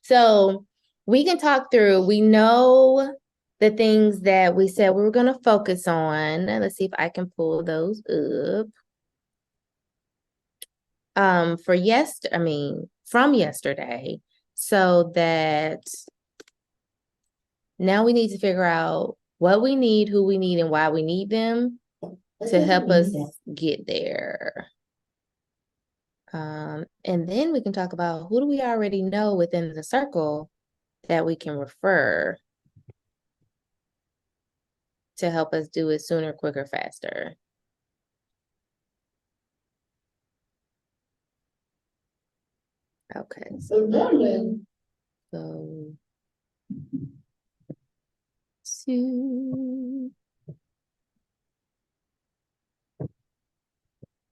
So we can talk through, we know the things that we said we were going to focus on. Let's see if I can pull those up. From yesterday, so that now we need to figure out what we need, who we need, and why we need them to help us get there. And then we can talk about who do we already know within the circle that we can refer to help us do it sooner, quicker, faster. Okay, so go to.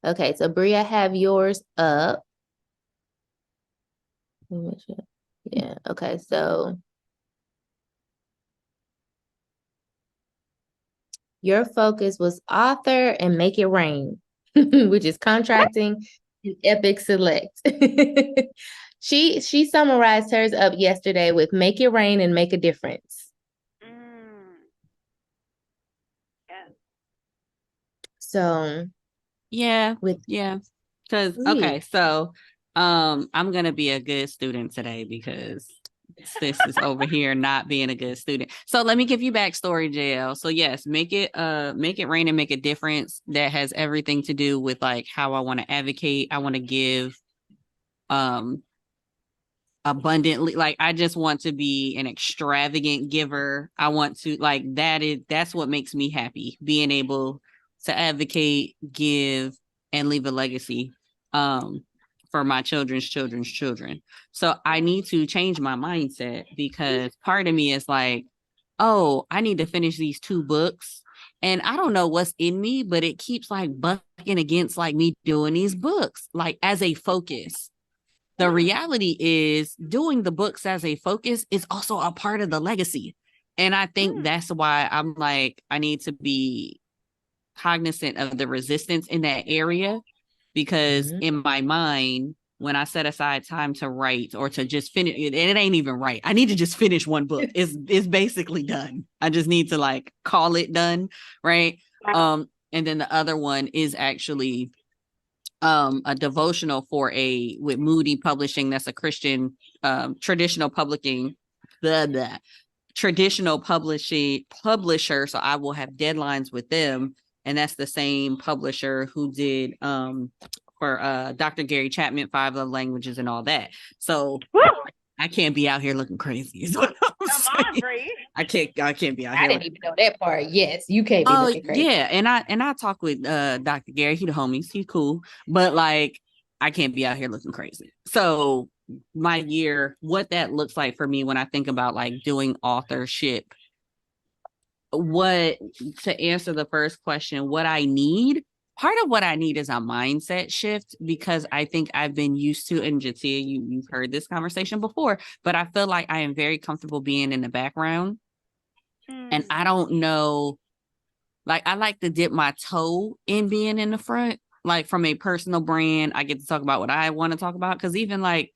Okay, so Bree, I have yours up. Yeah, okay, so your focus was author and make it rain, which is contracting and epic select. She summarized hers up yesterday with make it rain and make a difference. Yes. So yeah, because okay, so I'm gonna be a good student today because sis is over here not being a good student. So let me give you backstory, Jael. So yes, make it rain and make a difference. That has everything to do with like how I want to advocate. I want to give abundantly. Like I just want to be an extravagant giver. I want to like that's what makes me happy, being able to advocate, give, and leave a legacy for my children's children. So I need to change my mindset because part of me is like, oh, I need to finish these 2 books. And I don't know what's in me, but it keeps like bucking against like me doing these books, like as a focus. The reality is doing the books as a focus is also a part of the legacy. And I think that's why I'm like, I need to be cognizant of the resistance in that area because in my mind, when I set aside time to write or to just finish, and it ain't even right. I need to just finish one book. It's basically done. I just need to like call it done, right? And then the other one is actually a devotional with Moody Publishing. That's a Christian traditional publishing traditional publishing publisher. So I will have deadlines with them. And that's the same publisher who did for Dr. Gary Chapman, 5 Love Languages and all that. So I can't be out here looking crazy. Is what I'm Come on, Bree. I can't be out here. I didn't even know that part. Yes, you can't be looking crazy. Yeah, and I talk with Dr. Gary. He the homies. He's cool. But like I can't be out here looking crazy. So my year, what that looks like for me when I think about like doing authorship, what to answer the first question, what I need, part of what I need is a mindset shift because I think I've been used to, and Jateya, you've heard this conversation before, but I feel like I am very comfortable being in the background. And I don't know, like I like to dip my toe in being in the front, like from a personal brand. I get to talk about what I want to talk about because even like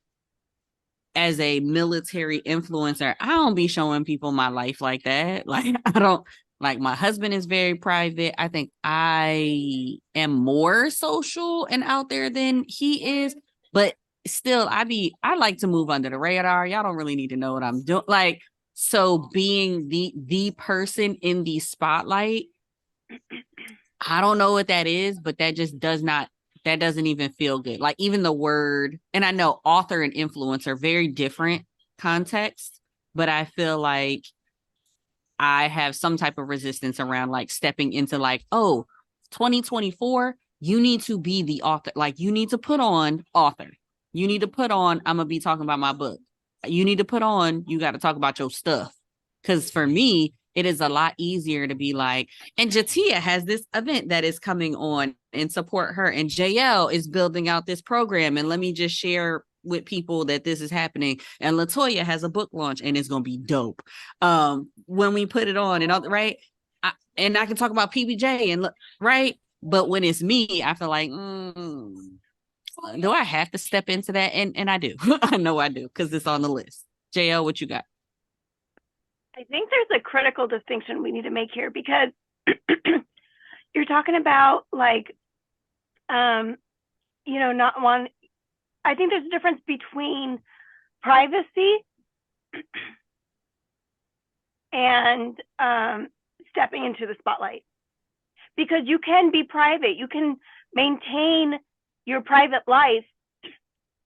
as a military influencer, I don't be showing people my life like that. Like I don't like my husband is very private. I think I am more social and out there than he is, but still I like to move under the radar. Y'all don't really need to know what I'm doing. Like so being the person in the spotlight, I don't know what that is, but that just doesn't even feel good. Like even the word, and I know author and influencer, very different context, but I feel like I have some type of resistance around like stepping into like, oh, 2024, you need to be the author. Like you need to put on author. You need to put on, I'm going to be talking about my book. You need to put on, you got to talk about your stuff. Because for me, it is a lot easier to be like, and Jateya has this event that is coming on and support her. And Jael is building out this program. And let me just share with people that this is happening. And Latoya has a book launch and it's going to be dope. When we put it on and all right. And I can talk about PBJ and look, right. But when it's me, I feel like, do I have to step into that? And I do. I know I do because it's on the list. Jael, what you got? I think there's a critical distinction we need to make here because you're talking about like, not one. I think there's a difference between privacy and stepping into the spotlight. Because you can be private, you can maintain your private life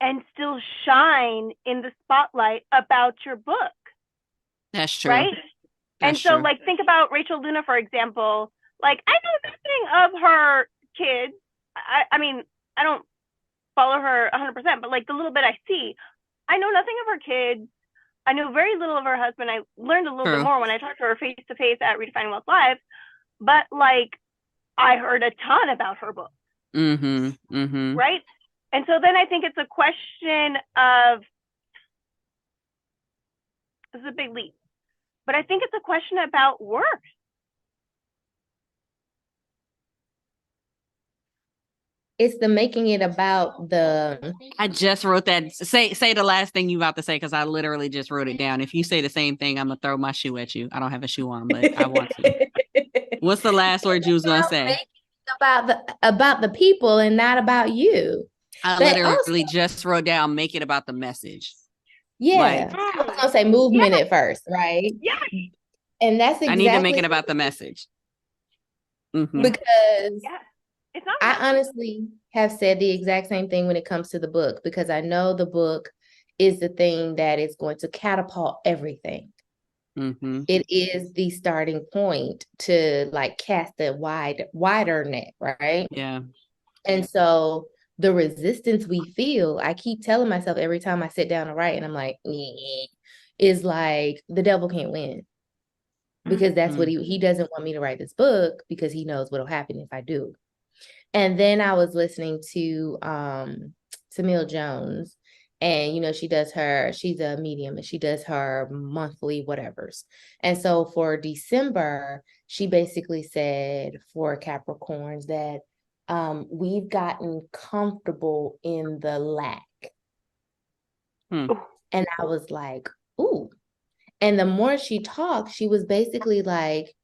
and still shine in the spotlight about your book. That's true. Right? That's and so, true. like, think about Rachel Luna, for example. Like, I know nothing of her kids. I mean, I don't follow her 100%, but like the little bit I see, I know nothing of her kids. I know very little of her husband. I learned a little bit more when I talked to her face to face at Redefining Wealth Live. But like, I heard a ton about her book. Right? And so then I think it's a question of, this is a big leap, but I think it's a question about worth. It's the making it about the. I just wrote that. Say the last thing you about to say because I literally just wrote it down. If you say the same thing, I'm gonna throw my shoe at you. I don't have a shoe on, but I want to. What's the last word you was gonna say? About the people and not about you. I literally just wrote down make it about the message. Yeah, I was gonna say movement at first, right? Yeah, and that's exactly. I need to make it about the message because it's not. I honestly have said the exact same thing when it comes to the book because I know the book is the thing that is going to catapult everything. It is the starting point to like cast a wider net, right? Yeah. And so the resistance we feel, I keep telling myself every time I sit down to write, and I'm like, is like the devil can't win. Because that's what he doesn't want me to write this book because he knows what'll happen if I do. And then I was listening to Tamil Jones. And, she's a medium and she does her monthly whatevers. And so for December, she basically said for Capricorns that we've gotten comfortable in the lack. And I was like, ooh. And the more she talked, she was basically like,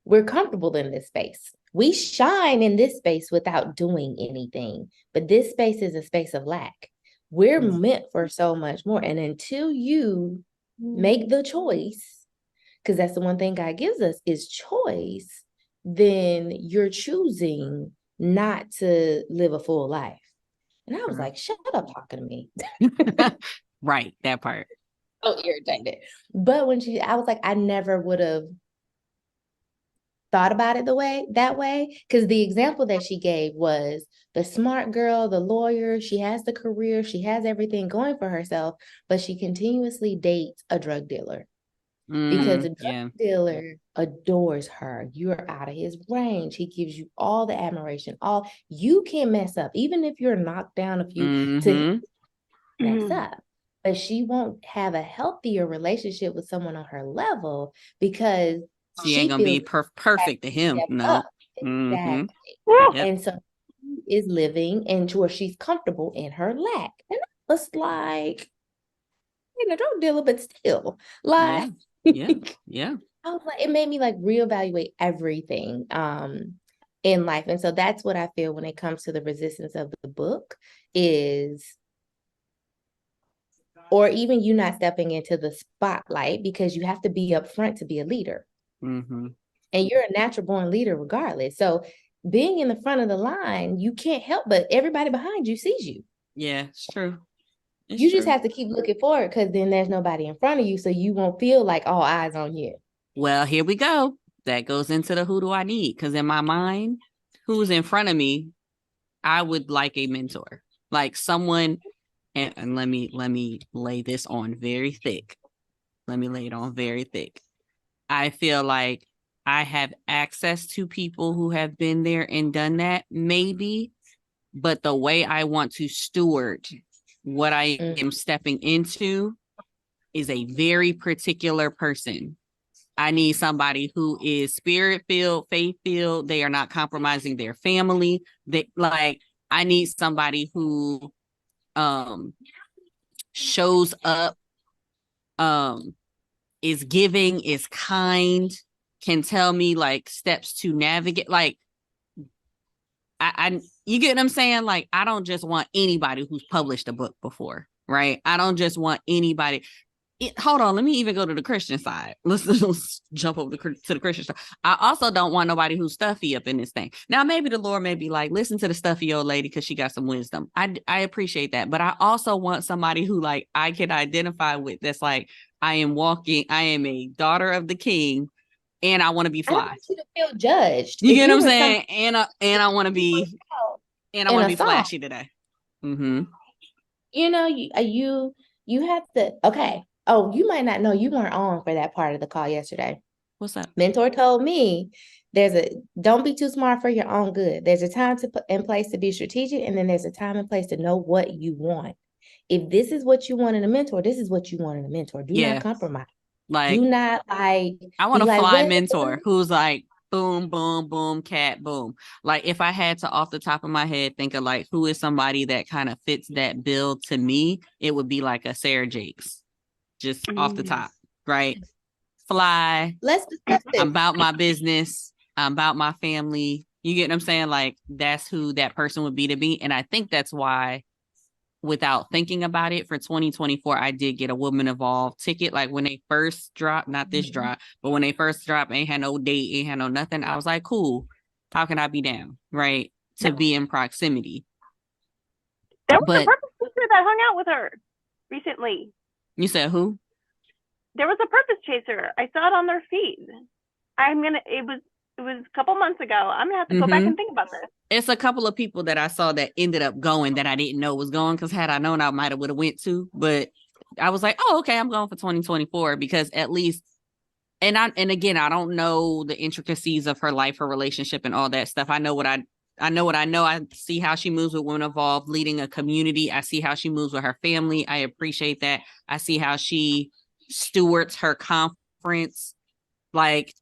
we're comfortable in this space. We shine in this space without doing anything. But this space is a space of lack. We're meant for so much more. And until you make the choice, because that's the one thing God gives us is choice, then you're choosing not to live a full life. And I was like, shut up talking to me. Right, that part. So irritated. But when I was like, I never would have thought about it that way, because the example that she gave was the smart girl, the lawyer, she has the career, she has everything going for herself, but she continuously dates a drug dealer because the drug dealer adores her. You're out of his range. He gives you all the admiration. You can't mess up, even if you're knocked down a few to mess up. But she won't have a healthier relationship with someone on her level because she ain't gonna be perfect to him. No. Exactly. And so she is living and where she's comfortable in her lack. And I was like, drug dealer, but still, like, yeah. I was like, it made me like reevaluate everything in life. And so that's what I feel when it comes to the resistance of the book is, or even you not stepping into the spotlight because you have to be upfront to be a leader. And you're a natural born leader regardless. So being in the front of the line, you can't help but everybody behind you sees you. Yeah, it's true. You just have to keep looking forward because then there's nobody in front of you. So you won't feel like all eyes on you. Well, here we go. That goes into the who do I need? Because in my mind, who's in front of me, I would like a mentor. Like someone, and let me lay this on very thick. Let me lay it on very thick. I feel like I have access to people who have been there and done that, maybe, but the way I want to steward what I am stepping into is a very particular person. I need somebody who is spirit-filled, faith-filled. They are not compromising their family. They like I need somebody who shows up, is giving, is kind, can tell me like steps to navigate. Like I you get what I'm saying? Like, I don't just want anybody who's published a book before, right? I don't just want anybody. Hold on, let me even go to the Christian side. Let's jump over to the Christian side. I also don't want nobody who's stuffy up in this thing. Now, maybe the Lord may be like, listen to the stuffy old lady because she got some wisdom. I appreciate that, but I also want somebody who like I can identify with. That's like, I am a daughter of the King, and I want to be I don't fly. want you to feel judged. You If get what you I'm were saying? And I want to be in a song, flashy today. Mm-hmm. you know, you have to. Okay. Oh, you might not know, you weren't on for that part of the call yesterday. What's up? Mentor told me don't be too smart for your own good. There's a time to put in place to be strategic, and then there's a time and place to know what you want. If this is what you want in a mentor, this is what you want in a mentor. Do not compromise. Like, Do not I want a fly mentor who's like, boom, boom, boom, cat, boom. Like, if I had to, off the top of my head, think of like, who is somebody that kind of fits that bill to me, it would be like a Sarah Jakes, just off the top, right? Fly. Let's discuss this. I'm about my business. I'm about my family. You get what I'm saying? Like, that's who that person would be to me. And I think that's why, without thinking about it, for 2024, I did get a Woman Evolved ticket. Like, when they first dropped, not this drop, but when they first dropped, ain't had no date, ain't had no nothing. I was like, cool. How can I be down? Right. To be in proximity. There was a purpose chaser that hung out with her recently. You said who? There was a purpose chaser. I saw it on their feed. It was a couple months ago. I'm gonna have to go back and think about this. It's a couple of people that I saw that ended up going that I didn't know was going, because had I known, I might have would have went to. But I was like, oh, okay, I'm going for 2024, because at least, and again, I don't know the intricacies of her life, her relationship, and all that stuff. I know what I know. I see how she moves with Women Evolved, leading a community. I see how she moves with her family. I appreciate that. I see how she stewards her conference. Like,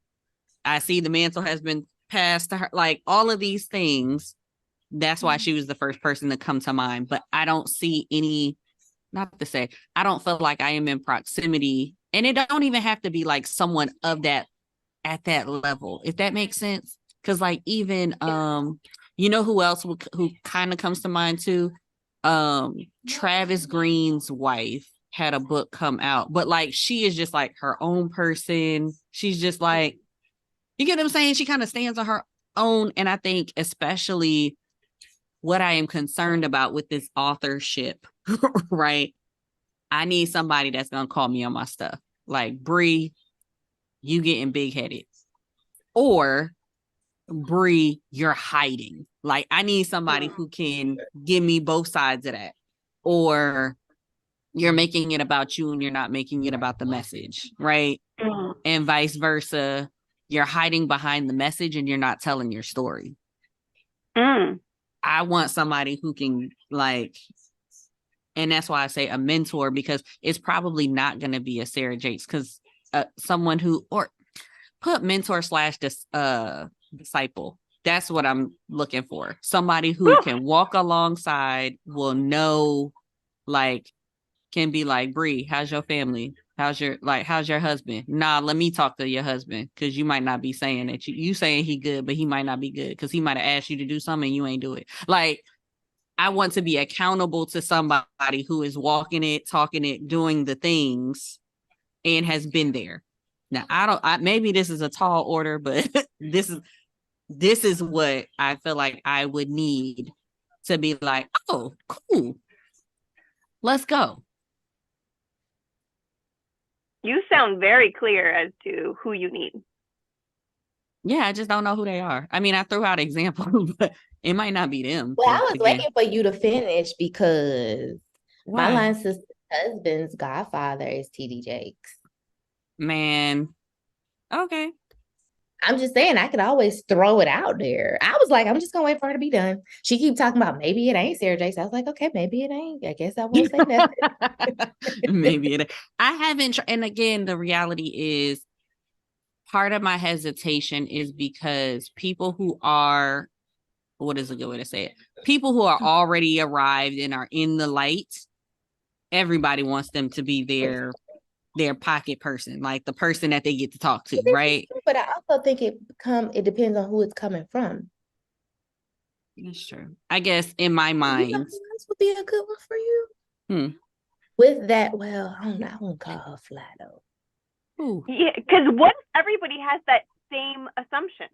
I see the mantle has been passed to her, like all of these things. That's why she was the first person to come to mind. But I don't see any, not to say, I don't feel like I am in proximity. And it don't even have to be like someone of that, at that level, if that makes sense. Because like, even, you know who else who kind of comes to mind too? Travis Green's wife had a book come out, but like, she is just like her own person. She's just like, you get what I'm saying? She kind of stands on her own. And I think especially what I am concerned about with this authorship, right? I need somebody that's going to call me on my stuff. Like, Bree, you getting big headed. Or, Bree, you're hiding. Like, I need somebody who can give me both sides of that. Or, you're making it about you and you're not making it about the message, right? And vice versa. You're hiding behind the message and you're not telling your story. I want somebody who can, like, and that's why I say a mentor, because it's probably not going to be a Sarah Jakes, because someone who, or put mentor / disciple. That's what I'm looking for. Somebody who can walk alongside, will know, like, can be like, Bree, how's your family? How's your husband? Nah, let me talk to your husband, because you might not be saying that you saying he good, but he might not be good, because he might have asked you to do something and you ain't do it. Like, I want to be accountable to somebody who is walking it, talking it, doing the things, and has been there. Now, maybe this is a tall order, but this is what I feel like I would need to be like, oh, cool, let's go. You sound very clear as to who you need. Yeah, I just don't know who they are. I mean, I threw out examples, but it might not be them. Well, I was waiting for you to finish, because my line sister's husband's godfather is TD Jakes. Man, okay. I'm just saying, I could always throw it out there. I was like, I'm just gonna wait for her to be done. She keep talking about maybe it ain't Sarah Jakes. I was like, okay, maybe it ain't. I guess I won't say nothing. Maybe it. I haven't. And again, the reality is, part of my hesitation is because people who are what is a good way to say it? People who are already arrived and are in the light, everybody wants them to be their pocket person, like the person that they get to talk to, right? But I also think it depends on who it's coming from. That's true. I guess in my mind, This would be a good one for you. With that, well, I won't call her fly though. Ooh. Yeah, because what if everybody has that same assumption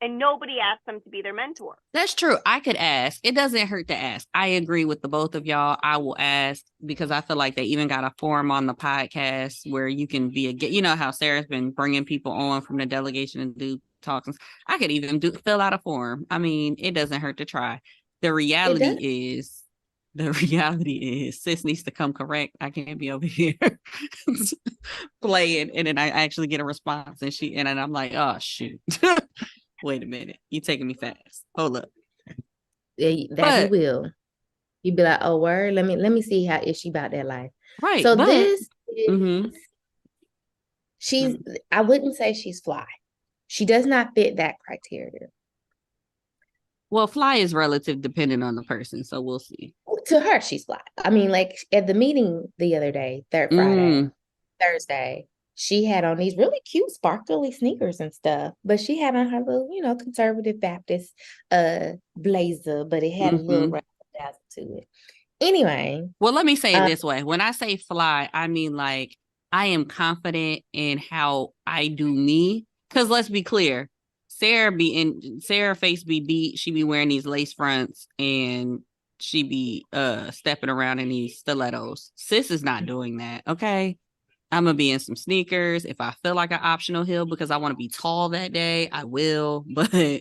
and nobody asks them to be their mentor? That's true. I could ask. It doesn't hurt to ask. I agree with the both of y'all. I will ask because I feel like they even got a forum on the podcast where you can be you know how Sarah's been bringing people on from the delegation and do talks. I could even fill out a form. I mean, it doesn't hurt to try. The reality is sis needs to come correct. I can't be over here playing and then I actually get a response and then I'm like, oh shoot. Wait a minute. You taking me fast. Hold up. He will. You'd be like, oh word, let me see how is she about that life. Right. So this is I wouldn't say she's fly. She does not fit that criteria. Well, fly is relative depending on the person, so we'll see. To her, she's fly. I mean, like at the meeting the other day, Thursday, she had on these really cute sparkly sneakers and stuff, but she had on her little, conservative Baptist blazer, but it had a little razzle to it. Anyway. Well, let me say it this way. When I say fly, I mean like I am confident in how I do me. Because let's be clear, Sarah face be beat. She be wearing these lace fronts and she be stepping around in these stilettos. Sis is not doing that. Okay. I'm gonna be in some sneakers. If I feel like an optional heel because I want to be tall that day, I will. But you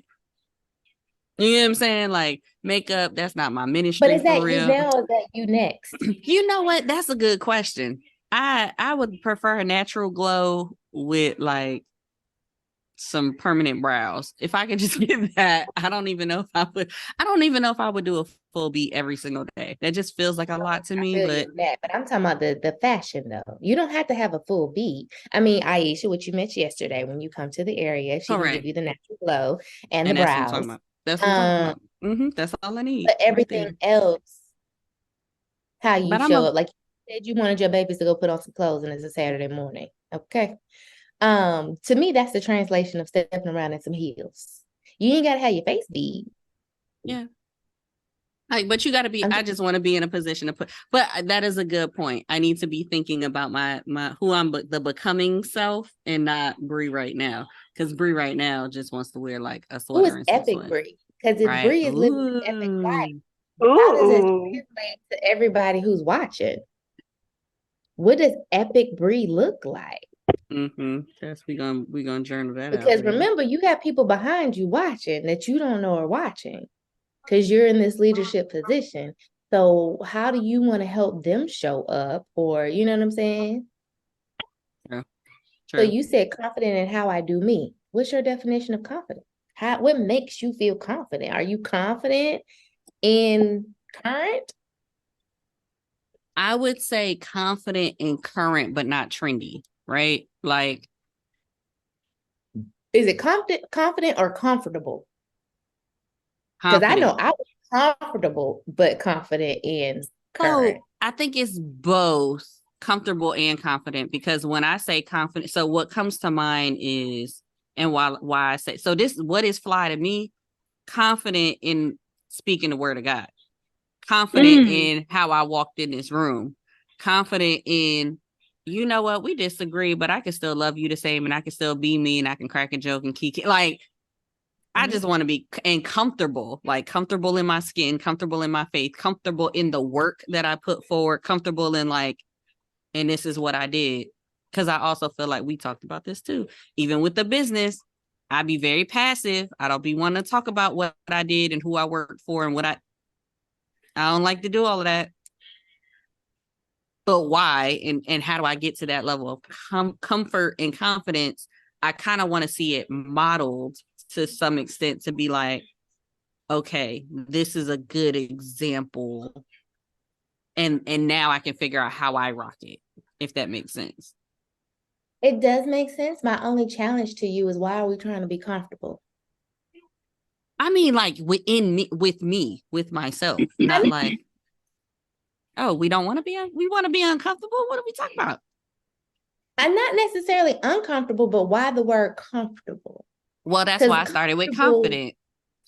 know what I'm saying? Like makeup, that's not my ministry. But is that for real. You now or is that you next? You know what? That's a good question. I would prefer a natural glow with like some permanent brows. If I could just get that, I don't even know if I would do a full beat every single day. That just feels like a lot to me. But I'm talking about the fashion though. You don't have to have a full beat. I mean, Aisha, what you mentioned yesterday, when you come to the area, she can give you the natural glow and the brows. That's what I'm talking about. That's all I need. But everything else, how you show up, like you said, you wanted your babies to go put on some clothes, and it's a Saturday morning. Okay. To me, that's the translation of stepping around in some heels. You ain't gotta have your face beat. Yeah. Like, but you got to be. I just want to be in a position to put. But that is a good point. I need to be thinking about my who I'm the becoming self, and not Bree right now. Because Bree right now just wants to wear like a sweater. Who is epic Bree? Because if Bree is living an epic life, how does it translate to everybody who's watching? What does epic Bree look like? Yes, we gonna journal that because out. Because remember, you got people behind you watching that you don't know are watching. Because you're in this leadership position. So how do you want to help them show up? Or, you know what I'm saying? Yeah. So you said confident in how I do me. What's your definition of confidence? What makes you feel confident? Are you confident in current? I would say confident in current, but not trendy, right? Like, is it confident or comfortable? Because I know I was comfortable, but confident in current. Oh, I think it's both comfortable and confident, because when I say confident, so what comes to mind is, and why I say, so this, what is fly to me? Confident in speaking the word of God. Confident in how I walked in this room. Confident in, you know what, we disagree, but I can still love you the same, and I can still be me, and I can crack a joke and kiki. Like, I just want to be comfortable, like comfortable in my skin, comfortable in my faith, comfortable in the work that I put forward, comfortable in like, and this is what I did. Because I also feel like we talked about this too. Even with the business, I be very passive. I don't be wanting to talk about what I did and who I worked for and what I don't like to do all of that. But why? And how do I get to that level of comfort and confidence? I kind of want to see it modeled to some extent, to be like, okay, this is a good example. And now I can figure out how I rock it, if that makes sense. It does make sense. My only challenge to you is, why are we trying to be comfortable? I mean, like within me, with myself, not like, oh, we don't want to be, we want to be uncomfortable. What are we talking about? I'm not necessarily uncomfortable, but why the word comfortable? Well, that's why I started with confident.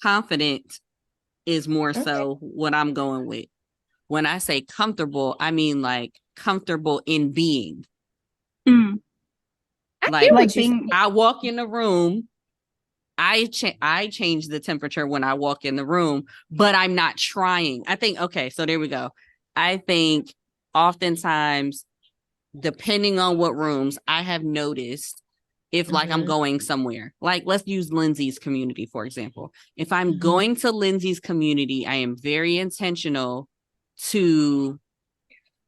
Confident is more so what I'm going with. When I say comfortable, I mean like comfortable in being. Like being, I walk in the room, I change the temperature when I walk in the room, but I'm not trying. I think, okay, so there we go. I think oftentimes, depending on what rooms, I have noticed if like I'm going somewhere, like let's use Lindsay's community, for example. If I'm going to Lindsay's community, I am very intentional to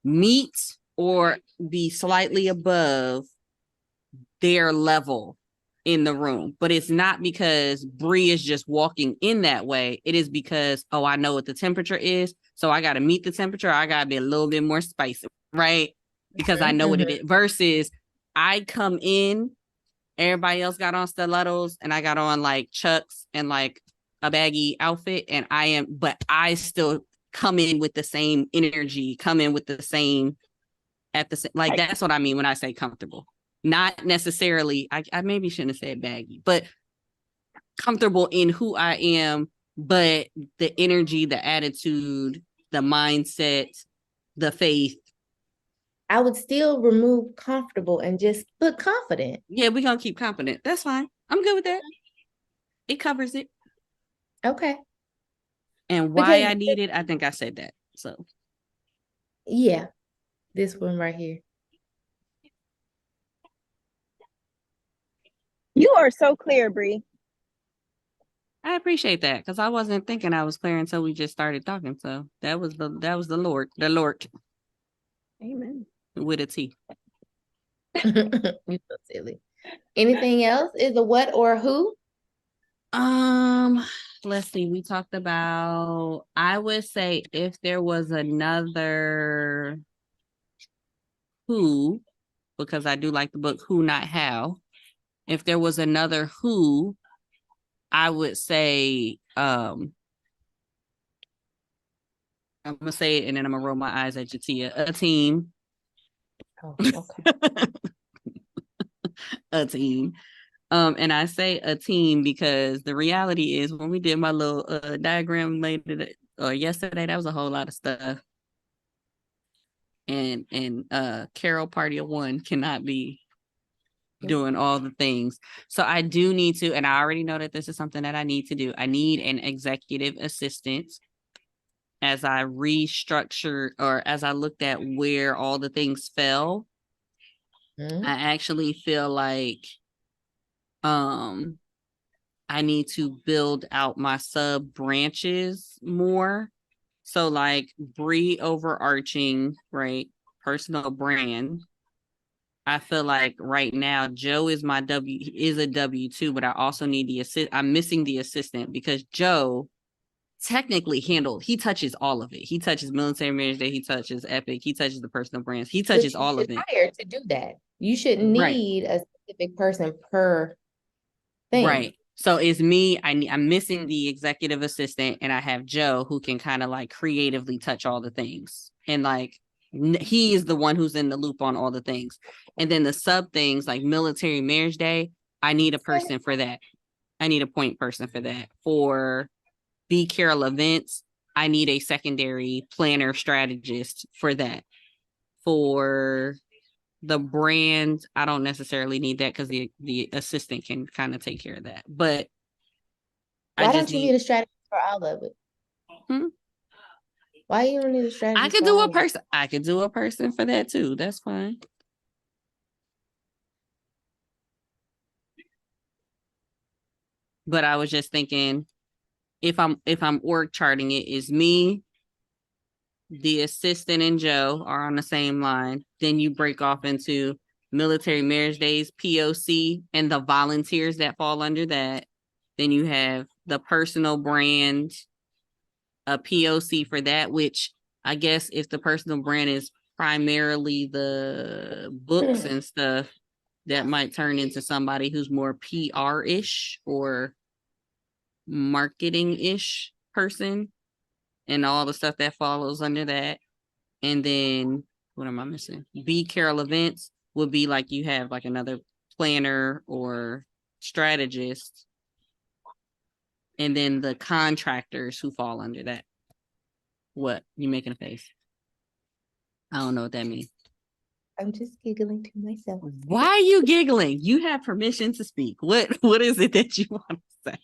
meet or be slightly above their level in the room. But it's not because Bree is just walking in that way. It is because, oh, I know what the temperature is. So I got to meet the temperature. I got to be a little bit more spicy, right? Because I know what it is. Versus I come in, everybody else got on stilettos and I got on like Chucks and like a baggy outfit. And but I still come in with the same energy, come in with the same, like that's what I mean when I say comfortable. Not necessarily, I maybe shouldn't have said baggy, but comfortable in who I am, but the energy, the attitude, the mindset, the faith. I would still remove comfortable and just put confident. Yeah, we're going to keep confident. That's fine. I'm good with that. It covers it. Okay. And why I need it, I think I said that. So. Yeah, this one right here. You are so clear, Bree. I appreciate that because I wasn't thinking I was clear until we just started talking. So that was the Lord. Amen. With a T. You're so silly. Anything else? Is a what or a who? Let's see. We talked about, I would say if there was another who, because I do like the book Who Not How. If there was another who, I would say, I'm gonna say it and then I'm gonna roll my eyes at Jateya. A team. Oh, okay. A team. And I say a team because the reality is when we did my little diagram later yesterday, that was a whole lot of stuff. And Carol Party of One cannot be doing all the things. So I do need to, and I already know that this is something that I need to do. I need an executive assistant as I restructured or as I looked at where all the things fell. I actually feel like I need to build out my sub branches more. So like Bree overarching, right? Personal brand. I feel like right now Joe is my W2, but I also need the assist. I'm missing the assistant because Joe technically he touches all of it. He touches Military Marriage Day, he touches Epic, he touches the personal brands, he touches all of it. Hire to do that. You shouldn't need a specific person per thing. Right. So it's me. I'm missing the executive assistant, and I have Joe who can kind of like creatively touch all the things, and like he is the one who's in the loop on all the things. And then the sub things like Military Marriage Day, I need a person for that. I need a point person for that. For Be Carol events, I need a secondary planner strategist for that. For the brand, I don't necessarily need that because the assistant can kind of take care of that. But why don't you need a strategist for all of it? Why you don't need a strategist? I could do a person. I could do a person for that too. That's fine. But I was just thinking, if I'm org charting it, is me, the assistant, and Joe are on the same line. Then you break off into Military Marriage Days, POC, and the volunteers that fall under that. Then you have the personal brand, a POC for that, which I guess if the personal brand is primarily the books and stuff, that might turn into somebody who's more PR-ish or marketing-ish person and all the stuff that follows under that. And then what am I missing? B Carroll events would be like you have like another planner or strategist, and then the contractors who fall under that. What? You making a face? I don't know what that means. I'm just giggling to myself. Why are you giggling? You have permission to speak. What is it that you want to say?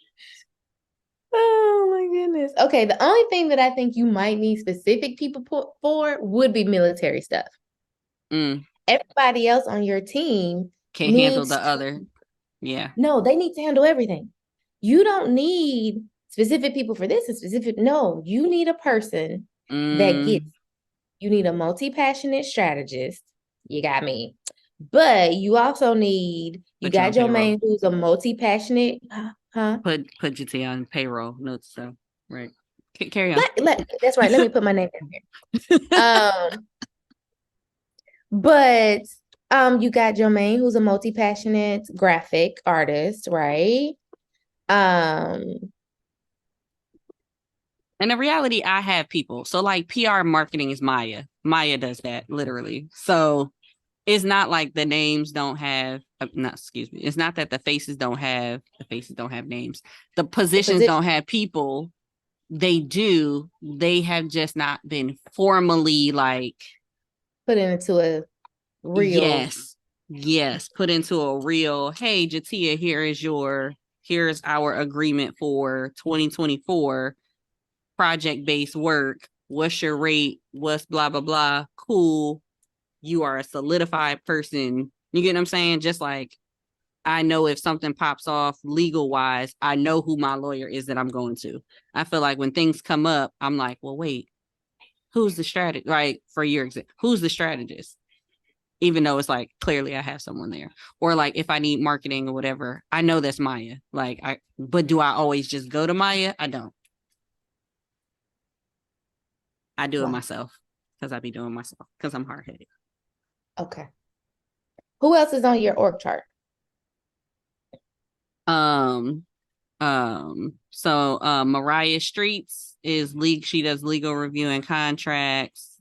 Oh my goodness. Okay, the only thing that I think you might need specific people for would be military stuff. Everybody else on your team can't handle the other. Yeah. No, they need to handle everything. You don't need specific people for this and specific. No, you need a person that gets. You need a multi-passionate strategist. You got me. But you also need. You got your main who's a multi-passionate. Huh? Put Jateya on payroll notes. So right. Carry on. That's right. Let me put my name in there. But you got Jermaine, who's a multi-passionate graphic artist, right? And the reality, I have people. So like PR marketing is Maya. Maya does that literally. So it's not like the names don't have, it's not that the faces don't have names. The positions don't have people. They do. They have just not been formally like put into a real. Yes. Put into a real, hey, Jateya, here's our agreement for 2024 project-based work. What's your rate? What's blah, blah, blah. Cool. You are a solidified person. You get what I'm saying? Just like I know if something pops off legal-wise, I know who my lawyer is that I'm going to. I feel like when things come up, I'm like, well, wait, who's the strategist? Right, for your example, who's the strategist? Even though it's like, clearly I have someone there. Or like, if I need marketing or whatever, I know that's Maya. But do I always just go to Maya? I don't. I do it myself because I be doing myself because I'm hard-headed. Okay. Who else is on your org chart? So Mariah Streets is she does legal review and contracts.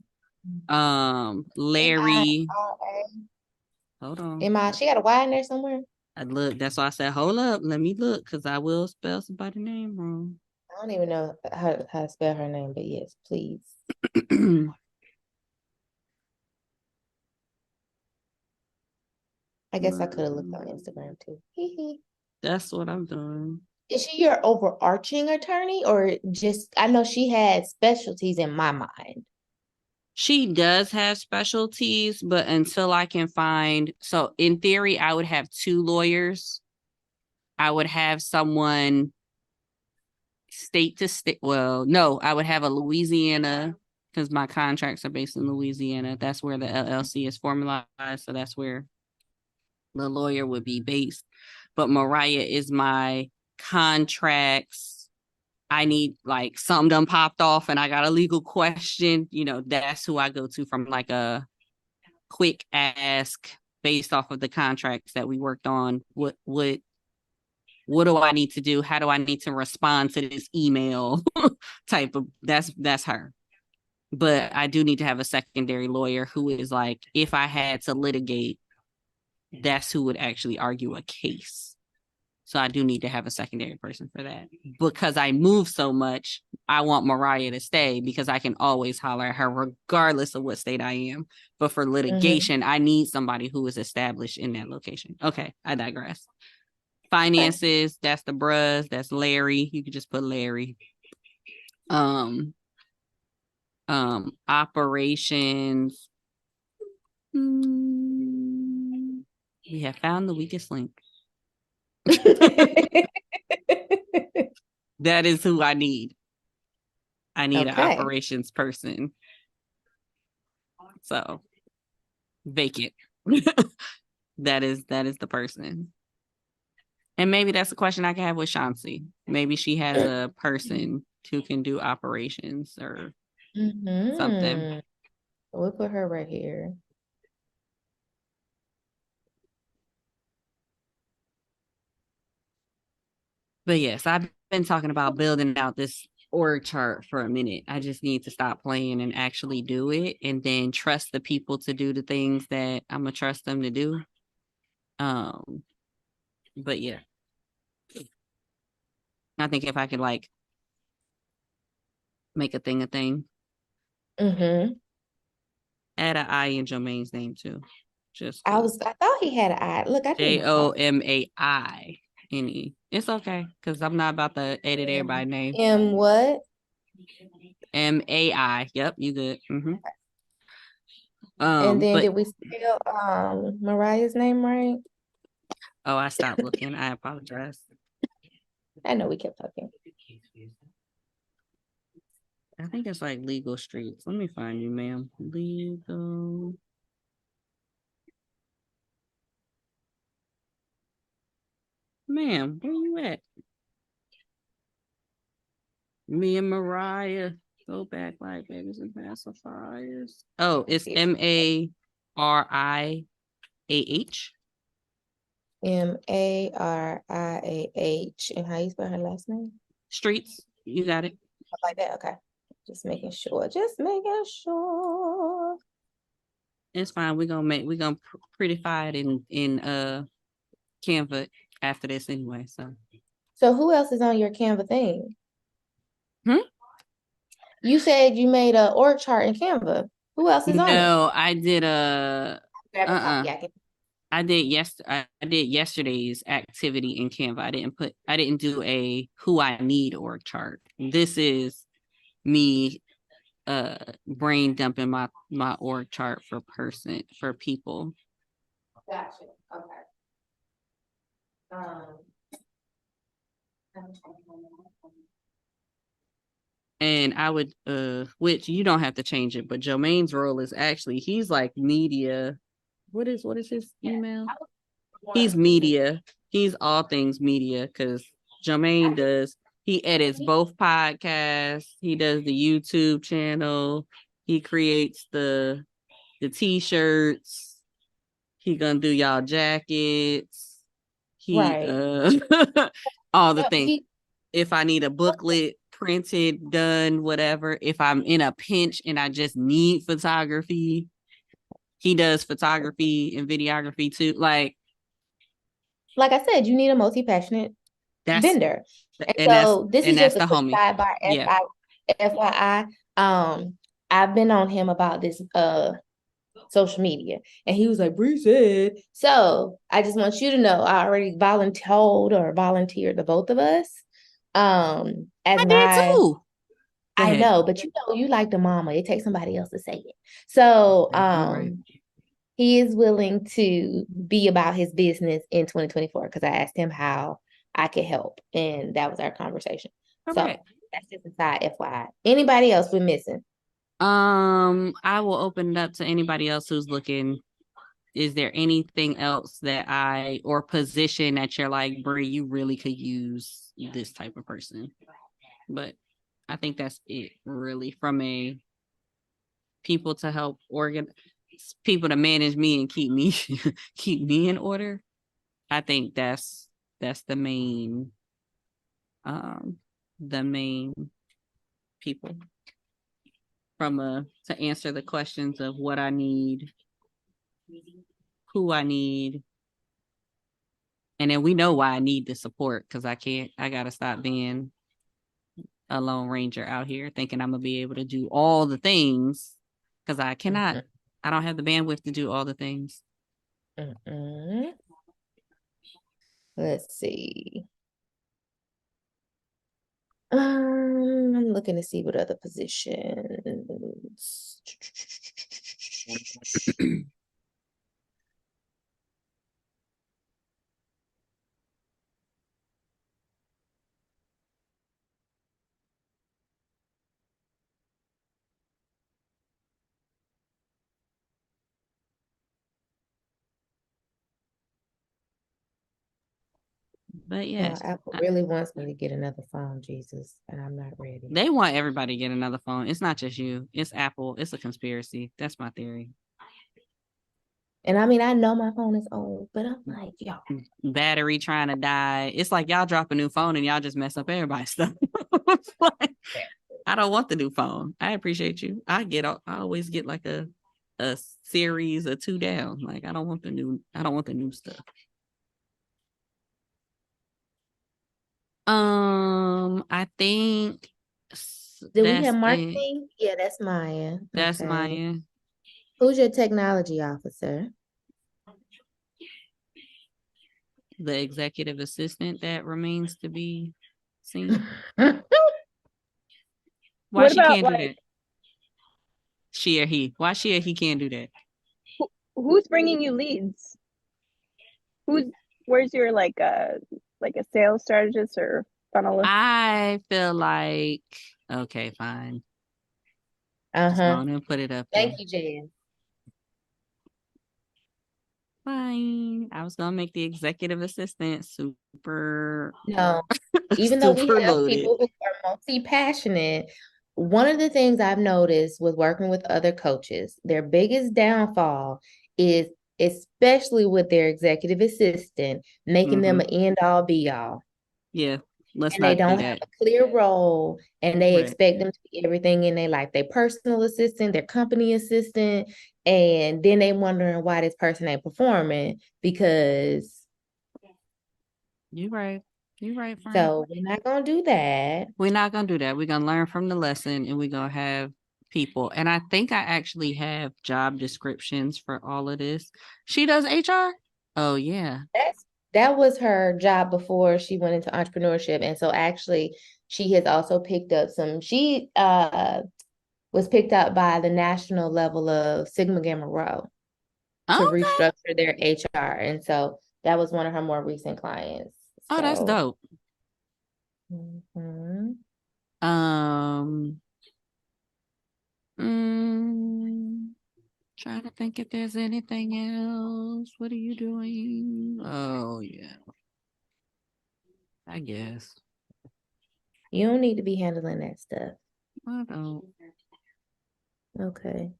Larry. Hold on. She got a Y in there somewhere? I look, that's why I said, hold up, let me look, because I will spell somebody's name wrong. I don't even know how to spell her name, but yes, please. I guess I could have looked on Instagram too. That's what I'm doing. Is she your overarching attorney or just, I know she had specialties in my mind. She does have specialties, but until I can find, so in theory, I would have 2 lawyers. I would have someone state to state. Well, no, I would have a Louisiana, because my contracts are based in Louisiana. That's where the LLC is formalized. So that's where the lawyer would be based. But Mariah is my contracts. I need like something done popped off and I got a legal question. That's who I go to from like a quick ask based off of the contracts that we worked on. What do I need to do? How do I need to respond to this email type of, that's her. But I do need to have a secondary lawyer who is like, if I had to litigate, that's who would actually argue a case. So I do need to have a secondary person for that. Because I move so much, I want Mariah to stay because I can always holler at her regardless of what state I am. But for litigation, I need somebody who is established in that location. Okay, I digress. Finances, that's the bruhs, that's Larry. You could just put Larry. Operations. We have found the weakest link. That is who I need. I need an operations person. So vacant. That is the person. And maybe that's a question I can have with Shansi. Maybe she has a person who can do operations or something. We'll put her right here. But yes, I've been talking about building out this org chart for a minute. I just need to stop playing and actually do it, and then trust the people to do the things that I'm gonna trust them to do. But yeah, I think if I could like make a thing, Mm-hmm. add an I in Jermaine's name too. Just I thought he had an I. Look, I didn't talk. JOMAINE. It's okay because I'm not about to edit everybody's name. M what? MAI. Yep, you good. And then But did we spell Mariah's name right? oh, I stopped looking. I apologize. I know we kept talking. I think it's like Legal Streets. Let me find you, ma'am. Legal. Ma'am, where you at? Me and Mariah go back like babies and pacifiers. Oh, it's MARIAH. MARIAH. And how you spell her last name? Streets. You got it. Like that. Okay. Just making sure. Just making sure. It's fine. We're gonna prettify it in Canva after this anyway. So who else is on your Canva thing? Hmm? You said you made an org chart in Canva. Who else is on it? No, I did Grab a copy. I did yesterday's activity in Canva. I didn't do a who I need org chart. This is me brain dumping my org chart for people. Gotcha. Okay. And I would which you don't have to change it, but Jermaine's role is actually he's like media. What is his email? He's media. He's all things media because Jermaine he edits both podcasts. He does the YouTube channel. He creates the t-shirts. He gonna do y'all jackets. Right. All the things. If I need a booklet printed, done, whatever. If I'm in a pinch and I just need photography, he does photography and videography too. Like I said, you need a multi-passionate vendor. And so this is just a quick sidebar. Yeah. FYI, I've been on him about this social media, and he was like, Bree said. So I just want you to know, I already volunteered the both of us. As I did too. I know, but you like the mama. It takes somebody else to say it. So he is willing to be about his business in 2024 because I asked him how I could help, and that was our conversation. Okay. So that's just a side FYI. Anybody else we're missing? I will open it up to anybody else who's looking. Is there anything else or position that you're like, Bree, you really could use this type of person? But I think that's it, really, from a people to help people to manage me and keep me in order. I think that's the main people to answer the questions of what I need, who I need, and then we know why I need the support because I gotta stop being a lone ranger out here thinking I'm gonna be able to do all the things because I cannot. I don't have the bandwidth to do all the things. Let's see. I'm looking to see what other positions. But yes, Apple really wants me to get another phone, Jesus, and I'm not ready. They want everybody to get another phone. It's not just you. It's Apple. It's a conspiracy. That's my theory. And I mean, I know my phone is old, but I'm like, yo. Battery trying to die. It's like y'all drop a new phone and y'all just mess up everybody's stuff. Like, I don't want the new phone. I appreciate you. I always get like a series or two down. Like I don't want the new stuff. I think Do we have that's it. marketing? Yeah, that's Maya. That's Okay. Maya. Who's your technology officer? The executive assistant that remains to be seen. Why What she about can't do like that? She or he? Why she or he can't do that? who's bringing you leads? Where's your like a sales strategist or funnelist? I feel like okay, fine. Just go Uh-huh. on and put it up there. Thank you, Jael. Fine. I was gonna make the executive assistant super No, even though we super have loaded. people who are multi-passionate, one of the things I've noticed with working with other coaches, their biggest downfall is, especially with their executive assistant, making them Mm-hmm. an end all be all. Yeah, let's And they not do don't have that. a clear role, and they Right. expect them to be everything in their life. Their personal assistant, their company assistant, and then they wondering why this person ain't performing because You're right. You're right, friend. so we're not gonna do that. We're not gonna do that. We're gonna learn from the lesson and we're gonna have people. And I think I actually have job descriptions for all of this. She does HR? Oh yeah. That was her job before she went into entrepreneurship. And so actually she has also picked up she was picked up by the national level of Sigma Gamma Rho to Okay. restructure their HR. And so that was one of her more recent clients. Oh, that's So dope. mhm. Um mm, trying to think if there's anything else. What are you doing? Oh yeah. I guess. You don't need to be handling that stuff. I don't. Okay.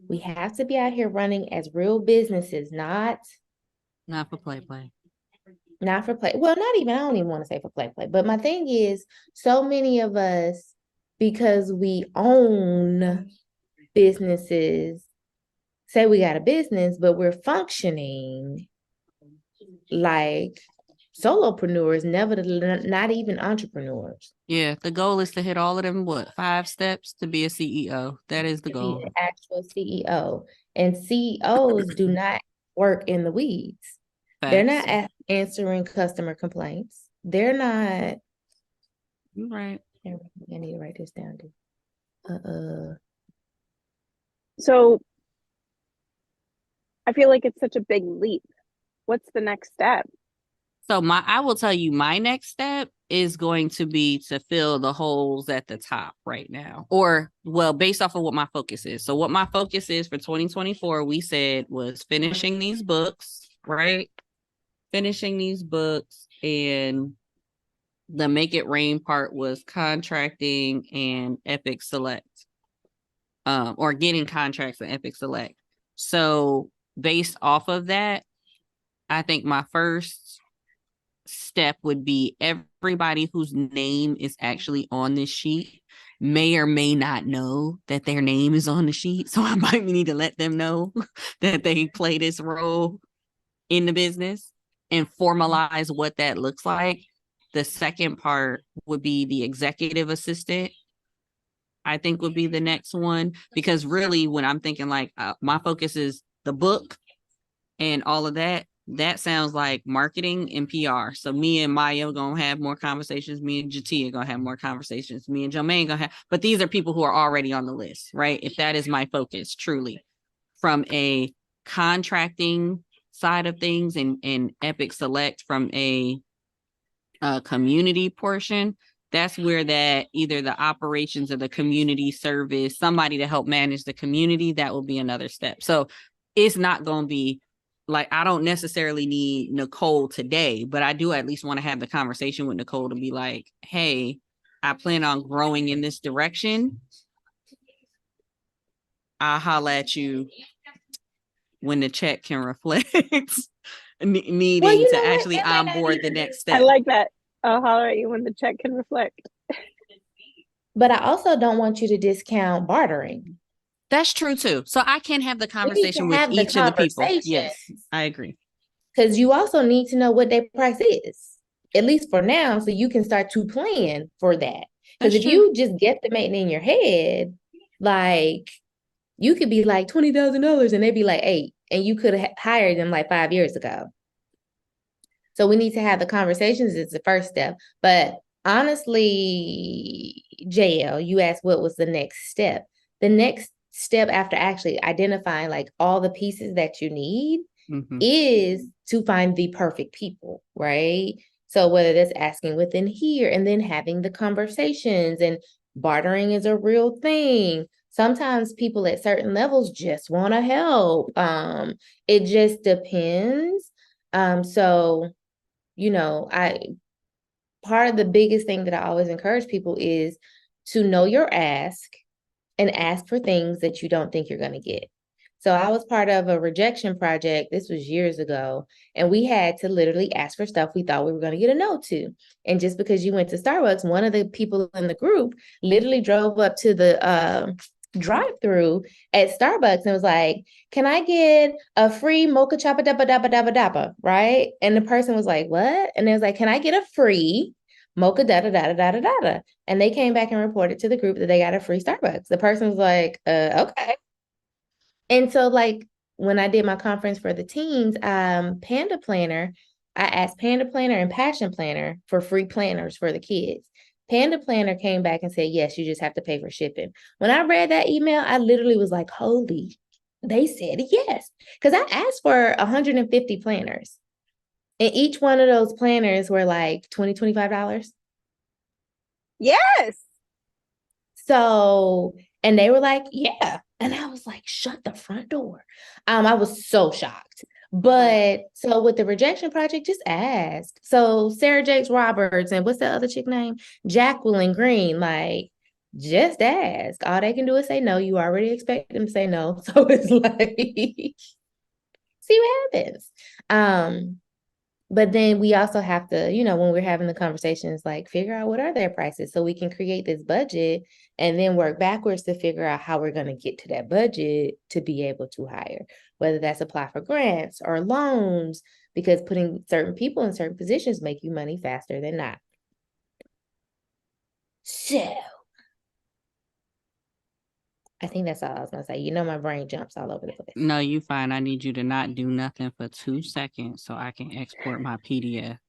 We have to be out here running as real businesses, Not for play. not for play. Well, not even, I don't even want to say for play. But my thing is, so many of us, because we own businesses, say we got a business, but we're functioning like solopreneurs, never, not even entrepreneurs, Yeah, the goal is to hit all of them, what, 5 steps to be a CEO. That is the to be goal. an actual CEO. And CEOs do not work in the weeds. They're Facts. not answering customer complaints. They're not. You're right. I need to write this down, dude. So I feel like it's such a big leap. What's the next step? So I will tell you my next step is going to be to fill the holes at the top right now. Or well, based off of what my focus is. So what my focus is for 2024, we said was finishing these books, right? Finishing these books, and the Make It Rain part was contracting and Epic Select. Or getting contracts and Epic Select. So based off of that, I think my first step would be everybody whose name is actually on this sheet may or may not know that their name is on the sheet. So I might need to let them know that they play this role in the business and formalize what that looks like. The second part would be the executive assistant. I think would be the next one, because really when I'm thinking like my focus is the book and all of that, that sounds like marketing and PR. So me and Maya gonna have more conversations. Me and Jateya gonna have more conversations. Me and Jermaine gonna have, but these are people who are already on the list, right? If that is my focus, truly, from a contracting side of things and Epic Select from a community portion, that's where that either the operations or the community service, somebody to help manage the community, that will be another step. So it's not going to be like, I don't necessarily need Nicole today, but I do at least want to have the conversation with Nicole to be like, hey, I plan on growing in this direction. I'll holler at you when the check can reflect needing to actually onboard the next step. I like that. I'll holler at you when the check can reflect. But I also don't want you to discount bartering. That's true too. So I can have the conversation with each of the people. Yes, I agree. Because you also need to know what their price is, at least for now, so you can start to plan for that. Because if you just guesstimate in your head, like you could be like $20,000 and they'd be like 8, and you could have hired them like 5 years ago. So we need to have the conversations is the first step. But honestly, Jael, you asked what was the next step. The next step after actually identifying like all the pieces that you need is to find the perfect people, right? So whether that's asking within here and then having the conversations, and bartering is a real thing. Sometimes people at certain levels just want to help. It just depends. So, part of the biggest thing that I always encourage people is to know your ask and ask for things that you don't think you're going to get. So I was part of a rejection project. This was years ago. And we had to literally ask for stuff we thought we were going to get a no to. And just because you went to Starbucks, one of the people in the group literally drove up to the drive-through at Starbucks and was like, "Can I get a free mocha choppa dappa dappa dappa dappa?" Right? And the person was like, "What?" And it was like, "Can I get a free mocha da da da da da da da?" And they came back and reported to the group that they got a free Starbucks. The person was like, "Okay." And so, like, when I did my conference for the teens, Panda Planner, I asked Panda Planner and Passion Planner for free planners for the kids. Panda Planner came back and said, "Yes, you just have to pay for shipping." When I read that email, I literally was like, "Holy," they said yes. Because I asked for 150 planners. And each one of those planners were like $20, $25. Yes. So, and they were like, "Yeah." And I was like, "Shut the front door." I was so shocked. But so with the rejection project, just ask. So Sarah Jakes Roberts and what's the other chick name? Jacqueline Green, like, just ask. All they can do is say no. You already expect them to say no. So it's like, see what happens. But then we also have to, when we're having the conversations, like figure out what are their prices so we can create this budget and then work backwards to figure out how we're going to get to that budget to be able to hire, whether that's apply for grants or loans, because putting certain people in certain positions make you money faster than not. So I think that's all I was going to say. My brain jumps all over the place. No, you fine. I need you to not do nothing for 2 seconds so I can export my PDF.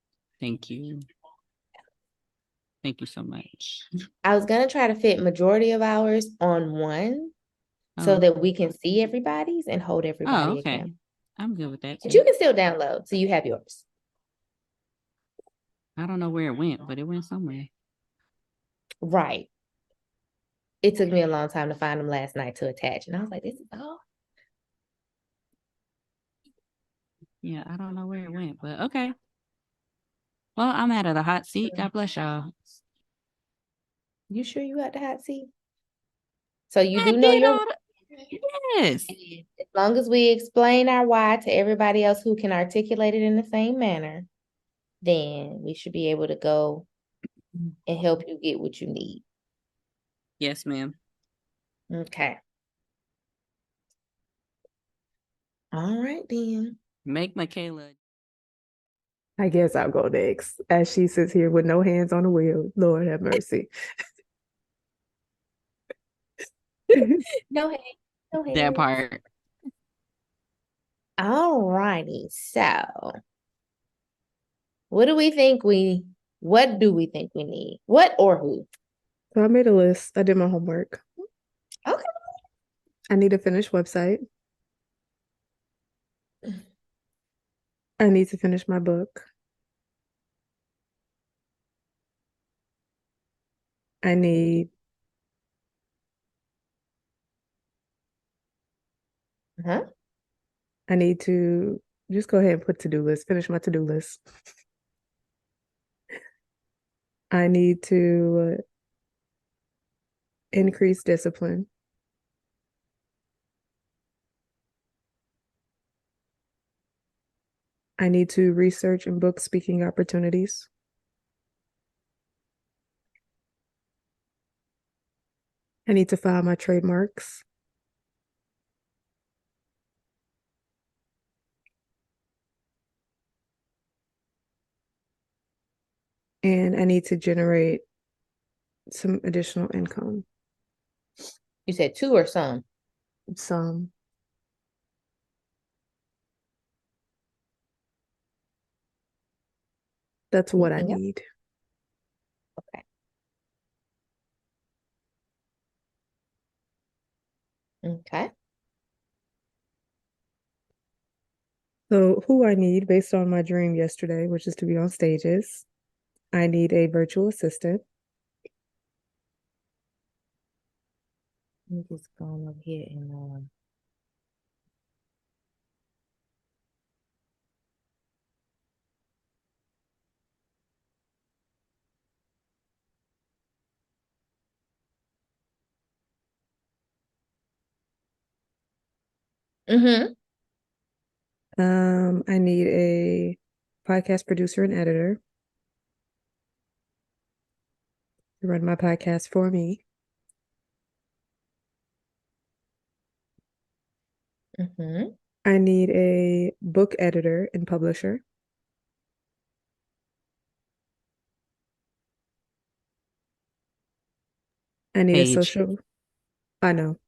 Thank you. Thank you so much. I was going to try to fit majority of ours on one so that we can see everybody's and hold everybody accountable. I'm good with that too. But you can still download, so you have yours. I don't know where it went, but it went somewhere. Right. It took me a long time to find them last night to attach. And I was like, this is all. Yeah, I don't know where it went, but okay. Well, I'm out of the hot seat. God bless y'all. You sure you got the hot seat? So you do know your... Yes. As long as we explain our why to everybody else who can articulate it in the same manner, then we should be able to go and help you get what you need. Yes, ma'am. Okay. All right, then. Make Micayla. I guess I'll go next, as she sits here with no hands on the wheel. Lord have mercy. No hands. No hands. That part. All righty. So, what do we think we need? What or who? So I made a list. I did my homework. Okay. I need a finished website. I need to finish my book. I need I need to just go ahead and put to-do list, finish my to-do list. I need to increase discipline. I need to research and book speaking opportunities. I need to file my trademarks. And I need to generate some additional income. You said 2 or some? Some. That's what I Anything else? need. Okay. Okay. So who I need based on my dream yesterday, which is to be on stages, I need a virtual assistant. I'm just going over here and I need a podcast producer and editor to run my podcast for me. I need a book editor and publisher. I need a social. I know.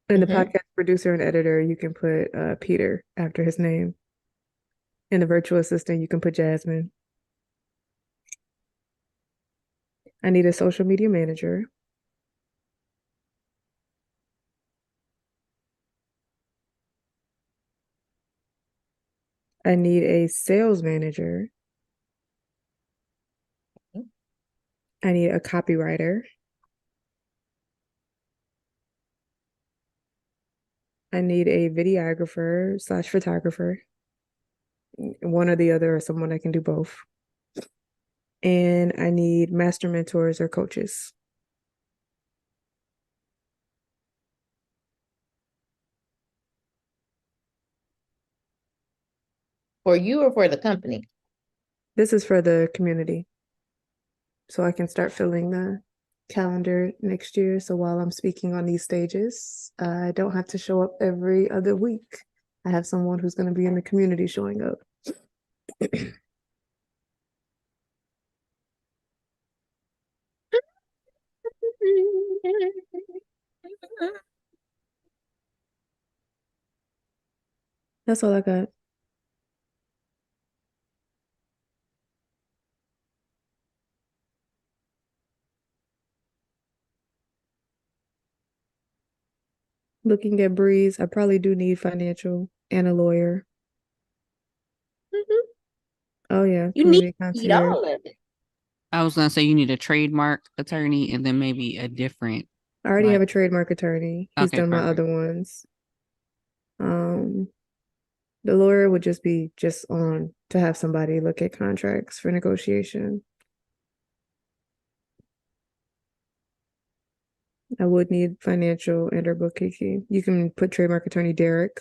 And the podcast producer and editor, you can put Peter after his name. And the virtual assistant, you can put Jasmine. I need a social media manager. I need a sales manager. I need a copywriter. I need a videographer / photographer. One or the other, or someone that can do both. And I need master mentors or coaches. For you or for the company? This is for the community. So I can start filling the calendar next year. So while I'm speaking on these stages, I don't have to show up every other week. I have someone who's going to be in the community showing up. That's all I got. Looking at Bree's, I probably do need financial and a lawyer. Oh yeah, You community need concierge. all of it. I was gonna say you need a trademark attorney and then maybe a different. I already Like, have a trademark attorney. He's okay, done my perfect. other ones. The lawyer would just be on to have somebody look at contracts for negotiation. I would need financial and or bookkeeping. You can put trademark attorney Derek.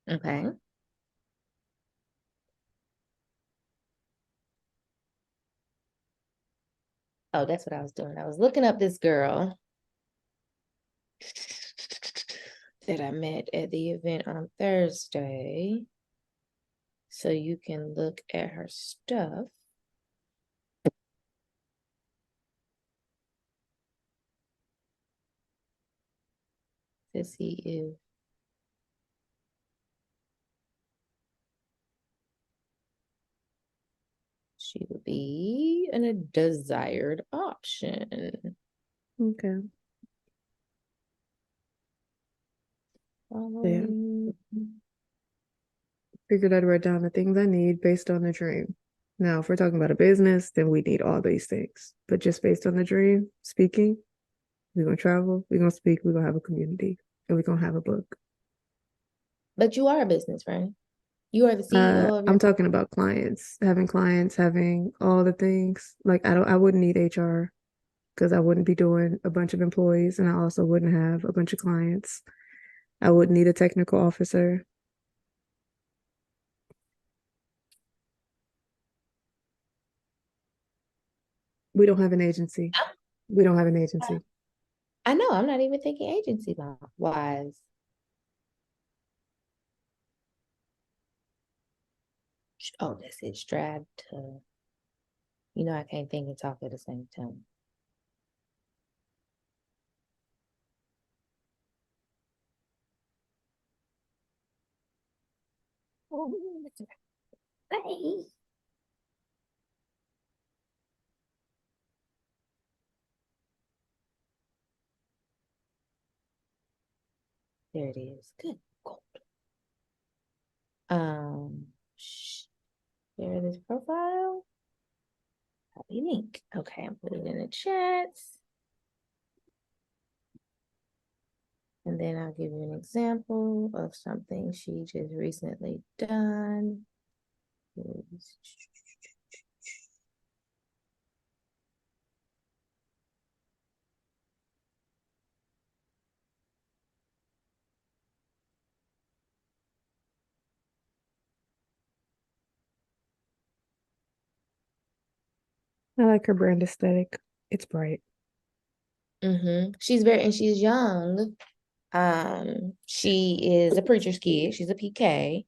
Okay. Oh, that's what I was doing. I was looking up this girl that I met at the event on Thursday. So you can look at her stuff. To see if she would be a desired option. Okay. Following. Figured I'd write down the things I need based on the dream. Now, if we're talking about a business, then we need all these things. But just based on the dream, speaking, we're going to travel, we're going to speak, we're going to have a community, and we're going to have a book. But you are a business, right? You are the CEO of your. I'm talking about clients, having all the things. Like I wouldn't need HR because I wouldn't be doing a bunch of employees, and I also wouldn't have a bunch of clients. I wouldn't need a technical officer. We don't have an agency. We don't have an agency. I know. I'm not even thinking agency wise. Oh, that's it. Strapped to. You know, I can't think and talk at the same time. Oh, hey. There it is. Good God. Share this profile. Copy link. Okay, I'm putting it in the chat. And then I'll give you an example of something she just recently done. I like her brand aesthetic. It's bright. She's she's young. She is a preacher's kid. She's a PK.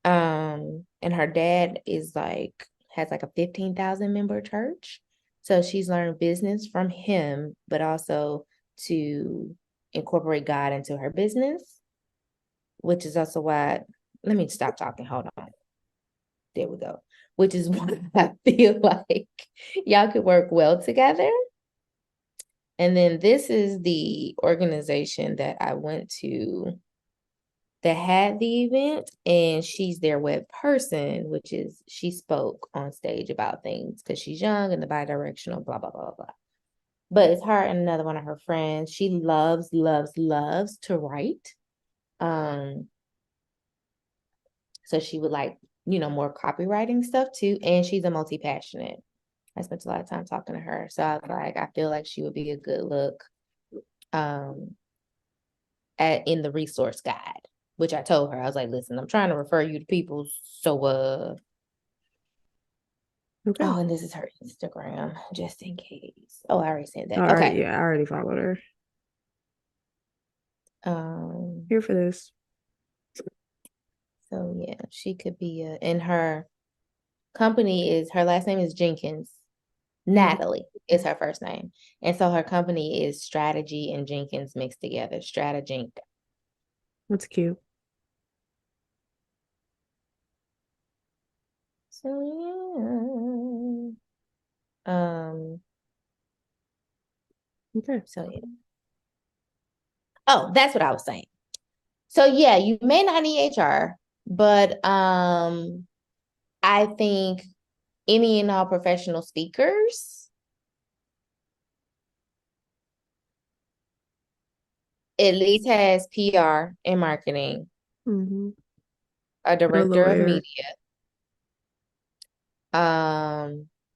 And her dad is has like a 15,000 member church. So she's learned business from him, but also to incorporate God into her business, which is also why, let me stop talking. Hold on. There we go. Which is why I feel like y'all could work well together. And then this is the organization that I went to that had the event, and she's their web person, which is she spoke on stage about things because she's young and the bi-directional, blah, blah, blah, blah. But it's her and another one of her friends. She loves, loves, loves to write. So she would like, more copywriting stuff too. And she's a multi-passionate. I spent a lot of time talking to her. So I was like, I feel like she would be a good look in the resource guide, which I told her. I was like, listen, I'm trying to refer you to people. So Okay. oh, and this is her Instagram, just in case. Oh, I already said that. Okay. Yeah, I already followed her. Here for this. So yeah, she could be and her company her last name is Jenkins. Natalie is her first name. And so her company is Strategy and Jenkins mixed together. Stratagink. That's cute. So yeah. Okay. So yeah. Oh, that's what I was saying. So yeah, you may not need HR, but I think any and all professional speakers at least has PR and marketing, a director of media.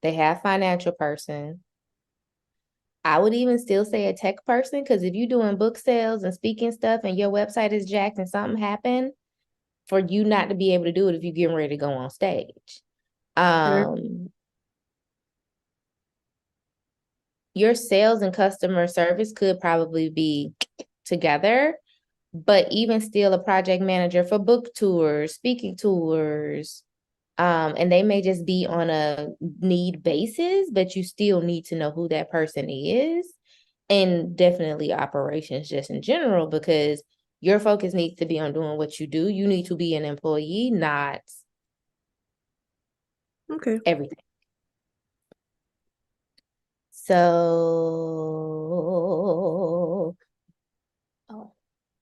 They have financial person. I would even still say a tech person, because if you're doing book sales and speaking stuff and your website is jacked and something happened, for you not to be able to do it if you're getting ready to go on stage. Your sales and customer service could probably be together, but even still a project manager for book tours, speaking tours, and they may just be on a need basis, but you still need to know who that person is, and definitely operations just in general, because your focus needs to be on doing what you do. You need to be an employee, not everything. So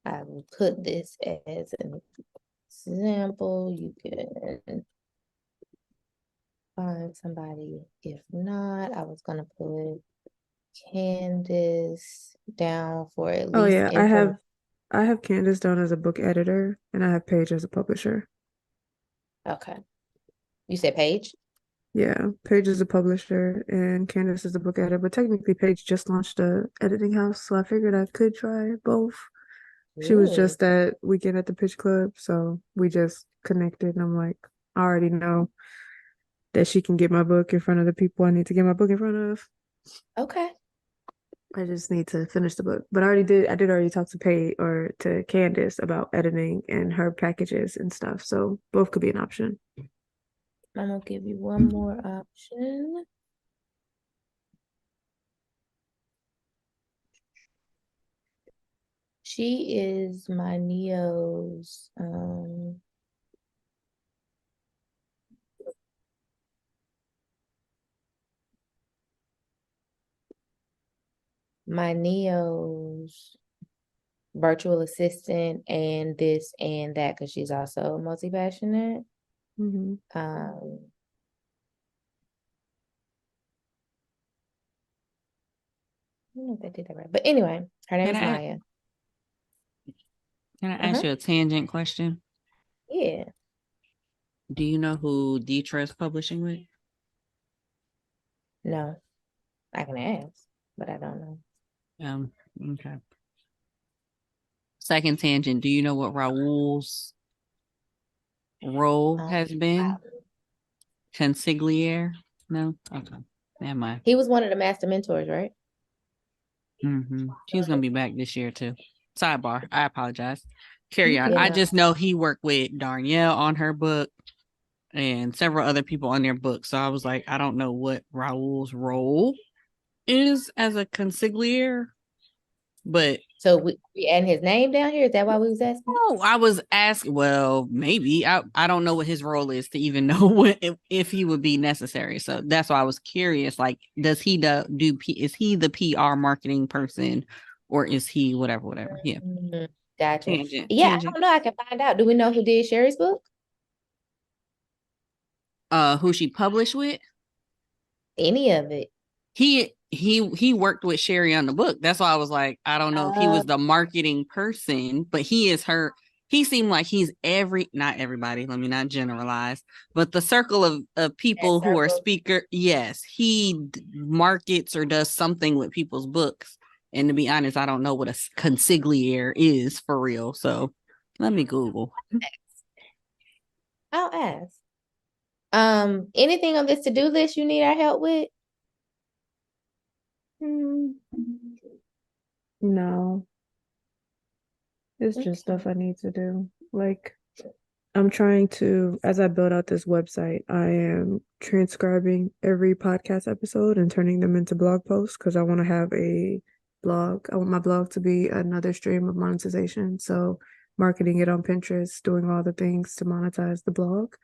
I will put this as an example. You can find somebody. If not, I was gonna put Candace down for at Oh least yeah, I have Candace down as a book editor and I have Paige as a publisher. Okay. You said Paige? Yeah, Paige is a publisher and Candace is a book editor, but technically Paige just launched a editing house, so I figured I could try both. She was Ooh, just that weekend at the pitch club, so we just connected and I'm like, I already know that she can get my book in front of the people I need to get my book in front of. okay. I just need to finish the book. But I did already talk to to Candace about editing and her packages and stuff. So both could be an option. I'm gonna give you one more option. She is my Neo's virtual assistant and this and that because she's also multi-passionate. Mhm. I don't know if they did that right. But anyway, her name Can is I Maya. can I ask you a tangent question? Yeah. Do you know who Deetra is publishing with? No, I can ask, but I don't know. Okay. Second tangent. Do you know what Raul's role has been? Consigliere? No? Okay. Never mind. He was one of the master mentors, right? She's gonna be back this year too. Sidebar. I apologize. Carry on. Yeah, I no. just know he worked with Darnielle on her book and several other people on their book. So I was like, I don't know what Raul's role is as a consigliere, but So we adding his name down here? Is that why we was asking? oh, I was asking. Well, maybe I don't know what his role is to even know what if he would be necessary. So that's why I was curious. Like, does he is he the PR marketing person, or is he whatever? Yeah. Gotcha. Tangent. Yeah, I don't know. I can find out. Do we know who did Sherry's book? Who she published with? Any of it? He worked with Sherry on the book. That's why I was like, I don't know if he was the marketing person, but he is her. He seemed like he's not everybody, let me not generalize, but the circle of people who are speaker. Yes, he markets or does something with people's books. And to be honest, I don't know what a consigliere is for real. So let me Google. I'll ask. Anything on this to-do list you need our help with? No, it's just stuff I need to do. Like, I'm trying to, as I build out this website, I am transcribing every podcast episode and turning them into blog posts because I want to have a blog. I want my blog to be another stream of monetization. So, marketing it on Pinterest, doing all the things to monetize the blog.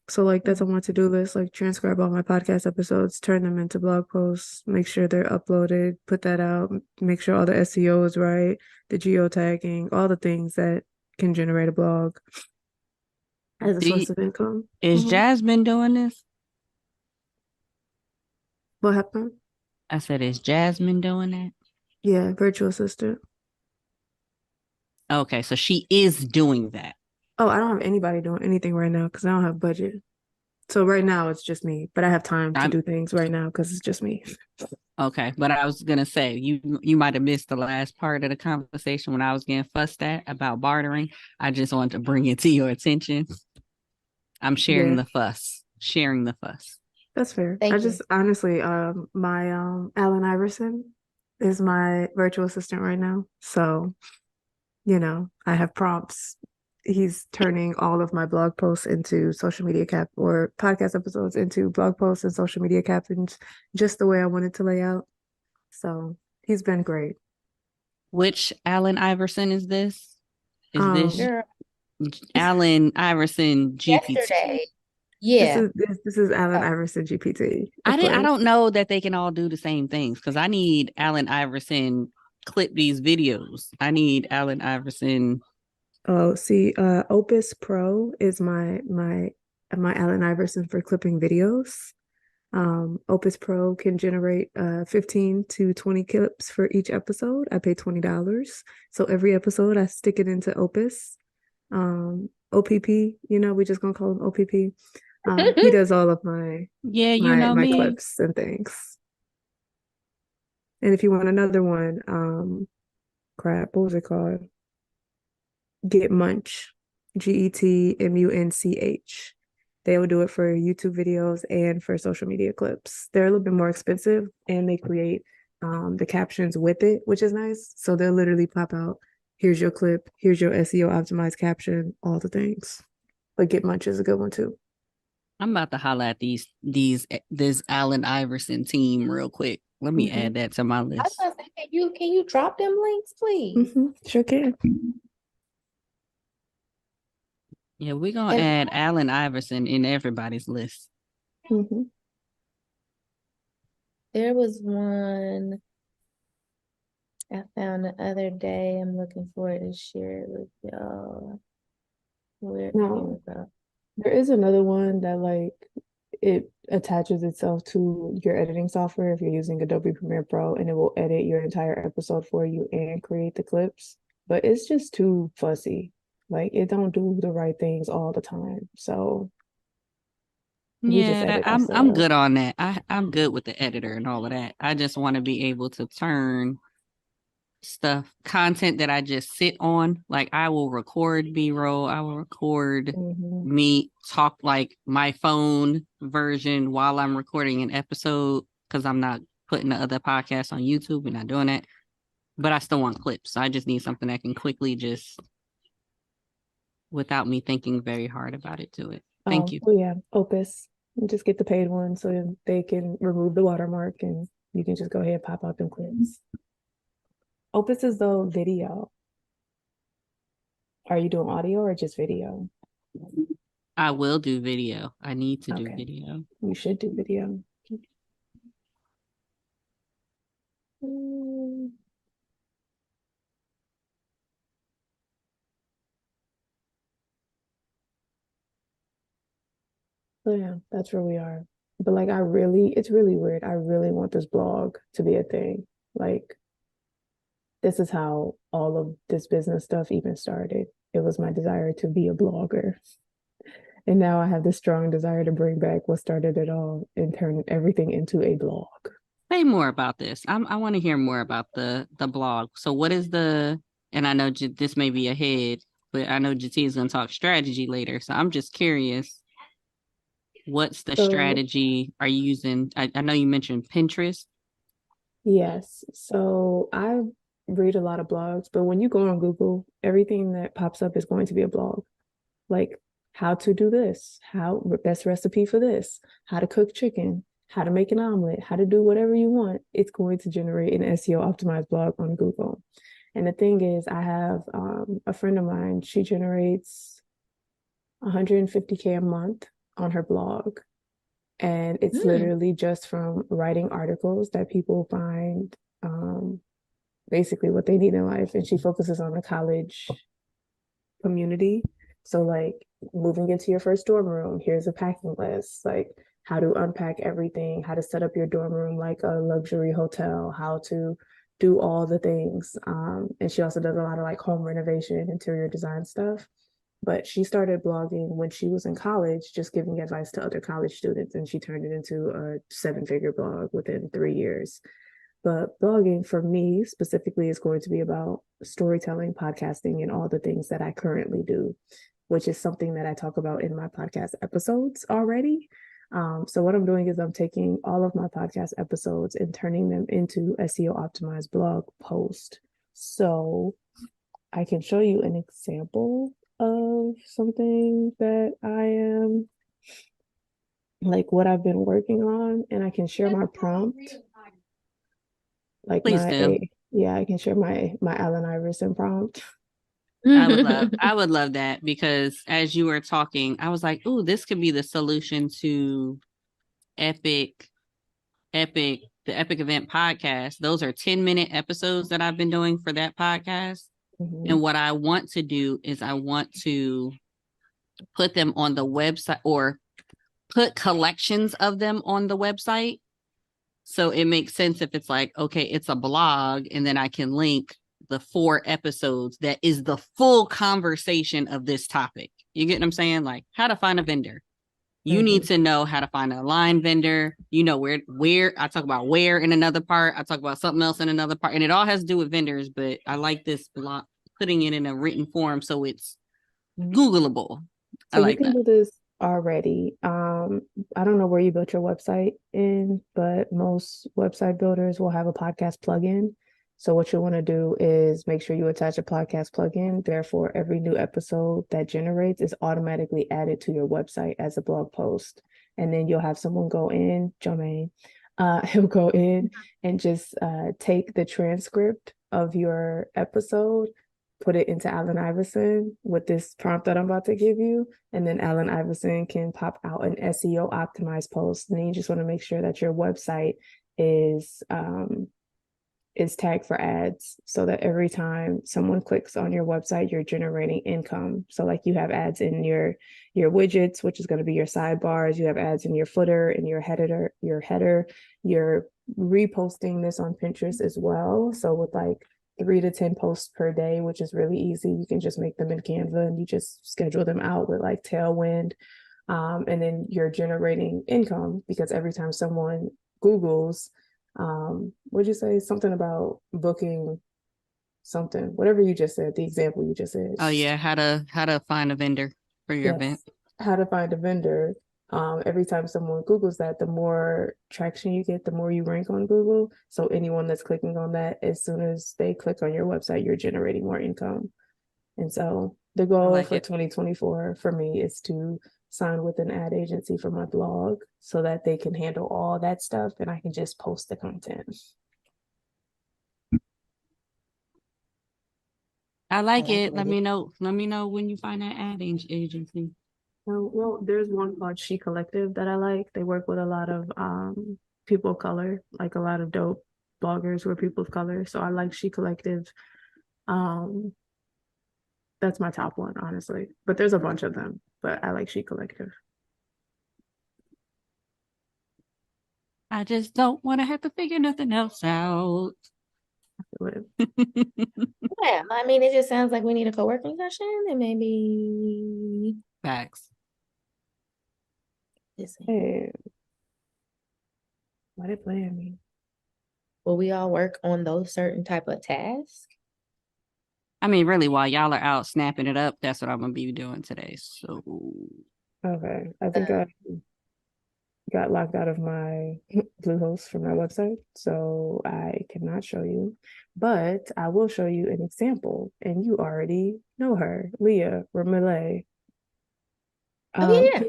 So like that's on my to-do list, like transcribe all my podcast episodes, turn them into blog posts, make sure they're uploaded, put that out, make sure all the SEO is right, the geotagging, all the things that can generate a blog as a source of income. Is Jasmine doing this? What happened? I said, is Jasmine doing that? Yeah, virtual assistant. Okay, so she is doing that. Oh, I don't have anybody doing anything right now because I don't have budget. So right now it's just me, but I have time to do things right now because it's just me. Okay, but I was gonna say you might have missed the last part of the conversation when I was getting fussed at about bartering. I just wanted to bring it to your attention. I'm sharing the fuss. Sharing the fuss. That's fair. I just honestly, my Alan Iverson is my virtual assistant right now. So, you know, I have prompts. He's turning all of my blog posts into social media or podcast episodes into blog posts and social media captions just the way I wanted to lay out. So he's been great. Which Alan Iverson is this? Is this Girl. Alan Iverson GPT? Yesterday. Yeah. This is Alan Iverson GPT. I don't know that they can all do the same things because I need Alan Iverson clip these videos. I need Alan Iverson. Oh, see, Opus Pro is my my Allen Iverson for clipping videos. Opus Pro can generate 15 to 20 clips for each episode. I pay $20. So every episode I stick it into Opus. OPP, we just gonna call him OPP. He does all of my my me. clips and things. And if you want another one, crap, what was it called? Get Munch, GETMUNCH. They will do it for YouTube videos and for social media clips. They're a little bit more expensive, and they create the captions with it, which is nice. So they'll literally pop out, here's your clip, here's your SEO optimized caption, all the things. But Get Munch is a good one too. I'm about to holler at this Allen Iverson team real quick. Let me add that to my I was list. gonna say, can you drop them links, please? Sure can. Yeah, we're gonna add Allen Iverson in everybody's list. There was one I found the other day. I'm looking for it to share it with y'all. Where No, there is another one that it attaches itself to your editing software if you're using Adobe Premiere Pro, and it will edit your entire episode for you and create the clips. But it's just too fussy. Like, it don't do the right things all the time. So we just edit I'm ourselves. good on that. I'm good with the editor and all of that. I just want to be able to turn content that I just sit on. Like, I will record B-roll. I will record me talk, like my phone version while I'm recording an episode, because I'm not putting the other podcasts on YouTube. We're not doing that. But I still want clips. So I just need something that can quickly just, without me thinking very hard about it, do it. Thank you. Well, yeah, Opus. Just get the paid one so they can remove the watermark, and you can just go ahead and pop out them clips. Opus is the video. Are you doing audio or just video? I will do video. I need to do video. You should do video. So yeah, that's where we are. But it's really weird. I really want this blog to be a thing. Like, this is how all of this business stuff even started. It was my desire to be a blogger. And now I have this strong desire to bring back what started it all and turn everything into a blog. Say more about this. I want to hear more about the blog. So what is and I know this may be ahead, but I know Jateya is going to talk strategy later. So I'm just curious. What's the strategy are you using? I know you mentioned Pinterest. Yes. So I read a lot of blogs, but when you go on Google, everything that pops up is going to be a blog. Like, how to do this, how best recipe for this, how to cook chicken, how to make an omelet, how to do whatever you want. It's going to generate an SEO optimized blog on Google. And the thing is, I have a friend of mine, she generates 150K a month on her blog. And it's literally just from writing articles that people find basically what they need in life. And she focuses on the college community. So, like, moving into your first dorm room, here's a packing list, like how to unpack everything, how to set up your dorm room like a luxury hotel, how to do all the things. And she also does a lot of like home renovation, interior design stuff. But she started blogging when she was in college, just giving advice to other college students, and she turned it into a 7-figure blog within 3 years. But blogging for me specifically is going to be about storytelling, podcasting, and all the things that I currently do, which is something that I talk about in my podcast episodes already. So what I'm doing is I'm taking all of my podcast episodes and turning them into SEO optimized blog posts. So I can show you an example of something that I am, like, what I've been working on, and I can share my prompt. Like, please do. Yeah, I can share my Allen Iverson prompt. I would love that, because as you were talking, I was like, "Ooh, this could be the solution to the Epic Event podcast." Those are 10-minute episodes that I've been doing for that podcast. And what I want to do is I want to put them on the website or put collections of them on the website. So it makes sense if it's like, okay, it's a blog, and then I can link the 4 episodes that is the full conversation of this topic. You get what I'm saying? Like how to find a vendor. You need to know how to find a line vendor. You know where I talk about where in another part. I talk about something else in another part. And it all has to do with vendors, but I like this blog, putting it in a written form so it's Googleable. I So you like can that. do this already. I don't know where you built your website in, but most website builders will have a podcast plugin. So what you want to do is make sure you attach a podcast plugin. Therefore, every new episode that generates is automatically added to your website as a blog post. And then you'll have someone go in, Jermaine, he'll go in and just take the transcript of your episode, put it into Allen Iverson with this prompt that I'm about to give you. And then Allen Iverson can pop out an SEO optimized post. And then you just want to make sure that your website is tagged for ads so that every time someone clicks on your website, you're generating income. So like you have ads in your widgets, which is going to be your sidebars. You have ads in your footer and your header. You're reposting this on Pinterest as well. So with like 3 to 10 posts per day, which is really easy. You can just make them in Canva and you just schedule them out with like Tailwind. And then you're generating income because every time someone Googles, what'd you say? Something about booking something, whatever you just said, the example you just said. Oh yeah, how to find a vendor for your event. How to find a vendor. Every time someone Googles that, the more traction you get, the more you rank on Google. So anyone that's clicking on that, as soon as they click on your website, you're generating more income. And so the goal for 2024 for me is to sign with an ad agency for my blog so that they can handle all that stuff and I can just post the content. I like it. Let me know when you find that ad agency. Well, there's one called She Collective that I like. They work with a lot of people of color, like a lot of dope bloggers who are people of color. So I like She Collective. That's my top one, honestly. But there's a bunch of them, but I like She Collective. I just don't want to have to figure nothing else out. Yeah, I mean, it just sounds like we need a co-working session and maybe facts. Hey, why they playing me? Will we all work on those certain type of tasks? I mean, really, while y'all are out snapping it up, that's what I'm gonna be doing today. So okay, I think I got locked out of my Bluehost from my website, so I cannot show you, but I will show you an example, and you already know her, Leah Remile. Oh yeah.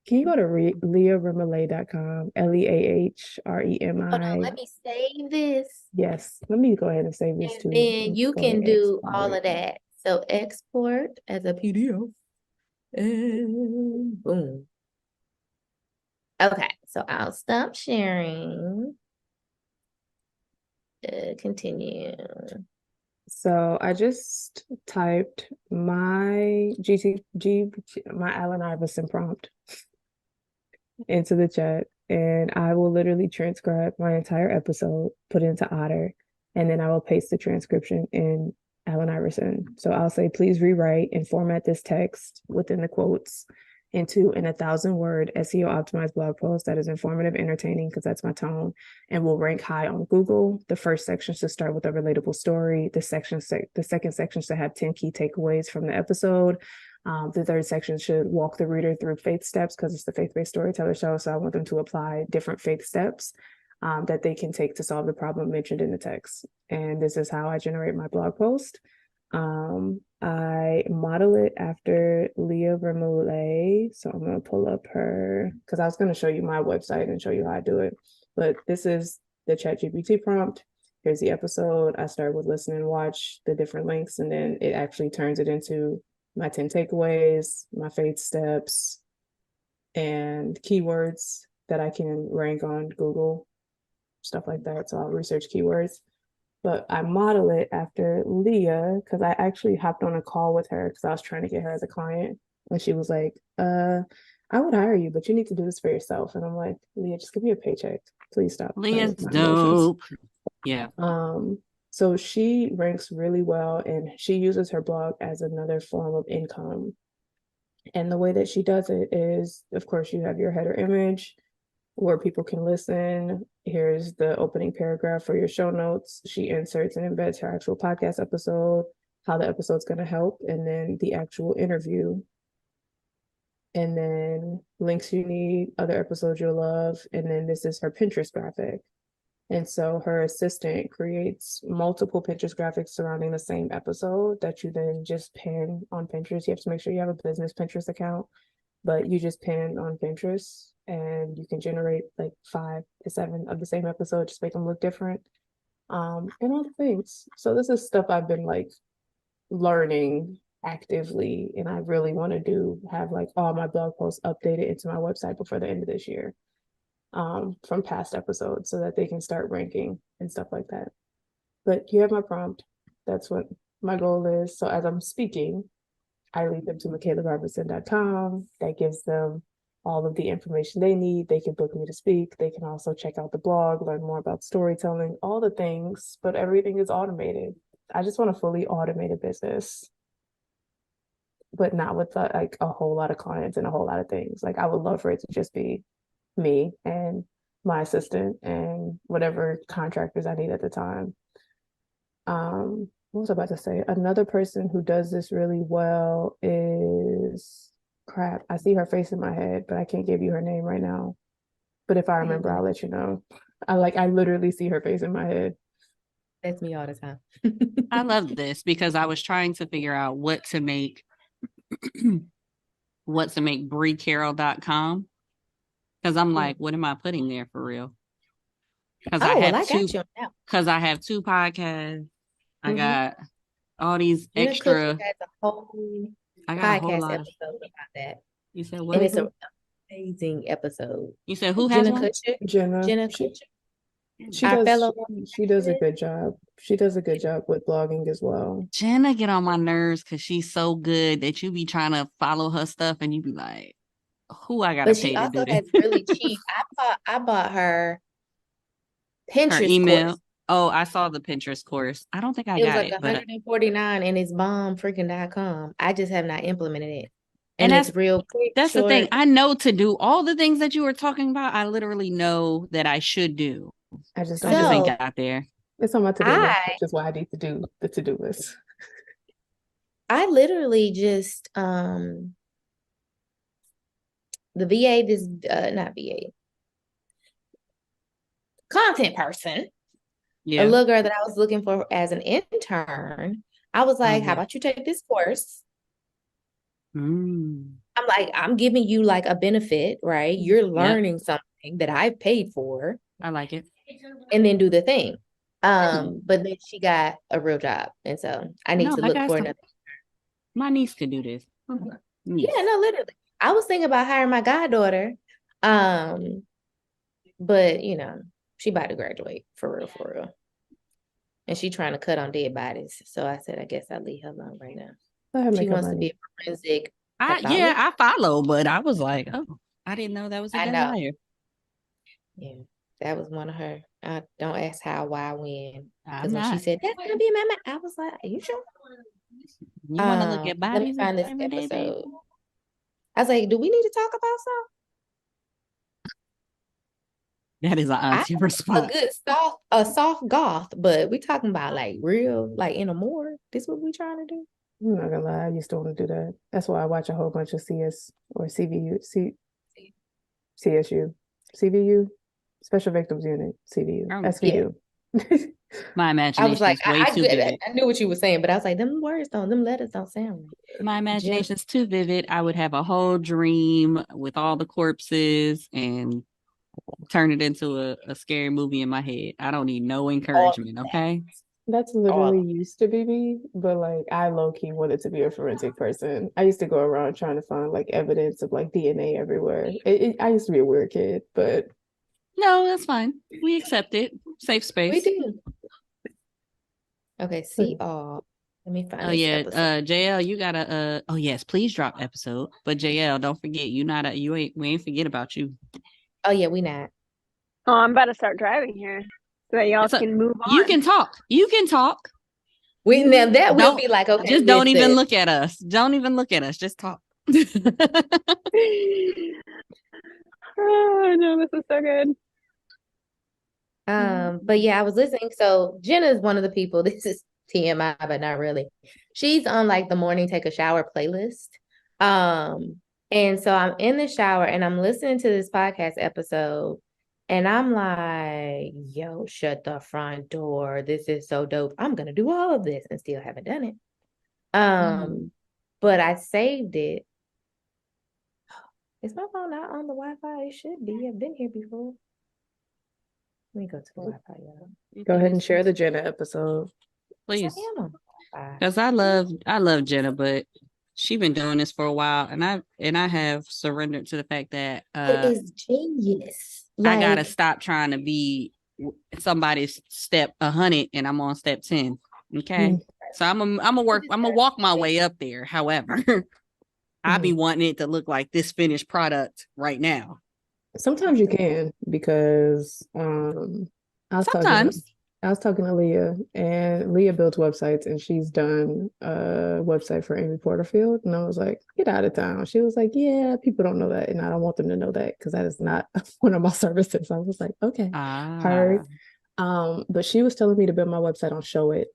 Can you go to leahremile.com, LEAHREMI? Hold on, let me save this. Yes, let me go ahead and save this too. Then you can do all of that. So export as a PDF and boom. Okay, so I'll stop sharing. Continue. So I just typed my my Allen Iverson prompt into the chat, and I will literally transcribe my entire episode, put it into Otter, and then I will paste the transcription in Allen Iverson. So I'll say, please rewrite and format this text within the quotes into an 1,000-word SEO optimized blog post that is informative, entertaining, because that's my tone, and will rank high on Google. The first section should start with a relatable story. The second section should have 10 key takeaways from the episode. The third section should walk the reader through faith steps because it's the faith-based storyteller show. So I want them to apply different faith steps that they can take to solve the problem mentioned in the text. And this is how I generate my blog post. I model it after Leah Remoulet. So I'm going to pull up her, because I was going to show you my website and show you how I do it. But this is the ChatGPT prompt. Here's the episode. I start with listen and watch the different links, and then it actually turns it into my 10 takeaways, my faith steps, and keywords that I can rank on Google, stuff like that. So I'll research keywords. But I model it after Leah because I actually hopped on a call with her because I was trying to get her as a client. And she was like, I would hire you, but you need to do this for yourself. And I'm like, Leah, just give me a paycheck. Please stop playing Leah's with my emotions. dope. Yeah. So she ranks really well, and she uses her blog as another form of income. And the way that she does it is, of course, you have your header image where people can listen. Here's the opening paragraph for your show notes. She inserts and embeds her actual podcast episode, how the episode's going to help, and then the actual interview. And then links you need, other episodes you'll love. And then this is her Pinterest graphic. And so her assistant creates multiple Pinterest graphics surrounding the same episode that you then just pin on Pinterest. You have to make sure you have a business Pinterest account, but you just pin on Pinterest and you can generate like 5 to 7 of the same episode, just make them look different. And all the things. So this is stuff I've been like learning actively, and I really want to have like all my blog posts updated into my website before the end of this year, from past episodes, so that they can start ranking and stuff like that. But you have my prompt. That's what my goal is. So as I'm speaking, I lead them to MicaylaRobertson.com. That gives them all of the information they need. They can book me to speak. They can also check out the blog, learn more about storytelling, all the things, but everything is automated. I just want a fully automated business, but not with like a whole lot of clients and a whole lot of things. Like I would love for it to just be me and my assistant and whatever contractors I need at the time. What was I about to say? Another person who does this really well is crap. I see her face in my head, but I can't give you her name right now. But if I remember, I'll let you know. I literally see her face in my head. That's me all the time. I love this because I was trying to figure out what to make BreeCarroll.com, because I'm like, what am I putting there for real? Because I have two podcasts. I got all these extra. Has a whole I got a whole podcast lot episode about that. You said what? And it's an amazing episode. You said who has one? Jenna. She does a good job. She does a good job with blogging as well. Jenna get on my nerves because she's so good that you be trying to follow her stuff and you be like, who I gotta pay to do this? But she also has really cheap. I bought her Pinterest her email course. Oh, I saw the Pinterest course. I don't think I got it. It was like $149 and it's bombfreaking.com. I just have not implemented it. And it's real quick. That's short. The thing. I know to do all the things that you were talking about. I literally know that I should do. I just ain't got there. It's on my to-do list, which is why I need to do the to-do list. I literally just the VA, not VA, content person. Yeah. A little girl that I was looking for as an intern. I was like, how about you take this course? I'm like, I'm giving you like a benefit, right? You're learning something that I paid for. I like it. And then do the thing. But then she got a real job. And so I need to look for another. My niece could do this. Yeah, no, literally. I was thinking about hiring my goddaughter. But you know, she about to graduate for real. And she trying to cut on dead bodies. So I said, I guess I'll leave her alone right now. She wants to be a forensic. I follow, but I was like, oh, I didn't know that was a good hire. Yeah, that was one of her. Don't ask how, why, when. Because when she said that's gonna be my I was like, are you sure? You want to look at bodies? Let me find this episode. I was like, do we need to talk about something? That is an auntie response. A soft goth, but we talking about like real, like in a more. This what we trying to do? I'm not gonna lie, I used to want to do that. That's why I watch a whole bunch of CVU, Special Victims Unit, CVU, SVU. Yeah. My imagination. I was like, I knew what you were saythem but I was like, them letters don't sound right. My imagination's too vivid. I would have a whole dream with all the corpses and turn it into a scary movie in my head. I don't need no encouragement, okay? That's literally used to be me, but like I low-key wanted to be a forensic person. I used to go around trying to find like evidence of like DNA everywhere. I used to be a weird kid, but no, that's fine. We accept it. Safe space. We do. Okay, see all. Let me find Oh this yeah, episode. Jael, you gotta oh yes, please drop episode. But Jael, don't forget we ain't forget about you. Oh yeah, we not. Oh, I'm about to start driving here so that y'all So can move you on. can talk. You can talk. We now that will Don't be like, okay, just don't even listen. look at us. Don't even look at us. Just talk. Oh no, this is so good. But yeah, I was listening. So Jenna is one of the people. This is TMI, but not really. She's on like the morning take a shower playlist. Um, and so I'm in the shower and I'm listening to this podcast episode, and I'm like, yo, shut the front door. This is so dope. I'm gonna do all of this and still haven't done it. But I saved it. Is my phone not on the Wi-Fi? It should be. I've been here before. Let me go to the Wi-Fi, y'all. Go ahead and share the Jenna episode. Please. I am on Wi-Fi. Because I love Jenna, but she been doing this for a while, and I have surrendered to the fact that It is genius. I gotta Like, stop trying to be somebody's step 100 and I'm on step 10. Okay. So I'm gonna walk my way up there. However, I be wanting it to look like this finished product right now. Sometimes you can, because Sometimes. I was talking to Leah, and Leah builds websites, and she's done a website for Amy Porterfield, and I was like, get out of town. She was like, yeah, people don't know that, and I don't want them to know that because that is not one of my services. I was like, okay, heard. But she was telling me to build my website on Show It.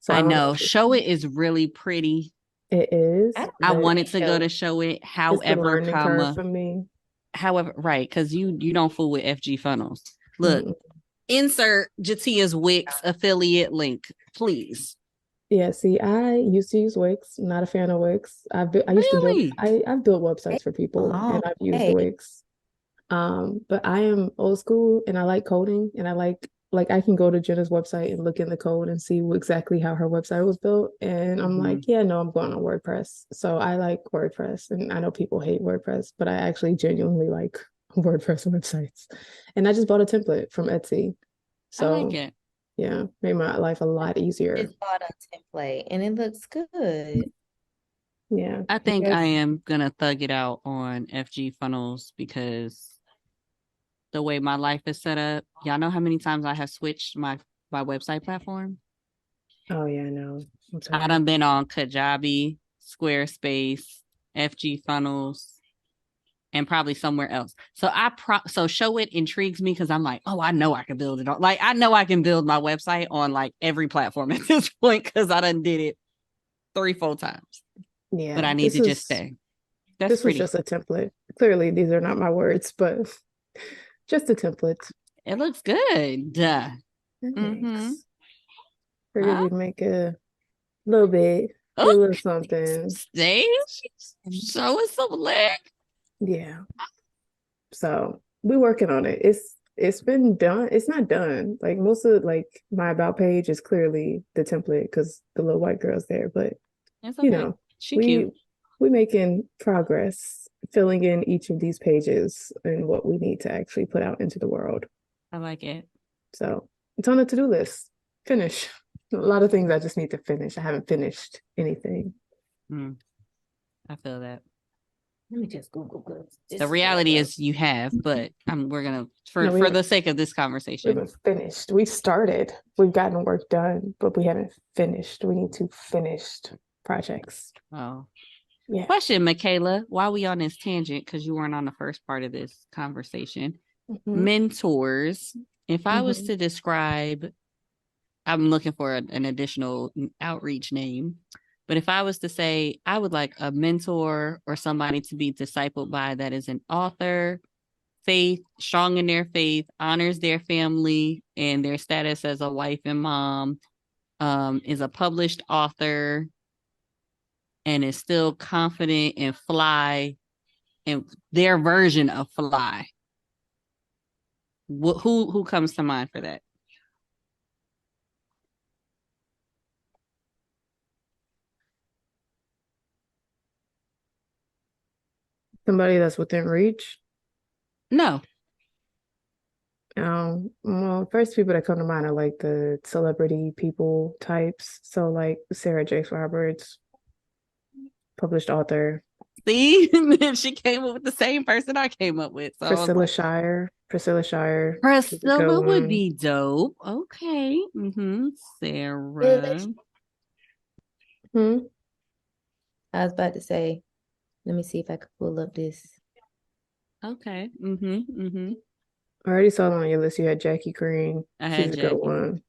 So I know Show It is really pretty. It is. I wanted to go to Show It, however, curve for me. However, right, because you don't fool with FG funnels. Look, insert Jateya's Wix affiliate link, please. Yeah, see, I used to use Wix. Not a fan of Wix. I've built websites for people, and I've used Wix. But I am old school, and I like coding, and I like I can go to Jenna's website and look in the code and see exactly how her website was built, and I'm like, yeah, no, I'm going on WordPress. So I like WordPress, and I know people hate WordPress, but I actually genuinely like WordPress websites. And I just bought a template from Etsy. So I like it. Yeah, made my life a lot easier. Just bought a template and it looks good. Yeah. I think I am gonna thug it out on FG funnels because the way my life is set up, y'all know how many times I have switched my website platform? Oh yeah, I know. I done been on Kajabi, Squarespace, FG funnels, and probably somewhere else. So so Show It intrigues me because I'm like, oh, I know I can build it on. Like, I know I can build my website on like every platform at this point because I done did it 3-4 times. Yeah, but I need to just stay. This was just a template. Clearly, these are not my words, but just a template. It looks good. Figured we'd make a little bit, a little something. Stage, show us some leg. Yeah. So we're working on it. It's been done. It's not done. Like most of my about page is clearly the template because the little white girl's there, but you know, we making progress filling in each of these pages and what we need to actually put out into the world. I like it. So it's on the to-do list. Finish. A lot of things I just need to finish. I haven't finished anything. I feel that. Let me just Google this. The reality is you have, but we're gonna for the sake of this conversation. We haven't finished. We've started. We've gotten work done, but we haven't finished. We need to finish projects. Oh. Yeah. Question, Micayla, while we on this tangent, because you weren't on the first part of this conversation. Mentors. If I was to describe, I'm looking for an additional outreach name. But if I was to say, I would like a mentor or somebody to be discipled by that is an author, strong in their faith, honors their family and their status as a wife and mom, is a published author, and is still confident and fly and their version of fly. Who comes to mind for that? Somebody that's within reach? No. Well, first people that come to mind are like the celebrity people types. So like Sarah Jakes Roberts, published author. See, she came up with the same person I came up with. So I was like, Priscilla Shire. She's a good Priscilla would one. be dope. Okay. Really? Sarah. Hmm. I was about to say, let me see if I could pull up this. Okay. I already saw on your list you had Jackie Green. I She's had a good Jackie. one.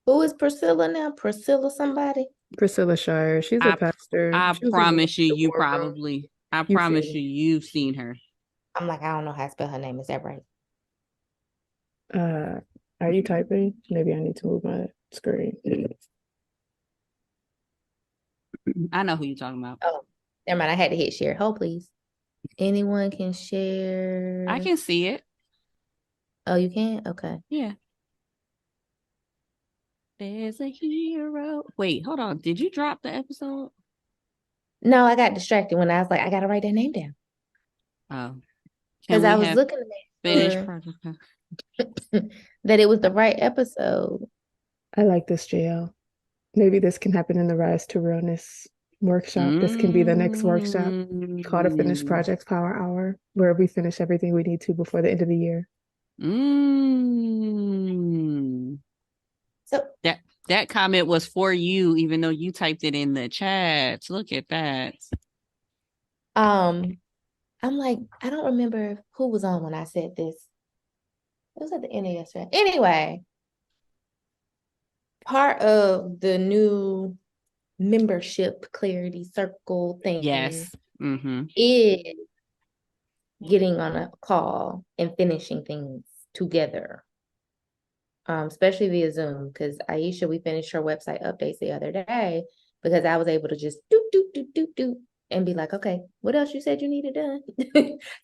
Who is Priscilla now? Priscilla somebody? Priscilla Shire. She's a pastor. I She was in promise you, the you war room. probably, I You've promise seen you, you've seen her. I'm like, I don't know how to spell her name. Is that right? it. Are you typing? Maybe I need to move my screen. I know who you're talking about. Oh, never mind. I had to hit share. Hold, please. Anyone can share. I can see it. Oh, you can? Okay. Yeah. There's a hero. Wait, hold on. Did you drop the episode? No, I got distracted when I was like, I gotta write that name down. Oh, can Because I we was have looking to make finished sure project? that it was the right episode. I like this, Jael. Maybe this can happen in the Rise to Realness workshop. This can be the next workshop called a Finished Mm. Projects Power Hour, where we finish everything we need to before the end of the year. Mm. So That comment was for you, even though you typed it in the chat. Look at that. I'm like, I don't remember who was on when I said this. It was at the end of yesterday. Anyway, part of the new membership clarity circle thing Yes. Mm-hmm. is getting on a call and finishing things together. Especially via Zoom, because Aisha, we finished her website updates the other day because I was able to just do and be like, okay, what else you said you needed done?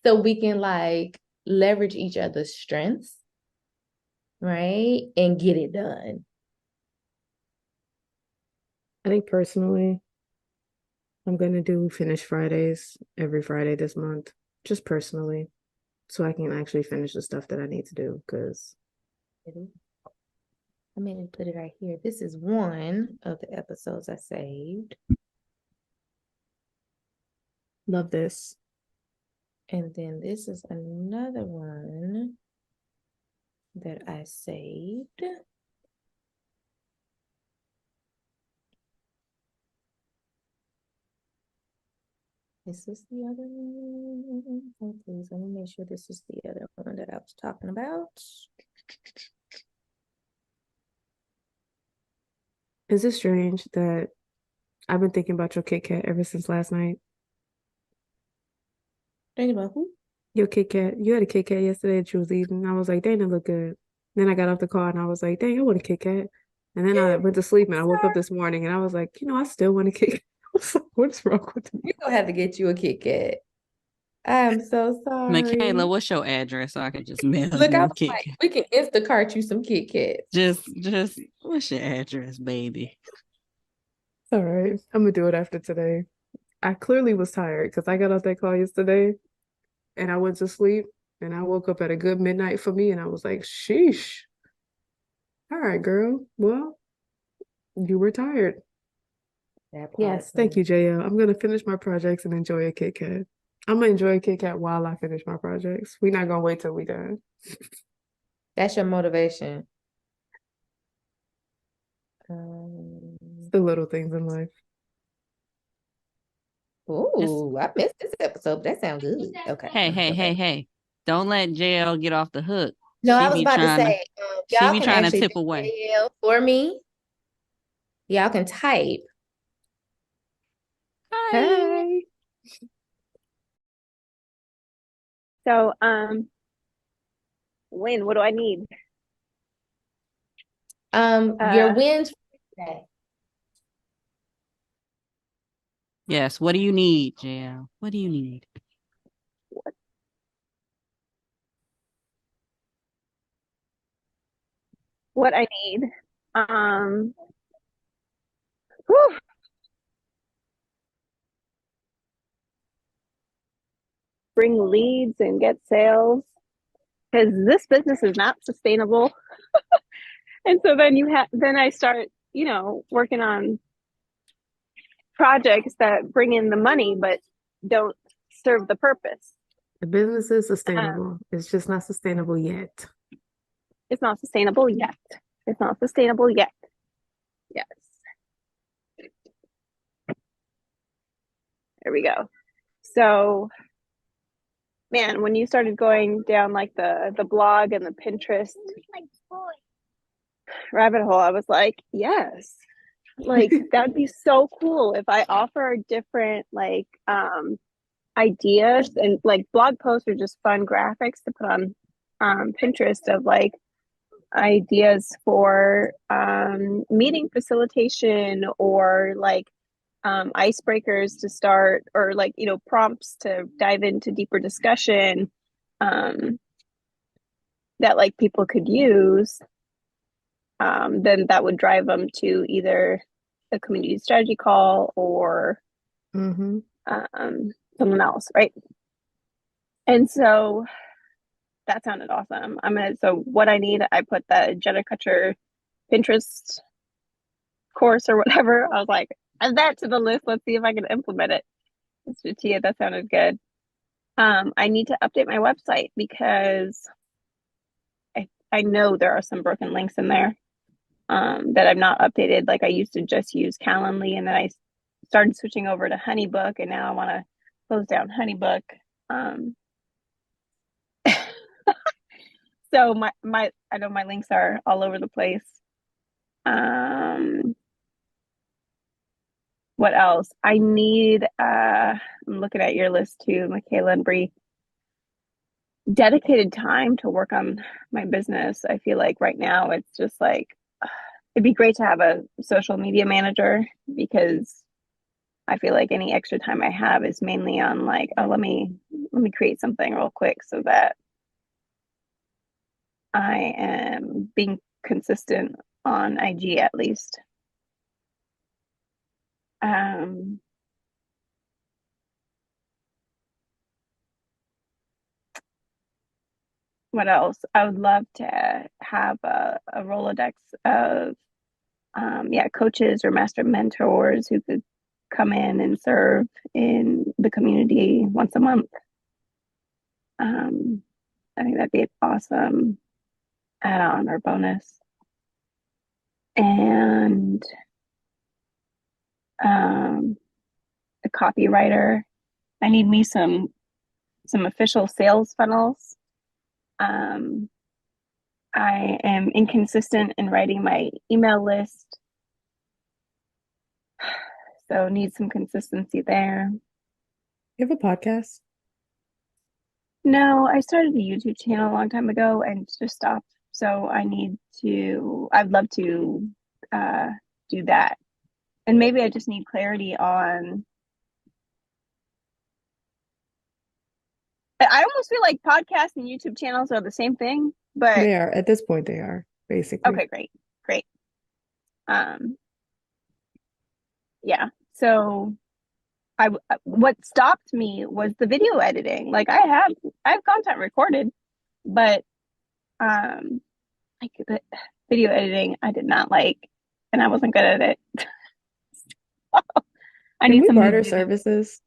So we can like leverage each other's strengths, right? And get it done. I think personally, I'm going to do Finish Fridays every Friday this month, just personally, so I can actually finish the stuff that I need to do because I mean, put it right here. This is one of the episodes I saved. love this. And then this is another one that I saved. Is this the other one? Oh, please, let me make sure this is the other one that I was talking about. Is it strange that I've been thinking about your Kit Kat ever since last night? Thinking about who? Your Kit Kat. You had a Kit Kat yesterday that you was eating. I was like, dang, it look good. Then I got off the car and I was like, dang, I want a Kit Kat. And then I went to sleep and I woke up this morning and I was like, I still want a Kit Kat. I was like, what's wrong with me? You're gonna have to get you a Kit Kat. I'm so sorry. Micayla, what's your address so I can just mail Look, you I a was Kit like, Kat? we can Instacart you some Kit Kats. Just what's your address, baby? All right, I'm gonna do it after today. I clearly was tired because I got off that call yesterday and I went to sleep and I woke up at a good midnight for me and I was like, sheesh. All right, girl. Well, you were tired. That part, Yes, thank you, Jael. I'm gonna finish my projects and enjoy a Kit Kat. I'm gonna enjoy a Kit Kat while I finish my projects. We're not gonna wait till we done. That's your motivation. It's the little things in life. Ooh, I missed this episode, but that sounds good. Okay. Hey. Don't let Jael get off the hook. No, I She was be about to trying to say, she y'all be can trying to actually tip do away. AL for me. Y'all can type. Hi. Hey. So, Win, what do I need? Your wins for today. Yes. What do you need, Jael? What do you need? What I need. Whew. Bring leads and get sales because this business is not sustainable. And so then I start, working on projects that bring in the money but don't serve the purpose. The business is sustainable. It's just not sustainable yet. It's not sustainable yet. It's not sustainable yet. Yes. There we go. So, man, when you started going down like the blog and the Pinterest rabbit hole, I was like, yes. Like that'd be so cool if I offer different like ideas, and like blog posts are just fun graphics to put on Pinterest of like ideas for meeting facilitation, or like icebreakers to start, or like prompts to dive into deeper discussion that like people could use. Then that would drive them to either a community strategy call or Mm-hmm. someone else, right? And so that sounded awesome. So what I need, I put the Jateya Pinterest course or whatever. I was like, add that to the list. Let's see if I can implement it. Jateya, that sounded good. I need to update my website because I know there are some broken links in there that I've not updated. Like I used to just use Calendly, and then I started switching over to HoneyBook, and now I want to close down HoneyBook. So I know my links are all over the place. What else? I need I'm looking at your list too, Micayla and Bree. Dedicated time to work on my business. I feel like right now it's just like it'd be great to have a social media manager, because I feel like any extra time I have is mainly on like, oh, let me create something real quick so that I am being consistent on IG at least. What else? I would love to have a Rolodex of coaches or master mentors who could come in and serve in the community once a month. I think that'd be an awesome add-on or bonus. And a copywriter. I need me some official sales funnels. I am inconsistent in writing my email list, so need some consistency there. You have a podcast? No, I started a YouTube channel a long time ago and just stopped. So I'd love to do that. And maybe I just need clarity on. I almost feel like podcasts and YouTube channels are the same thing, but They are, at this point, they are, basically. okay, great. Yeah. So what stopped me was the video editing. Like I have content recorded, but like the video editing I did not like, and I wasn't good at it. I Can need we somebody to barter do services?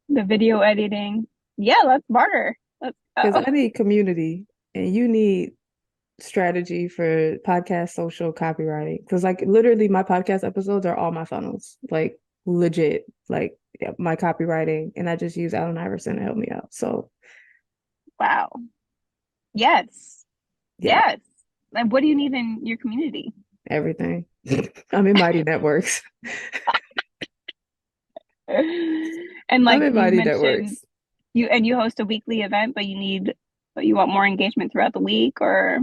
the video editing. Yeah, let's barter. Let's Because go. I need community and you need strategy for podcast, social, copywriting. Because like literally my podcast episodes are all my funnels. Like legit. Like my copywriting. And I just use Allen Iverson to help me out. So Wow. Yes. yeah, Yes. And what do you need in your community? everything. I'm in Mighty Networks. And like I'm in you Mighty mentioned, Networks. you host a weekly event, but you want more engagement throughout the week, or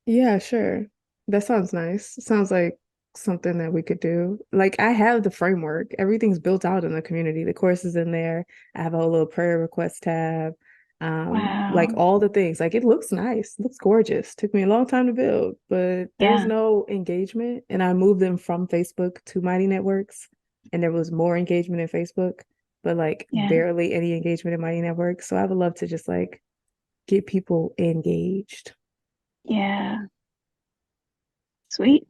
Yeah, sure. That sounds nice. Sounds like something that we could do. Like I have the framework. Everything's built out in the community. The course is in there. I have a little prayer request tab. Like wow. all the things. Like it looks nice. It looks gorgeous. Took me a long time to build, but there's Yeah. no engagement. And I moved them from Facebook to Mighty Networks, and there was more engagement in Facebook, but like Yeah. barely any engagement in Mighty Networks. So I would love to just like get people engaged. Yeah. Sweet.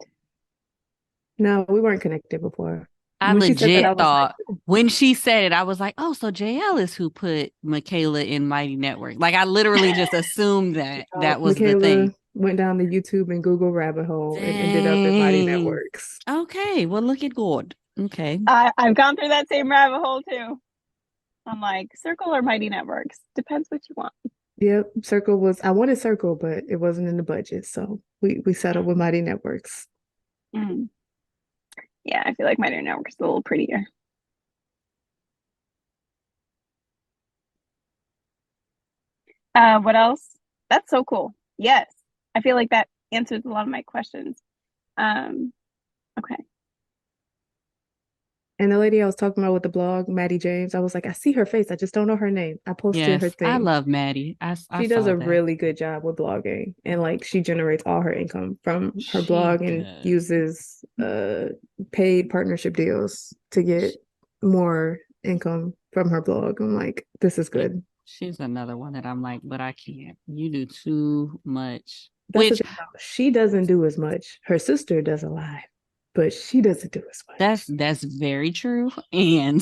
No, we weren't connected before. I When she said that, I legit was like, thought when she said it, I was like, oh, so Jael is who put Micayla in Mighty Network. Like I literally just assumed that that was the thing. Micayla went down the YouTube and Google rabbit hole and ended up in Mighty Dang. Networks. Okay, well, look at God. Okay. I've gone through that same rabbit hole too. I'm like, Circle or Mighty Networks. Depends what you want. Yep, I wanted Circle, but it wasn't in the budget, so we settled with Mighty Networks. Mm. Yeah, I feel like Mighty Networks is a little prettier. What else? That's so cool. Yes. I feel like that answers a lot of my questions. Okay. And the lady I was talking about with the blog, Maddie James, I was like, I see her face. I just don't know her name. I posted her Yes, I thing. love Maddie. I She does saw a that. really good job with blogging, and like she generates all her income from her She blog and does. uses paid partnership deals to get more income from her blog. I'm like, this is good. She's another one that I'm like, but I can't. You do too much. That's Which the thing, she doesn't do as much. Her sister does a lot, but she doesn't do as much. that's very true. And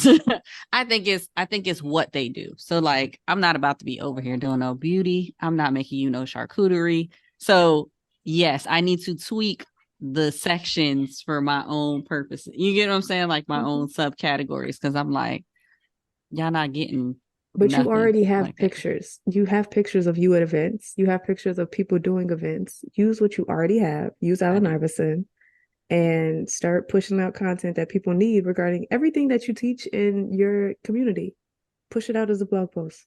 I think it's what they do. So like I'm not about to be over here doing no beauty. I'm not making you no charcuterie. So yes, I need to tweak the sections for my own purposes. You get what I'm saying? Like my own subcategories. Cause I'm like, y'all not getting But you nothing already have like that. pictures. You have pictures of you at events. You have pictures of people doing events. Use what you already have. Use Allen Iverson and start pushing out content that people need regarding everything that you teach in your community. Push it out as a blog post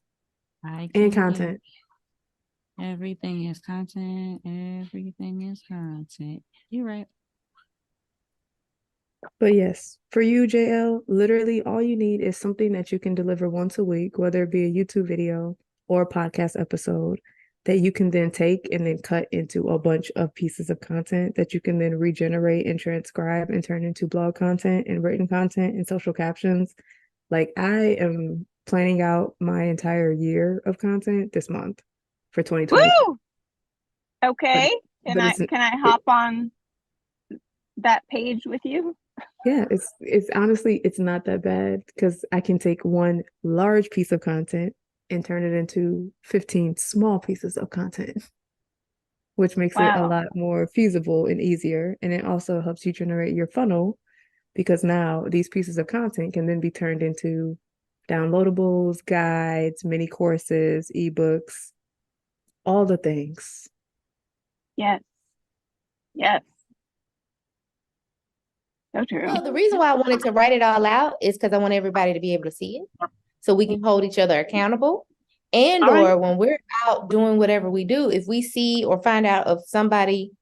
and content. Everything is content. Everything is content. You're right. But yes, for you, Jael, literally all you need is something that you can deliver once a week, whether it be a YouTube video or a podcast episode, that you can then take and then cut into a bunch of pieces of content that you can then regenerate and transcribe and turn into blog content and written content and social captions. Like I am planning out my entire year of content this month for 2020. Woo! Okay. Can I hop on that page with you? Yeah, it's honestly it's not that bad because I can take one large piece of content and turn it into 15 small pieces of content, which makes it a lot more feasible and easier. And it also helps you generate your funnel because now these pieces of content can then be turned into downloadables, guides, mini courses, ebooks, all the things. Yes. Yes. So true. Well, the reason why I wanted to write it all out is because I want everybody to be able to see it so we can hold each other accountable. And or when we're out doing whatever we do, if we see or find out of somebody,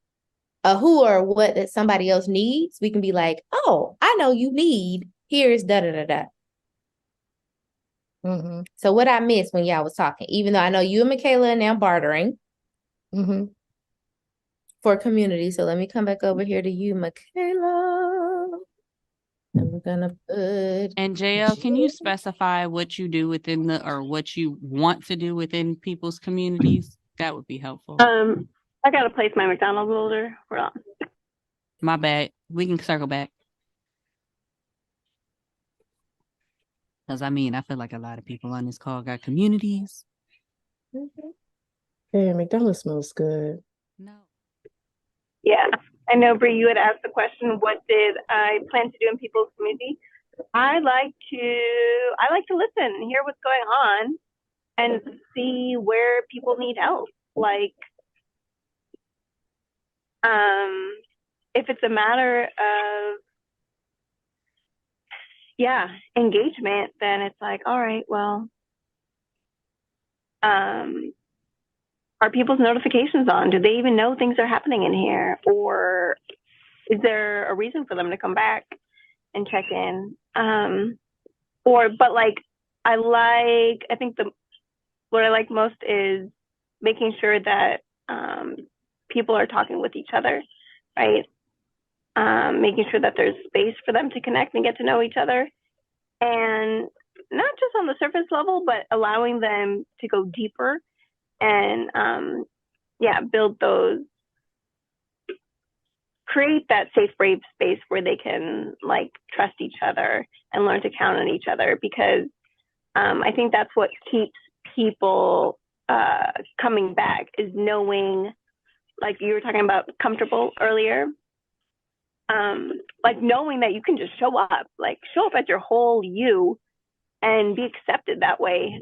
who or what that somebody else needs, we can be like, oh, I know you need, here's da-da-da-da. Mm-hmm. So what I missed when y'all was talking, even though I know you and Micayla are now bartering for community. So let me come back over here to you, Micayla. I'm gonna put. And Jael, can you specify what you do within or what you want to do within people's communities? That would be helpful. I gotta place my McDonald's order. Hold on. My bad. We can circle back. Because I feel like a lot of people on this call got communities. Hey, McDonald's smells good. No. Yeah. I know, Bree, you had asked the question, what did I plan to do in people's community? I like to listen, hear what's going on, and see where people need help. Like, if it's a matter of, engagement, then it's like, all right, well, are people's notifications on? Do they even know things are happening in here? Or is there a reason for them to come back and check in? I think what I like most is making sure that people are talking with each other, right? Making sure that there's space for them to connect and get to know each other. And not just on the surface level, but allowing them to go deeper and build those, create that safe, brave space where they can like trust each other and learn to count on each other, because I think that's what keeps people coming back, is knowing, like you were talking about comfortable earlier, like knowing that you can just show up as your whole you and be accepted that way.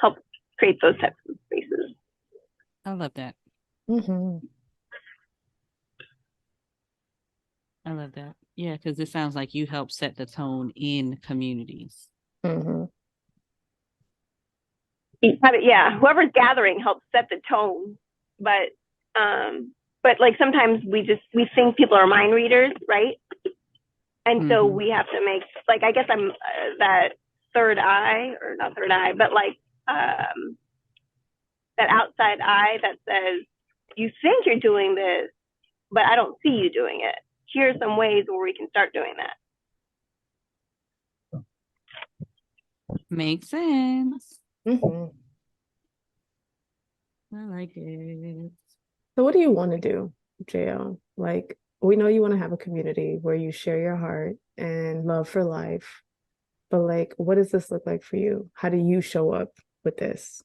Help create those types of spaces. I love that. Mm-hmm. I love that. Yeah, because it sounds like you help set the tone in communities. Mm-hmm. Yeah, whoever's gathering helps set the tone, but like sometimes we think people are mind readers, right? And so we have to make, like, I guess I'm that third eye, or not third eye, but like that outside eye that says, you think you're doing this, but I don't see you doing it. Here are some ways where we can start doing that. Makes sense. Mm-hmm. I like it. So what do you want to do, Jael? Like, we know you want to have a community where you share your heart and love for life, but like, what does this look like for you? How do you show up with this?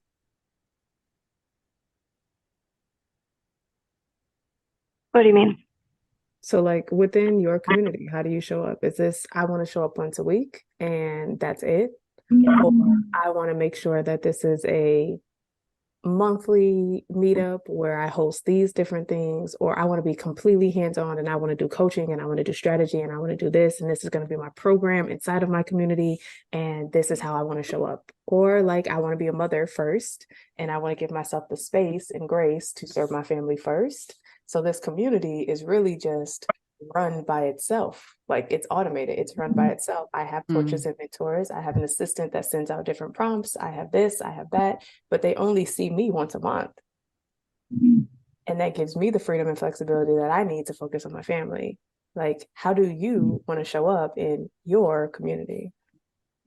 What do you mean? So like within your community, how do you show up? Is this, I want to show up once a week and that's it? Or I want to make sure that this is a monthly meetup where I host these different things, or I want to be completely hands-on and I want to do coaching and I want to do strategy and I want to do this, and this is going to be my program inside of my community, and this is how I want to show up. Or like, I want to be a mother first and I want to give myself the space and grace to serve my family first. So this community is really just run by itself. Like, it's automated, it's run by itself. I have coaches and mentors, I have an assistant that sends out different prompts, I have this, I have that, but they only see me once a month. And that gives me the freedom and flexibility that I need to focus on my family. Like, how do you want to show up in your community?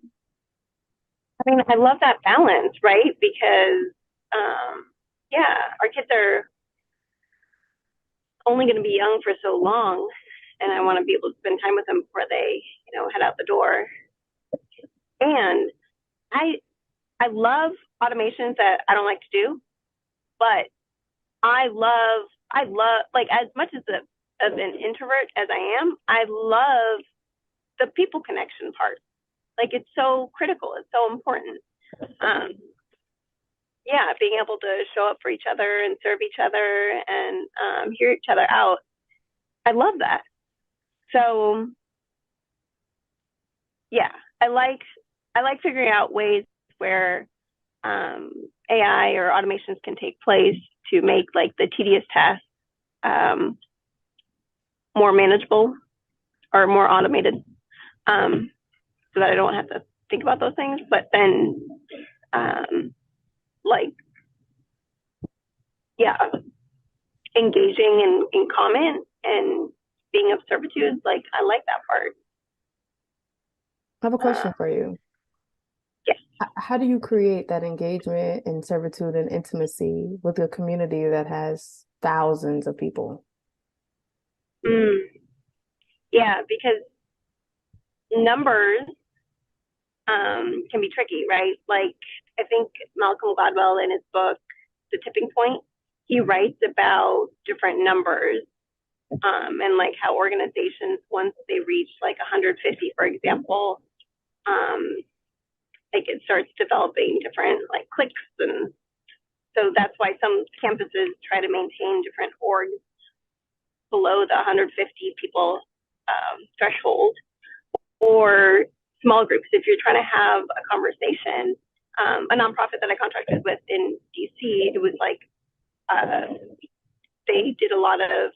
I mean, I love that balance, right? Because our kids are only going to be young for so long, and I want to be able to spend time with them before they, head out the door. And I love automations that I don't like to do, but I love like, as much as an introvert as I am, I love the people connection part. Like, it's so critical, it's so important. Being able to show up for each other and serve each other and hear each other out. I love that. So I like figuring out ways where AI or automations can take place to make like the tedious tasks more manageable or more automated, so that I don't have to think about those things. But then engaging in comment and being of servitude, like, I like that part. I have a question for you. Yes. How do you create that engagement and servitude and intimacy with a community that has thousands of people? Yeah, because numbers can be tricky, right? Like, I think Malcolm Gladwell, in his book, The Tipping Point, he writes about different numbers, and like how organizations, once they reach like 150, for example, like it starts developing different like cliques. And so that's why some campuses try to maintain different orgs below the 150 people threshold, or small groups. If you're trying to have a conversation, a nonprofit that I contracted with in DC, it was like they did a lot of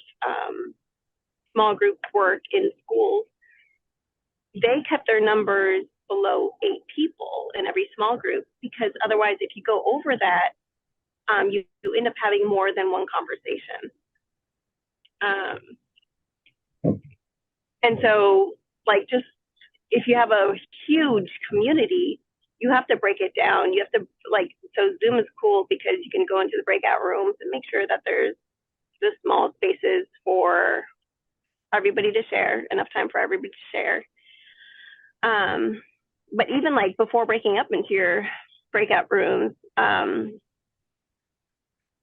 small group work in schools. They kept their numbers below 8 people in every small group, because otherwise, if you go over that, you end up having more than one conversation. And so, like, just if you have a huge community, you have to break it down. You have to so Zoom is cool because you can go into the breakout rooms and make sure that there's the small spaces for everybody to share, enough time for everybody to share. But even before breaking up into your breakout rooms,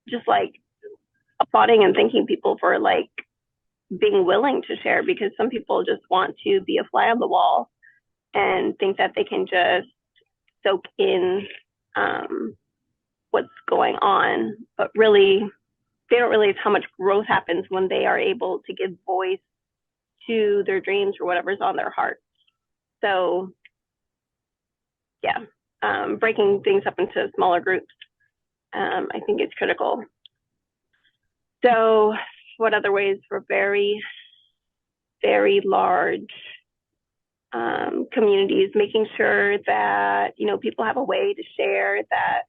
just applauding and thanking people for being willing to share, because some people just want to be a fly on the wall and think that they can just soak in what's going on, but really they don't realize how much growth happens when they are able to give voice to their dreams or whatever's on their heart. So yeah, breaking things up into smaller groups, I think it's critical. So what other ways for very, very large communities, making sure that, people have a way to share that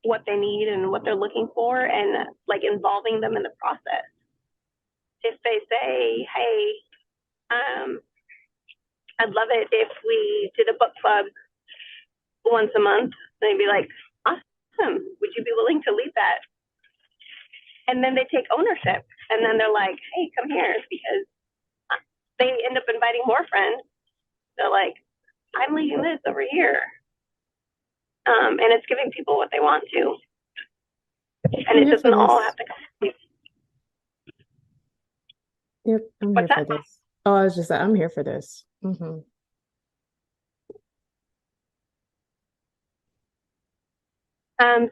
what they need and what they're looking for, and involving them in the process. If they say, hey, I'd love it if we did a book club once a month, they'd be like, awesome, would you be willing to lead that? And then they take ownership, and then they're like, hey, come here, because they end up inviting more friends. They're like, I'm leading this over here. And it's giving people what they want to. And it doesn't all have to come. Yep, I'm here for this. Oh, I was just like, I'm here for this. Mm-hmm.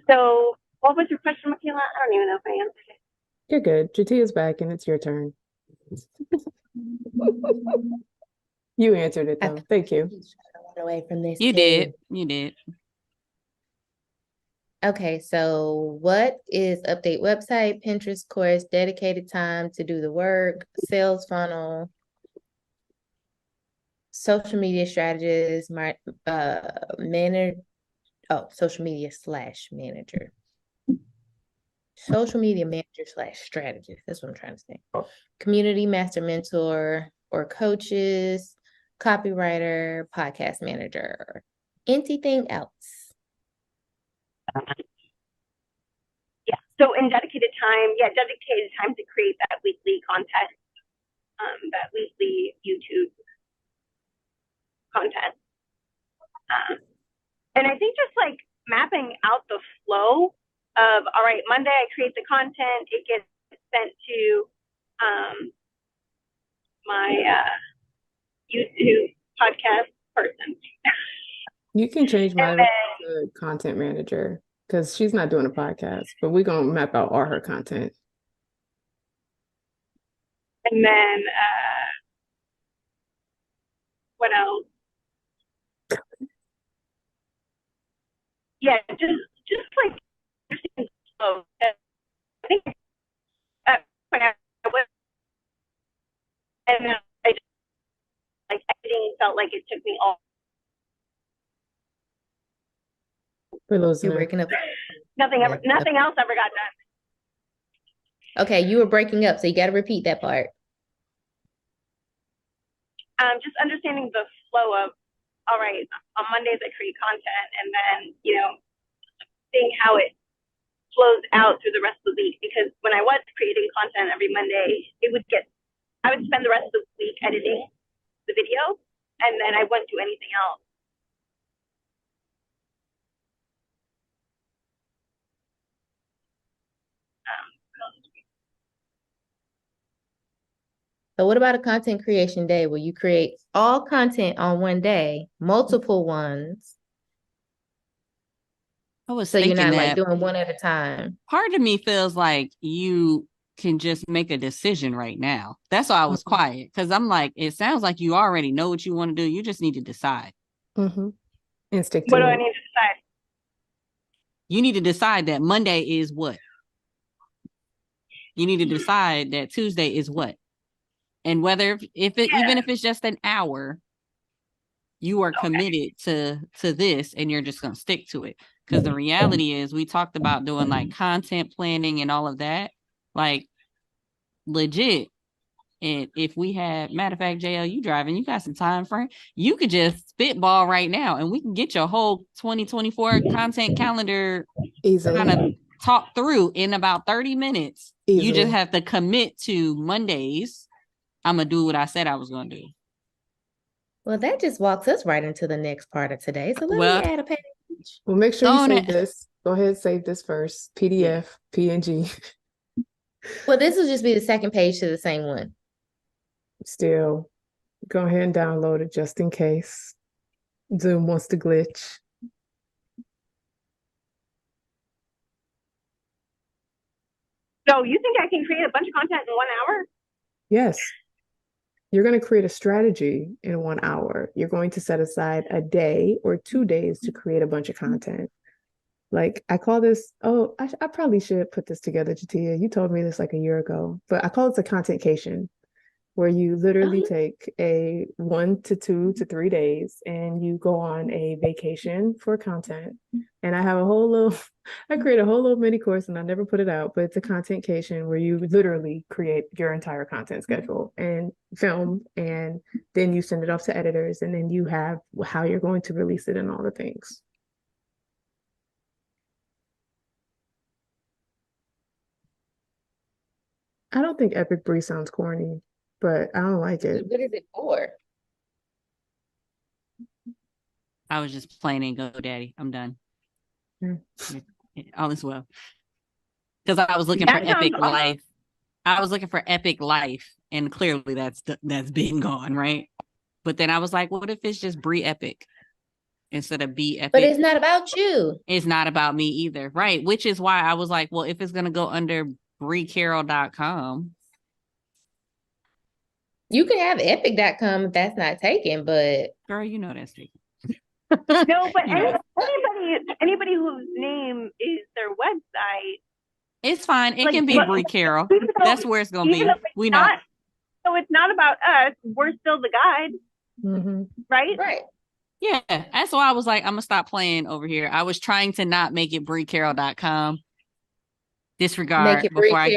So what was your question, Micayla? I don't even know if I answered it. You're good. Jateya's back and it's your turn. You answered it though. Thank you. Away from this. You did. You did. Okay, so what is update website, Pinterest course, dedicated time to do the work, sales funnel, social media strategist, social media /manager. Social media manager /strategist. That's what I'm trying to say. Community master mentor or coaches, copywriter, podcast manager, anything else. Yeah. So in dedicated time to create that weekly content, that weekly YouTube content. And I think just mapping out the flow of, all right, Monday I create the content, it gets sent to my YouTube podcast person. You can change my to content manager because she's not doing a podcast, but we're going to map out all her content. And then what else? Yeah, just slow. I think when I was, and then I just editing felt like it took me all. We're losing You're breaking up. Nothing else ever got done. Okay, you were breaking up, so you got to repeat that part. Just understanding the flow of, all right, on Mondays I create content, and then seeing how it flows out through the rest of the week. Because when I was creating content every Monday, I would spend the rest of the week editing the video, and then I wouldn't do anything else. So what about a content creation day where you create all content on one day, multiple ones? I was so you're thinking not that doing one at a time. Part of me feels like you can just make a decision right now. That's why I was quiet, because I'm like, it sounds like you already know what you want to do. You just need to decide. And stick to What it. do I need to decide? You need to decide that Monday is what? You need to decide that Tuesday is what? And whether even if it's just an hour, you are committed to this, and you're just going to stick to it. Because the reality is, we talked about doing content planning and all of that. Legit, And if we had, matter of fact, Jael, you driving, you got some time frame, you could just spitball right now and we can get your whole 2024 content calendar kind of Easily. talk through in about 30 minutes. You just Easily. have to commit to Mondays. I'm going to do what I said I was going to do. Well, that just walks us right into the next part of today. So let Well, me add a page. Well, make sure you Own save it. this. Go ahead, save this first. PDF, PNG. Well, this will just be the second page to the same one. Still, go ahead and download it just in case Zoom wants to glitch. So you think I can create a bunch of content in 1 hour? Yes. You're going to create a strategy in 1 hour. You're going to set aside a day or 2 days to create a bunch of content. Like I call this, I probably should put this together, Jateya. You told me this like a year ago, but I call it a contentcation, where you literally take a 1 to 2 to 3 days and you go on a vacation for content. And I have I create a whole little mini course and I never put it out, but it's a contentcation where you literally create your entire content schedule and film, and then you send it off to editors, and then you have how you're going to release it and all the things. I don't think Epic Bree sounds corny, but I don't like it. What is it for? I was just playing in GoDaddy. I'm done. All is well. Because I was looking for Epic Life. I was looking for Epic Life, and clearly that's been gone, right? But then I was like, what if it's just Bree Epic instead of B Epic? But it's not about you. It's not about me either, right? Which is why I was like, well, if it's gonna go under BreeCarroll.com. You can have epic.com if that's not taken, but girl, you know that's taken. No, but anybody whose name is their website, it's fine. It can be Bree Carroll. That's where it's gonna be. We know. So it's not about us. We're still the guide, right? Right. Yeah, that's why I was like, I'm gonna stop playing over here. I was trying to not make it BreeCarroll.com. Disregard make it before I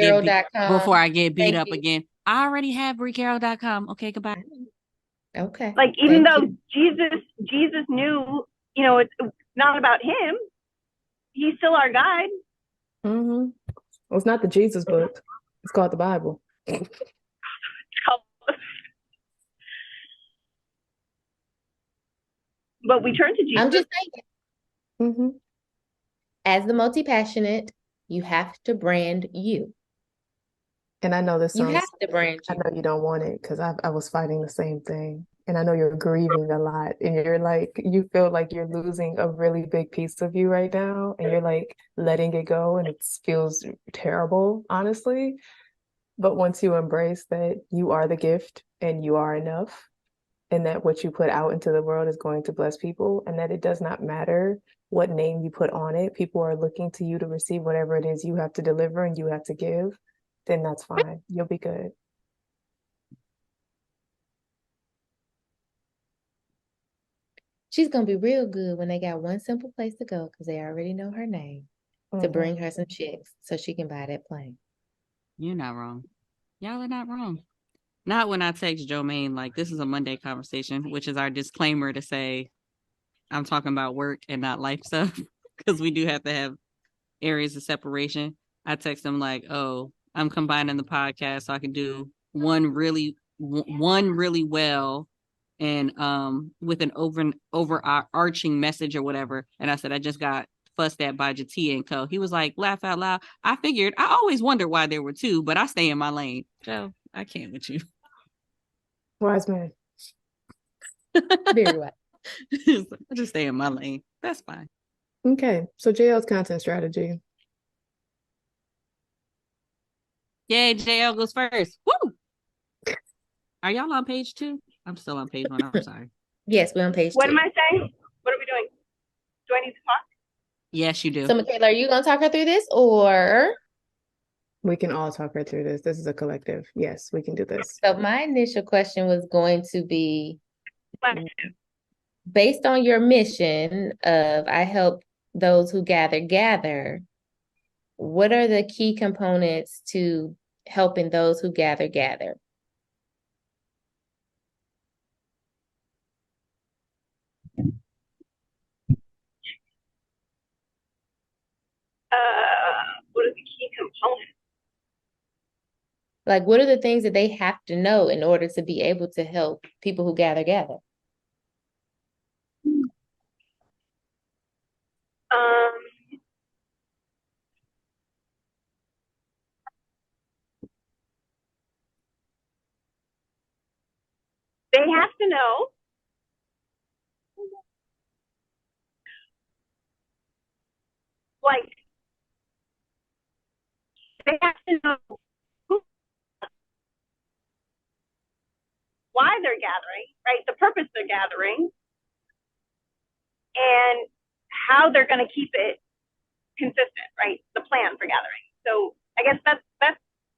get beat Thank up you. again. I already have BreeCarroll.com. Okay, goodbye. Okay. Like even though Jesus knew, it's not about him. He's still our guide. Well, it's not the Jesus book. It's called the Bible. But we turn to Jesus. I'm just saying. As the multi-passionate, you have to brand you. And I know this sounds, you have to brand you. I know you don't want it because I was fighting the same thing. And I know you're grieving a lot, and you're like, you feel like you're losing a really big piece of you right now, and you're like letting it go, and it feels terrible, honestly. But once you embrace that you are the gift and you are enough, and that what you put out into the world is going to bless people, and that it does not matter what name you put on it, people are looking to you to receive whatever it is you have to deliver and you have to give, then that's fine. You'll be good. She's going to be real good when they got one simple place to go because they already know her name to bring her some chicks so she can buy that plane. You're not wrong. Y'all are not wrong. Not when I text Jomaine, like, this is a Monday conversation, which is our disclaimer to say I'm talking about work and not life stuff, because we do have to have areas of separation. I text him like, oh, I'm combining the podcast so I can do one really well and with an overarching message or whatever. And I said, I just got fussed at by Jateya and Co. He was like, laugh out loud. I figured, I always wondered why there were two, but I stay in my lane. Joe, I can't with you. Wise man. Very well. I just stay in my lane. That's fine. Okay, so Jael's content strategy. Yay, Jael goes first. Woo! Are y'all on page 2? I'm still on page 1. I'm sorry. Yes, we're on page 2. What am I saying? What are we doing? Do I need to talk? Yes, you do. So, Micayla, are you going to talk her through this, or? We can all talk her through this. This is a collective. Yes, we can do this. So my initial question was going to be, based on your mission of I help those who gather, what are the key components to helping those who gather? component. Like, what are the things that they have to know in order to be able to help people who gather? They have to know like they have to know who, why they're gathering, right? The purpose they're gathering, and how they're going to keep it consistent, right? The plan for gathering. So I guess that's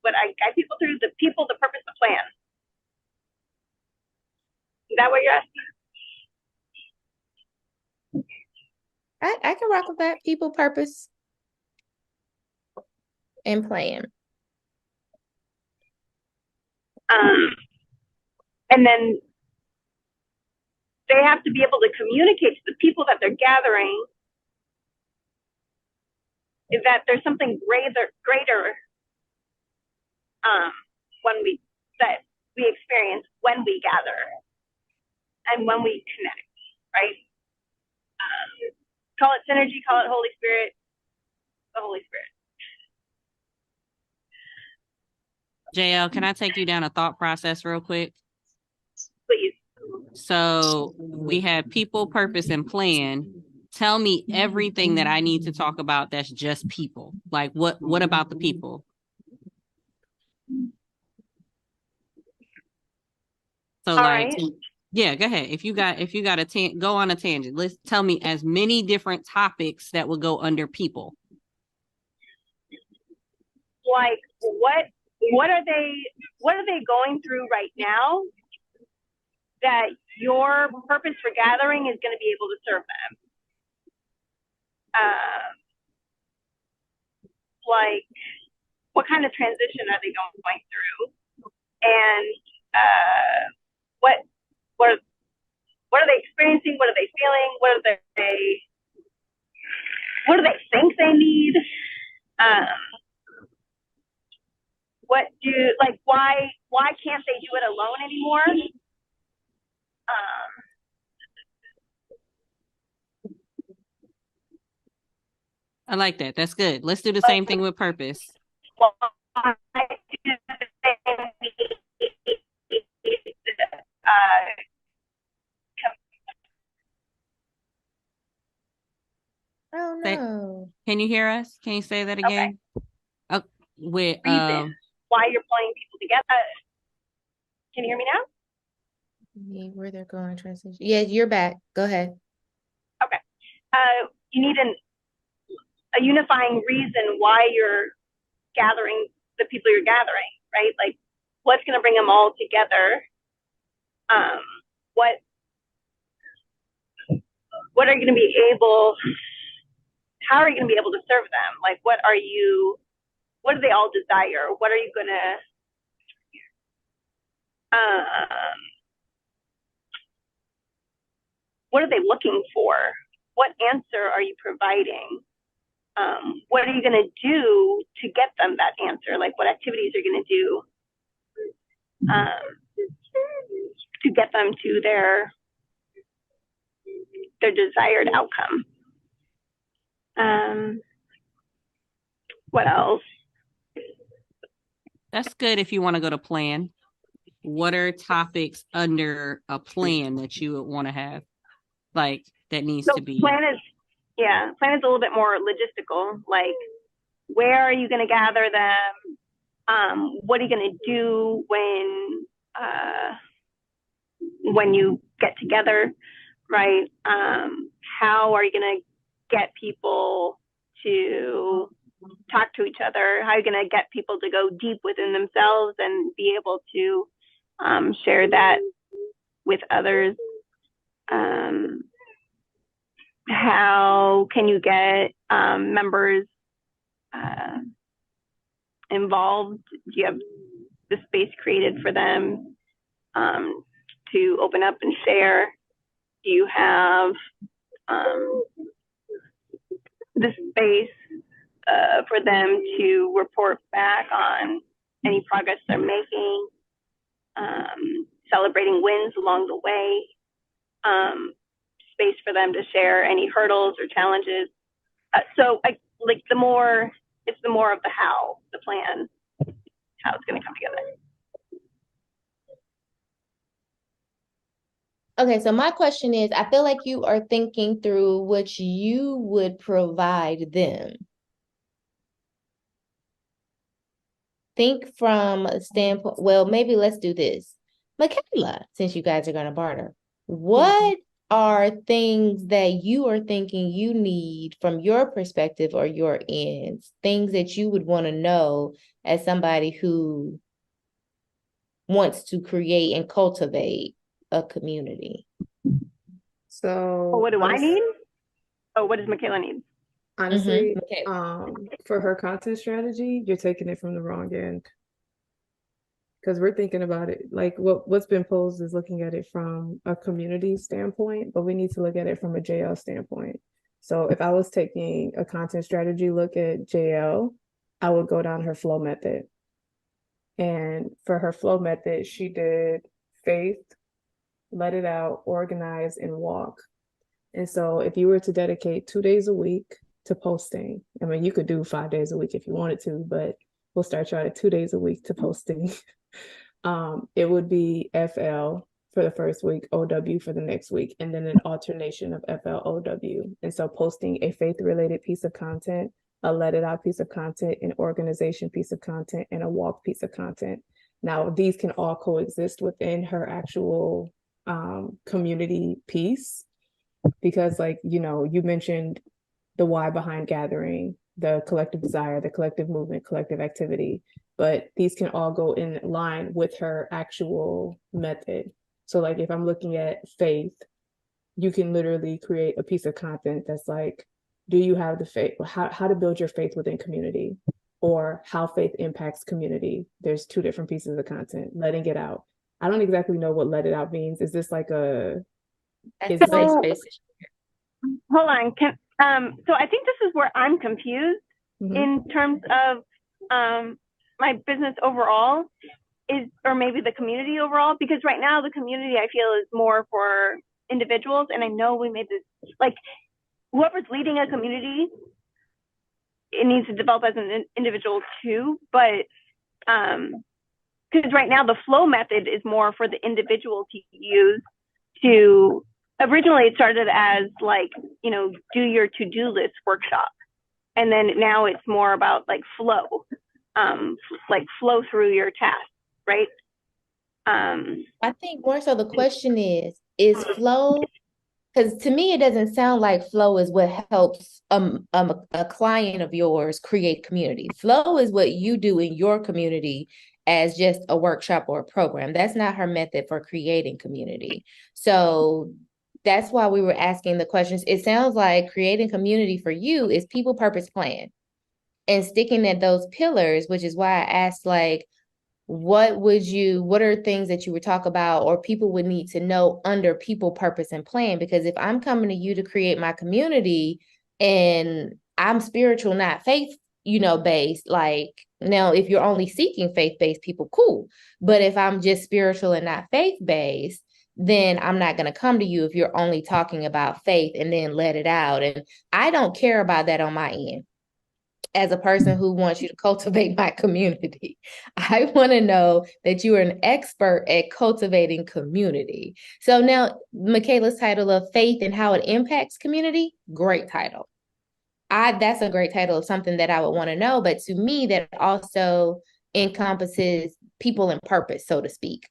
what I guide people through: the people, the purpose, the plan. Is that what you're asking? I can rock with that. People, purpose, and plan. And then they have to be able to communicate to the people that they're gathering is that there's something greater when we experience when we gather and when we connect, right? Call it synergy, call it Holy Spirit, the Holy Spirit. Jael, can I take you down a thought process real quick? Please. So we have people, purpose, and plan. Tell me everything that I need to talk about that's just people. Like what about the people? So all like, right. yeah, go ahead. If you got go on a tangent. Let's tell me as many different topics that would go under people. Like what are they going through right now that your purpose for gathering is going to be able to serve them? Like what kind of transition are they going through, and what are they experiencing? What are they feeling? What do they think they need? Why can't they do it alone anymore? I like that. That's good. Let's do the same thing with purpose. Oh no. Can you hear us? Can you say that again? Okay. Why you're pulling people together. Can you hear me now? Yeah, where they're going transition. Yeah, you're back. Go ahead. Okay. You need a unifying reason why you're gathering the people you're gathering, right? Like what's going to bring them all together? What are you going to be able, how are you going to be able to serve them? Like what do they all desire? What are you going to, what are they looking for? What answer are you providing? What are you going to do to get them that answer? Like what activities are you going to do to get them to their desired outcome? What else? That's good if you want to go to plan. What are topics under a plan that you would want to have? Like that needs to be. Plan is a little bit more logistical. Like where are you going to gather them? What are you going to do when you get together, right? How are you going to get people to talk to each other? How are you going to get people to go deep within themselves and be able to share that with others? How can you get members involved? Do you have the space created for them to open up and share? Do you have the space for them to report back on any progress they're making, celebrating wins along the way, space for them to share any hurdles or challenges. So I like the more of the how, the plan, how it's going to come together. Okay, so my question is, I feel like you are thinking through what you would provide them. Think from a standpoint, well, maybe let's do this. Micayla, since you guys are going to barter, what are things that you are thinking you need from your perspective or your ends, things that you would want to know as somebody who wants to create and cultivate a community? So Well, what do I need? Oh, what does Micayla need? honestly, Okay. for her content strategy, you're taking it from the wrong end. Because we're thinking about it, like what's been posed is looking at it from a community standpoint, but we need to look at it from a Jael standpoint. So if I was taking a content strategy look at Jael, I would go down her flow method. And for her flow method, she did faith, let it out, organize, and walk. And so if you were to dedicate 2 days a week to posting, I mean, you could do 5 days a week if you wanted to, but we'll start you out at 2 days a week to posting. It would be FL for the first week, OW for the next week, and then an alternation of FL, OW. And so posting a faith-related piece of content, a let it out piece of content, an organization piece of content, and a walk piece of content. Now, these can all coexist within her actual community piece, because like, you mentioned the why behind gathering, the collective desire, the collective movement, collective activity, but these can all go in line with her actual method. So like if I'm looking at faith, you can literally create a piece of content that's like, do you have the faith? How to build your faith within community, or how faith impacts community. There's 2 different pieces of content. Letting it out. I don't exactly know what let it out means. Is this like a That's a safe space. Hold on. So I think this is where I'm confused in terms of my business overall or maybe the community overall, because right now the community I feel is more for individuals. And I know we made this, like, whoever's leading a community, it needs to develop as an individual too. But because right now the flow method is more for the individual to use to, originally it started as like, do your to-do list workshop. And then now it's more about like flow, like flow through your task, right? I think more so the question is flow, because to me it doesn't sound like flow is what helps a client of yours create community. Flow is what you do in your community as just a workshop or a program. That's not her method for creating community. So that's why we were asking the questions. It sounds like creating community for you is people, purpose, plan, and sticking at those pillars, which is why I asked, like, what are things that you would talk about or people would need to know under people, purpose, and plan? Because if I'm coming to you to create my community and I'm spiritual, not faith, based, like, now if you're only seeking faith-based people, cool. But if I'm just spiritual and not faith-based, then I'm not going to come to you if you're only talking about faith and then let it out. And I don't care about that on my end. As a person who wants you to cultivate my community, I want to know that you are an expert at cultivating community. So now Micayla's title of Faith and How It Impacts Community, great title. That's a great title of something that I would want to know. But to me, that also encompasses people and purpose, so to speak,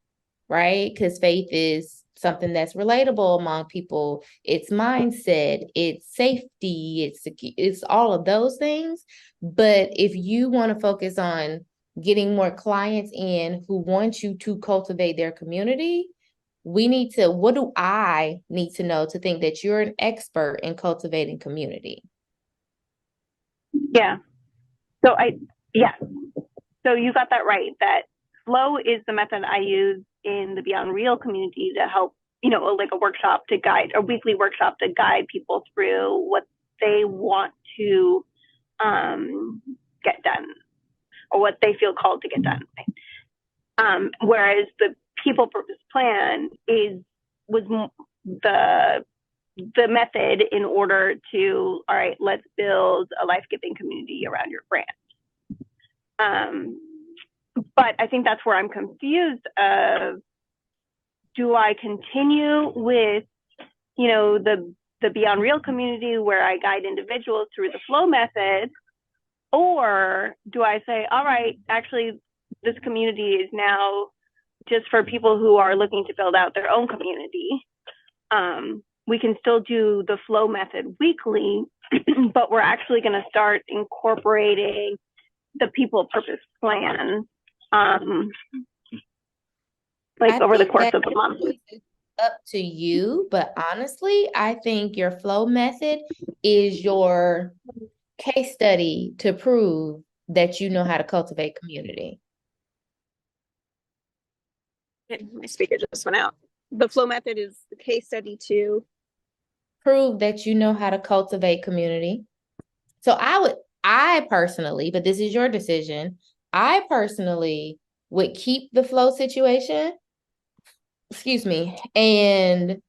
right? Because faith is something that's relatable among people. It's mindset, it's safety, it's all of those things. But if you want to focus on getting more clients in who want you to cultivate their community, what do I need to know to think that you're an expert in cultivating community? Yeah. So So you got that right, that flow is the method I use in the Beyond Real community to help, like a weekly workshop to guide people through what they want to get done, or what they feel called to get done. Whereas the people purpose plan was the method in order to, all right, let's build a life-giving community around your brand. But I think that's where I'm confused of, do I continue with, the Beyond Real community where I guide individuals through the flow method, or do I say, all right, actually, this community is now just for people who are looking to build out their own community. We can still do the flow method weekly, but we're actually going to start incorporating the people purpose plan over the course of the month. Up to you, but honestly, I think your flow method is your case study to prove that you know how to cultivate community. My speaker just went out. The flow method is the case study to prove that you know how to cultivate community. So I personally, but this is your decision, I personally would keep the flow situation, and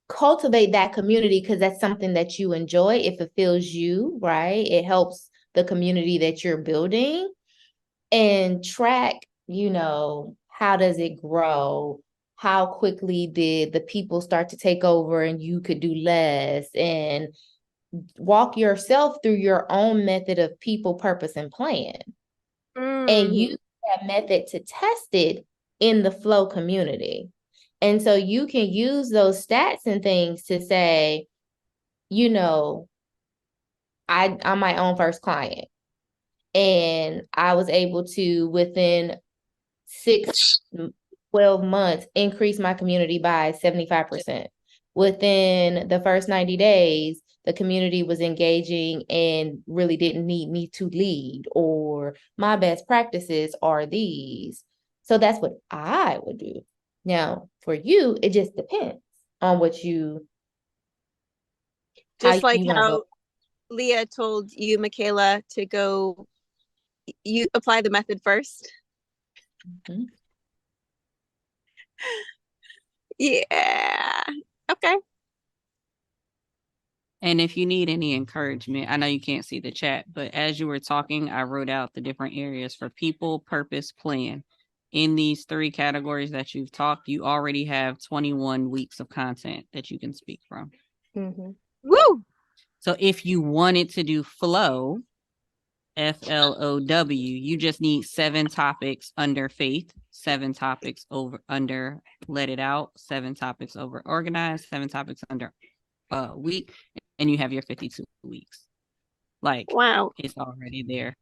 cultivate that community, because that's something that you enjoy. It fulfills you, right? It helps the community that you're building, and track, how does it grow? How quickly did the people start to take over and you could do less? And walk yourself through your own method of people, purpose, and plan. And use that method to test it in the flow community. And so you can use those stats and things to say, I'm my own first client. And I was able to, within 12 months, increase my community by 75%. Within the first 90 days, the community was engaging and really didn't need me to lead, or my best practices are these. So that's what I would do. Now, for you, it just depends on what you... Just like how Leah told you, Micayla, to go, you apply the method first. Mm-hmm. Yeah. Okay. And if you need any encouragement, I know you can't see the chat, but as you were talking, I wrote out the different areas for people, purpose, plan. In these 3 categories that you've talked, you already have 21 weeks of content that you can speak from. Mm-hmm. Woo! So if you wanted to do flow, FLOW, you just need 7 topics under faith, 7 topics under let it out, 7 topics over organized, 7 topics under week, and you have your 52 weeks. Wow, it's already there.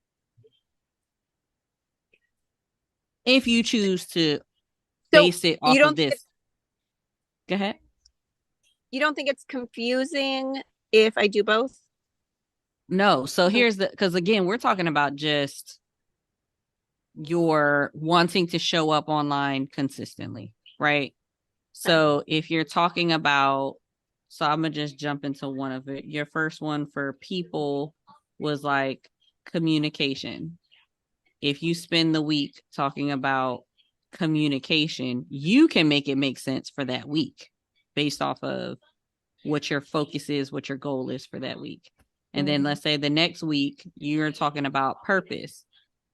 If you choose to base it off of this. Go ahead. You don't think it's confusing if I do both? No. So here's because again, we're talking about just your wanting to show up online consistently, right? So if you're talking about, so I'm going to just jump into one of it. Your first one for people was communication. If you spend the week talking about communication, you can make it make sense for that week based off of what your focus is, what your goal is for that week. And then let's say the next week you're talking about purpose,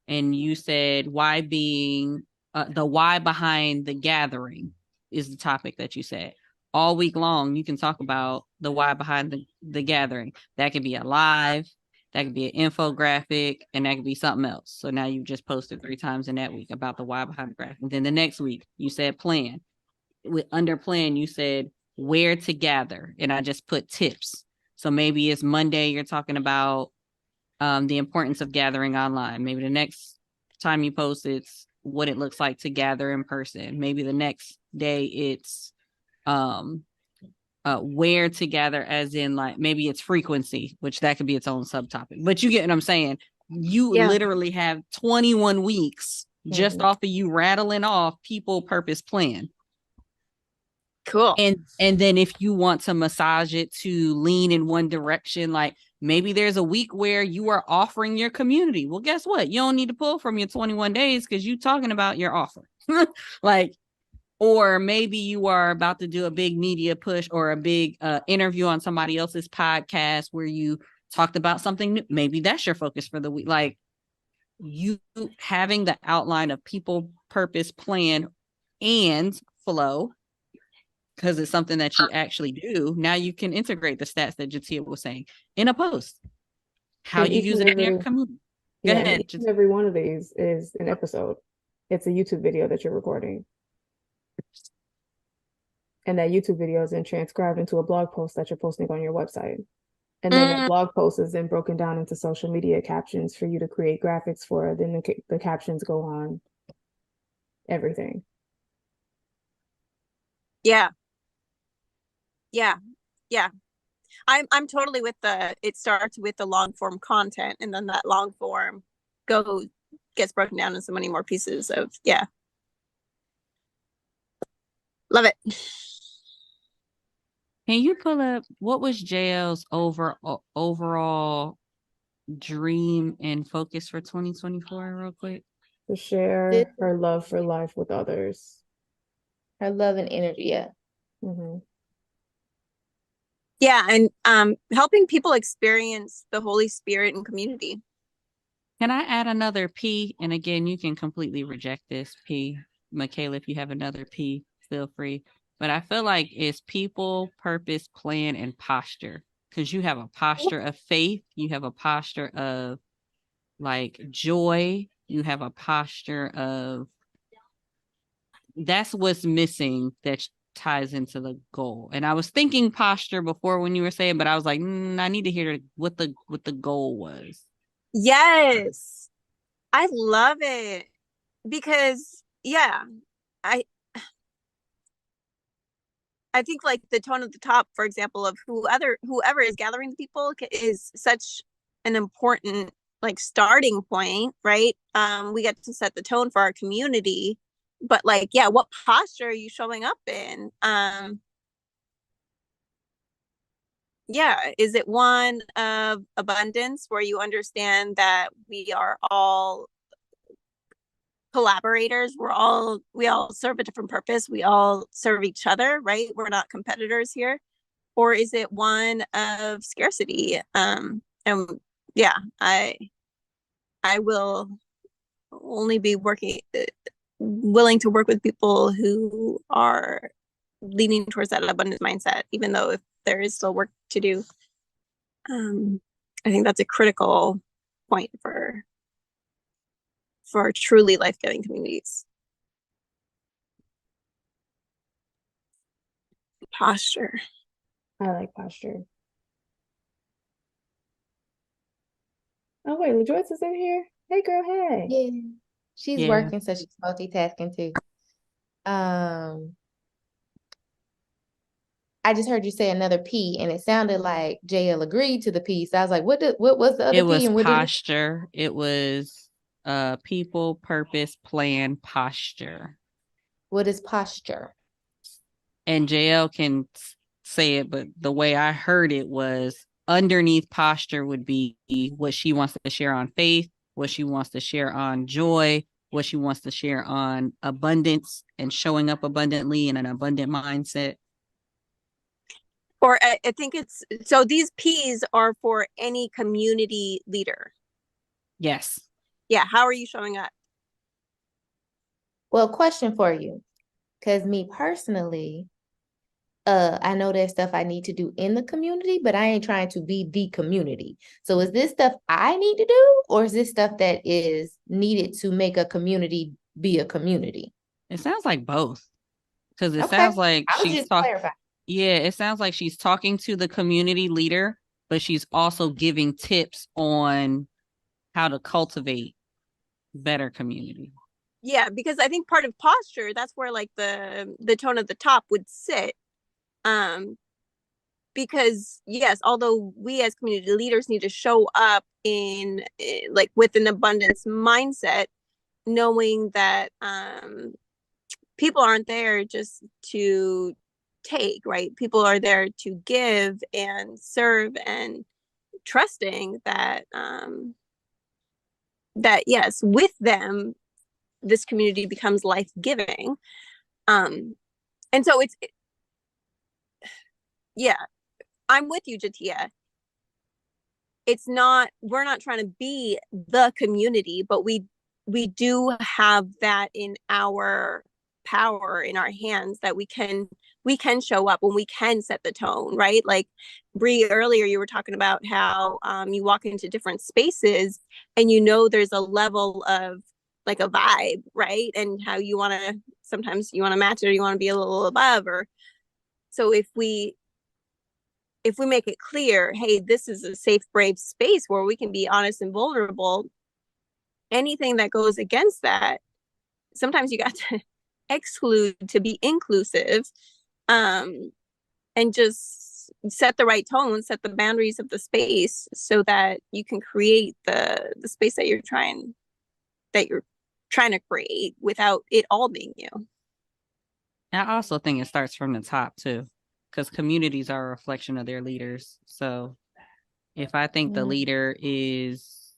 and you said why being the why behind the gathering is the topic that you said. All week long, you can talk about the why behind the gathering. That could be a live, that could be an infographic, and that could be something else. So now you just posted 3 times in that week about the why behind the graphic. And then the next week, you said plan. Under plan, you said where to gather, and I just put tips. So maybe it's Monday, you're talking about the importance of gathering online. Maybe the next time you post, it's what it looks like to gather in person. Maybe the next day it's where to gather, as in maybe it's frequency, which that could be its own subtopic. But you get what I'm saying? You literally have 21 weeks just off of you rattling off people, purpose, plan. Cool. And then if you want to massage it to lean in one direction, like maybe there's a week where you are offering your community. Well, guess what? You don't need to pull from your 21 days because you're talking about your offer. Like, or maybe you are about to do a big media push or a big interview on somebody else's podcast where you talked about something new. Maybe that's your focus for the week. Like, you having the outline of people, purpose, plan, and flow, because it's something that you actually do. Now you can integrate the stats that Jateya was saying in a post. How And you each use and it in your every community. Go yeah, and ahead. each and every one of these is an episode. It's a YouTube video that you're recording. And that YouTube video is then transcribed into a blog post that you're posting on your website. And then that blog post is then broken down into social media captions for you to create graphics for. Then the captions go on everything. Yeah. Yeah. Yeah. I'm totally with it starts with the long form content, and then that long form gets broken down in so many more pieces of, yeah. Love it. Can you pull up what was Jael's overall dream and focus for 2024 real quick? To share her love for life with others. Her love and energy, yeah. Mm-hmm. Yeah, and helping people experience the Holy Spirit in community. Can I add another P? And again, you can completely reject this P. Micayla, if you have another P, feel free. But I feel like it's people, purpose, plan, and posture. Because you have a posture of faith, you have a posture of like joy, you have a posture of that's what's missing that ties into the goal. And I was thinking posture before when you were saying, but I was like, I need to hear what the goal was. Yes, I love it because I think like the tone at the top, for example, of whoever is gathering the people is such an important like starting point, right? We get to set the tone for our community, but like, yeah, what posture are you showing up in? Yeah, is it one of abundance where you understand that we are all collaborators, we all serve a different purpose, we all serve each other, right? We're not competitors here. Or is it one of scarcity? And yeah, I will only be willing to work with people who are leaning towards that abundant mindset, even though if there is still work to do. I think that's a critical point for truly life-giving communities. Posture. I like posture. Oh wait, LaJoyce is in here. Hey girl, hey. Yeah. She's Yeah. working, so she's multitasking too. I just heard you say another P, and it sounded like Jael agreed to the P. So I was like, what was the other It P? was And what posture. It was people, purpose, plan, posture. what is posture? And Jael can say it, but the way I heard it was underneath posture would be what she wants to share on faith, what she wants to share on joy, what she wants to share on abundance and showing up abundantly in an abundant mindset. Or I think it's, so these P's are for any community leader. Yes. Yeah. How are you showing up? Well, question for you, because me personally, I know there's stuff I need to do in the community, but I ain't trying to be the community. So is this stuff I need to do, or is this stuff that is needed to make a community be a community? It sounds like both. Because it Okay. sounds like I was she's just clarifying. Yeah, it sounds like she's talking to the community leader, but she's also giving tips on how to cultivate better community. Yeah, because I think part of posture, that's where like the tone at the top would sit. Because yes, although we as community leaders need to show up in like with an abundance mindset, knowing that people aren't there just to take, right? People are there to give and serve, and trusting that that yes, with them this community becomes life-giving. And so yeah, I'm with you, Jateya. It's not, we're not trying to be the community, but we do have that in our power, in our hands, that we can show up when we can set the tone, right? Like Bree, earlier you were talking about how you walk into different spaces and there's a level of like a vibe, right? And how you want to, sometimes you want to match it or you want to be a little above. Or so if we make it clear, hey, this is a safe, brave space where we can be honest and vulnerable, anything that goes against that, sometimes you got to exclude to be inclusive, and just set the right tone, set the boundaries of the space so that you can create the space that you're trying to create without it all being you. I also think it starts from the top too, because communities are a reflection of their leaders. So if I think the leader is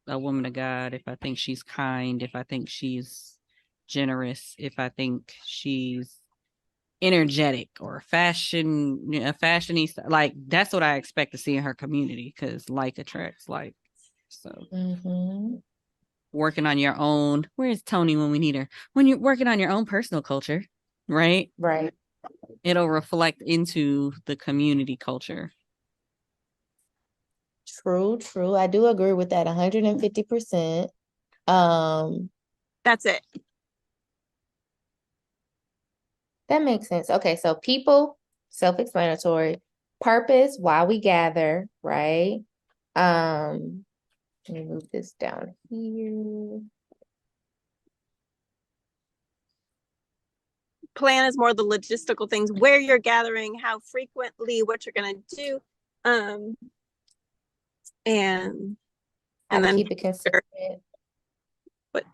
a woman of God, if I think she's kind, if I think she's generous, if I think she's energetic or a fashionista, like that's what I expect to see in her community, because like attracts like. So working on your own, where's Tony when we need her? When you're working on your own personal culture, right? Right. It'll reflect into the community culture. True. I do agree with that 150%. That's it. That makes sense. Okay, so people, self-explanatory. Purpose, why we gather, right? Let me move this down here. Plan is more the logistical things, where you're gathering, how frequently, what you're going to do, and then keep it consistent. But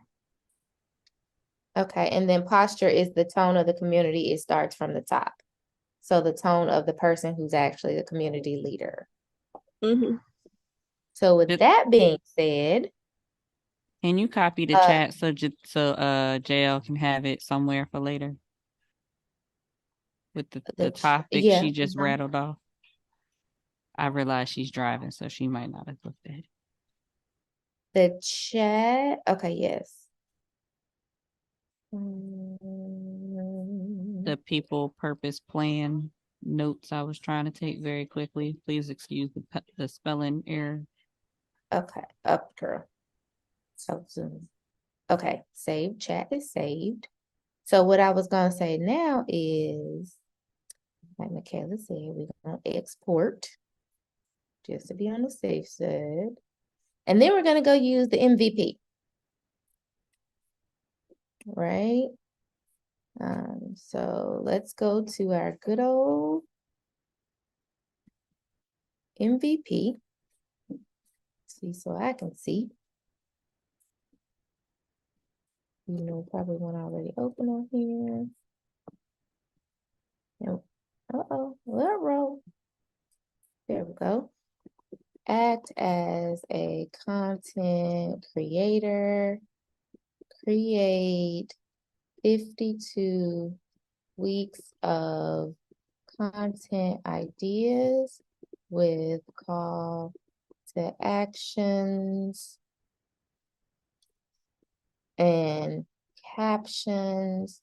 okay, and then posture is the tone of the community. It starts from the top. So the tone of the person who's actually the community leader. So with that being said, can you copy the chat so Jael can have it somewhere for later? With the topic she just rattled off. I realize she's driving, so she might not have looked at it. The chat. Okay, yes. The people purpose plan notes I was trying to take very quickly. Please excuse the spelling error. Okay, up girl. So Zoom. Okay, save. Chat is saved. So what I was gonna say now is, like Micayla said, we're gonna export just to be on the safe side. And then we're gonna go use the MVP. Right? So let's go to our good old MVP. See, so I can see. Probably one already open on here. Roll. There we go. Act as a content creator. Create 52 weeks of content ideas with call to actions and captions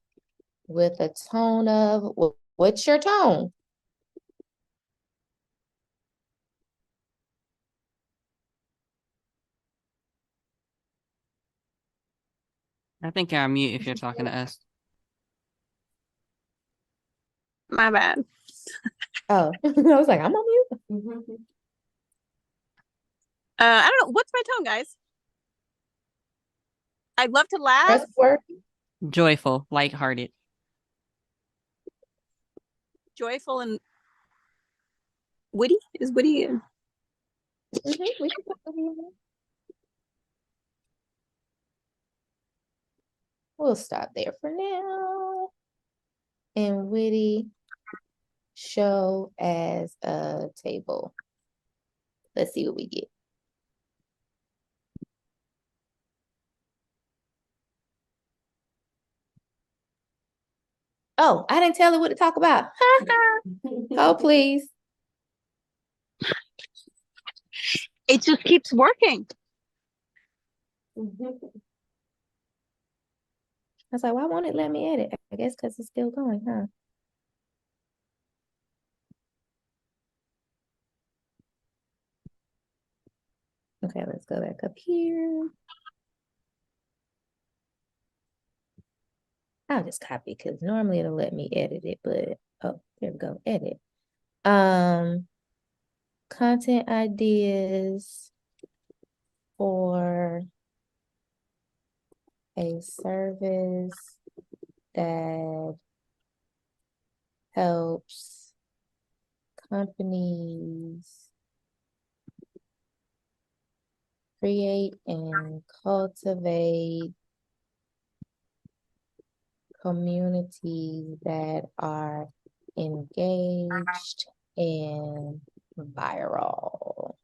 with a tone of, what's your tone? I think you're on mute if you're talking to us. My bad. Oh, I was like, I'm on mute. I don't know. What's my tone, guys? I'd love to laugh. Joyful, lighthearted. Joyful and witty? Is witty? We'll stop there for now. And witty. show as a table. Let's see what we get. Oh, I didn't tell her what to talk about. Oh, please. It just keeps working. I was like, why won't it let me edit? I guess because it's still going, huh? Okay, let's go back up here. I'll just copy because normally it'll let me edit it, but oh, there we go, edit. Content ideas for a service that helps companies create and cultivate communities that are engaged and viral.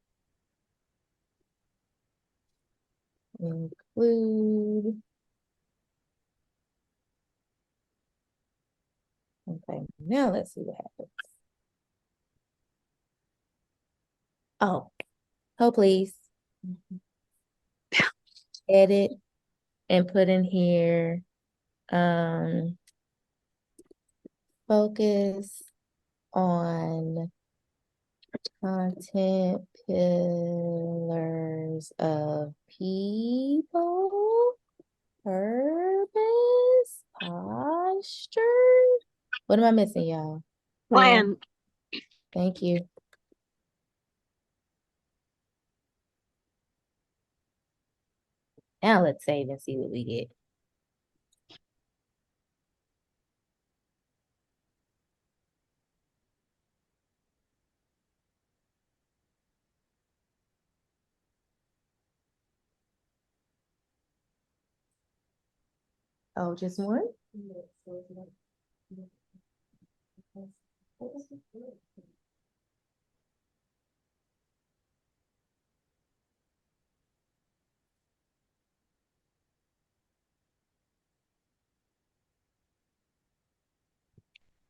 Include. Okay, now let's see what happens. Oh, please. Edit and put in here, focus on content pillars of people, purpose, posture. What am I missing, y'all? Plan. Thank you. Now let's save and see what we get. Oh, just one?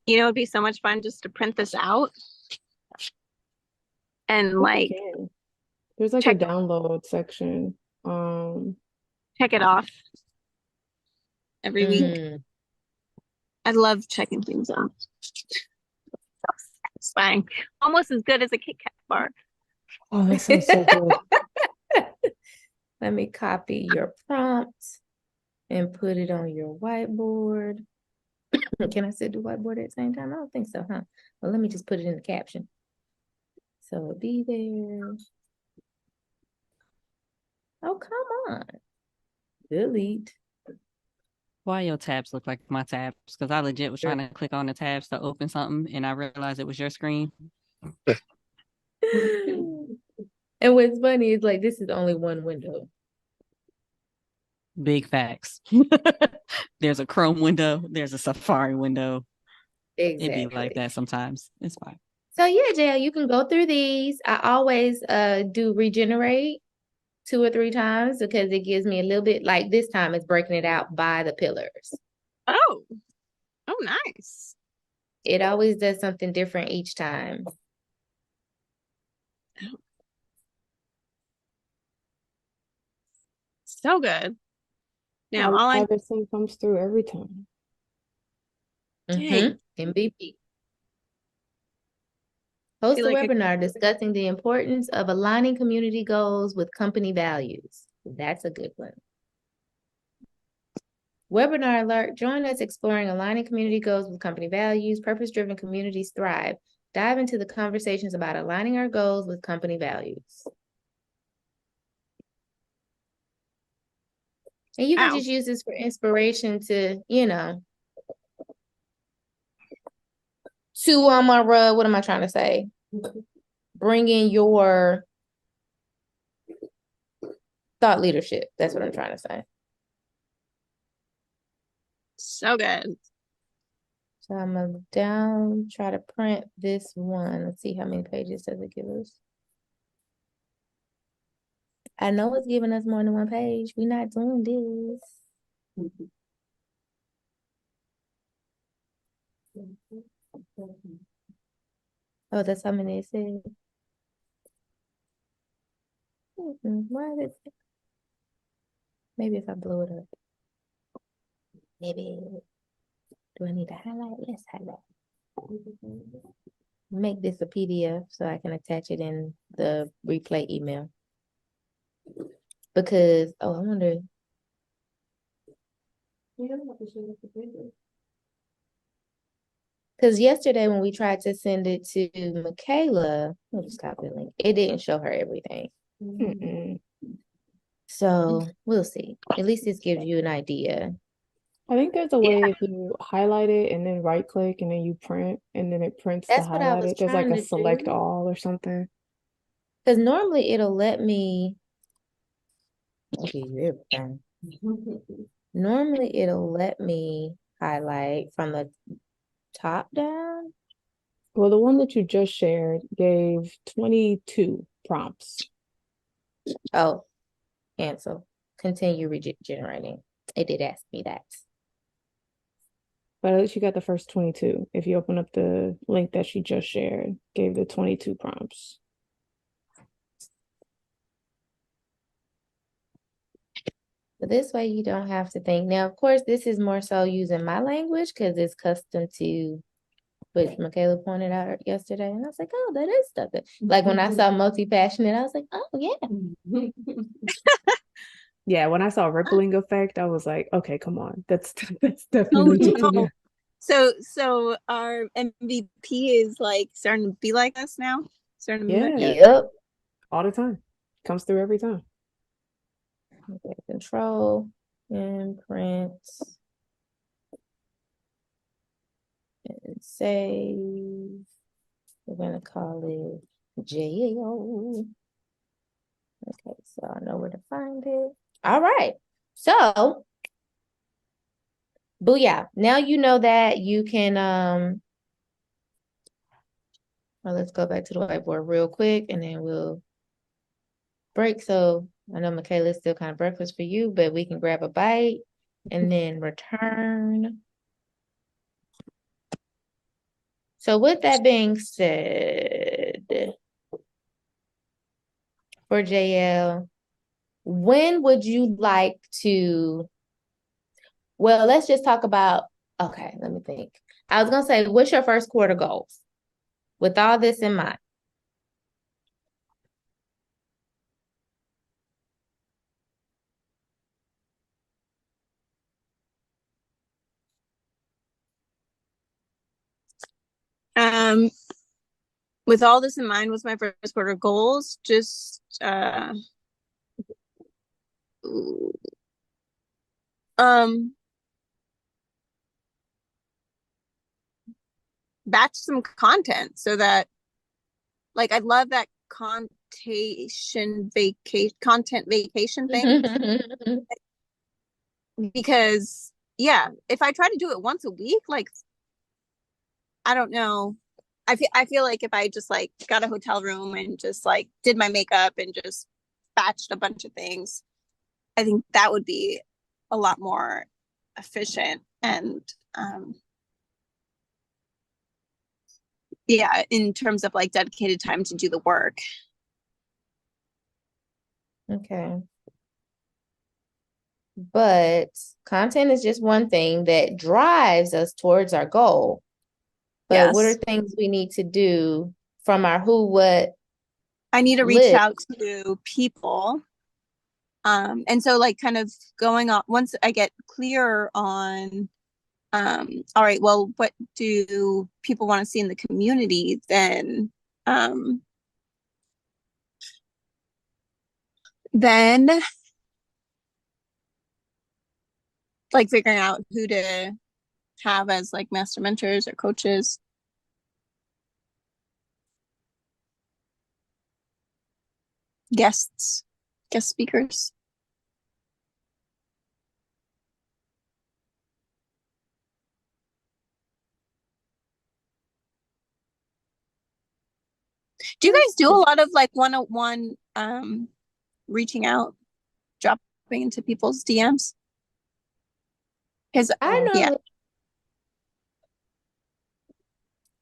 You know, it'd be so much fun just to print this out and like Okay. There's like check- a download section. check it off every week. Mm. I love checking things off. So satisfying. Almost as good as a Kit Kat bar. Oh, that sounds so good. Let me copy your prompt and put it on your whiteboard. Can I still do whiteboard at the same time? I don't think so, huh? Well, let me just put it in the caption. So it'll be there. Oh, come on. Delete. Why your tabs look like my tabs? Because I legit was trying to click on the tabs to open something and I realized it was your screen. And what's funny is like this is only one window. Big facts. There's a Chrome window, there's a Safari window. Exactly. It'd be like that sometimes. It's fine. So yeah, Jael, you can go through these. I always do regenerate 2 or 3 times because it gives me a little bit, like this time it's breaking it out by the pillars. Oh, nice. It always does something different each time. So good. Now, I love how this thing comes through every time. MVP. Host a like webinar discussing the importance of aligning community goals with company values. That's a good one. Webinar alert, join us exploring aligning community goals with company values. Purpose-driven communities thrive. Dive into the conversations about aligning our goals with company values. And you can just use this for inspiration to, what am I trying to say? Bring in your thought leadership. That's what I'm trying to say. So good. So I'm gonna try to print this one. Let's see how many pages does it give us. I know it's giving us more than one page. We're not doing this. Oh, that's how many it says. Why is it? Maybe if I blow it up. Maybe. Do I need to highlight? Let's highlight. Make this a PDF so I can attach it in the replay email. Because, I wonder. Because yesterday when we tried to send it to Micayla, I'll just copy the link. It didn't show her everything. So we'll see. At least this gives you an idea. I think there's a way if you highlight it and then right click and then you print and then it prints the That's what I was highlighted. There's like trying a to select do. all or something. Because normally it'll let me. Okay, everything. Normally it'll let me highlight from the top down. Well, the one that you just shared gave 22 prompts. Oh, cancel. Continue regenerating. It did ask me that. But at least you got the first 22. If you open up the link that she just shared, gave the 22 prompts. But this way you don't have to think. Now, of course, this is more so using my language because it's custom to what Micayla pointed out yesterday. And I was like, oh, that is stuff. Like when I saw multi-passionate, I was like, oh, yeah. Yeah, when I saw rippling effect, I was like, okay, come on. That's Oh definitely no. Jateya. So our MVP is like starting to be like us now. Starting to Yeah. Yep. All the time. Comes through every time. Okay, control and print and save. We're gonna call it Jael. Okay, so I know where to find it. All right. So, booyah. Now you know that you can well, let's go back to the whiteboard real quick and then we'll break. So I know Micayla is still kind of breakfast for you, but we can grab a bite and then return. So with that being said, for Jael, when would you like to, well, let's just talk about, okay, let me think. I was going to say, what's your first quarter goals with all this in mind? With all this in mind, what's my first quarter goals? Just batch some content so that, like, I love that content vacation thing. Because yeah, if I try to do it once a week, like, I don't know. I feel like if I just like got a hotel room and just like did my makeup and just batched a bunch of things, I think that would be a lot more efficient and yeah, in terms of like dedicated time to do the work. Okay. But content is just one thing that drives us towards our goal. But what are Yes. things we need to do from our who, what? I need to reach list? out to people. And so like kind of going on, once I get clear on, all right, well, what do people want to see in the community? Then like figuring out who to have as like master mentors or coaches. Guest speakers. Do you guys do a lot of like one-on-one reaching out, dropping into people's DMs? Because I yeah, normally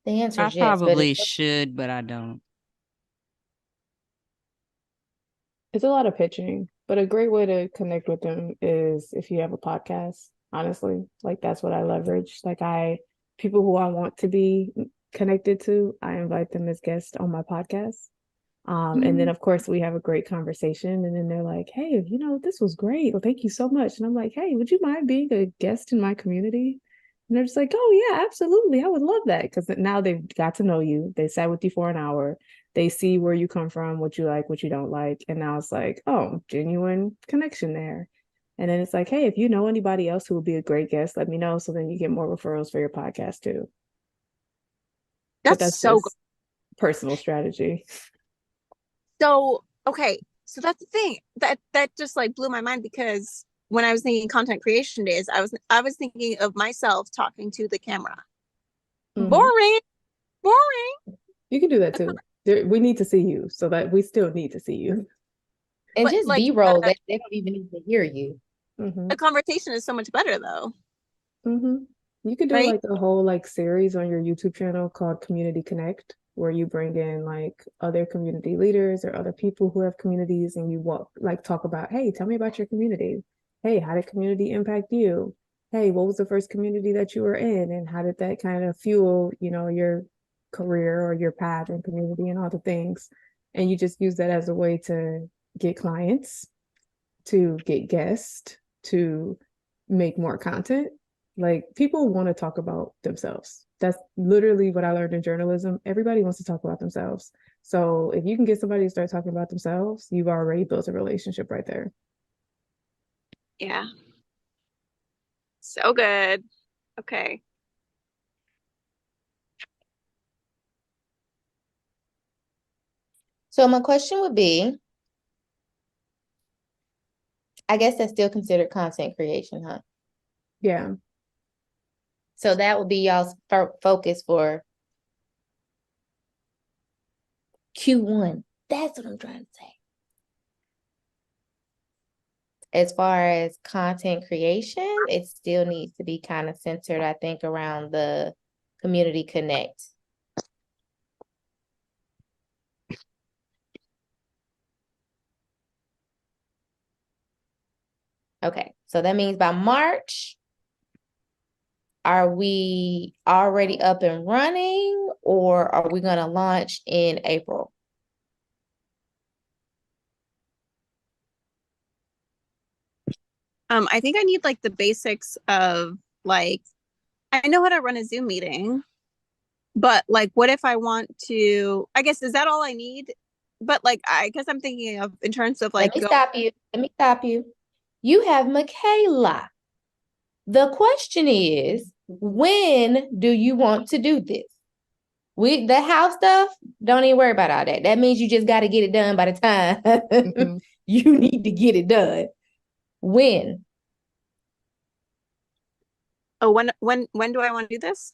the answer I is yes, but probably should, but I don't. It's a lot of pitching, but a great way to connect with them is if you have a podcast. Honestly, like that's what I leverage. People who I want to be connected to, I invite them as guests on my podcast. And then of course we have a great conversation, and then they're like, "Hey, this was great. Well, thank you so much." And I'm like, "Hey, would you mind being a guest in my community?" And they're just like, "Oh yeah, absolutely. I would love that." Because now they've got to know you. They sat with you for an hour. They see where you come from, what you like, what you don't like. And now it's like, oh, genuine connection there. And then it's like, hey, if you know anybody else who would be a great guest, let me know. So then you get more referrals for your podcast too. But that's so good. Personal strategy. So, okay. So that's the thing that just like blew my mind, because when I was thinking content creation days, I was thinking of myself talking to the camera. Mhm. Boring. You can do that too. We need to see you, so that we still need to see you. and But, just like, B-roll that they don't even need to hear you. A conversation is so much better though. You could do Right? like a whole like series on your YouTube channel called Community Connect, where you bring in like other community leaders or other people who have communities, and you talk about, hey, tell me about your community. Hey, how did community impact you? Hey, what was the first community that you were in, and how did that kind of fuel, your career or your path in community and all the things? And you just use that as a way to get clients, to get guests, to make more content. Like, people want to talk about themselves. That's literally what I learned in journalism. Everybody wants to talk about themselves. So if you can get somebody to start talking about themselves, you've already built a relationship right there. Yeah. So good. Okay. So my question would be, I guess that's still considered content creation, huh? Yeah. So that would be y'all's focus for Q1. That's what I'm trying to say. As far as content creation, it still needs to be kind of centered, I think, around the Community Connect. Okay, so that means by March, are we already up and running, or are we going to launch in April? I think I need like the basics of like, I know how to run a Zoom meeting, but like, what if I want to, I guess, is that all I need? But like, I guess I'm thinking of in terms of like, Let me stop you. You have Micayla. The question is, when do you want to do this? The house stuff, don't even worry about all that. That means you just got to get it done by the time you need to get it done. When? Oh, when do I want to do this?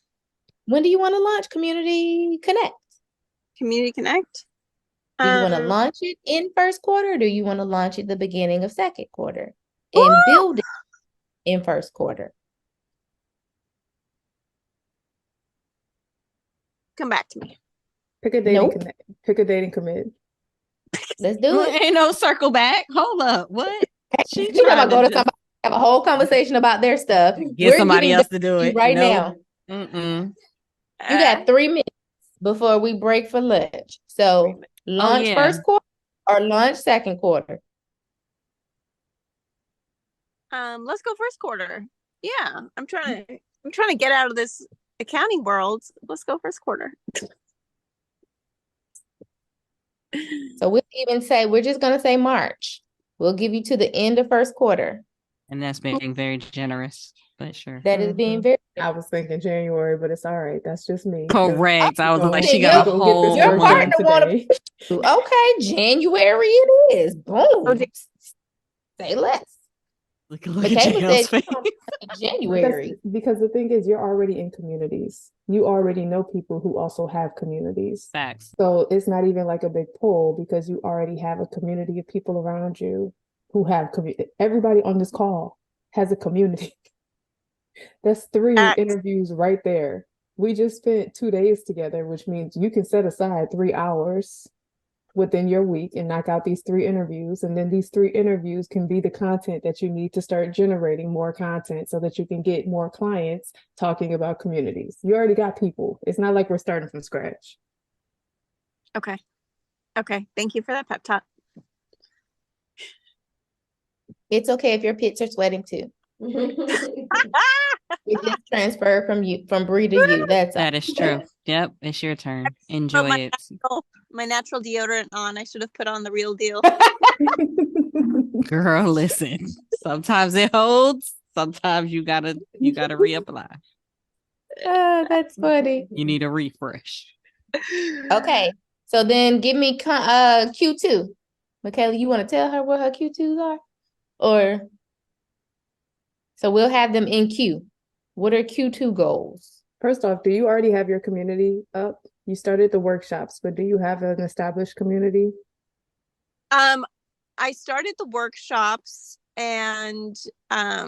When do you want to launch Community Connect? Community Connect? Do you want to launch it in first quarter, or do you want to launch it the beginning of second quarter and build it in first quarter? Come back to me. Pick a date and commit. Pick a date and commit. Let's do it. Ain't no circle back. Hold up. What? She trying to go to somebody, have a whole conversation about their stuff. Get somebody else to do it right now. Mm-mm. You got 3 minutes before we break for lunch. So launch first quarter or launch second quarter? Let's go first quarter. Yeah, I'm trying to get out of this accounting world. Let's go first quarter. So we'll even say, we're just going to say March. We'll give you to the end of first quarter. And that's being very generous, but sure. That is being very. I was thinking January, but it's all right. That's just me. Correct. I was like, she your, got a whole your partner today. Okay, January it is. Boom. Say less. Look at Micayla Jael's said face. January. Because the thing is, you're already in communities. You already know people who also have communities. Facts. So it's not even like a big pull because you already have a community of people around you who have everybody on this call has a community. That's 3 Facts. interviews right there. We just spent 2 days together, which means you can set aside 3 hours within your week and knock out these 3 interviews. And then these 3 interviews can be the content that you need to start generating more content so that you can get more clients talking about communities. You already got people. It's not like we're starting from scratch. Okay. Thank you for that pep talk. It's okay if your pits are sweating too. It just transferred from Bree to you. That's all. That is true. Yep, it's your turn. Enjoy it. My natural deodorant on. I should have put on the real deal. Girl, listen. Sometimes it holds. Sometimes you gotta reapply. That's funny. You need a refresh. Okay, so then give me Q2. Micayla, you want to tell her what her Q2s are? Or so we'll have them in Q. What are Q2 goals? First off, do you already have your community up? You started the workshops, but do you have an established community? I started the workshops and I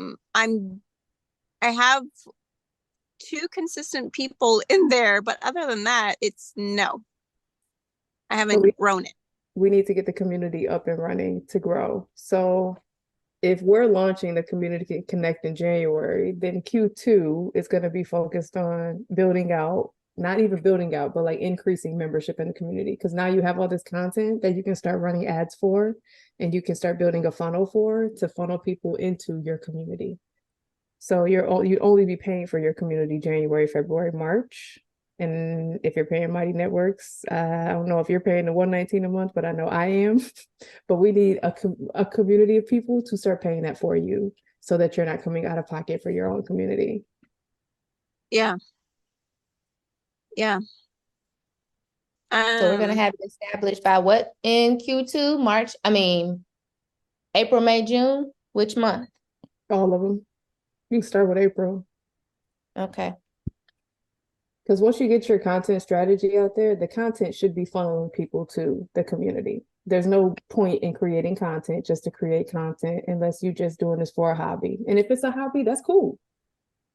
have 2 consistent people in there, but other than that, it's no. I haven't grown it. We need to get the community up and running to grow. So if we're launching the Community Connect in January, then Q2 is going to be focused on building out, not even building out, but like increasing membership in the community. Because now you have all this content that you can start running ads for, and you can start building a funnel to funnel people into your community. So you'd only be paying for your community January, February, March. And if you're paying Mighty Networks, I don't know if you're paying the $119 a month, but I know I am. But we need a community of people to start paying that for you so that you're not coming out of pocket for your own community. Yeah. So we're gonna have it established by what in Q2? April, May, June? Which month? All of them. You can start with April. Okay. Because once you get your content strategy out there, the content should be funneling people to the community. There's no point in creating content just to create content unless you're just doing this for a hobby. And if it's a hobby, that's cool.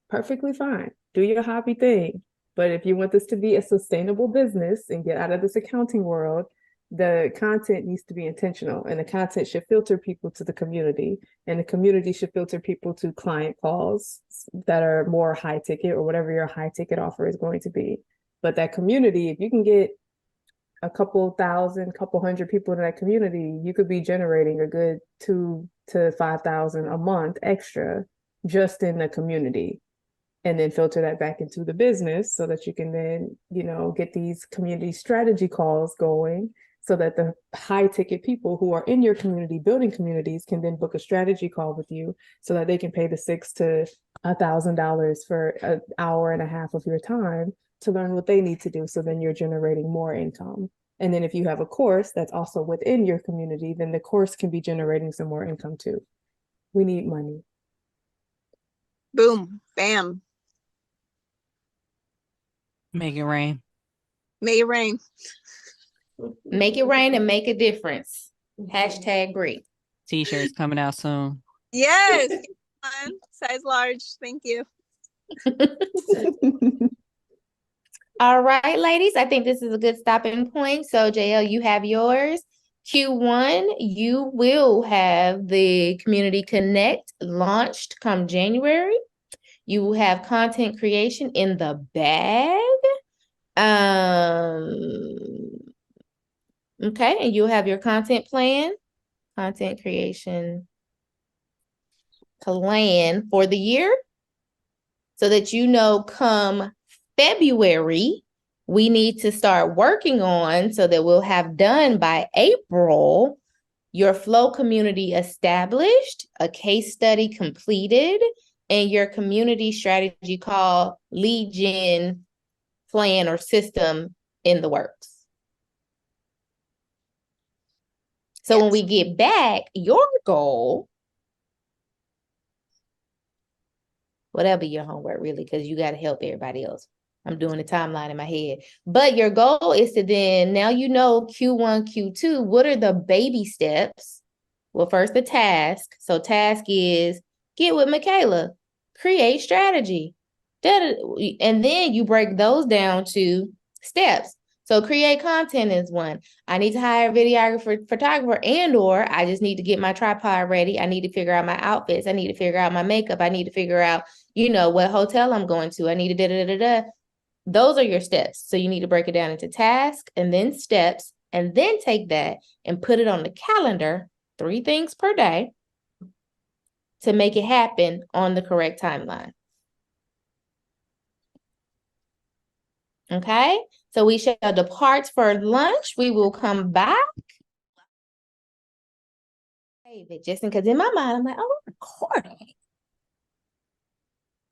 Perfectly fine. Do your hobby thing. But if you want this to be a sustainable business and get out of this accounting world, the content needs to be intentional, and the content should filter people to the community, and the community should filter people to client calls that are more high ticket or whatever your high ticket offer is going to be. But that community, if you can get a couple thousand, couple hundred people in that community, you could be generating a good 2,000 to 5,000 a month extra just in the community, and then filter that back into the business so that you can then, get these community strategy calls going so that the high ticket people who are in your community building communities can then book a strategy call with you so that they can pay the $600 to $1,000 for an hour and a half of your time to learn what they need to do. So then you're generating more income. And then if you have a course that's also within your community, then the course can be generating some more income too. We need money. Boom, bam. Make it rain. May it rain. Make it rain and make a difference. #Bree. T-shirts coming out soon. Yes. Size large. Thank you. All right, ladies. I think this is a good stopping point. So, Jael, you have yours. Q1, you will have the Community Connect launched come January. You will have content creation in the bag. Okay, and you'll have your content creation plan for the year so that come February, we need to start working on so that we'll have done by April your flow community established, a case study completed, and your community strategy call lead gen plan or system in the works. So when we get back, your goal whatever your homework really, because you got to help everybody else. I'm doing the timeline in my head. But your goal is to then, now you know Q1, Q2, what are the baby steps? Well, first the task. So task is get with Micayla, create strategy. And then you break those down to steps. So create content is one. I need to hire a videographer, photographer, or I just need to get my tripod ready. I need to figure out my outfits. I need to figure out my makeup. I need to figure out, what hotel I'm going to. I need to da-da-da-da-da. Those are your steps. So you need to break it down into tasks and then steps, and then take that and put it on the calendar, 3 things per day, to make it happen on the correct timeline. Okay, so we shall depart for lunch. We will come back. Just because in my mind, I'm like, oh, we're recording.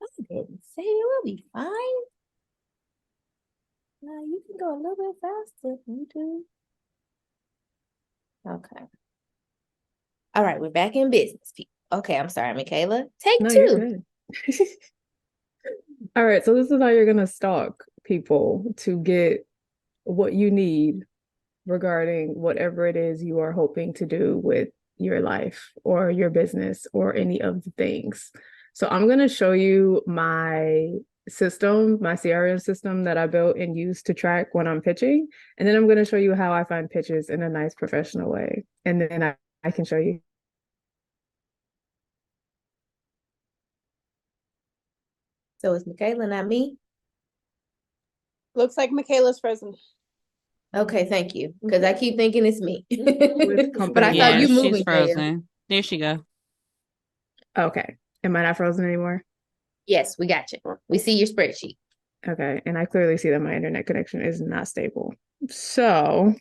I didn't say it will be fine. You can go a little bit faster if you do. Okay. All right, we're back in business, people. Okay, I'm sorry, Micayla. Take 2. You're good. All right, so this is how you're going to stalk people to get what you need regarding whatever it is you are hoping to do with your life or your business or any of the things. So I'm going to show you my system, my CRM system that I built and use to track when I'm pitching. And then I'm going to show you how I find pitches in a nice professional way. And then I can show you. So it's Micayla, not me? Looks like Micayla's frozen. Okay, thank you. Because I keep thinking it's me. With But I Yeah, thought you she's moving. frozen. There she go. Okay. Am I not frozen anymore? Yes, we got you. We see your spreadsheet. Okay. And I clearly see that my internet connection is not stable. So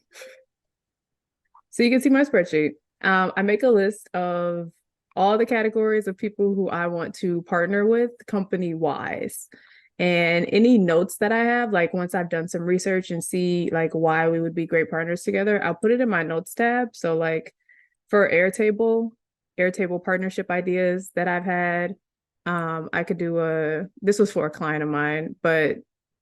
you can see my spreadsheet. I make a list of all the categories of people who I want to partner with company-wise. And any notes that I have, like once I've done some research and see like why we would be great partners together, I'll put it in my notes tab. So like for Airtable partnership ideas that I've had, I could do this was for a client of mine, but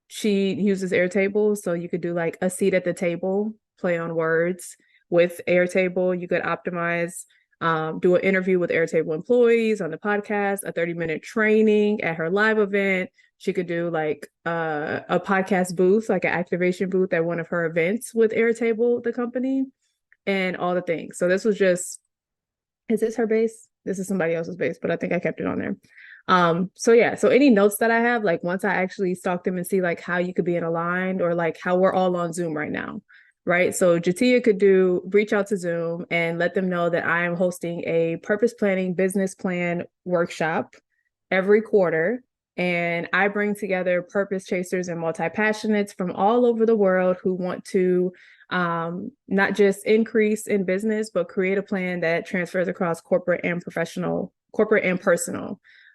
she uses Airtable. So you could do like a seat at the table, play on words with Airtable. You could optimize, do an interview with Airtable employees on the podcast, a 30-minute training at her live event. She could do like a podcast booth, like an activation booth at one of her events with Airtable, the company, and all the things. So this was just, is this her base? This is somebody else's base, but I think I kept it on there. So yeah, so any notes that I have, like once I actually stalk them and see like how you could be in aligned, or like how we're all on Zoom right now, right? So Jateya could reach out to Zoom and let them know that I am hosting a purpose planning business plan workshop every quarter. And I bring together purpose chasers and multi-passionates from all over the world who want to not just increase in business, but create a plan that transfers across corporate and personal.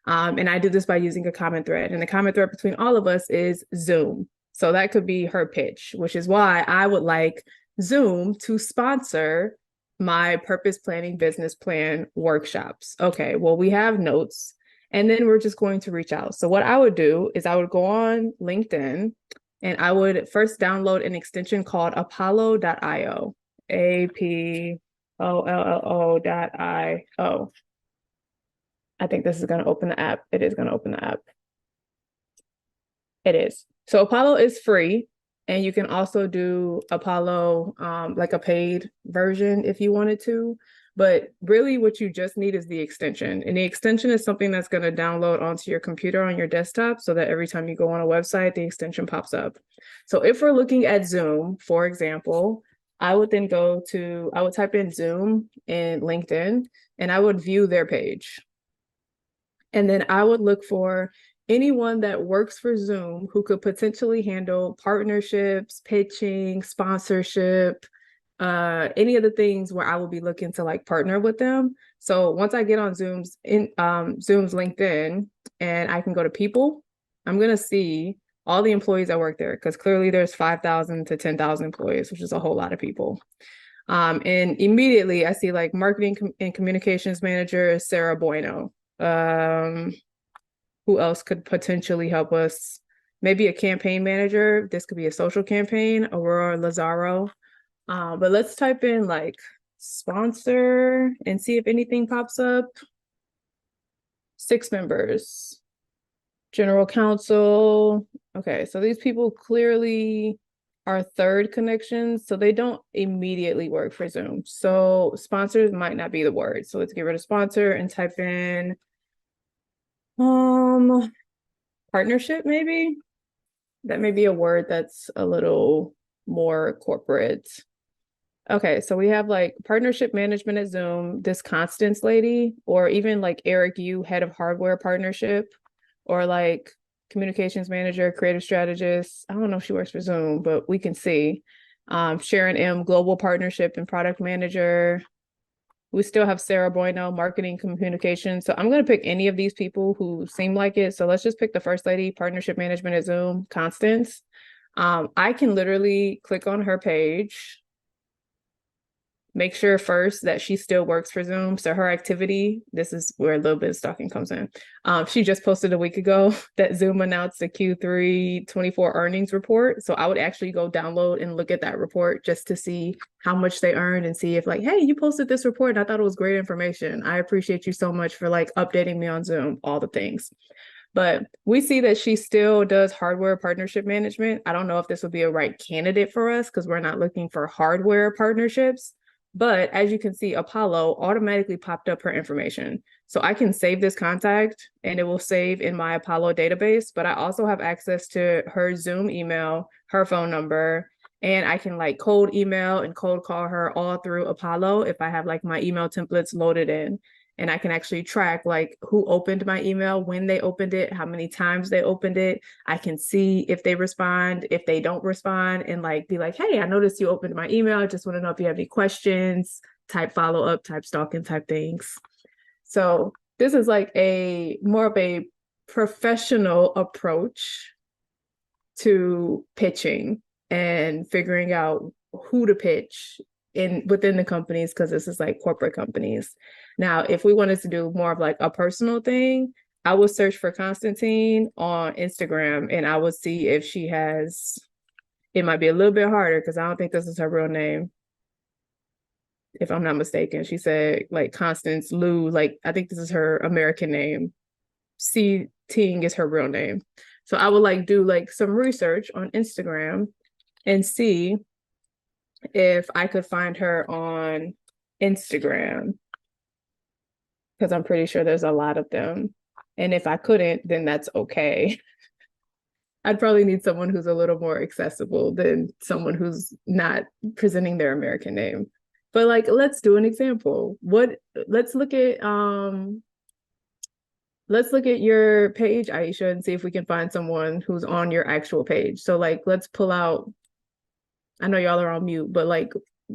And I do this by using a common thread. And the common thread between all of us is Zoom. So that could be her pitch, which is why I would like Zoom to sponsor my purpose planning business plan workshops. Okay, well, we have notes. And then we're just going to reach out. So what I would do is I would go on LinkedIn and I would first download an extension called apollo.io, APOLLO.io. I think this is going to open the app. It is going to open the app. It is. So Apollo is free. And you can also do Apollo, like a paid version if you wanted to. But really what you just need is the extension. And the extension is something that's going to download onto your computer on your desktop so that every time you go on a website, the extension pops up. So if we're looking at Zoom, for example, I would then I would type in Zoom in LinkedIn and I would view their page. And then I would look for anyone that works for Zoom who could potentially handle partnerships, pitching, sponsorship, any of the things where I will be looking to like partner with them. So once I get on Zoom's LinkedIn and I can go to people, I'm going to see all the employees that work there, because clearly there's 5,000 to 10,000 employees, which is a whole lot of people. And immediately I see like marketing and communications manager, Sarah Bueno. who else could potentially help us. Maybe a campaign manager. This could be a social campaign, Aurora Lazaro. But let's type in like sponsor and see if anything pops up. 6 members. General counsel. Okay, so these people clearly are third connections, so they don't immediately work for Zoom. So sponsors might not be the word. So let's get rid of sponsor and type in partnership, maybe. That may be a word that's a little more corporate. Okay, so we have like partnership management at Zoom, this Constance lady, or even like Eric Yu, head of hardware partnership, or like communications manager, creative strategist. I don't know if she works for Zoom, but we can see. Sharon M, global partnership and product manager. We still have Sarah Bueno, marketing communications. So I'm going to pick any of these people who seem like it. So let's just pick the first lady, partnership management at Zoom, Constance. I can literally click on her page. Make sure first that she still works for Zoom. So her activity, this is where a little bit of stalking comes in. She just posted a week ago that Zoom announced the Q3 24 earnings report. So I would actually go download and look at that report just to see how much they earned and see if like, hey, you posted this report and I thought it was great information. I appreciate you so much for like updating me on Zoom, all the things. But we see that she still does hardware partnership management. I don't know if this would be a right candidate for us because we're not looking for hardware partnerships. But as you can see, Apollo automatically popped up her information. So I can save this contact and it will save in my Apollo database, but I also have access to her Zoom email, her phone number, and I can like cold email and cold call her all through Apollo if I have like my email templates loaded in. And I can actually track like who opened my email, when they opened it, how many times they opened it. I can see if they respond, if they don't respond, and like be like, hey, I noticed you opened my email. I just want to know if you have any questions, type follow up, type stalking type things. So this is like a more of a professional approach to pitching and figuring out who to pitch within the companies, because this is like corporate companies. Now, if we wanted to do more of like a personal thing, I would search for Constantine on Instagram and I would see if she has, it might be a little bit harder because I don't think this is her real name. If I'm not mistaken, she said like Constance Lou, like I think this is her American name. C Ting is her real name. So I would like do like some research on Instagram and see if I could find her on Instagram, because I'm pretty sure there's a lot of them. And if I couldn't, then that's okay. I'd probably need someone who's a little more accessible than someone who's not presenting their American name. But like, let's do an example. Let's look at your page, Aisha, and see if we can find someone who's on your actual page. So like, let's pull out, I know y'all are on mute, but like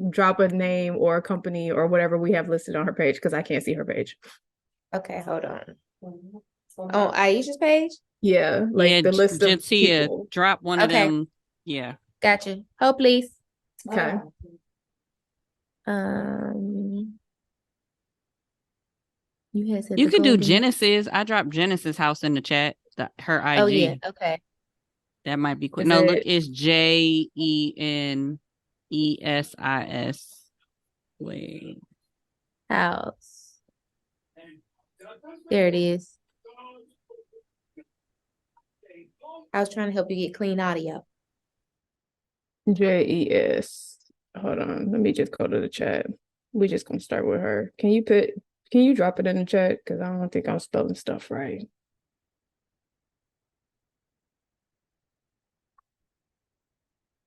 drop a name or a company or whatever we have listed on her page because I can't see her page. Okay, hold on. On Aisha's page? Yeah, like yeah, the list of Jateya, people. drop one of them. Yeah. Gotcha. Hold, please. Okay. You had said You the can do golden- Genesis. I dropped Genesis house in the chat. Her IG. Oh yeah. Okay. That might be quick. Is No, it- look, it's JENESIS. Wait. House. There it is. I was trying to help you get clean audio. JES. Hold on. Let me just go to the chat. We just gonna start with her. Can you drop it in the chat? Because I don't think I'm spelling stuff right.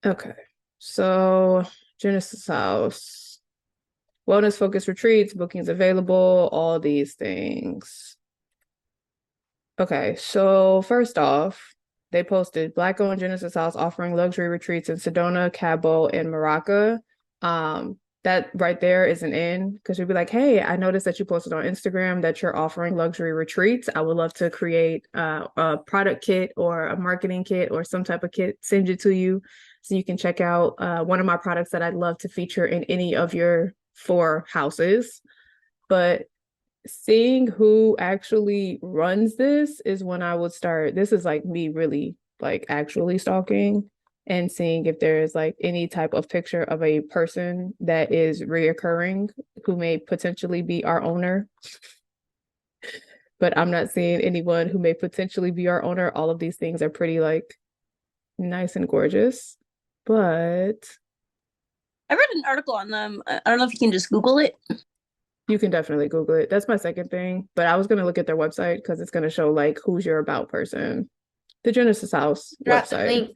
Okay. So Genesis House. Wellness focused retreats, bookings available, all these things. Okay, so first off, they posted Black-owned Genesis House offering luxury retreats in Sedona, Cabo, and Maraca. That right there is an in, because you'd be like, hey, I noticed that you posted on Instagram that you're offering luxury retreats. I would love to create a product kit or a marketing kit or some type of kit, send it to you so you can check out one of my products that I'd love to feature in any of your 4 houses. But seeing who actually runs this is when I would start. This is like me really like actually stalking and seeing if there is like any type of picture of a person that is reoccurring who may potentially be our owner. But I'm not seeing anyone who may potentially be our owner. All of these things are pretty like nice and gorgeous, but I read an article on them. I don't know if you can just Google it. you can definitely Google it. That's my second thing. But I was going to look at their website because it's going to show like who's your about person. The Genesis House Drop the website. link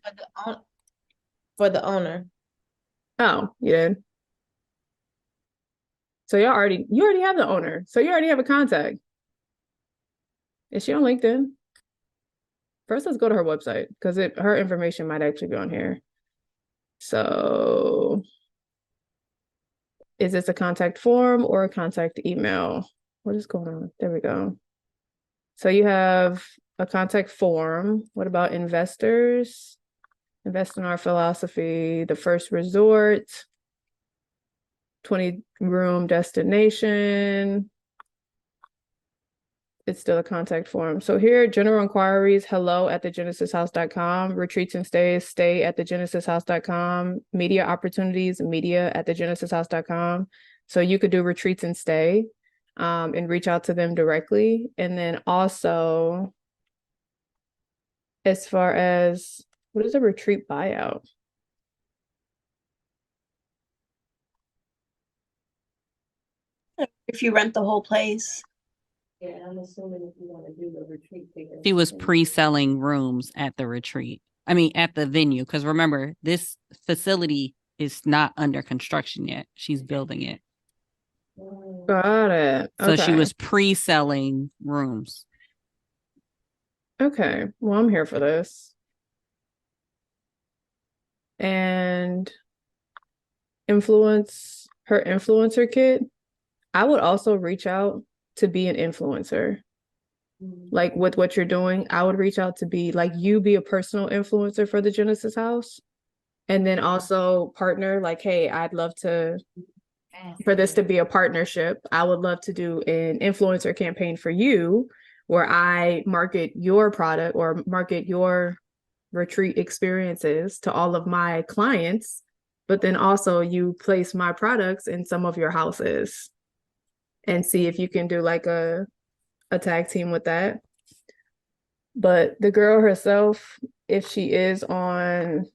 for the owner. Oh, you did. So you already have the owner. So you already have a contact. Is she on LinkedIn? First, let's go to her website because her information might actually be on here. So is this a contact form or a contact email? What is going on? There we go. So you have a contact form. What about investors? Invest in our philosophy, the first resort, 20-room destination. It's still a contact form. So here, general inquiries, hello@thegenesishouse.com, retreats and stays, stay@thegenesishouse.com, media opportunities, media@thegenesishouse.com. So you could do retreats and stay and reach out to them directly. And then also, as far as what is a retreat buyout? If you rent the whole place. Yeah, I'm assuming if you want to do the retreat ticket. She was pre-selling rooms at the retreat. I mean, at the venue. Because remember, this facility is not under construction yet. She's building it. Got it. So she Okay. was pre-selling rooms. Okay. Well, I'm here for this. And her influencer kit. I would also reach out to be an influencer. Like with what you're doing, I would reach out to be like you be a personal influencer for the Genesis House. And then also partner, like, hey, I'd love to for this to be a partnership. I would love to do an influencer campaign for you where I market your product or market your retreat experiences to all of my clients, but then also you place my products in some of your houses and see if you can do like a tag team with that. But the girl herself, if she is on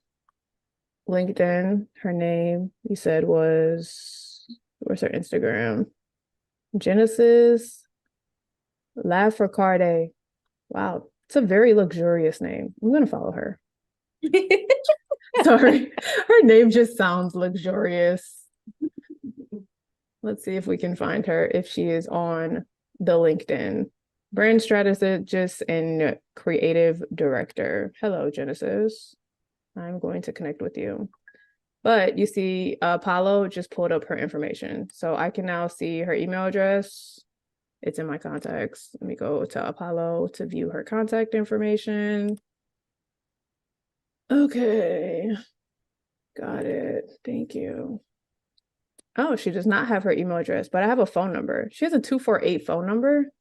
LinkedIn, her name you said where's her Instagram? Genesis Lafrecarde. Wow, it's a very luxurious name. I'm gonna follow her. Sorry, her name just sounds luxurious. Let's see if we can find her if she is on the LinkedIn. Brand strategist and creative director. Hello, Genesis. I'm going to connect with you. But you see, Apollo just pulled up her information. So I can now see her email address. It's in my contacts. Let me go to Apollo to view her contact information. Okay. Got it. Thank you. Oh, she does not have her email address, but I have a phone number. She has a 248 phone number.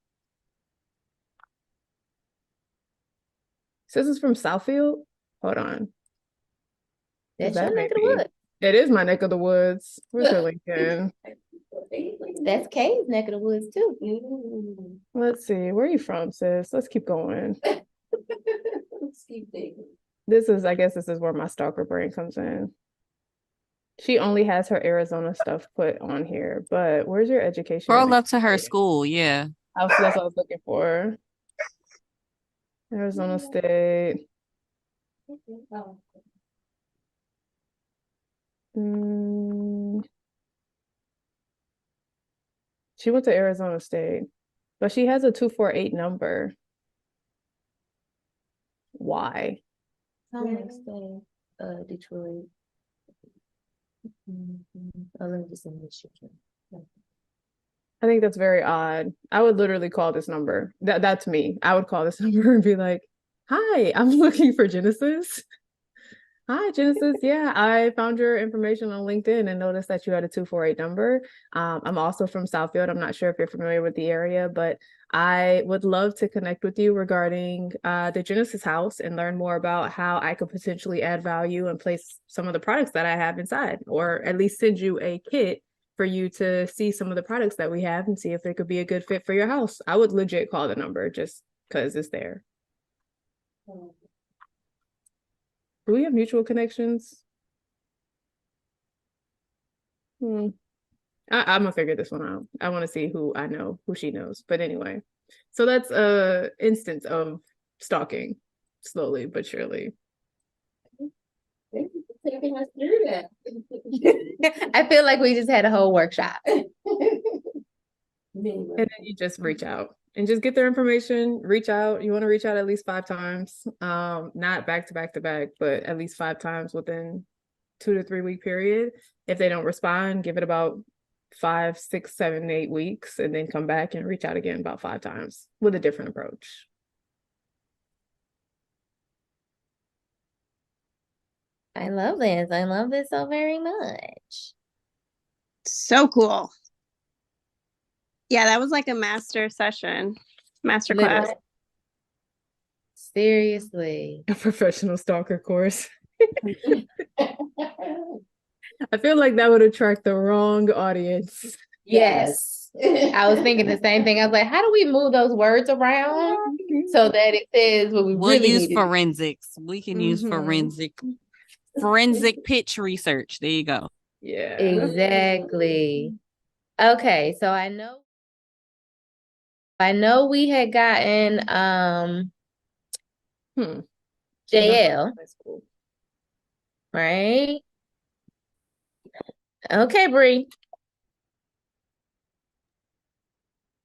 This is from Southfield. Hold on. That's your neck of the woods. It is my neck of the woods. Where's her LinkedIn? That's Kay's neck of the woods too. Let's see. Where are you from, sis? Let's keep going. Let's keep digging. I guess this is where my stalker brain comes in. She only has her Arizona stuff put on here, but where's your education? Scroll up to her school, yeah. That's what I was looking for. Arizona State. She went to Arizona State, but she has a 248 number. Why? Detroit. Let me just Michigan. I think that's very odd. I would literally call this number. That's me. I would call this number and be like, "Hi, I'm looking for Genesis." Hi, Genesis. Yeah, I found your information on LinkedIn and noticed that you had a 248 number. I'm also from Southfield. I'm not sure if you're familiar with the area, but I would love to connect with you regarding the Genesis house and learn more about how I could potentially add value and place some of the products that I have inside, or at least send you a kit for you to see some of the products that we have and see if they could be a good fit for your house. I would legit call the number just because it's there. Do we have mutual connections? Hmm. I'm gonna figure this one out. I want to see who I know, who she knows. But anyway, so that's a instance of stalking, slowly but surely. Taking us through that. I feel like we just had a whole workshop. And then you just reach out and just get their information, reach out. You want to reach out at least 5 times. Not back to back to back, but at least 5 times within 2 to 3 week period. If they don't respond, give it about 5, 6, 7, 8 weeks, and then come back and reach out again about 5 times with a different approach. I love this. I love this so very much. So cool. Yeah, that was like a master session, master class. Literally. Seriously. A professional stalker course. I feel like that would attract the wrong audience. Yes. I was thinking the same thing. I was like, how do we move those words around so that it says what we We'll really use need forensics. We can use forensic pitch research. There you go. Yeah. Exactly. Okay, so I know we had gotten Jael, That's cool. right? Okay, Bree.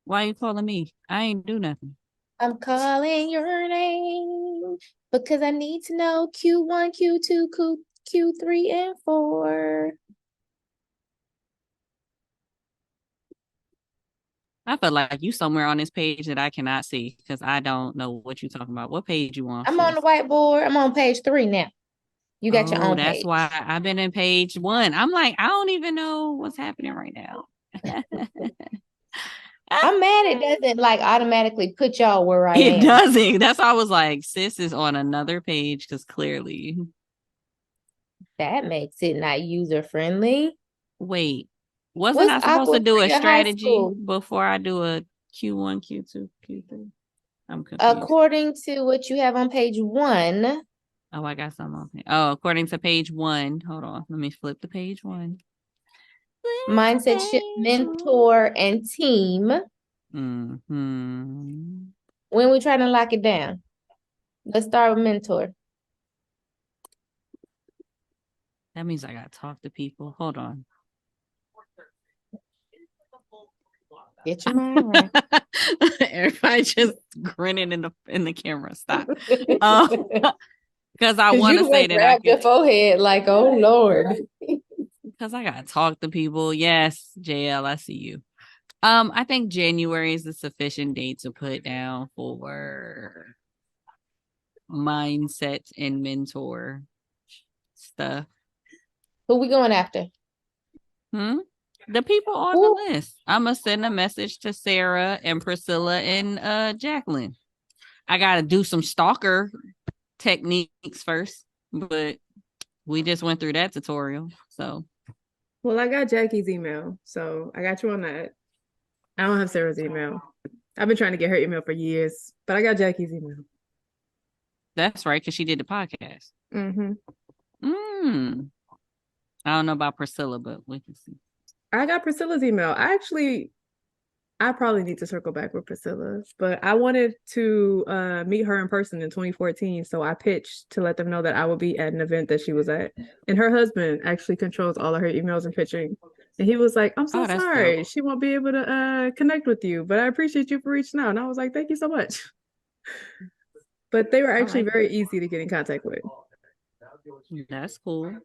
Why you calling me? I ain't do nothing. I'm calling your name because I need to know Q1, Q2, Q3, and 4. I feel like you somewhere on this page that I cannot see because I don't know what you're talking about. What page you on? I'm on the whiteboard. I'm on page 3 now. You got your own That's page. why I've been in page 1. I'm like, I don't even know what's happening right now. I'm mad it doesn't like automatically put y'all where I am. It doesn't. That's why I was like, sis is on another page because clearly. That makes it not user friendly. Wait, wasn't I supposed to do a strategy before I do a Q1, Q2, Q3? I'm confused. According to what you have on page 1. Oh, I got some on. Oh, according to page 1. Hold on. Let me flip to page 1. Mindset shift, mentor, and team. Mm-hmm. When we trying to lock it down, let's start with mentor. That means I gotta talk to people. Hold on. Get your mind right. Everybody just grinning in the camera. Stop. Because I want to say that I your forehead like, oh Lord. Because I gotta talk to people. Yes, Jael, I see you. I think January is the sufficient date to put down for mindset and mentor stuff. Who we going after? The people on the list. I'm gonna send a message to Sarah and Priscilla and Jacqueline. I gotta do some stalker techniques first, but we just went through that tutorial. So well, I got Jackie's email, so I got you on that. I don't have Sarah's email. I've been trying to get her email for years, but I got Jackie's email. That's right, because she did the podcast. I don't know about Priscilla, but we can see. I got Priscilla's email. I probably need to circle back with Priscilla, but I wanted to meet her in person in 2014. So I pitched to let them know that I would be at an event that she was at. And her husband actually controls all of her emails and pitching. And he was like, I'm so sorry. Dope. She won't be able to connect with you, but I appreciate you for reaching out. And I was like, thank you so much. But they were actually very easy to get in contact with. That's cool.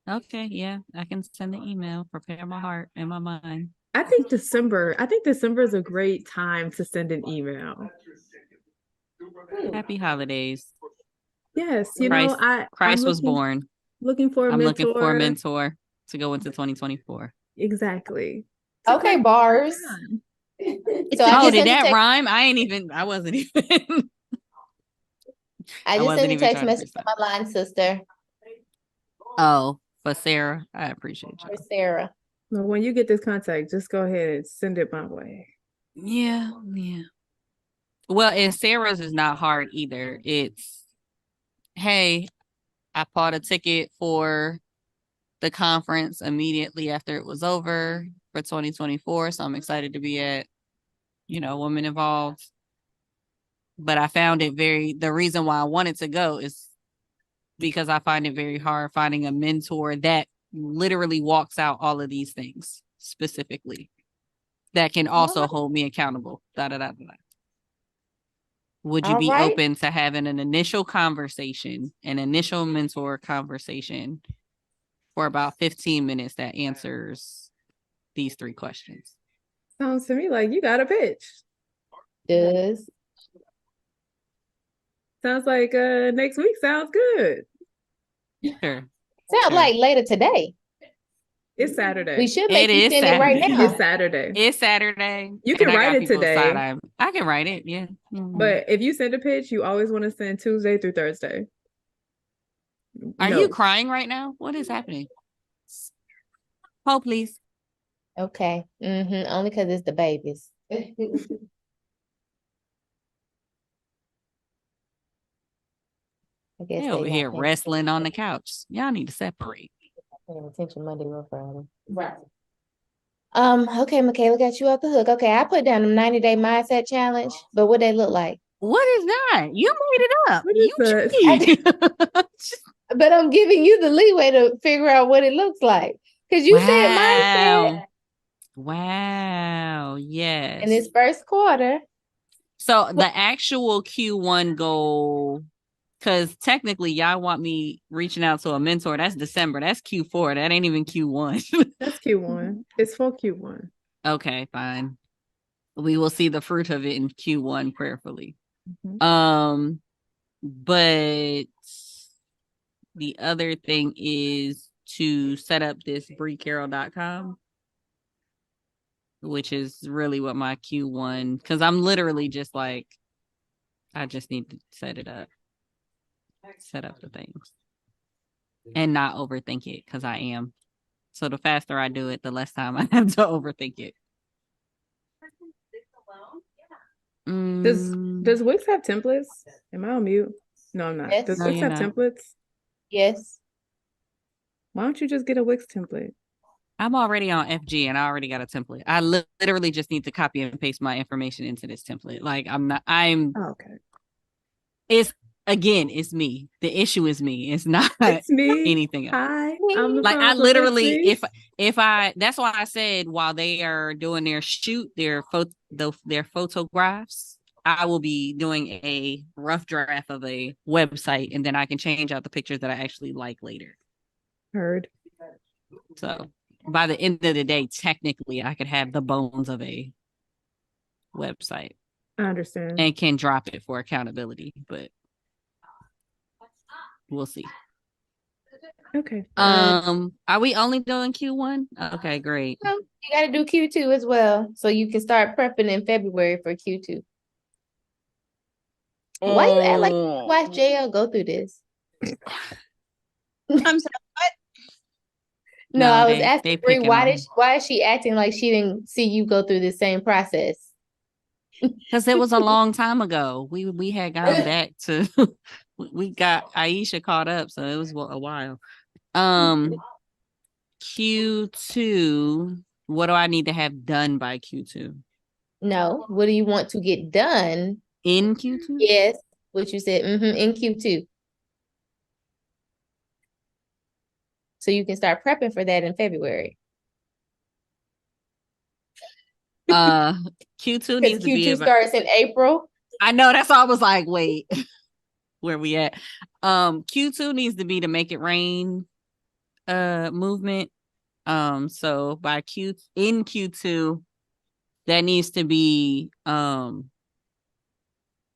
Okay, yeah, I can send the email, prepare my heart and my mind. I think December is a great time to send an email. Happy holidays. Yes, Christ, I'm Christ was born. looking for a I'm looking for a mentor. mentor to go into 2024. Exactly. Okay, bars. So I Oh, just did sent a that text. rhyme? I wasn't even. I I just sent wasn't a even text trying to message to freestyle. my line sister, Oh, for Sarah, I appreciate for you. Sarah. Well, when you get this contact, just go ahead and send it my way. Yeah. Well, and Sarah's is not hard either. It's, hey, I bought a ticket for the conference immediately after it was over for 2024. So I'm excited to be at, Women Involved. But I found it the reason why I wanted to go is because I find it very hard finding a mentor that literally walks out all of these things specifically that can also hold me accountable. Da, da, da, da. Would you All be right. open to having an initial mentor conversation for about 15 minutes that answers these 3 questions? Sounds to me like you got a pitch. Does. Sounds like next week sounds good. Sure. Sound like later today. It's Saturday. We should make you send it right now. It's Saturday. It's Saturday. You can and I write got it people today. side-eye. I can write it, yeah. Mhm. But if you send a pitch, you always want to send Tuesday through Thursday. Are you crying right now? What is happening? Oh, please. Okay. Only because it's the babies. I guess They they over not here paying wrestling on the couch. Y'all need to separate. attention Monday or Friday. Right. Okay, Micayla got you off the hook. Okay, I put down the 90-day mindset challenge, but what they look like? What is that? You made it up. What is You that? cheat. But I'm giving you the leeway to figure out what it looks like. Because you said mindset Wow. Yes. in this first quarter. So the actual Q1 goal, because technically y'all want me reaching out to a mentor. That's December. That's Q4. That ain't even Q1. That's Q1. It's for Q1. Okay, fine. We will see the fruit of it in Q1 prayerfully. Mhm. But the other thing is to set up this BreeCarroll.com, which is really what my Q1, because I'm literally just like, I just need to set up the things and not overthink it, because I am. So the faster I do it, the less time I have to overthink it. Does Wix have templates? Am I on mute? No, I'm not. Yes. Does No, Wix you're have not. templates? Yes. Why don't you just get a Wix template? I'm already on FG and I already got a template. I literally just need to copy and paste my information into this template. Like Oh, okay. It's me. The issue is me. It's not It's me. anything else. Hi, I'm the Like I problem, literally, it's me. if I, that's why I said while they are doing their shoot, their photographs, I will be doing a rough draft of a website, and then I can change out the pictures that I actually like later. Heard. So by the end of the day, technically, I could have the bones of a website. I understand. And can drop it for accountability, but we'll see. Okay. Are we only doing Q1? Okay, great. No, you got to do Q2 as well, so you can start prepping in February for Q2. Why you act like you watch Jael go through this? I'm sorry. No, No, I was they asking Bree, picking on why is she acting like she didn't see you go through the same process? because it was a long time ago. We had gone back to we got Aisha caught up, so it was a while. Q2, what do I need to have done by Q2? No, what do you want to get done? In Q2? Yes, what you said, in Q2. So you can start prepping for that in February. Q2 needs to be Q2 starts in April. I know, that's why I was like, wait, where we at? Q2 needs to be the Make It Rain movement. So by Q2, that needs to be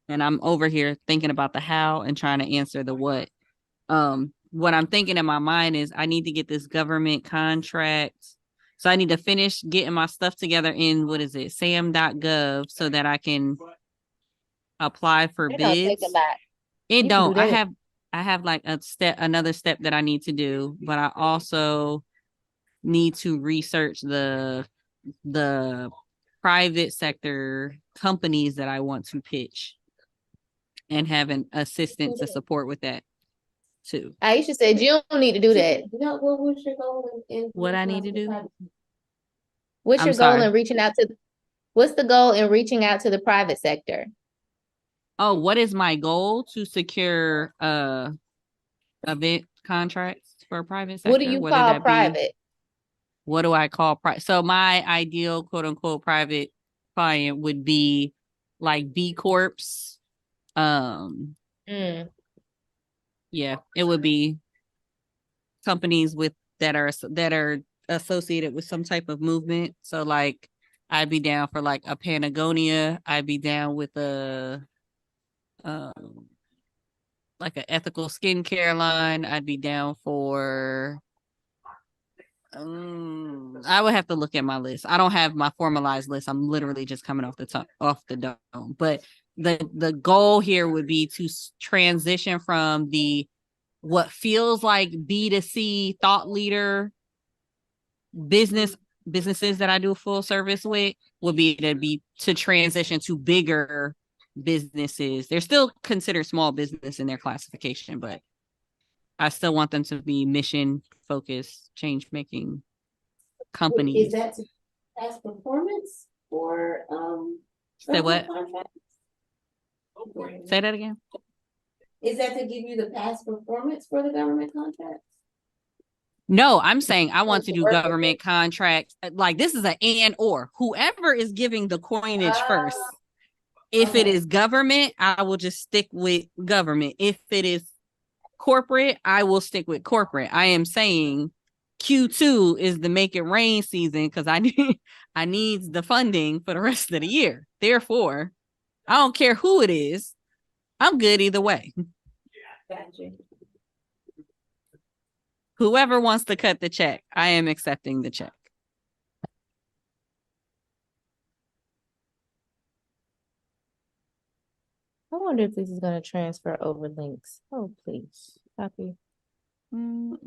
And I'm over here thinking about the how and trying to answer the what. What I'm thinking in my mind is I need to get this government contract. So I need to finish getting my stuff together in, what is it, sam.gov, so that I can apply for It don't take a bids. lot. It You can do don't. that. I have like another step that I need to do, but I also need to research the private sector companies that I want to pitch and have an assistant to support with that too. Aisha said you don't need to do that. What was your goal in What I need to do? What's I'm your goal sorry. in reaching out to? What's the goal in reaching out to the private sector? Oh, what is my goal? To secure event contracts for a private sector? What do you whether call that be, private? what do I call private? So my ideal quote unquote private client would be like B Corps. Mm. Yeah, it would be companies with that are associated with some type of movement. So like I'd be down for like a Patagonia. I'd be down with a like an ethical skincare line. I'd be down for I would have to look at my list. I don't have my formalized list. I'm literally just coming off the dome. But the goal here would be to transition from the what feels like B2C thought leader businesses that I do full service with would be to transition to bigger businesses. They're still considered small business in their classification, but I still want them to be mission focused, change making companies. Is that to past performance or Say what? Say that again. Is that to give you the past performance for the government contracts? No, I'm saying I want to do government contracts. Like this is an and or. Whoever is giving the coinage first. If it is government, I will just stick with government. If it is corporate, I will stick with corporate. I am saying Q2 is the make it rain season because I need the funding for the rest of the year. Therefore, I don't care who it is. I'm good either way. Gotcha. Whoever wants to cut the check, I am accepting the check. I wonder if this is going to transfer over links. Oh, please. Copy. Do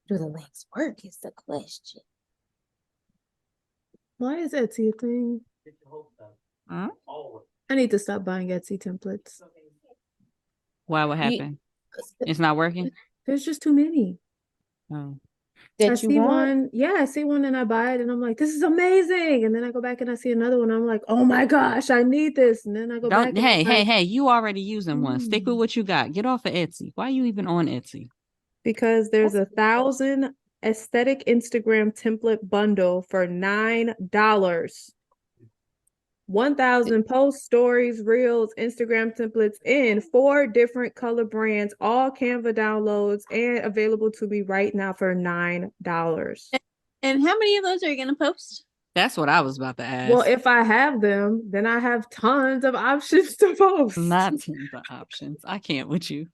the links work is the question. Why is Etsy a thing? Huh? I need to stop buying Etsy templates. Why? What happened? It's not working? There's just too many. Oh. That I you see want? one. Yeah, I see one and I buy it and I'm like, this is amazing. And then I go back and I see another one. I'm like, oh my gosh, I need this. And then I go back. And Hey, you already using one. Stick with what you got. Get off of Etsy. Why are you even on Etsy? Because there's 1,000 aesthetic Instagram template bundle for $9. 1,000 posts, stories, reels, Instagram templates in 4 different color brands, all Canva downloads and available to me right now for $9. And how many of those are you going to post? That's what I was about to ask. Well, if I have them, then I have tons of options to post. Not tons of options. I can't with you.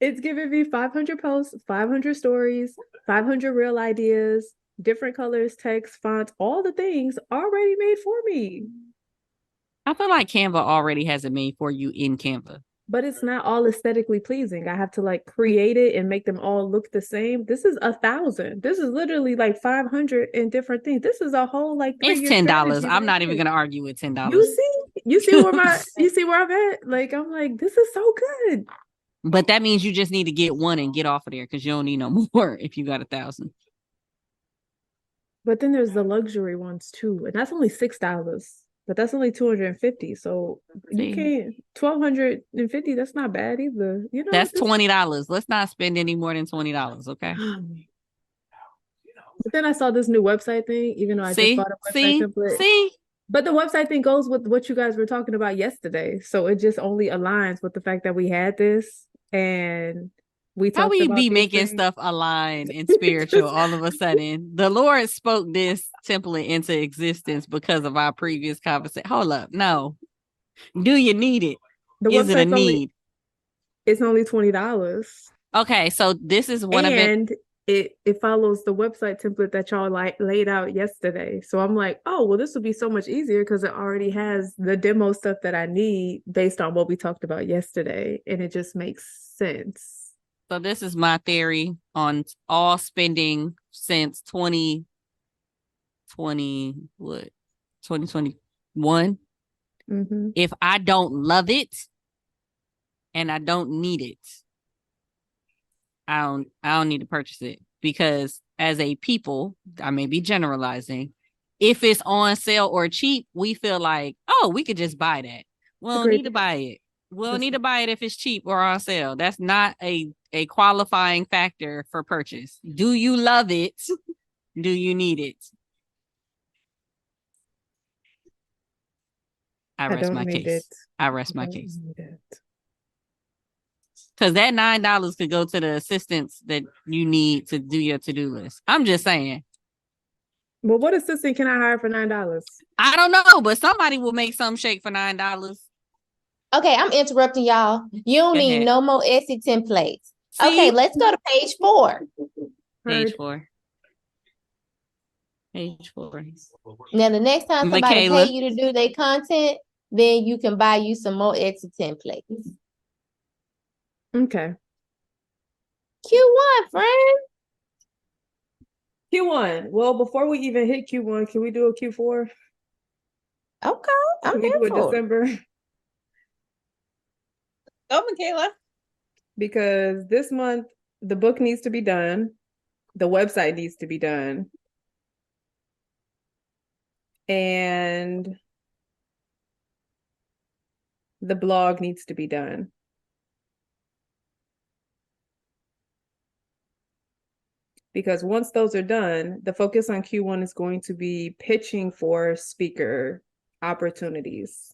It's giving me 500 posts, 500 stories, 500 real ideas, different colors, text, fonts, all the things already made for me. I feel like Canva already has it made for you in Canva. But it's not all aesthetically pleasing. I have to like create it and make them all look the same. This is 1,000. This is literally like 500 and different things. This is a whole like it's $10. I'm not even gonna argue with $10. You see where I'm at? Like I'm like, this is so good. But that means you just need to get one and get off of there because you don't need no more if you got 1,000. But then there's the luxury ones too, and that's only $6. But that's only 250. So you can't 1,250. That's not bad either. You know, that's $20. Let's not spend any more than $20, okay? But then I saw this new website thing, even though I just bought a website template. But the website thing goes with what you guys were talking about yesterday. So it just only aligns with the fact that we had this. And We How talked we about be these making things. stuff align and spiritual all of a sudden? The Lord spoke this template into existence because of our previous conversation. Hold up. No. Do you need it? The Is it a website's need? it's only $20. Okay, so this is one of it. And it follows the website template that y'all laid out yesterday. So I'm like, oh, well, this would be so much easier because it already has the demo stuff that I need based on what we talked about yesterday. And it just makes sense. So this is my theory on all spending since 2020, what? 2021. Mm-hmm. If I don't love it and I don't need it, I don't need to purchase it, because as a people, I may be generalizing, if it's on sale or cheap, we feel like, oh, we could just buy that. We don't need to buy it. We don't need to buy it if it's cheap or on sale. That's not a qualifying factor for purchase. Do you love it? Do you need it? I rest my case. I rest my case. Because that $9 could go to the assistance that you need to do your to-do list. I'm just saying. Well, what assistant can I hire for $9? I don't know, but somebody will make some shake for $9. Okay, I'm interrupting y'all. You don't need no more Etsy templates. See? Okay, let's go to page 4. Page 4. Page 4. Now, the next time somebody Micayla. pay you to do their content, then you can buy you some more Etsy templates. Okay. Q1, friend. Q1. Well, before we even hit Q1, can we do a Q4? Okay, I'm Can we here do a for it. December? Oh, Micayla. Because this month, the book needs to be done. The website needs to be done. And the blog needs to be done. Because once those are done, the focus on Q1 is going to be pitching for speaker opportunities.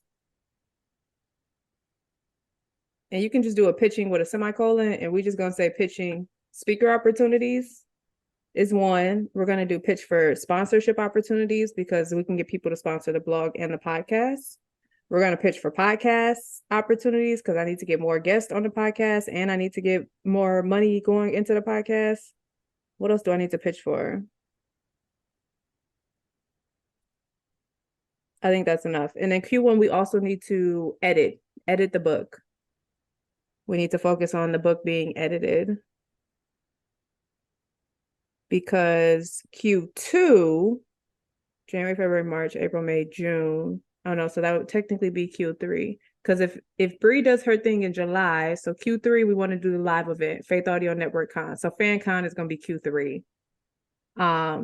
And you can just do a pitching with a semicolon, and we're just going to say pitching speaker opportunities is one. We're going to do pitch for sponsorship opportunities because we can get people to sponsor the blog and the podcast. We're going to pitch for podcast opportunities because I need to get more guests on the podcast and I need to get more money going into the podcast. What else do I need to pitch for? I think that's enough. And then Q1, we also need to edit the book. We need to focus on the book being edited. Because Q2, January, February, March, April, May, June. Oh no, so that would technically be Q3. Because if Bree does her thing in July, so Q3 we want to do the live event, Faith Audio Network Con. So FanCon is going to be Q3.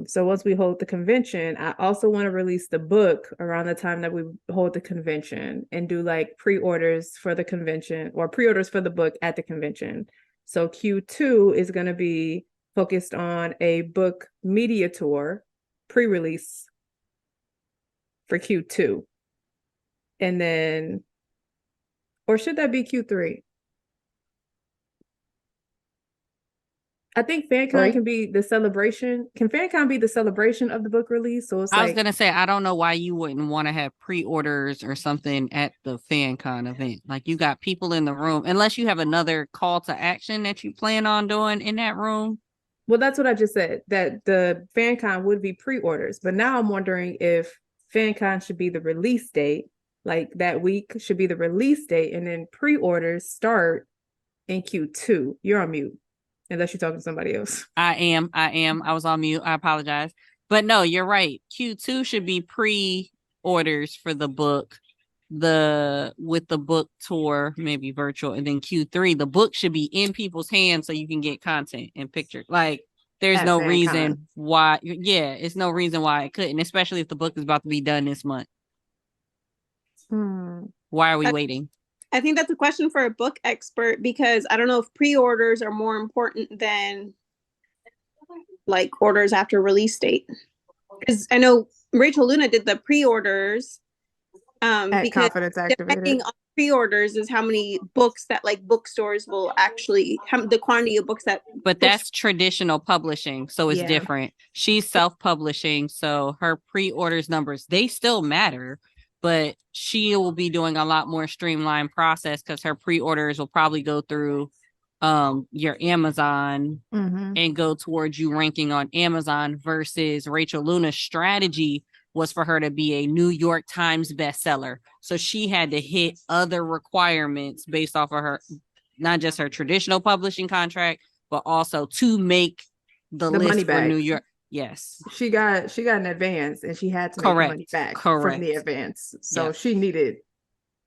So once we hold the convention, I also want to release the book around the time that we hold the convention and do like pre-orders for the convention or pre-orders for the book at the convention. So Q2 is going to be focused on a book media tour pre-release for Q2. And then, or should that be Q3? I think FanCon can be the celebration. Can FanCon be the celebration of the book release? So it's I was gonna say, I don't know why you wouldn't want to have pre-orders or something at the FanCon event. Like you got people in the room, unless you have another call to action that you plan on doing in that room. Well, that's what I just said, that the FanCon would be pre-orders. But now I'm wondering if FanCon should be the release date, like that week should be the release date, and then pre-orders start in Q2. You're on mute. Unless you're talking to somebody else. I am. I was on mute. I apologize. But no, you're right. Q2 should be pre-orders for the book, with the book tour, maybe virtual. And then Q3, the book should be in people's hands so you can get content and pictures. Like there's no reason why. Yeah, it's no reason why it couldn't, especially if the book is about to be done this month. Why are we waiting? I think that's a question for a book expert, because I don't know if pre-orders are more important than like orders after release date. Because I know Rachel Luna did the pre-orders At Because confidence activated. depending on pre-orders is how many books that like bookstores will actually the quantity of books that But that's traditional publishing, so it's Yeah. different. She's self-publishing, so her pre-orders numbers, they still matter, but she will be doing a lot more streamlined process because her pre-orders will probably go through your Amazon Mhm. and go towards you ranking on Amazon versus Rachel Luna's strategy was for her to be a New York Times bestseller. So she had to hit other requirements based off of her, not just her traditional publishing contract, but also to make the money list for back. New York. Yes. She got an advance and she had to make the Correct. money back Correct. from the advance. So Yep. she needed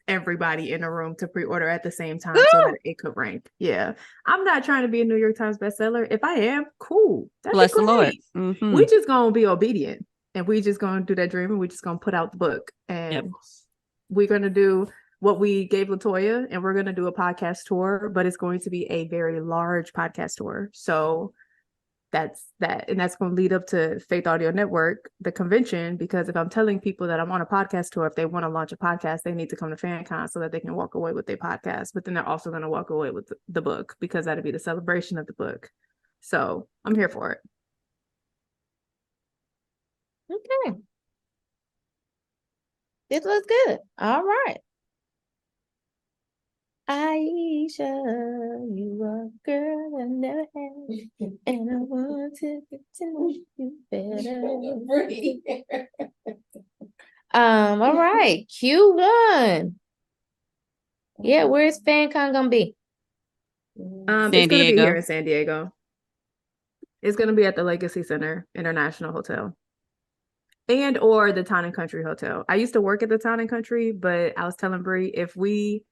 everybody in the room to pre-order at the same time so that it could rank. Yeah. I'm not trying to be a New York Times bestseller. If I am, cool. That'd Bless be the Lord. great. Mhm. We just gonna be obedient and we just gonna do that dream and we just gonna put out the book. And Yep. we're gonna do what we gave Latoya and we're gonna do a podcast tour, but it's going to be a very large podcast tour. So that's that. And that's going to lead up to Faith Audio Network, the convention, because if I'm telling people that I'm on a podcast tour, if they want to launch a podcast, they need to come to FanCon so that they can walk away with their podcast. But then they're also going to walk away with the book because that'll be the celebration of the book. So I'm here for it. Okay. This looks good. All right. Aisha, you are a girl I never had, and I want to get to know you better. All right, Q1. Yeah, where's FanCon gonna be? It's San going to be Diego. here in San Diego. It's going to be at the Legacy Center International Hotel. And or the Town and Country Hotel. I used to work at the Town and Country, but I was telling Bree, if we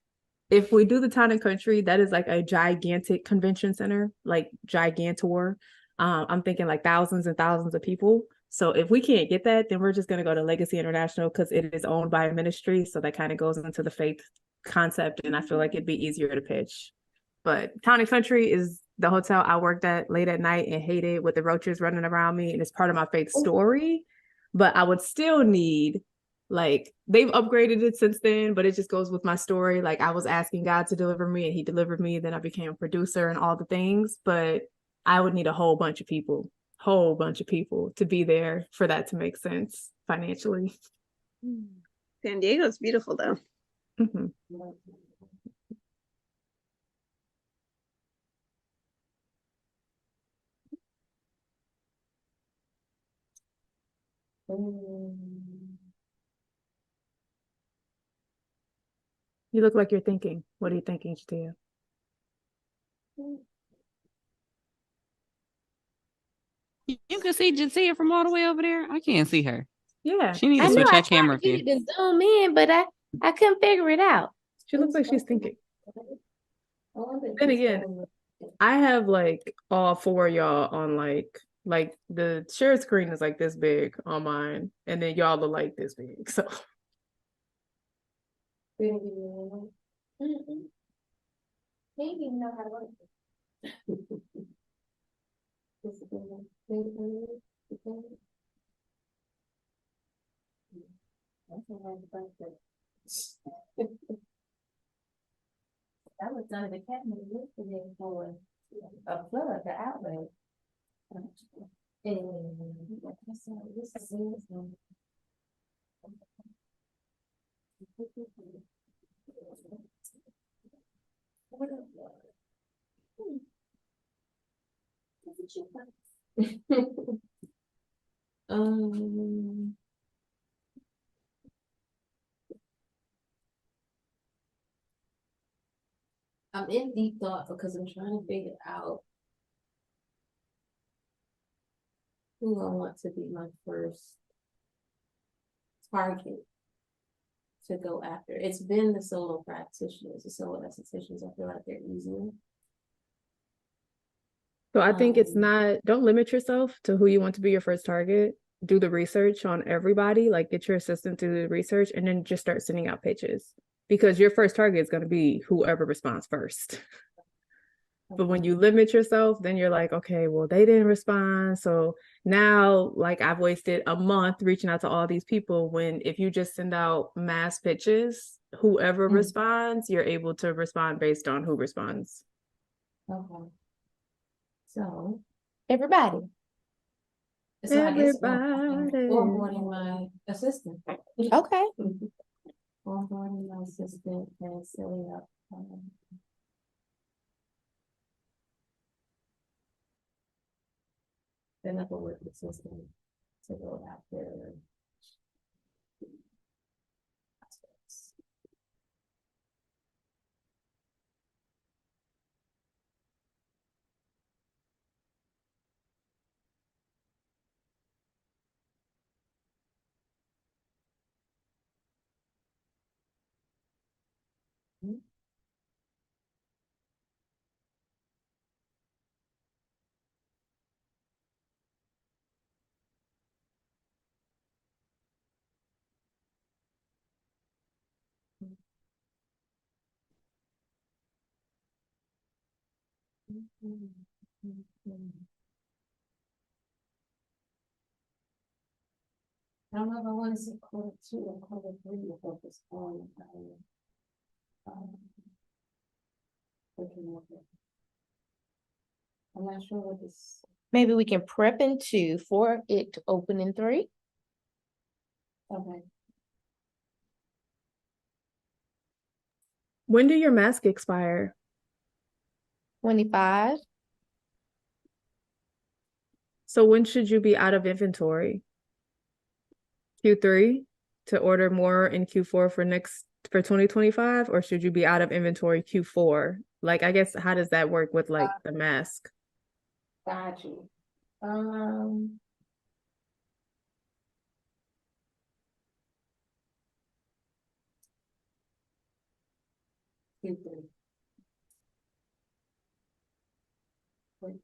do the Town and Country, that is like a gigantic convention center, like gigantor. I'm thinking like thousands and thousands of people. So if we can't get that, then we're just going to go to Legacy International because it is owned by a ministry. So that kind of goes into the faith concept. And I feel like it'd be easier to pitch. But Town and Country is the hotel I worked at late at night and hated with the roaches running around me. And it's part of my faith story. But I would still need, like, they've upgraded it since then, but it just goes with my story. Like, I was asking God to deliver me and he delivered me. Then I became a producer and all the things, but I would need a whole bunch of people to be there for that to make sense financially. San Diego's beautiful though. Mm-hmm. You look like you're thinking. What are you thinking, Jateya? You can see Jateya from all the way over there. I can't see her. Yeah. She needs I to know switch I her camera tried to view. get it to zoom in, but I couldn't figure it out. She looks like she's thinking. Then again, I have like all four of y'all on like the share screen is like this big on mine, and then y'all are like this big. So That was done in the cabinet yesterday for a flood, the outlet. Um, I'm in deep thought because I'm trying to figure out who I want to be my first target to go after. It's been the solo practitioners, the solo estheticians. I feel like they're easier. So I think it's not, don't limit yourself to who you want to be your first target. Do the research on everybody, like get your assistant to do the research and then just start sending out pitches because your first target is going to be whoever responds first. But when you limit yourself, then you're like, okay, well, they didn't respond. So now, like, I've wasted a month reaching out to all these people. When if you just send out mass pitches, whoever responds, you're able to respond based on who responds. Okay. So, everybody. So I guess Everybody. onboarding my assistant. Okay. Onboarding my assistant and setting up. Then I will work with system to go after. I don't know if I want to say quarter 2 or quarter 3 to focus on looking at it. I'm not sure what this. Maybe we can prep in 2 for it to open in 3. Okay. When do your masks expire? 25. So when should you be out of inventory? Q3 to order more in Q4 for 2025, or should you be out of inventory Q4? Like, I guess, how does that work with like the mask? Got you. Q3. Wait.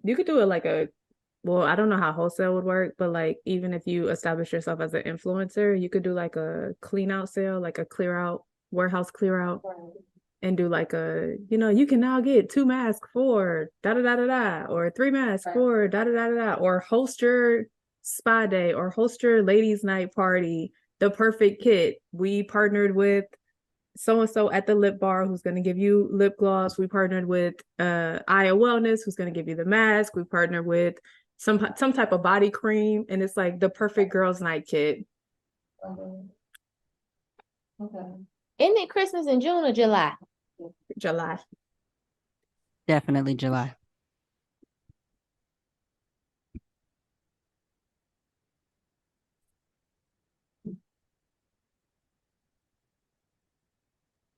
You could do it like well, I don't know how wholesale would work, but like even if you establish yourself as an influencer, you could do like a clean out sale, like a clear out, warehouse clear out, and do like you can now get 2 masks for da da da da da, or 3 masks for da da da da da, or host your spa day or host your ladies' night party, the perfect kit. We partnered with so-and-so at the lip bar who's going to give you lip gloss. We partnered with Aya Wellness who's going to give you the mask. We partnered with some type of body cream, and it's like the perfect girls night kit. Okay. Isn't it Christmas in June or July? July. Definitely July.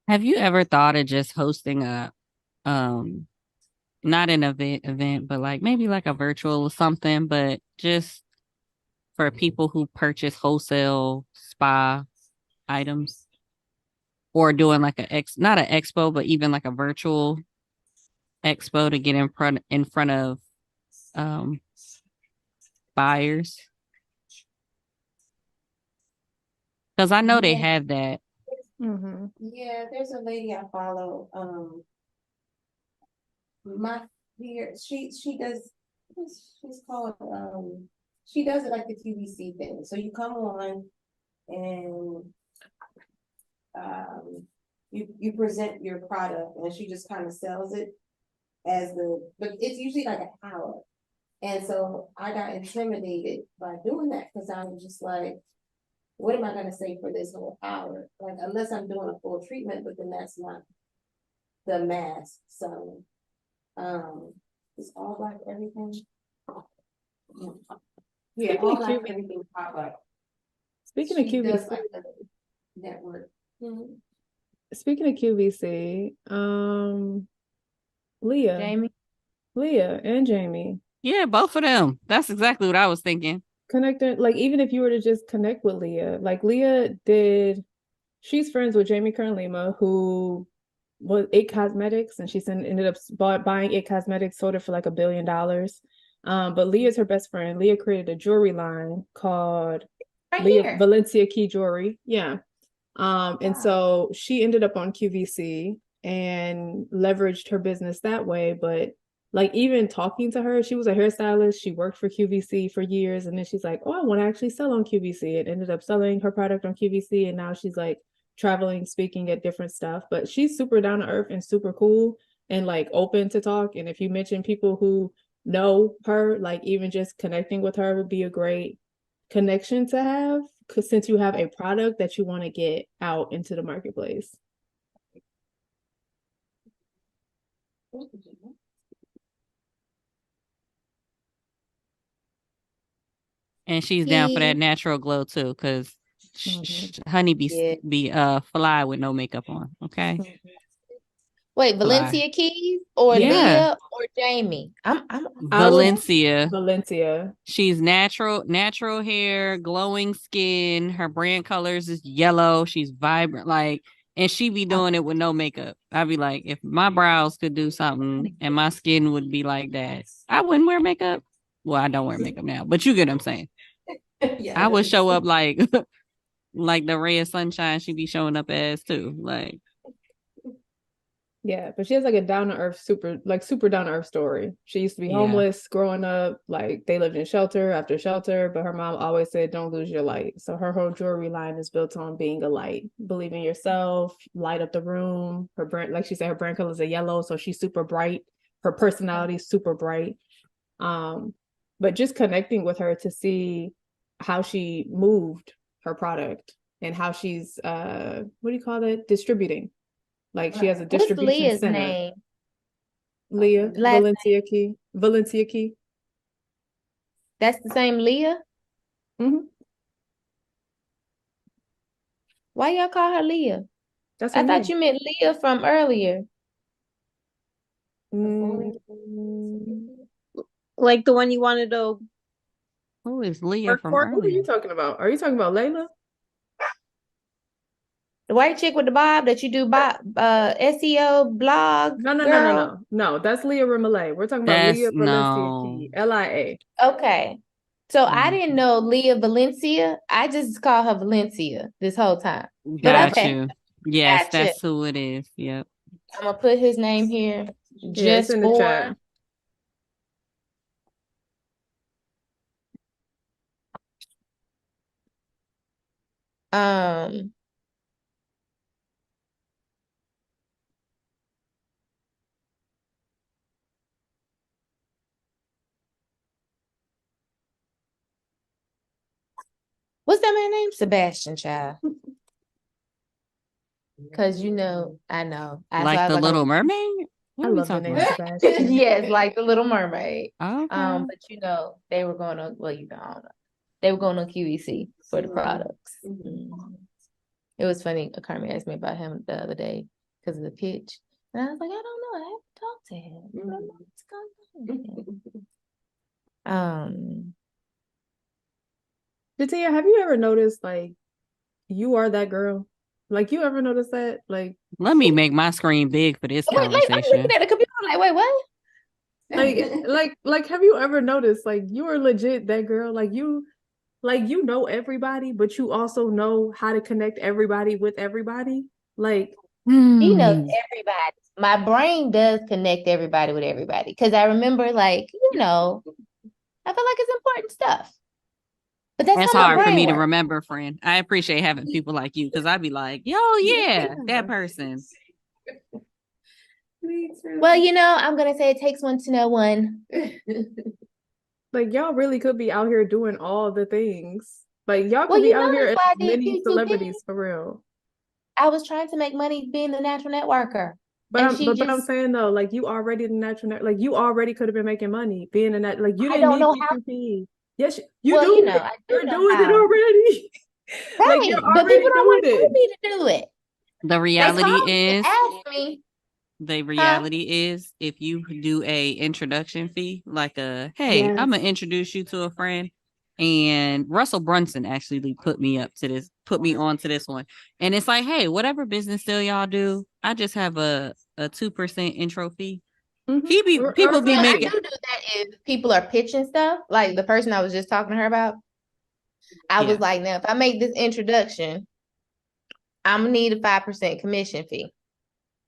Have you ever thought of just hosting a not an event, but like maybe like a virtual or something, but just for people who purchase wholesale spa items, or doing like not an expo, but even like a virtual expo to get in front of buyers? Because I know they have that. Yeah, there's a lady I follow. My peer, she does. She's called. She does it like the QVC thing. So you come on, and you present your product, and she just kind of sells it but it's usually like an hour. And so I got intimidated by doing that because I was just like, what am I going to say for this whole hour? Like, unless I'm doing a full treatment, but then that's not the mask. So, it's all like everything. Yeah, all like everything pop up. Speaking of QVC, like the network. Speaking of QVC, Leah and Jamie. Yeah, both of them. That's exactly what I was thinking. Connected, like even if you were to just connect with Leah, like Leah did she's friends with Jamie Kern-Lima, who was It Cosmetics, and she ended up buying It Cosmetics, sold it for like $1 billion. But Leah's her best friend. Leah created a jewelry line called Right Leah here. Valencia Key Jewelry. Yeah. And so she ended up on QVC and leveraged her business that way. But like, even talking to her, she was a hairstylist. She worked for QVC for years. And then she's like, oh, I want to actually sell on QVC. And ended up selling her product on QVC. And now she's like traveling, speaking at different stuff. But she's super down to earth and super cool and like open to talk. And if you mention people who know her, like even just connecting with her would be a great connection to have, because since you have a product that you want to get out into the marketplace. And she's down for that natural glow too, because honey be fly with no makeup on. Okay. Wait, Valencia Keys or Leah or Jamie? I'm Valencia. She's natural hair, glowing skin. Her brand colors is yellow. She's vibrant, like, and she be doing it with no makeup. I'd be like, if my brows could do something and my skin would be like that, I wouldn't wear makeup. Well, I don't wear makeup now, but you get what I'm saying. Yeah, I would show up like like the ray of sunshine she be showing up as too. Like, yeah, but she has like a down to earth, super down to earth story. She used to be homeless growing up. Like, they lived in shelter after shelter, but her mom always said, don't lose your light. So her whole jewelry line is built on being a light. Believe in yourself, light up the room. Her brand, like she said, her brand colors are yellow, so she's super bright. Her personality is super bright. But just connecting with her to see how she moved her product and how she's what do you call that? Distributing. Like, she has a distribution What's Leah's center. name? Leah Valencia Key. Valencia Key. That's the same Leah? Mm-hmm. Why y'all call her Leah? That's I thought you meant Leah from earlier. Like the one you wanted to. Who is Leah from earlier? Who are you talking about? Are you talking about Layla? The white chick with the bob that you do SEO blog? No. That's Leah Remillet. We're talking about Leah Valencia Key. LIA. Okay. So I didn't know Leah Valencia. I just call her Valencia this whole time. Got you. Yes, that's who it is. Yep. I'm gonna put his name here just in the chat. What's that man's name? Sebastian, child. Because I know. Like the Little Mermaid? I love the name Sebastian. Yes, like the Little Mermaid. Okay. But they were going on, I don't know. They were going on QVC for the products. Mm-hmm. It was funny. Carmen asked me about him the other day because of the pitch. And I was like, I don't know. I haven't talked to him. I don't know what's going on. Jateya, have you ever noticed, like, you are that girl? Like, you ever notice that? Like, let me make my screen big for this conversation. I'm looking at the computer like, wait, what? Like, have you ever noticed, like, you are legit that girl? Like, you know everybody, but you also know how to connect everybody with everybody. Like, he knows everybody. My brain does connect everybody with everybody because I remember, like, I feel like it's important stuff. But that's hard for me to remember, friend. I appreciate having people like you because I'd be like, yo, yeah, that person. Well, I'm going to say it takes one to know one. Like, y'all really could be out here doing all the things. Like, y'all could be out here as many celebrities for real. I was trying to make money being the natural networker. But I'm saying though, like, you already the natural net, like, you already could have been making money being a net, like, you didn't need PPP. Yes, you do. You're doing it already. Right, like, you're but people don't want me to do it. The reality is, ask me. The reality is, if you do a introduction fee, like I'm gonna introduce you to a friend, and Russell Brunson actually put me up to this put me on to this one. And it's like, hey, whatever business deal y'all do, I just have a 2% intro fee. Mhm. People be Well, making. I do that if people are pitching stuff, like the person I was just talking to her about. I was like, now if I make this introduction, I'm gonna need a 5% commission fee.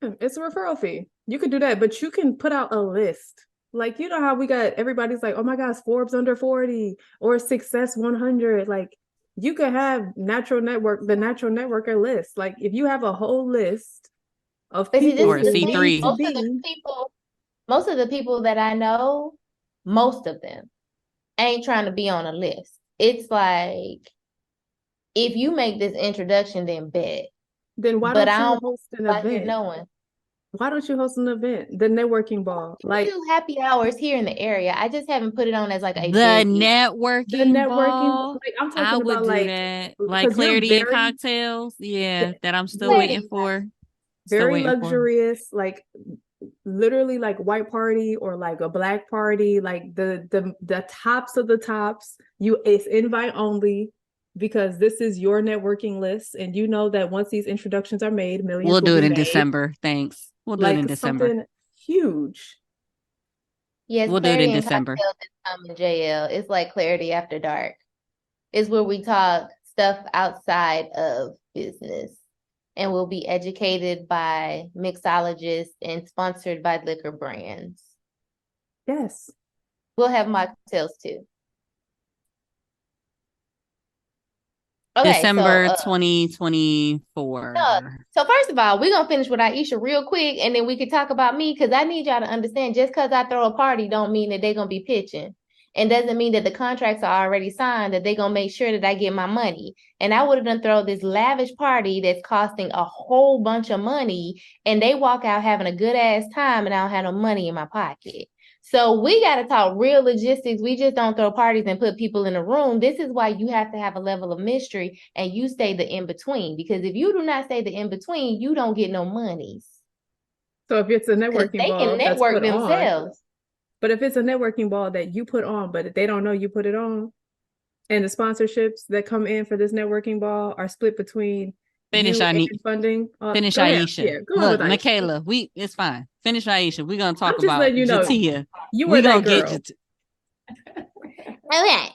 It's a referral fee. You could do that, but you can put out a list. Like, you know how we got everybody's like, oh my gosh, Forbes under 40 or Success 100. Like, you could have the natural networker list. Like, if you have a whole list of But see, people Or this a is the who thing. need C3. to be, Most of the people that I know, most of them ain't trying to be on a list. It's like, if you make this introduction, then bet. then why But don't I you don't host an like you event? knowing. Why don't you host an event? The networking ball. We Like, do happy hours here in the area. I just haven't put it on as like a The big event. the networking networking, ball. like, I'm I talking would about, do like, that. Like because you're clarity and very, cocktails. Yeah, that I'm still you're waiting for. Still very waiting for. luxurious, like literally like white party or like a black party, like the tops of the tops. It's invite only because this is your networking list, and you know that once these introductions are made, millions We'll will do it be in made. December. Thanks. We'll do it in Like December. something huge. Yes, We'll do it clarity in and December. cocktails is coming, Jael. It's like clarity after dark. It's where we talk stuff outside of business. And we'll be educated by mixologists and sponsored by liquor brands. Yes. We'll have mocktails too. Okay, December so 2024. so first of all, we're gonna finish with Aisha real quick, and then we can talk about me, because I need y'all to understand, just because I throw a party don't mean that they're gonna be pitching. And doesn't mean that the contracts are already signed, that they're gonna make sure that I get my money. And I would have done throw this lavish party that's costing a whole bunch of money, and they walk out having a good ass time, and I don't have no money in my pocket. So we got to talk real logistics. We just don't throw parties and put people in a room. This is why you have to have a level of mystery, and you stay the in-between. Because if you do not stay the in-between, you don't get no monies. So if it's a Because networking they ball can that's network put on, themselves. but if it's a networking ball that you put on, but they don't know you put it on, and the sponsorships that come in for this networking ball are split between Finish, you I and need funding. finish Go ahead. Aisha. Yeah, go on Look, with Aisha. Micayla, it's fine. Finish Aisha. We're gonna talk I'm just about letting you know, Jateya. you We were gonna that get girl. Okay.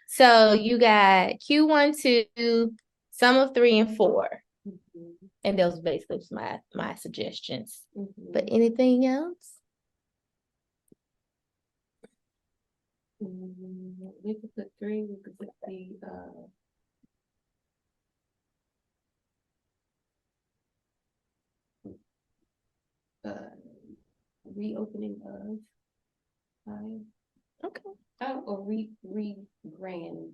So you got Q1, 2, some of 3 and 4. And those are basically just my suggestions. But anything else? We could put 3, we could put the reopening of Okay. or re-brand.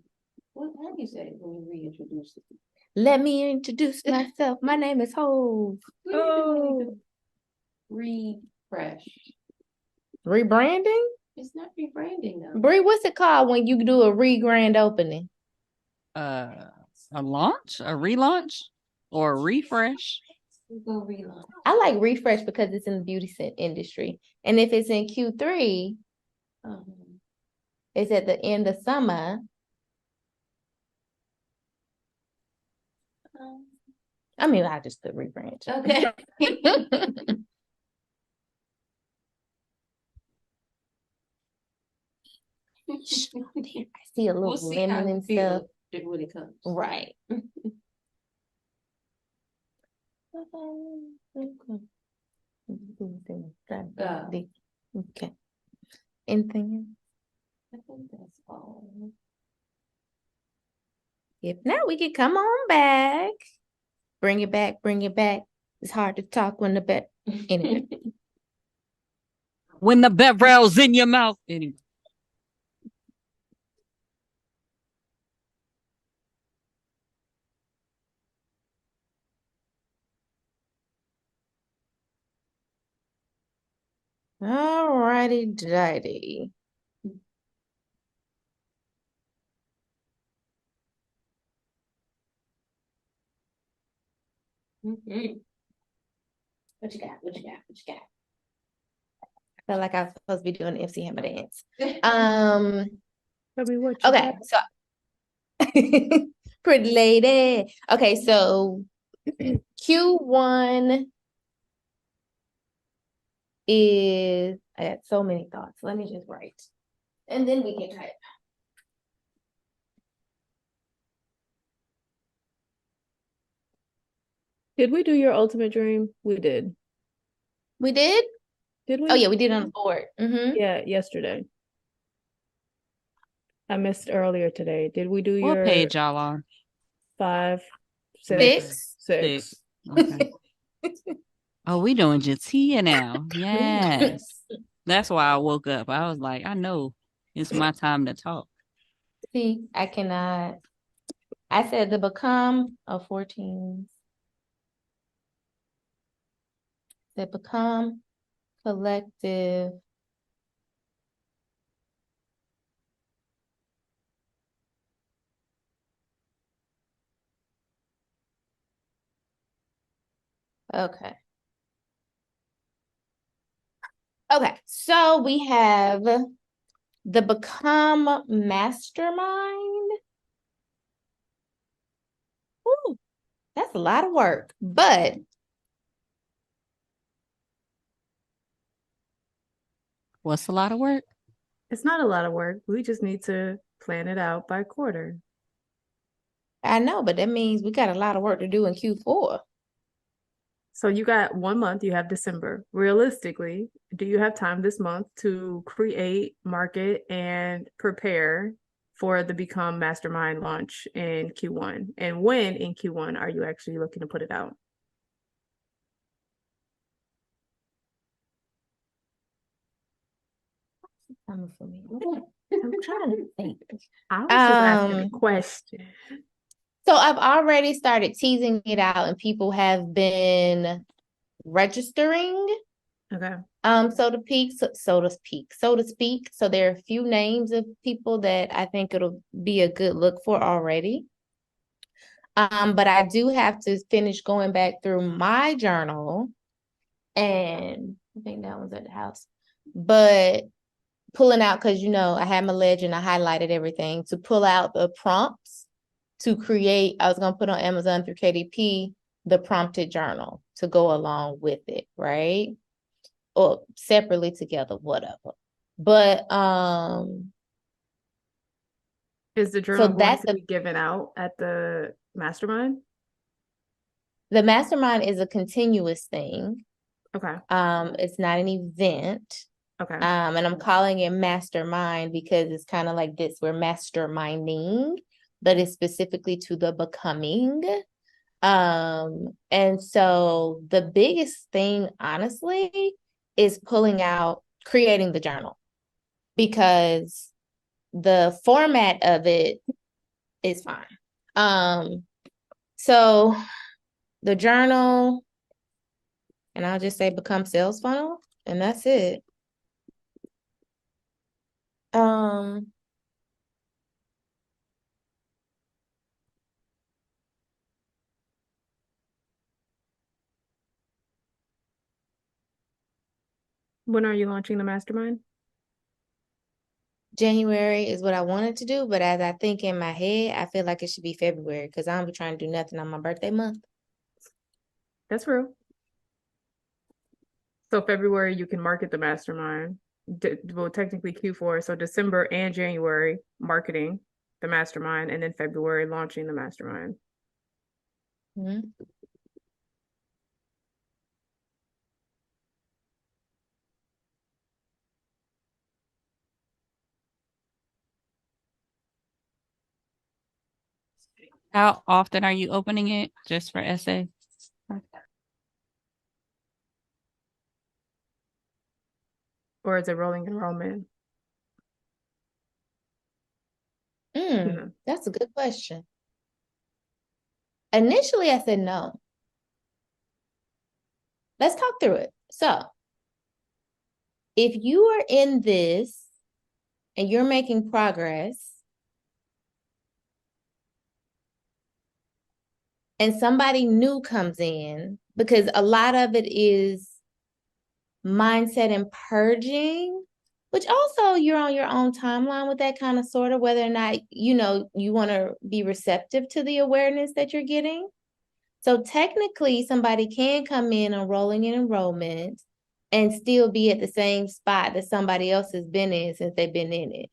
How do you say it when you reintroduce it? Let me introduce myself. My name is Hove. Oh, Refresh. Rebranding? It's not rebranding though. Bree, what's it called when you do a grand opening? A launch, a relaunch, or a refresh. We'll go relaunch. I like refresh because it's in the beauty industry. And if it's in Q3, it's at the end of summer. I mean, I just put rebrand. Okay. I see a little lemon and stuff. When it comes. Right. Okay. Anything? I think that's all. If not, we can come on back. Bring it back. Bring it back. It's hard to talk when the bed. Anyway. When the beverell's in your mouth. Anyway. All righty, dighty. What you got? What you got? What you got? I felt like I was supposed to be doing the MC Hammer dance. tell me what you Okay, got. so Pretty lady. Okay, so Q1 is, I had so many thoughts. Let me just write. And then we can type. Did we do your ultimate dream? We did. We did? Did we? Oh, yeah, we did on the board. Yeah, yesterday. I missed earlier today. Did we do What your page y'all on? 5, 6? 6? Okay. Oh, we doing Jateya now. Yes. That's why I woke up. I was like, I know it's my time to talk. See, I cannot. I said the become of 14. The become collective. Okay. Okay, so we have the become mastermind. Ooh, that's a lot of work, but What's a lot of work? It's not a lot of work. We just need to plan it out by quarter. I know, but that means we got a lot of work to do in Q4. So you got 1 month, you have December. Realistically, do you have time this month to create, market, and prepare for the Become Mastermind launch in Q1? And when in Q1 are you actually looking to put it out? Coming for me. I'm trying to think. I was just asking a question. So I've already started teasing it out, and people have been registering. Okay. So to speak. So there are a few names of people that I think it'll be a good look for already. But I do have to finish going back through my journal, and I think that was at the house. But pulling out, because I had my legend, I highlighted everything to pull out the prompts to create. I was gonna put on Amazon through KDP the prompted journal to go along with it, right? Or separately together, whatever. But is the journal going to be given out at the mastermind? The mastermind is a continuous thing. Okay. It's not an event. Okay. And I'm calling it mastermind because it's kind of like this. We're masterminding, but it's specifically to the becoming. And so the biggest thing, honestly, is creating the journal, because the format of it is fine. So the journal, and I'll just say become sales funnel, and that's it. When are you launching the mastermind? January is what I wanted to do, but as I think in my head, I feel like it should be February because I don't be trying to do nothing on my birthday month. That's real. So February, you can market the mastermind. Well, technically Q4, so December and January marketing the mastermind, and then February launching the mastermind. Mm-hmm. How often are you opening it? Just for essay? Or is it rolling enrollment? That's a good question. Initially, I said no. Let's talk through it. So, if you are in this and you're making progress, and somebody new comes in, because a lot of it is mindset and purging, which also you're on your own timeline with that kind of sort of whether or not, you know, you want to be receptive to the awareness that you're getting. So technically somebody can come in on rolling in enrollment and still be at the same spot that somebody else has been in since they've been in it.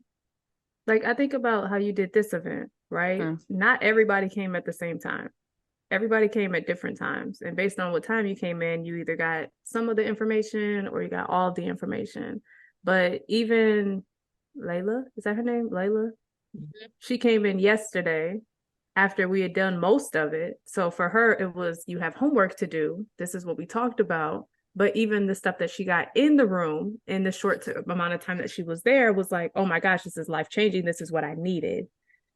Like, I think about how you did this event, right? Not everybody came at the same time. Everybody came at different times. And based on what time you came in, you either got some of the information or you got all the information. But even Layla, is that her name? Layla? Mm-hmm. She came in yesterday after we had done most of it. So for her, it was, you have homework to do. This is what we talked about. But even the stuff that she got in the room in the short amount of time that she was there was like, oh my gosh, this is life-changing. This is what I needed.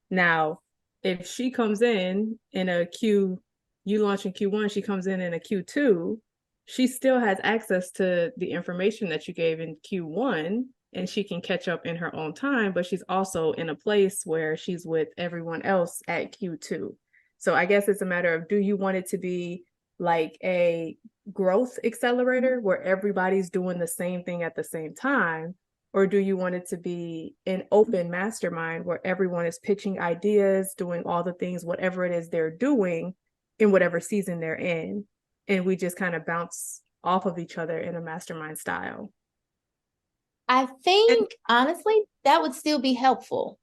Now, if she comes in a Q, you launch in Q1, she comes in a Q2, she still has access to the information that you gave in Q1, and she can catch up in her own time, but she's also in a place where she's with everyone else at Q2. So I guess it's a matter of, do you want it to be like a growth accelerator where everybody's doing the same thing at the same time? Or do you want it to be an open mastermind where everyone is pitching ideas, doing all the things, whatever it is they're doing in whatever season they're in, and we just kind of bounce off of each other in a mastermind style? I think, honestly, that would still be helpful.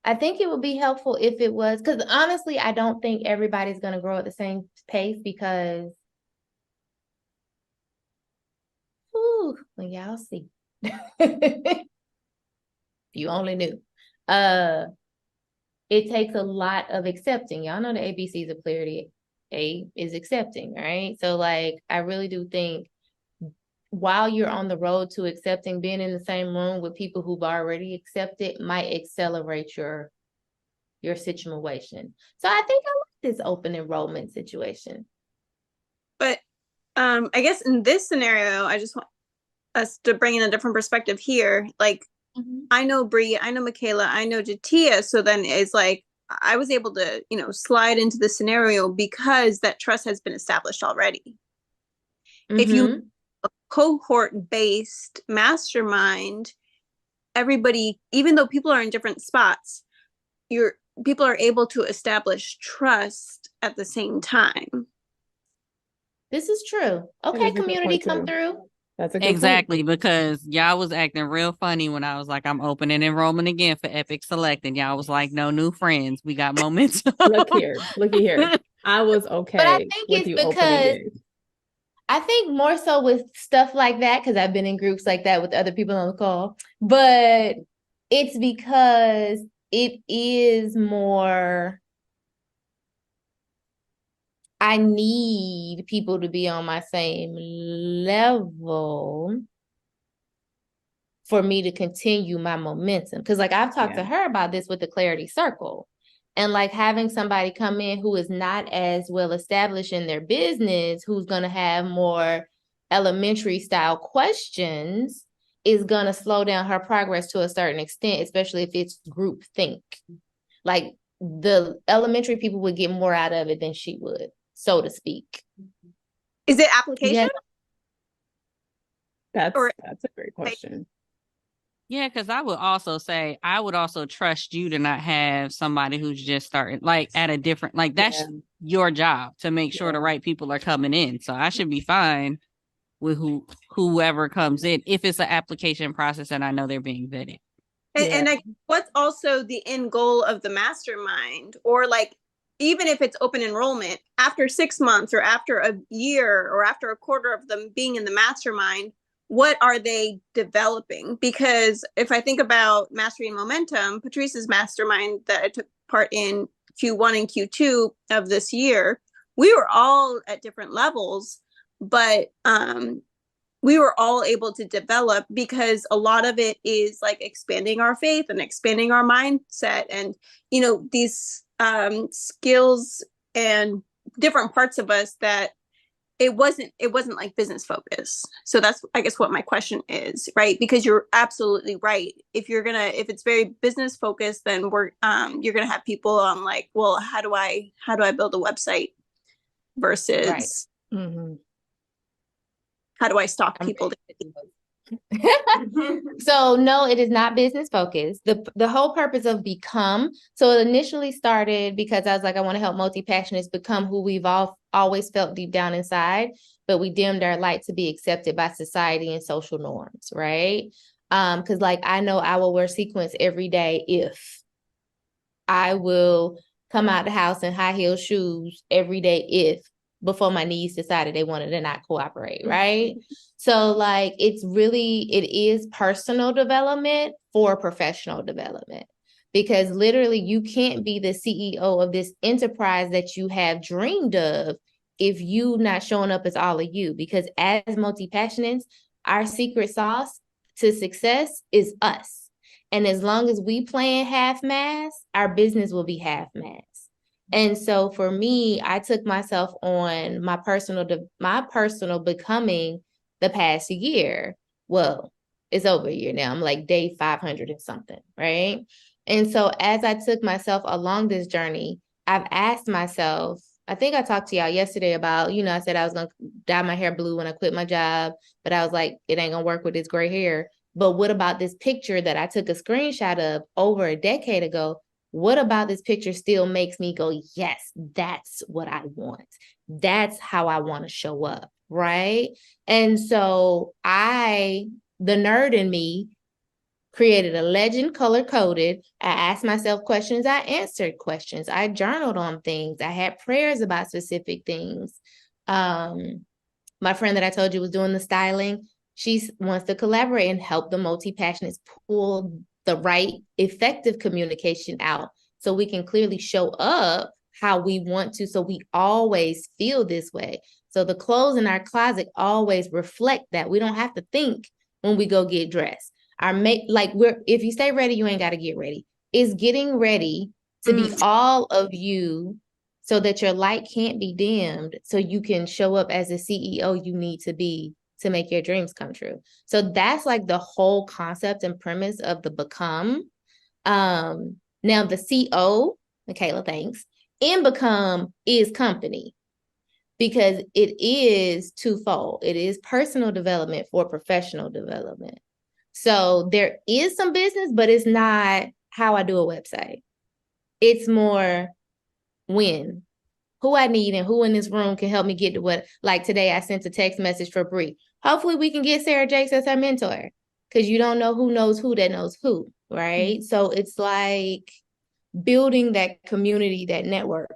I think it would be helpful if it was, because honestly, I don't think everybody's going to grow at the same pace because, well, y'all see. If you only knew. It takes a lot of accepting. Y'all know the ABCs of clarity. A is accepting, right? So like, I really do think while you're on the road to accepting, being in the same room with people who've already accepted might accelerate your situation. So I think I like this open enrollment situation. But I guess in this scenario, I just want us to bring in a different perspective here. Like, I know Bree, I know Micayla, I know Jateya. So then it's like, I was able to, you know, slide into the scenario because that trust has been established already. If you a cohort-based mastermind, everybody, even though people are in different spots, people are able to establish trust at the same time. This is true. Okay, community, come through. That's a good exactly point. Because y'all was acting real funny when I was like, I'm opening enrollment again for Epic Select, and y'all was like, no new friends, we got momentum. Looky here. I was okay, but I think with it's you because opening it. I think more so with stuff like that, because I've been in groups like that with other people on the call, but it's because it is more, I need people to be on my same level for me to continue my momentum. Because like I've talked to her about this with the Clarity Circle. And like having somebody come in who is not as well established in their business, who's going to have more elementary style questions, is going to slow down her progress to a certain extent, especially if it's group think. Like the elementary people would get more out of it than she would, so to speak. Is it application? That's a great question. Yeah, because I would also say, I would also trust you to not have somebody who's just starting, like at a different, like that's your job to make sure the right people are coming in. So I should be fine with whoever comes in if it's an application process and I know they're being vetted. And what's also the end goal of the mastermind? Or like, even if it's open enrollment, after 6 months or after a year or after a quarter of them being in the mastermind, what are they developing? Because if I think about Mastery and Momentum, Patrice's mastermind that I took part in Q1 and Q2 of this year, we were all at different levels, but we were all able to develop because a lot of it is like expanding our faith and expanding our mindset and, you know, these skills and different parts of us that it wasn't like business focus. So that's, I guess, what my question is, right? Because you're absolutely right. If it's very business focused, then you're gonna have people on like, well, how do I build a website versus how do I stalk people? So no, it is not business focused. The whole purpose of Become, so it initially started because I was like, I want to help multi-passionates become who we've always felt deep down inside, but we dimmed our light to be accepted by society and social norms, right? Because like I know I will wear sequins every day if I will come out the house in high heel shoes every day if before my niece decided they wanted to not cooperate, right? So like it is personal development for professional development. Because literally you can't be the CEO of this enterprise that you have dreamed of if you not showing up as all of you. Because as multi-passionates, our secret sauce to success is us. And as long as we playing half mass, our business will be half mass. And so for me, I took myself on my personal becoming the past year. Well, it's over a year now. I'm like day 500 and something, right? And so as I took myself along this journey, I've asked myself, I think I talked to y'all yesterday about, I said I was going to dye my hair blue when I quit my job, but I was like, it ain't going to work with this gray hair. But what about this picture that I took a screenshot of over a decade ago? What about this picture still makes me go, yes, that's what I want. That's how I want to show up, right? And so the nerd in me, created a legend color-coded. I asked myself questions. I answered questions. I journaled on things. I had prayers about specific things. My friend that I told you was doing the styling, she wants to collaborate and help the multi-passionates pull the right effective communication out so we can clearly show up how we want to, so we always feel this way. So the clothes in our closet always reflect that. We don't have to think when we go get dressed. If you stay ready, you ain't got to get ready. It's getting ready to be all of you so that your light can't be dimmed, so you can show up as the CEO you need to be to make your dreams come true. So that's like the whole concept and premise of the Become. Now the CO, Micayla, thanks, in Become is company, because it is twofold. It is personal development for professional development. So there is some business, but it's not how I do a website. It's more who I need and who in this room can help me get to what, like today I sent a text message for Bree. Hopefully we can get Sarah Jakes as her mentor, because you don't know who knows who that knows who, right? Mm-hmm. So it's like building that community, that network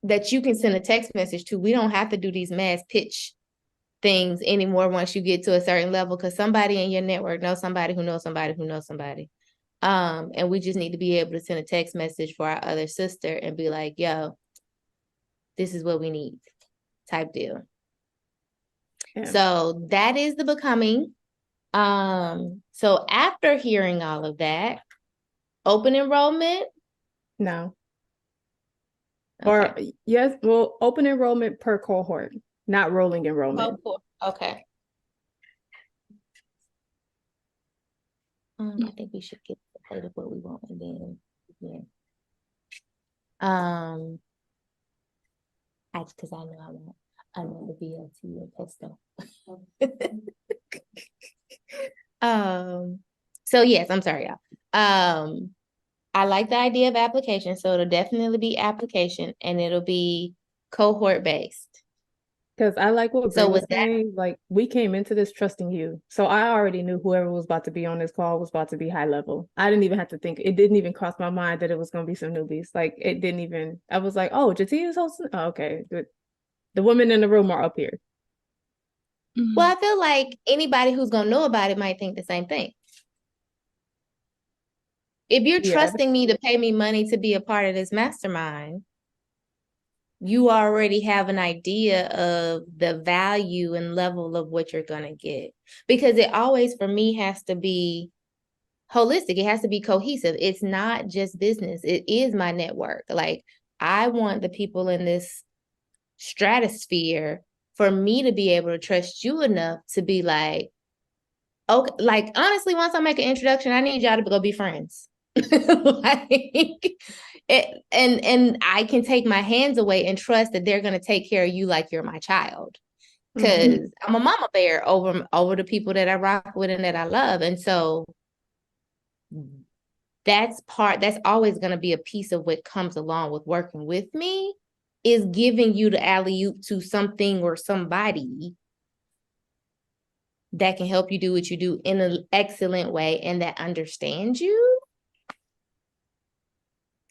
that you can send a text message to. We don't have to do these mass pitch things anymore once you get to a certain level, because somebody in your network knows somebody who knows somebody who knows somebody. And we just need to be able to send a text message for our other sister and be like, yo, this is what we need, type deal. Yeah. So that is the Becoming. So after hearing all of that, open enrollment? No. Okay. Or yes, well, open enrollment per cohort, not rolling enrollment. Okay. I think we should get the plate of what we want and then because I know I want the BLT or pesto. So yes, I'm sorry, y'all. I like the idea of application, so it'll definitely be application and it'll be cohort based. Because I like what Bree was saying, like we came into this trusting you. So I already knew whoever was about to be on this call was about to be high level. I didn't even have to think. It didn't even cross my mind that it was going to be some newbies. Like it didn't even, I was like, oh, Jateya's hosting? Oh, okay. The women in the room are up here. Well, I feel like anybody who's going to know about it might think the same thing. If you're trusting me to pay me money to be a part of this mastermind, you already have an idea of the value and level of what you're going to get. Because it always, for me, has to be holistic. It has to be cohesive. It's not just business. It is my network. Like, I want the people in this stratosphere for me to be able to trust you enough to be like, okay, like, honestly, once I make an introduction, I need y'all to go be friends. And I can take my hands away and trust that they're going to take care of you like you're my child. because I'm a mama bear over the people that I rock with and that I love. And so that's always going to be a piece of what comes along with working with me, is giving you the alley-oop to something or somebody that can help you do what you do in an excellent way and that understands you.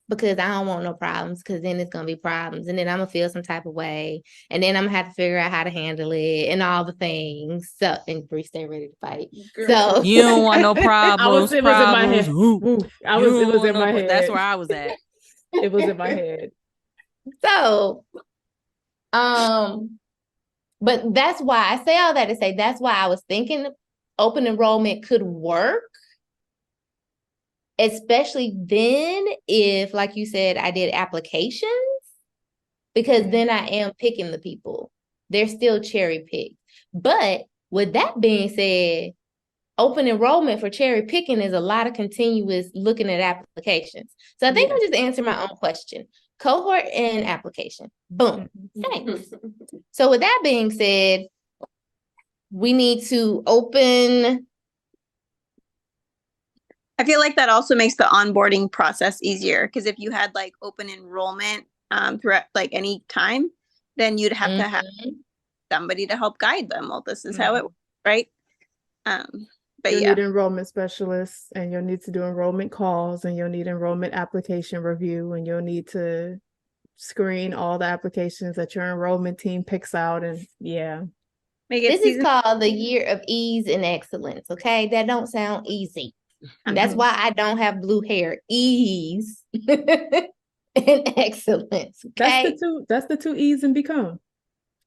Because I don't want no problems, because then it's going to be problems. And then I'm going to feel some type of way. And then I'm going to have to figure out how to handle it and all the things. So, and Bree, stay ready to fight. Girl. So You don't want no problems. It was in my head. Ooh. It was in my head. That's where I was at. It was in my head. So, but that's why I say all that to say that's why I was thinking open enrollment could work. Especially then if, like you said, I did applications, because then I am picking the people. They're still cherry picked. But with that being said, open enrollment for cherry picking is a lot of continuous looking at applications. So I think I'm just answering my own question. Cohort and application. Boom. Thanks. So with that being said, we need to open. I feel like that also makes the onboarding process easier, because if you had like open enrollment throughout like any time, then you'd have to have somebody to help guide them. Well, this is how it works, right? But You'll need enrollment specialists, and you'll need to do enrollment calls, and you'll need enrollment application review, and you'll need to screen all the applications that your enrollment team picks out. And this is called the year of ease and excellence. Okay, that don't sound easy. That's why I don't have blue hair. Ease and excellence. Okay? That's the two E's and become.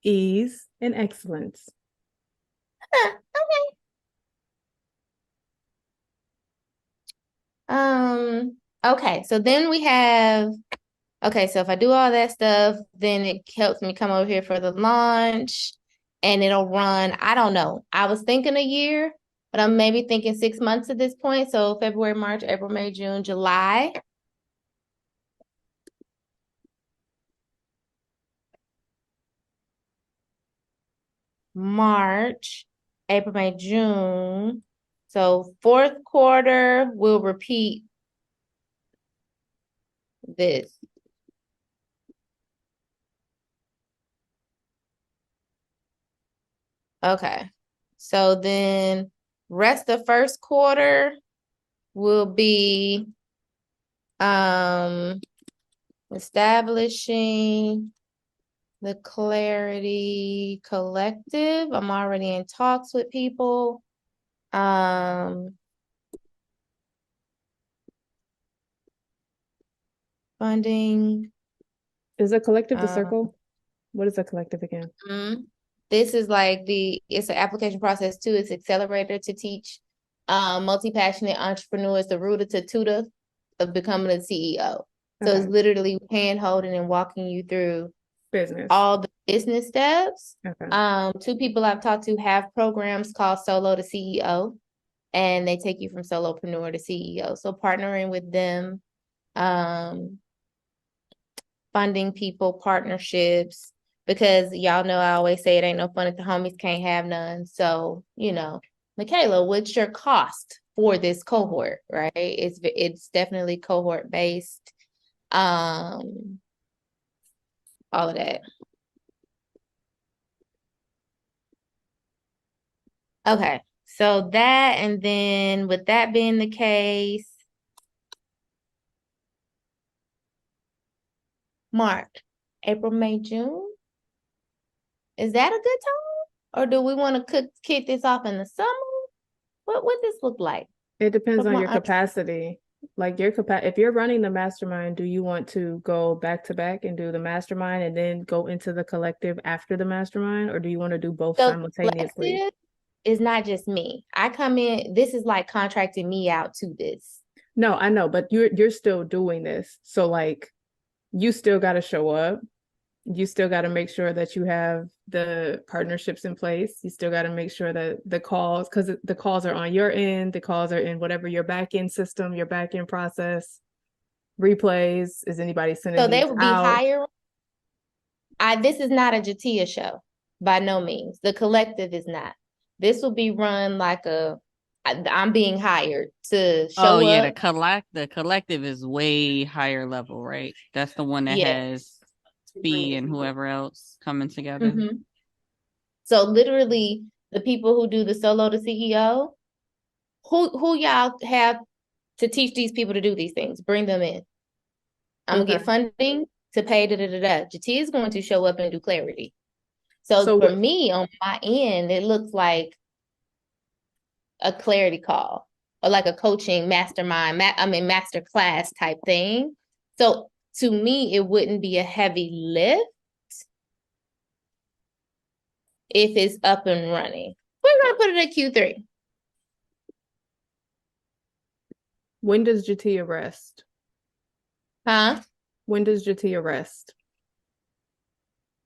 Ease and excellence. Okay. Okay, so then we have, so if I do all that stuff, then it helps me come over here for the launch, and it'll run, I don't know. I was thinking a year, but I'm maybe thinking 6 months at this point. So February, March, April, May, June, July. March, April, May, June. So fourth quarter, we'll repeat this. Okay. So then rest of first quarter will be establishing the Clarity Collective. I'm already in talks with people. Funding. Is a collective the circle? What is a collective again? This is like it's an application process too. It's accelerator to teach multi-passionate entrepreneurs the root to tutor of becoming a CEO. So it's literally hand-holding and walking you through all the business steps. Two people I've talked to have programs called Solo to CEO, and they take you from solopreneur to CEO. So partnering with them, funding people, partnerships, because y'all know I always say it ain't no fun if the homies can't have none. So, Micayla, what's your cost for this cohort, right? It's definitely cohort based. All of that. Okay, so that, and then with that being the case, March, April, May, June. Is that a good time? Or do we want to kick this off in the summer? What this look like? It depends on your capacity. Like if you're running the mastermind, do you want to go back to back and do the mastermind and then go into the collective after the mastermind? Or do you want to do both simultaneously? It's not just me. I come in, this is like contracting me out to this. No, I know, but you're still doing this. So like you still got to show up. You still got to make sure that you have the partnerships in place. You still got to make sure that the calls, because the calls are on your end, the calls are in whatever your back end system, your back end process, replays. Is anybody sending? So they would be hiring. This is not a Jateya show. By no means. The collective is not. This will be run like I'm being hired to show yeah, up. the collective is way higher level, right? That's the one that Yeah. has Fee and whoever else coming together. Mm-hmm. So literally the people who do the solo to CEO, who y'all have to teach these people to do these things? Bring them in. I'm gonna get funding to pay Jateya is going to show up and do clarity. So for me on my end, it looks like a clarity call or like a coaching mastermind, master class type thing. So to me, it wouldn't be a heavy lift if it's up and running. We're gonna put it at Q3. When does Jateya rest? Huh? When does Jateya rest?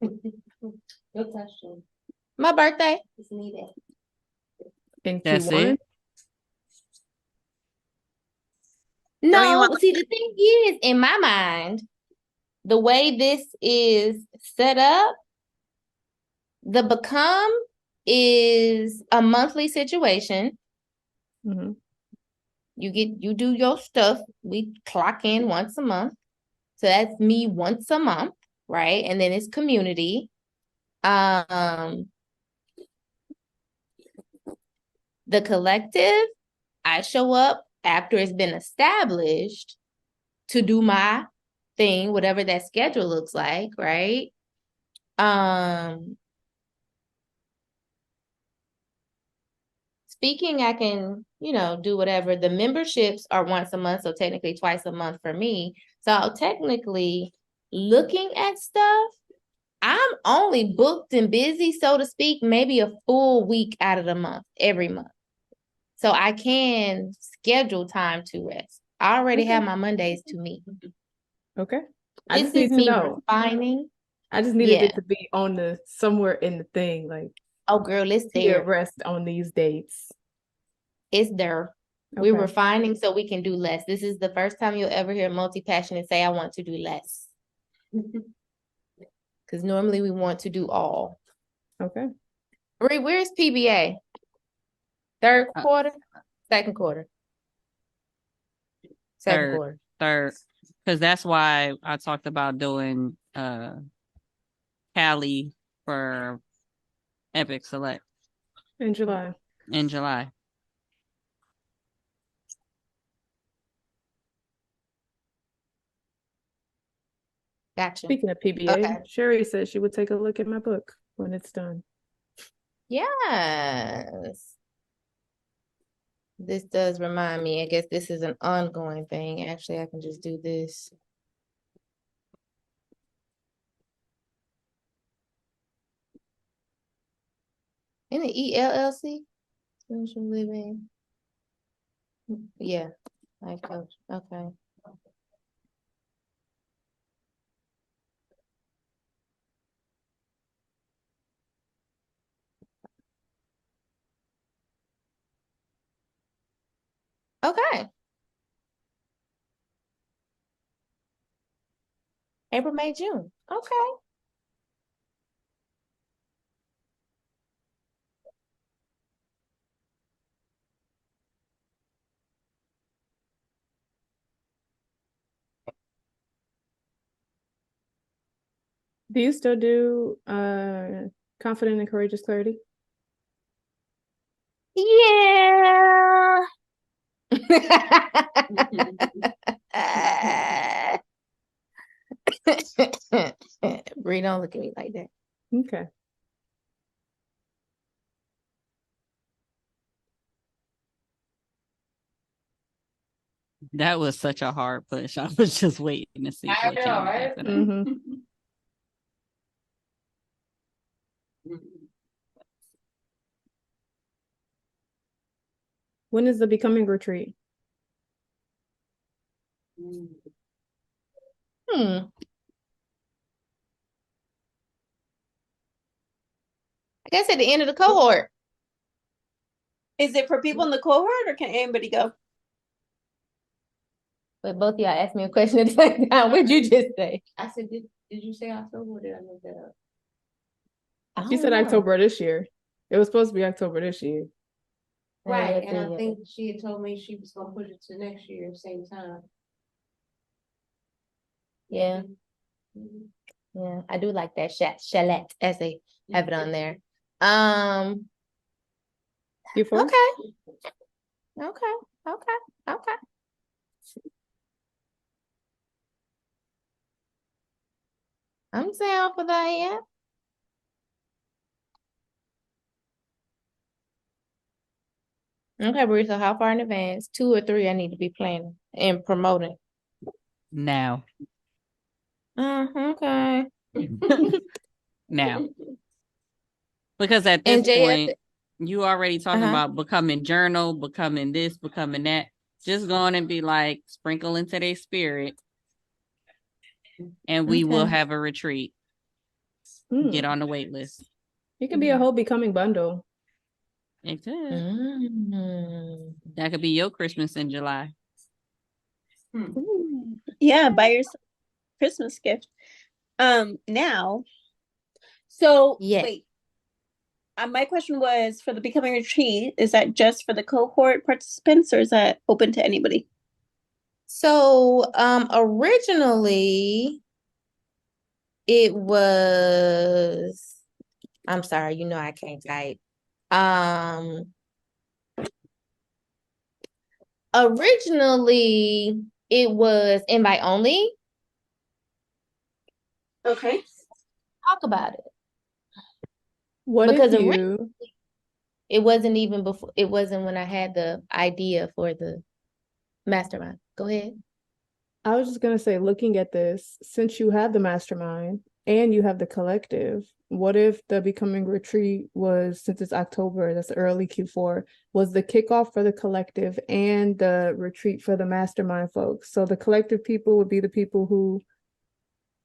Good question. My birthday. It's needed. In That's Q1? it? No, see, the thing is, in my mind, the way this is set up, the become is a monthly situation. Mm-hmm. You do your stuff. We clock in once a month. So that's me once a month, right? And then it's community. The collective, I show up after it's been established to do my thing, whatever that schedule looks like, right? Speaking, I can, do whatever. The memberships are once a month, so technically twice a month for me. So technically looking at stuff, I'm only booked and busy, so to speak, maybe a full week out of the month, every month. So I can schedule time to rest. I already have my Mondays to meet. Okay. I just need to know. Refining. I just needed it to be on somewhere in the thing, like, oh girl, it's there. Rest on these dates. It's there. Okay. We're refining so we can do less. This is the first time you'll ever hear Multipassionate say, I want to do less. Because normally we want to do all. Okay. Bree, where's PBA? Third quarter? Second quarter? Second quarter. Third. Because that's why I talked about doing Cali for Epic Select. In July. Gotcha. Speaking of PBA, Sherry said she would take a look at my book when it's done. Yes. This does remind me, I guess this is an ongoing thing. Actually, I can just do this. In the ELLC? Essential living. Yeah, life coach. Okay. Okay. April, May, June. Okay. Do you still do Confident and Courageous Clarity? Yeah. Bree, don't look at me like that. Okay. That was such a hard push. I was just waiting to see. I know, right? Mm-hmm. When is the Becoming retreat? I guess at the end of the cohort. Is it for people in the cohort or can anybody go? But both of y'all asked me a question at the same time. What'd you just say? I said, did you say October or did I make that up? She said October this year. It was supposed to be October this year. Right, and I think she had told me she was gonna push it to next year, same time. Yeah. Yeah, I do like that chalet as they have it on there. You for? Okay. I'm down for that, yeah. Okay, Bree, so how far in advance? 2 or 3 I need to be planning and promoting. Now. Okay. Now. Because at And this Jael, point, you already talking about becoming journal, becoming this, becoming that. Just go on and be like, sprinkle into their spirit. And we will have a retreat. Get on the wait list. It could be a whole becoming bundle. It could. That could be your Christmas in July. Yeah, buy yourself a Christmas gift. Now, so wait. My question was for the becoming retreat, is that just for the cohort participants or is that open to anybody? So originally it was, I'm sorry, you know I can't type. Originally it was invite only. Okay. Talk about it. What because if you it wasn't even before, it wasn't when I had the idea for the mastermind. Go ahead. I was just gonna say, looking at this, since you have the mastermind and you have the collective, what if the becoming retreat was, since it's October, that's early Q4, was the kickoff for the collective and the retreat for the mastermind folks? So the collective people would be the people who,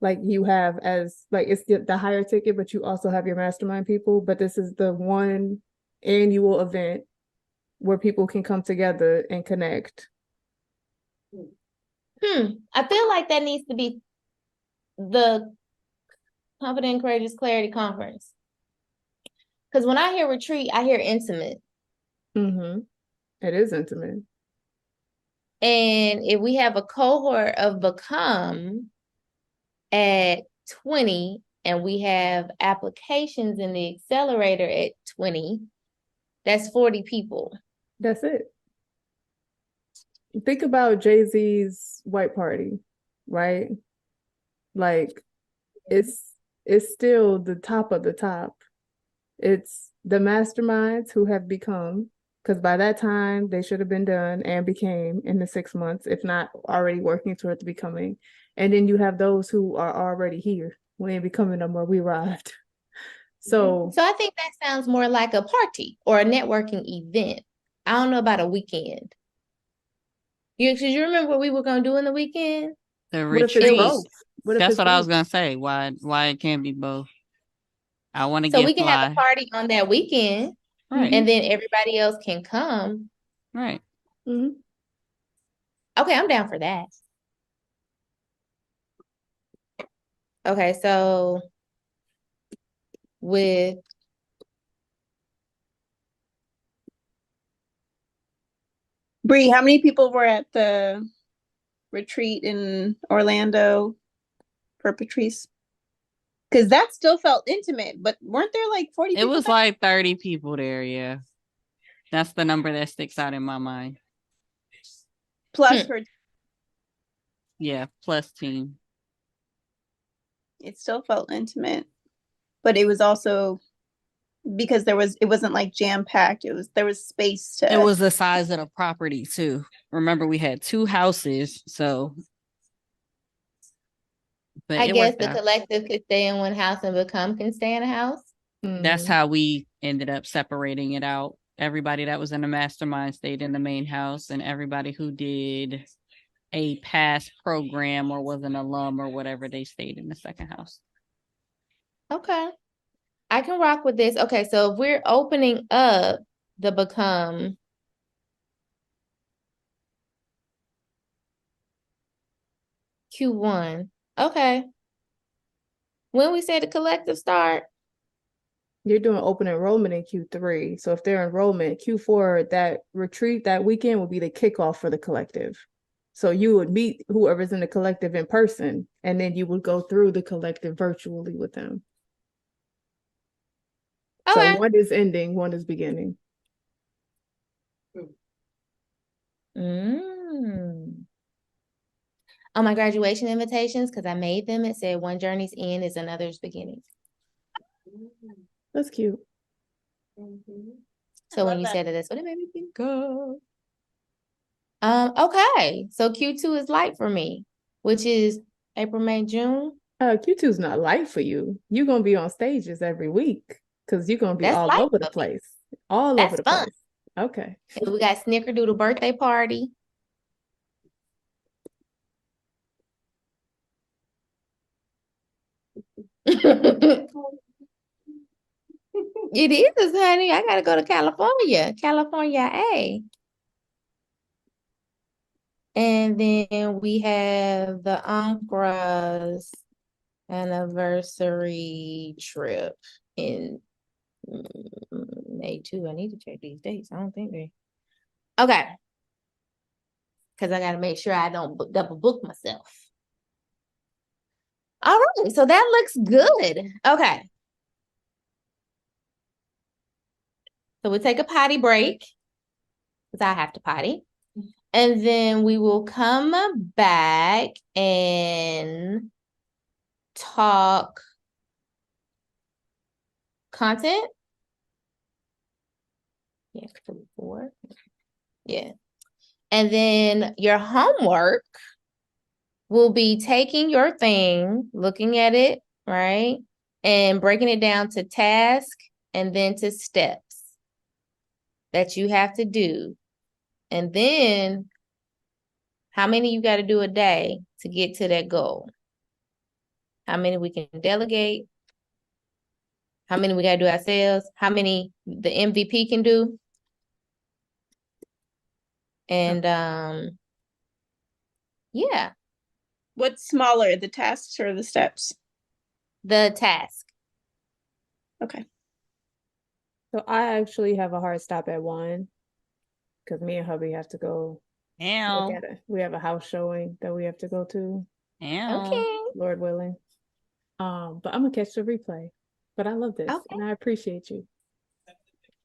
like, you have as, like, it's the higher ticket, but you also have your mastermind people. But this is the one annual event where people can come together and connect. I feel like that needs to be the Confident and Courageous Clarity Conference. Because when I hear retreat, I hear intimate. It is intimate. And if we have a cohort of Become at 20 and we have applications in the accelerator at 20, that's 40 people. That's it. Think about Jay-Z's white party, right? Like, it's still the top of the top. It's the masterminds who have become, because by that time they should have been done and became in the 6 months, if not already working towards becoming. And then you have those who are already here. We ain't becoming no more. We arrived. So I think that sounds more like a party or a networking event. I don't know about a weekend. Because you remember what we were going to do in the weekend? The retreat. That's what I was going to say. Why it can't be both? I want to So get we can have a party on that weekend. Right. And then everybody else can come. Right. Okay, I'm down for that. Okay, so with Bree, how many people were at the retreat in Orlando for Patrice? Because that still felt intimate, but weren't there like 40 people? It was like 30 people there, yeah. That's the number that sticks out in my mind. Plus her. Yeah, plus team. It still felt intimate, but it was also because it wasn't like jam-packed. There was space to. It was the size of the property too. Remember, we had 2 houses, so. But I guess the collective could stay in one house and Become can stay in a house. That's how we ended up separating it out. Everybody that was in the mastermind stayed in the main house, and everybody who did a past program or was an alum or whatever, they stayed in the second house. Okay. I can rock with this. Okay, so if we're opening up the Become Q1, okay. When we say the collective start? You're doing open enrollment in Q3. So if they're enrollment, Q4, that retreat that weekend will be the kickoff for the collective. So you would meet whoever's in the collective in person, and then you would go through the collective virtually with them. So Okay. one is ending, one is beginning. On my graduation invitations, because I made them, it said one journey's end is another's beginning. That's cute. So when you said that, that's what it made me think of. Okay, so Q2 is light for me, which is April, May, June. Q2 is not light for you. You're gonna be on stages every week because you're gonna be That's all light over the for me. place. All That's over the fun. place. Okay. And we got Snickerdoodle birthday party. It is, honey. I gotta go to California. California, A. And then we have the Uncra's anniversary trip in May 2. I need to check these dates. I don't think they. Okay. Because I got to make sure I don't double book myself. All right. So that looks good. Okay. So we'll take a potty break because I have to potty. And then we will come back and talk content. Yeah, 4. Yeah. And then your homework will be taking your thing, looking at it, right? And breaking it down to task and then to steps that you have to do. And then how many you got to do a day to get to that goal? How many we can delegate? How many we got to do ourselves? How many the MVP can do? And yeah, What's smaller, the tasks or the steps? the task. Okay. So I actually have a hard stop at 1 because me and hubby have to go look at it. We have a house showing that we have to go to. Okay. Lord willing. But I'm gonna catch the replay. But I love this and I appreciate you.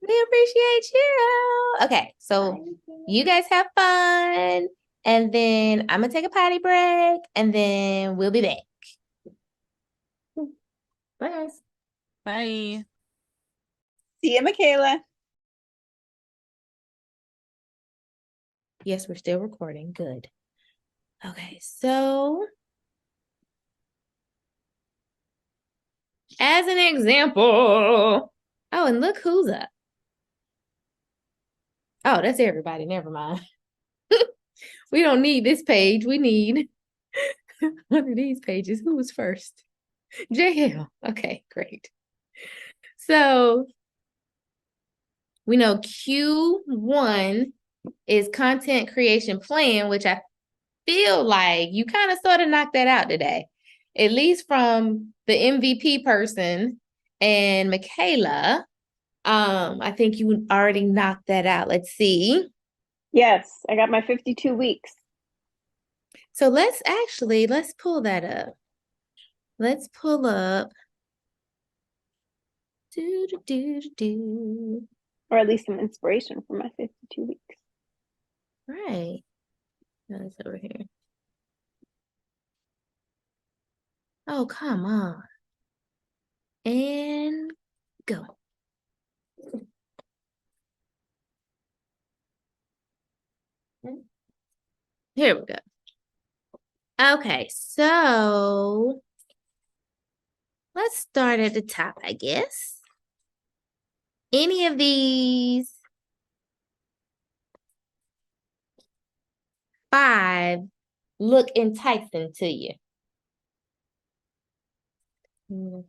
We appreciate you. Okay, so you guys have fun. And then I'm gonna take a potty break and then we'll be back. Bye guys. Bye. See you, Micayla. Yes, we're still recording. Good. Okay, so as an example, oh, and look who's up. Oh, that's everybody. Never mind. We don't need this page. We need one of these pages. Who was first? Jael. Okay, great. So we know Q1 is content creation plan, which I feel like you kind of sort of knocked that out today, at least from the MVP person and Micayla. I think you already knocked that out. Let's see. Yes, I got my 52 weeks. So let's pull that up. Let's pull up. Or at least some inspiration for my 52 weeks. Right. That's over here. Oh, come on. And go. Here we go. Okay, so let's start at the top, I guess. Any of these 5 look enticing to you? Ooh.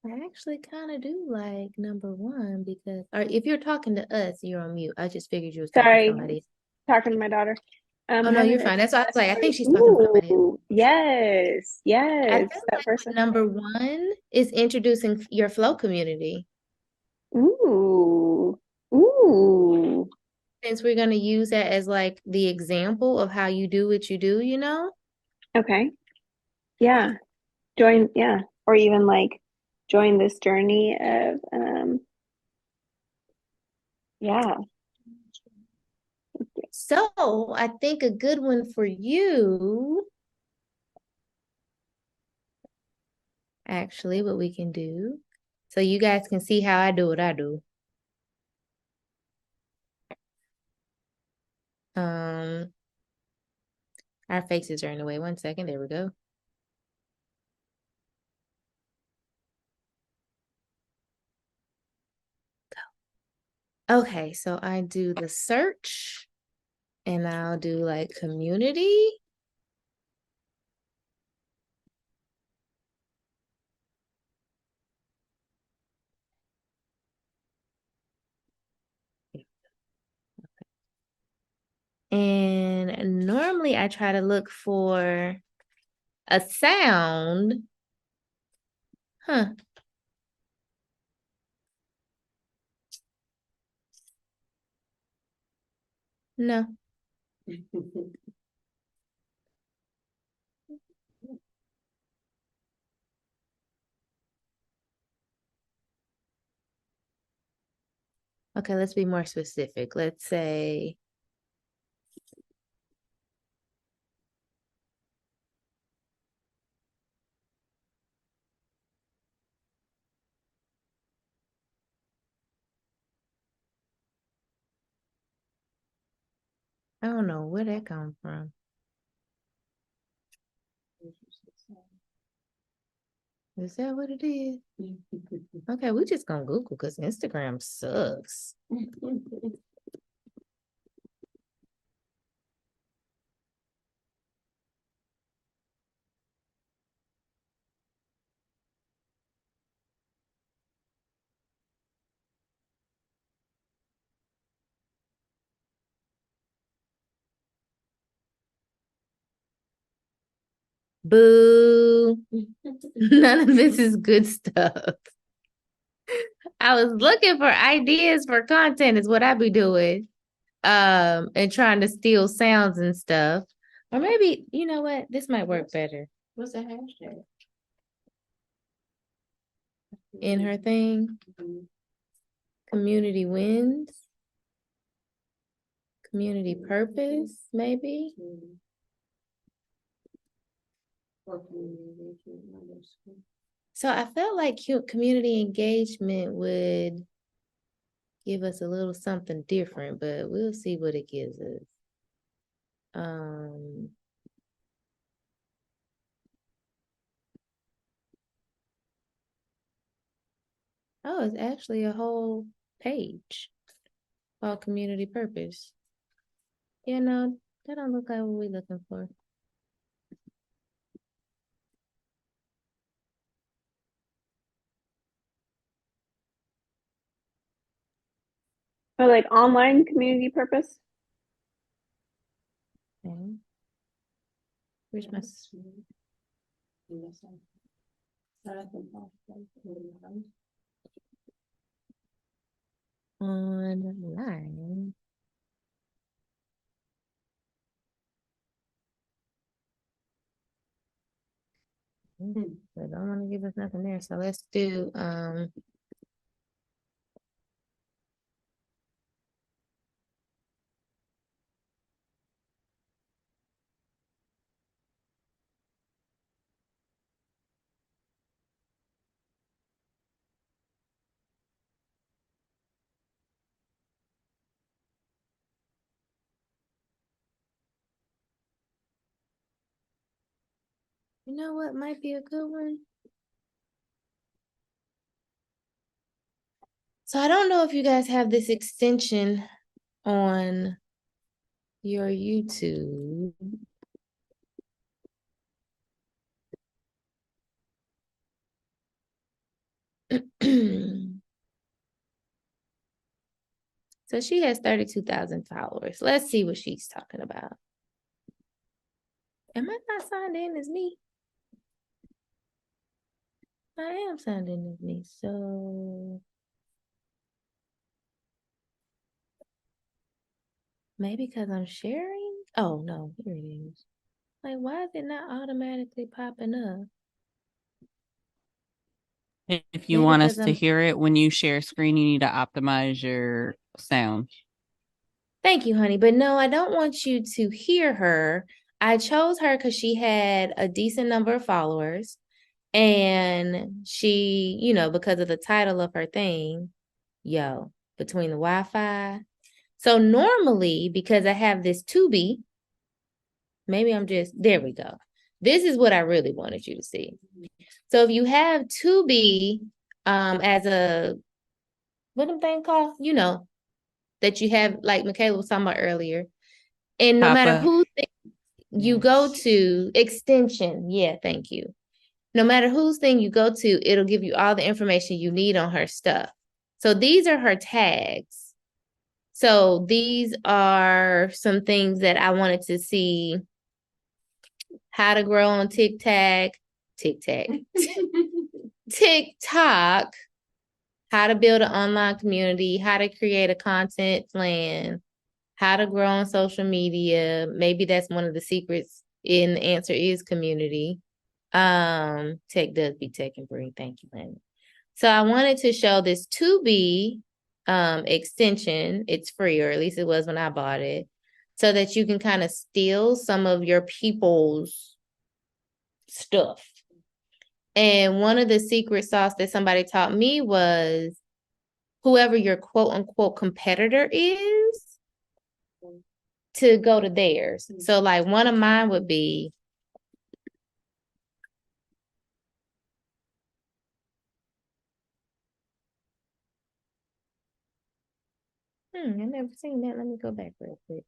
I actually kind of do like number one because, or if you're talking to us, you're on mute. I just figured you was talking to Sorry, somebody. talking to my daughter. Oh no, Having you're fine. That's why I was like, I think she's talking to somebody else. Ooh, yes, I yes, feel that like person. number one is introducing your flow community. Ooh, ooh. Since we're going to use that as like the example of how you do what you do, Okay. Yeah. Join, yeah. Or even like join this journey of yeah. So I think a good one for you, actually, what we can do, so you guys can see how I do what I do. Our faces are in the way. 1 second. There we go. Okay, so I do the search and I'll do like community. And normally I try to look for a sound. Huh. No. Okay, let's be more specific. Let's say I don't know where that comes from. Is that what it is? Okay, we just gonna Google because Instagram sucks. Boo. None of this is good stuff. I was looking for ideas for content is what I be doing. And trying to steal sounds and stuff. Or maybe, you know what? This might work better. What's the hashtag? In her thing. Community wins. Community purpose, maybe. So I felt like community engagement would give us a little something different, but we'll see what it gives us. Oh, it's actually a whole page called community purpose. Yeah, no, that don't look like what we're looking for. Or like online community purpose. Okay. Where's my online? They don't want to give us nothing there. So let's do you know what might be a good one? So I don't know if you guys have this extension on your YouTube. So she has 32,000 followers. Let's see what she's talking about. Am I not signed in as me? I am signed in as me. So maybe because I'm sharing? Oh, no, here it is. Like, why is it not automatically popping up? If you Maybe want us because to I'm. hear it when you share screen, you need to optimize your sound. Thank you, honey. But no, I don't want you to hear her. I chose her because she had a decent number of followers. And she, because of the title of her thing, between the Wi-Fi. So normally, because I have this Tubi, maybe there we go. This is what I really wanted you to see. So if you have Tubi as a, what them thing called? That you have, like Micayla was talking about earlier. And no matter Papa. who you go to, extension, yeah, thank you. No matter whose thing you go to, it'll give you all the information you need on her stuff. So these are her tags. So these are some things that I wanted to see. How to grow on TikTok, how to build an online community, how to create a content plan, how to grow on social media. Maybe that's one of the secrets, and the answer is community. Tech does be tech and Bree. Thank you, Lenny. So I wanted to show this Tubi extension. It's free, or at least it was when I bought it, so that you can kind of steal some of your people's stuff. And one of the secret sauce that somebody taught me was whoever your quote unquote competitor is, to go to theirs. So like one of mine would be I've never seen that. Let me go back real quick.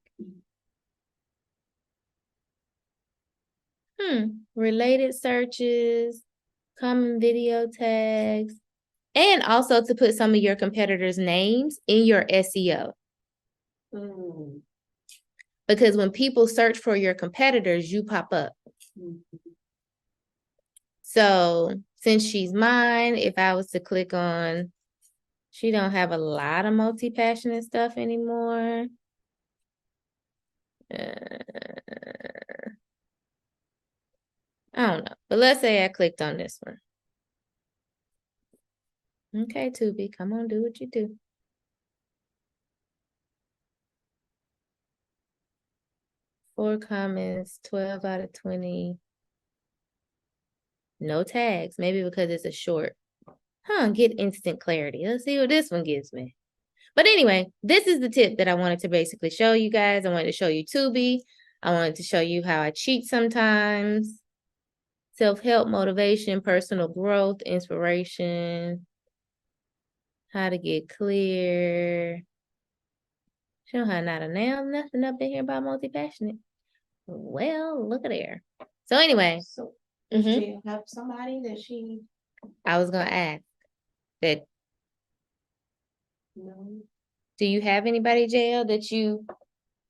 Related searches, common video tags, and also to put some of your competitors' names in your SEO. Because when people search for your competitors, you pop up. So since she's mine, if I was to click on, she don't have a lot of multi-passionate stuff anymore. I don't know. But let's say I clicked on this one. Okay, Tubi, come on, do what you do. 4 comments, 12 out of 20. No tags, maybe because it's a short. Get instant clarity. Let's see what this one gives me. But anyway, this is the tip that I wanted to basically show you guys. I wanted to show you Tubi. I wanted to show you how I cheat sometimes. Self-help, motivation, personal growth, inspiration. How to get clear. Show how not a nail, nothing up in here about multi-passionate. Well, look at there. So anyway. So does she have somebody that she? I was going to ask that. No. Do you have anybody, Jael, that you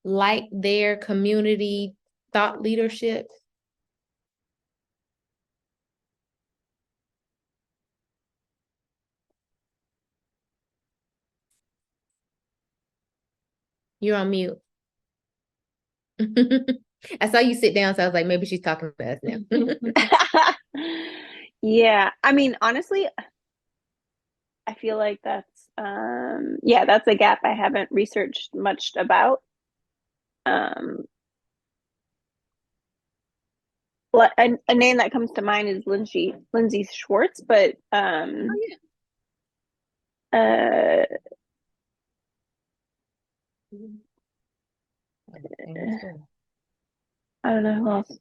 like their community thought leadership? You're on mute. I saw you sit down, so I was like, maybe she's talking to us now. Yeah, I mean, honestly, I feel like that's that's a gap I haven't researched much about. A name that comes to mind is Lindsay Schwartz, but I don't know who else.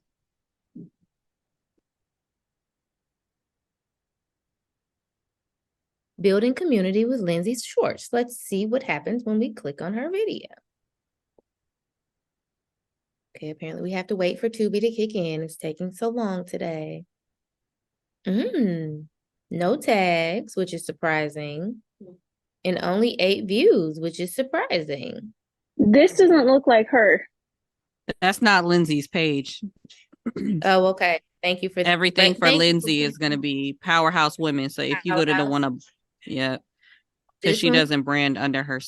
Building community with Lindsay Schwartz. Let's see what happens when we click on her video. Okay, apparently we have to wait for Tubi to kick in. It's taking so long today. No No tags, which is surprising. And only 8 views, which is surprising. This doesn't look like her. That's not Lindsay's page. Oh, okay. Thank you for Everything for thank you Lindsay is going to be Powerhouse Women. So if you go to the one of, yeah, because This she one? doesn't brand under her.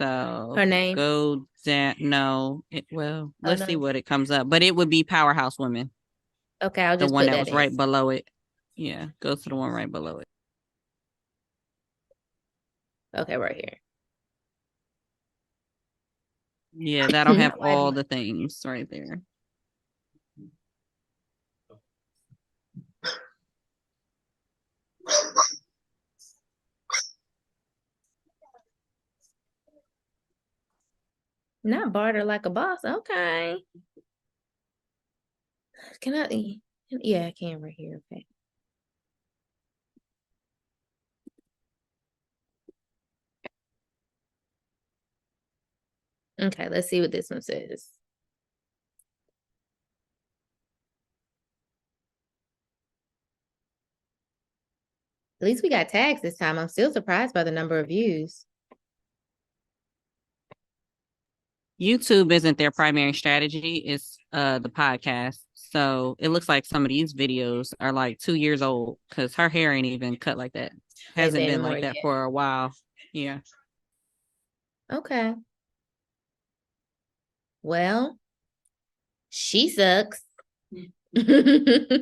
So Her name? go down. No, let's no. see what it comes up. But it would be Powerhouse Women. Okay, I'll The just one put that that was in. right below it. Yeah, go to the one right below it. Okay, right here. Yeah, that'll have all the things right there. Not barter like a boss. Okay. Can I? Yeah, I can right here. Okay. Okay, let's see what this one says. At least we got tags this time. I'm still surprised by the number of views. YouTube isn't their primary strategy. It's the podcast. So it looks like some of these videos are like 2 years old because her hair ain't even cut like that. Hasn't been like that for a while. Yeah. Okay. Well, she sucks. It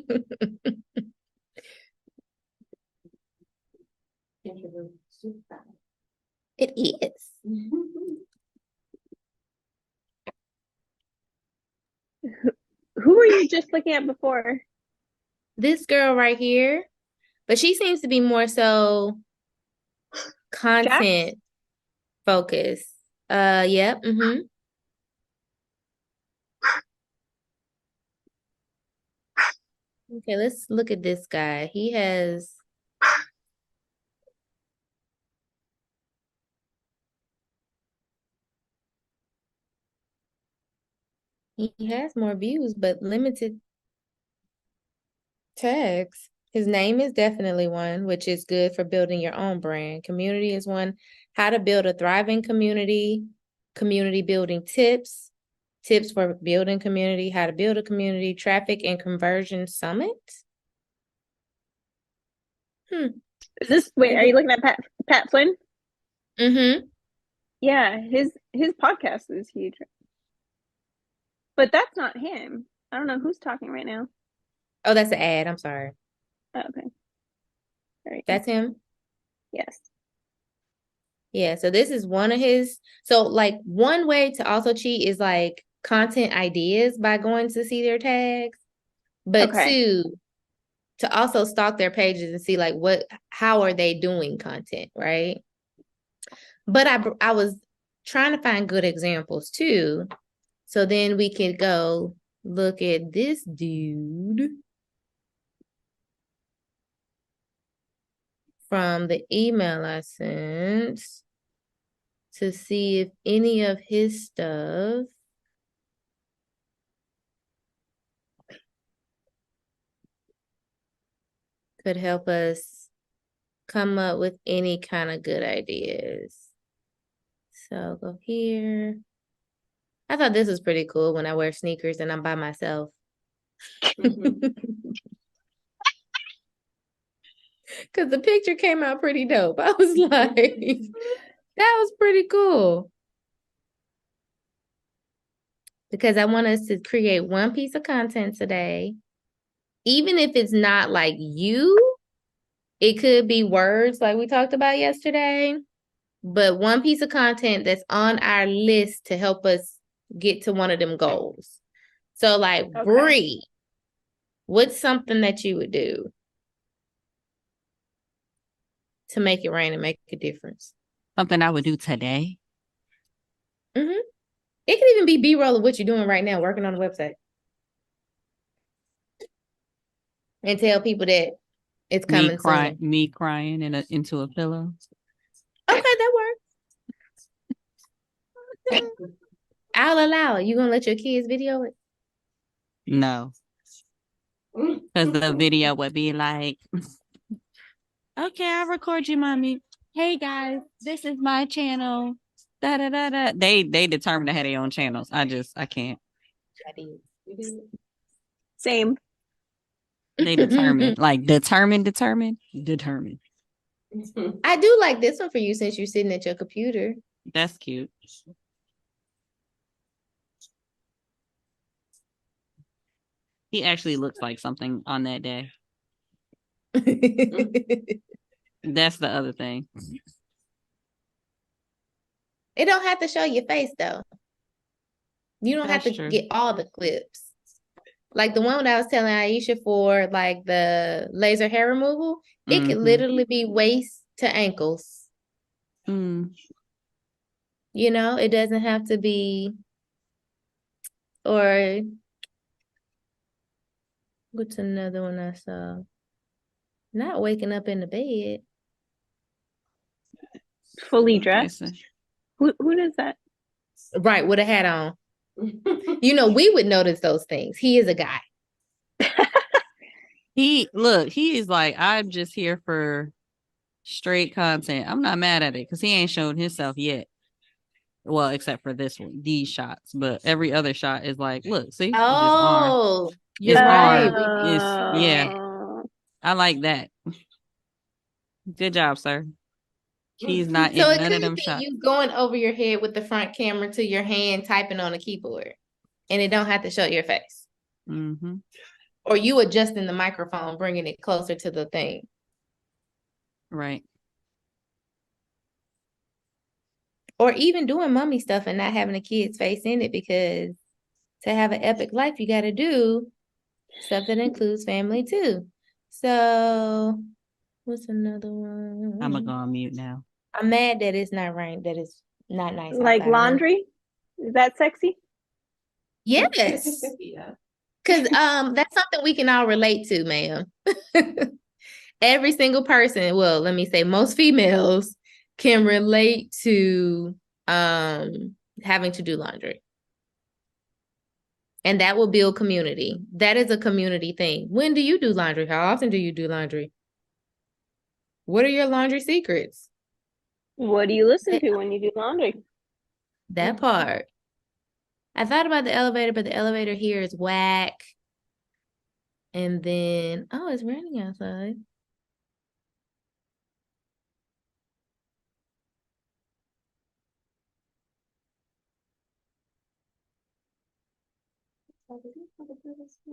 is. Who were you just looking at before? This girl right here, but she seems to be more so content focused. Yep. Okay, let's look at this guy. He has more views, but limited tags. His name is definitely one, which is good for building your own brand. Community is one. How to build a thriving community. Community building tips. Tips for building community. How to build a community. Traffic and conversion summit. Is this wait? Are you looking at Pat Flynn? Mm-hmm. Yeah, his podcast is huge. But that's not him. I don't know who's talking right now. Oh, that's an ad. I'm sorry. Oh, okay. All right. That's him? Yes. Yeah, so this is one of his. So like one way to also cheat is like content ideas by going to see their tags. But Okay. two, to also stalk their pages and see like how are they doing content, right? But I was trying to find good examples too. So then we could go look at this dude from the email I sent to see if any of his stuff could help us come up with any kind of good ideas. So go here. I thought this was pretty cool when I wear sneakers and I'm by myself. Because the picture came out pretty dope. I was like, that was pretty cool. Because I want us to create one piece of content today. Even if it's not like you, it could be words like we talked about yesterday. But one piece of content that's on our list to help us get to one of them goals. So like, okay. Bree, what's something that you would do to make it rain and make a difference? Something I would do today? Mm-hmm. It can even be B-roll of what you're doing right now, working on the website. And tell people that it's coming soon. Me crying into a pillow. Okay, that works. I'll allow it. You gonna let your kids video it? No. Because the video would be like, Okay, I'll record you, mommy. Hey guys, this is my channel. Da da da da. They determined to have their own channels. I can't. I did. You did. Same. They determined. Like determined. I do like this one for you since you're sitting at your computer. That's cute. He actually looks like something on that day. That's the other thing. It don't have to show your face though. You don't have That's to true. get all the clips. Like the one that I was telling Aisha for like the laser hair removal, it could Mhm. literally be waist to ankles. Mm. You know, it doesn't have to be, or what's another one I saw? Not waking up in the bed. Fully Okay, dressed. so Who does that? Right, with a hat on. You know, we would notice those things. He is a guy. he is like, I'm just here for straight content. I'm not mad at it because he ain't shown himself yet. Well, except for this one, these shots, but every other shot is like, look, see, it's just arm. Oh, It's you're right. arm. It's yeah. I like that. Good job, sir. He's not So in it none could of them be shots. you going over your head with the front camera to your hand typing on a keyboard, and it don't have to show your face. Mm-hmm. Or you adjusting the microphone, bringing it closer to the thing. Right. Or even doing mummy stuff and not having a kid's face in it, because to have an epic life, you got to do stuff that includes family too. So what's another one? I'm gonna go on mute now. I'm mad that it's not rain, that it's not nice Like outside. laundry? Is that sexy? Yes. Yeah. Because that's something we can all relate to, ma'am. Every single person, well, let me say most females can relate to having to do laundry. And that will build community. That is a community thing. When do you do laundry? How often do you do laundry? What are your laundry secrets? What do you listen to when you do laundry? That part. I thought about the elevator, but the elevator here is whack. And then, oh, it's raining outside.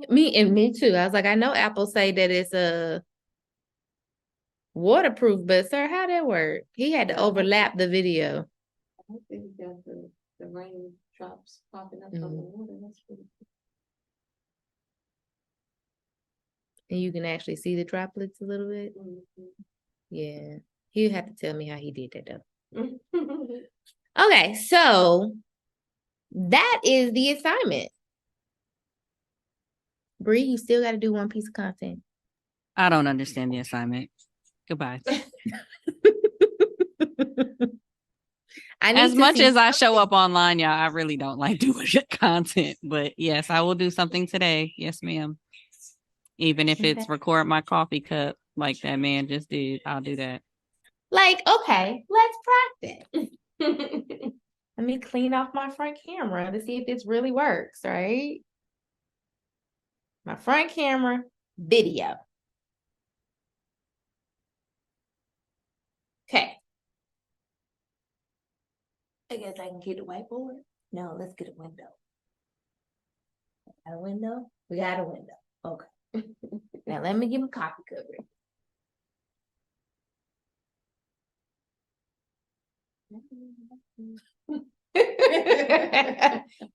Me too. I was like, I know Apple say that it's waterproof, but sir, how that work? He had to overlap the video. I think we got the rain drops popping up from the water. That's pretty cool. And you can actually see the droplets a little bit. Yeah. He'll have to tell me how he did that though. Okay, so that is the assignment. Bree, you still got to do one piece of content. I don't understand the assignment. Goodbye. As much as I show up online, y'all, I really don't like doing content. But yes, I will do something today. Yes, ma'am. Even if it's record my coffee cup like that man just did, I'll do that. Like, okay, let's practice. Let me clean off my front camera to see if this really works, right? My front camera, video. Okay. I guess I can get a whiteboard. No, let's get a window. Got a window? We got a window. Okay. Now let me get my coffee cup ready.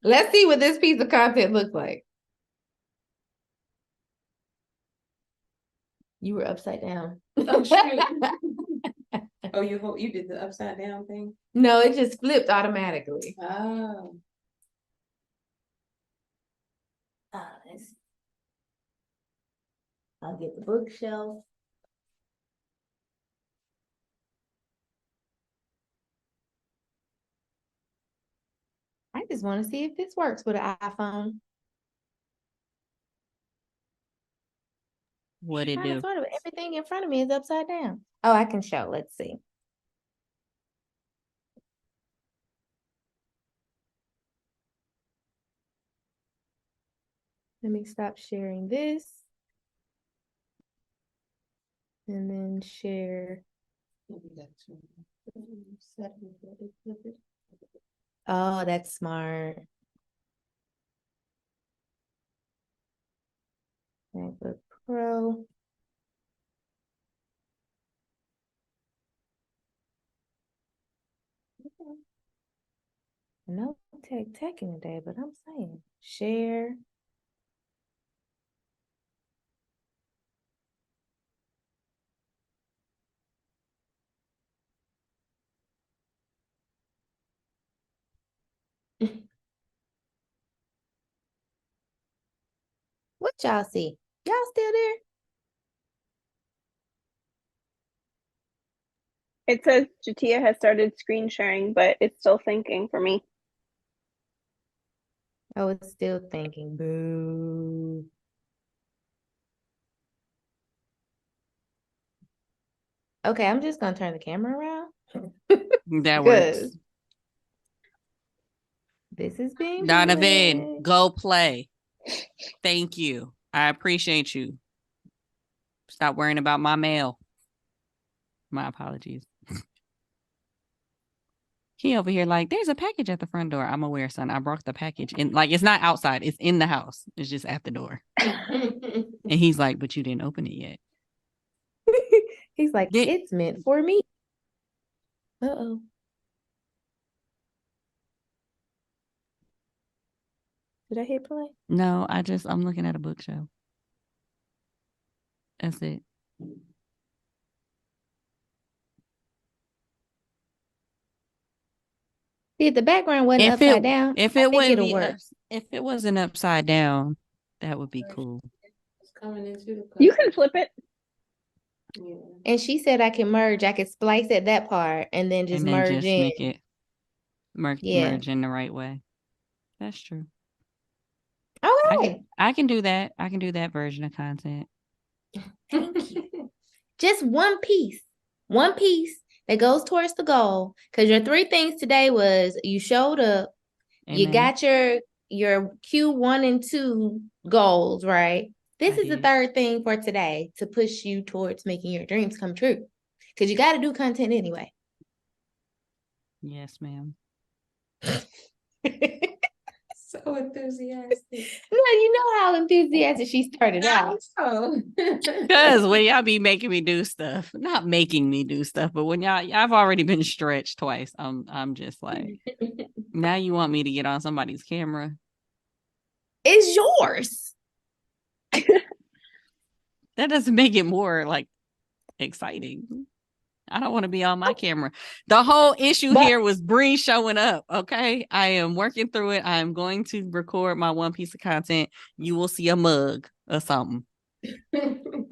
Let's see what this piece of content looks like. You were upside down. Oh, you did the upside down thing? No, it just flipped automatically. Oh. Let's see. I'll get the bookshelf. I just want to see if this works with an iPhone. What it do? Sort of everything in front of me is upside down. Oh, I can show. Let's see. Let me stop sharing this. And then share. Oh, that's smart. MacBook Pro. No taking today, but I'm saying share. What y'all see? Y'all still there? It says Jateya has started screen sharing, but it's still thinking for me. Oh, it's still thinking. Boo. Okay, I'm just gonna turn the camera around. That works. This is being Donovan, go play. Thank you. I appreciate you. Stop worrying about my mail. My apologies. He over here like, there's a package at the front door. I'm aware, son. I brought the package in. Like, it's not outside. It's in the house. It's just at the door. And he's like, but you didn't open it yet. He's like, it's meant for me. Uh-oh. Did I hit play? No, I'm looking at a bookshelf. That's it. The background wasn't upside down. If it wouldn't work. If it wasn't upside down, that would be cool. You can flip it. Yeah. And she said I can merge. I could splice at that part and then just merge in. Make it merge in the right way. That's true. Okay. I can do that. I can do that version of content. Thank you. Just one piece that goes towards the goal. Because your 3 things today was you showed up, Amen. You got your Q1 and 2 goals, right? This is the 3rd thing for today to push you towards making your dreams come true. Because you got to do content anyway. Yes, ma'am. So enthusiastic. No, you know how enthusiastic she started out. Because when y'all be making me do stuff, not making me do stuff, but when I've already been stretched twice. I'm just like, now you want me to get on somebody's camera? It's yours. That doesn't make it more like exciting. I don't want to be on my camera. The whole issue here was Bree showing up. Okay. I am working through it. I am going to record my one piece of content. You will see a mug or something.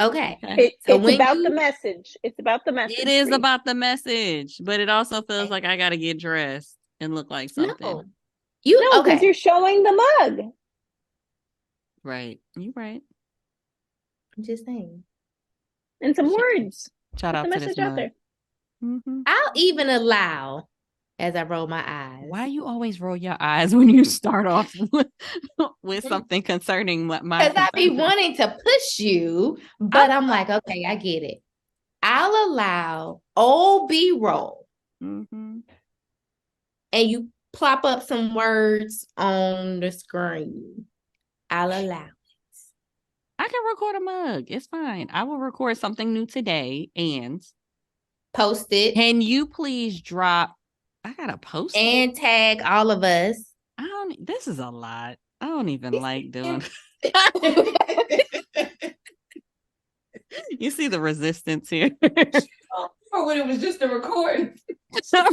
Okay. It's about the message. It's about the message. It is about the message, but it also feels like I got to get dressed and look like something. No, because you're showing the mug. Right. You're right. I'm just saying. And some words. Shout out to this mug. There. Mm-hmm. I'll even allow as I roll my eyes. Why you always roll your eyes when you start off with something concerning my? Because I be wanting to push you, but I'm like, okay, I get it. I'll allow old B-roll, and you plop up some words on the screen. I'll allow it. I can record a mug. It's fine. I will record something new today and post it. Can you please drop? I gotta post and tag all of us. This is a lot. I don't even like doing. You see the resistance here. Or when it was just a recording.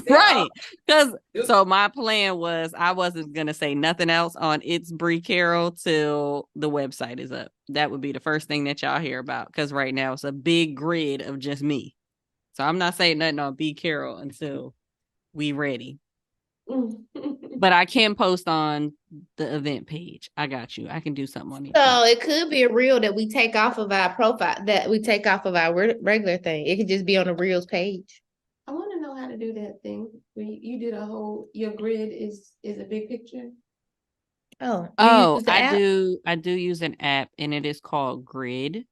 Right. Because so my plan was I wasn't gonna say nothing else on It's Bree Carroll till the website is up. That would be the first thing that y'all hear about. Because right now it's a big grid of just me. So I'm not saying nothing on B Carroll until we ready. But I can post on the event page. I got you. I can do something on it. So it could be a reel that we take off of our profile, that we take off of our regular thing. It could just be on the reels page. I want to know how to do that thing. When you did your grid is a big picture. Oh, I do use an app, and it is called Grid.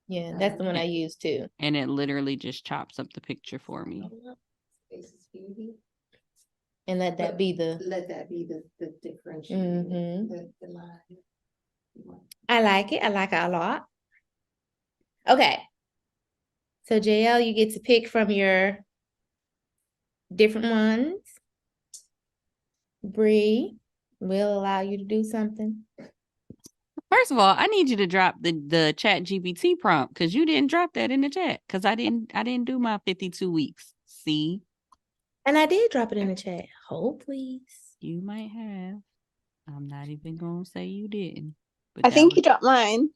Yeah, that's the one I use too. And it literally just chops up the picture for me. And let that be the differential. The line. I like it. I like it a lot. Okay. So Jael, you get to pick from your different ones. Bree, we'll allow you to do something. First of all, I need you to drop the chat GPT prompt, because you didn't drop that in the chat, because I didn't do my 52 weeks. See? And I did drop it in the chat. Hold please. You might have. I'm not even gonna say you didn't. But I think you dropped mine.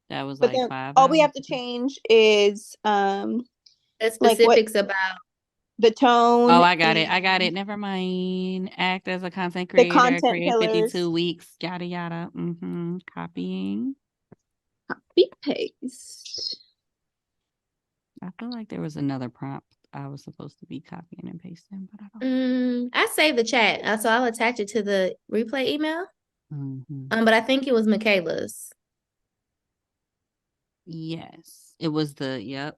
That was But like then 5 all we have hours to change is The specifics about the tone. Oh, I got it. Never mind. Act as a content The creator. content Create pillars. 52 weeks. Yada yada. Copying. Copy paste. I feel like there was another prompt I was supposed to be copying and pasting, but I don't. I saved the chat, so I'll attach it to the replay email. Mm-hmm. But I think it was Micayla's. Yes, it was the yep.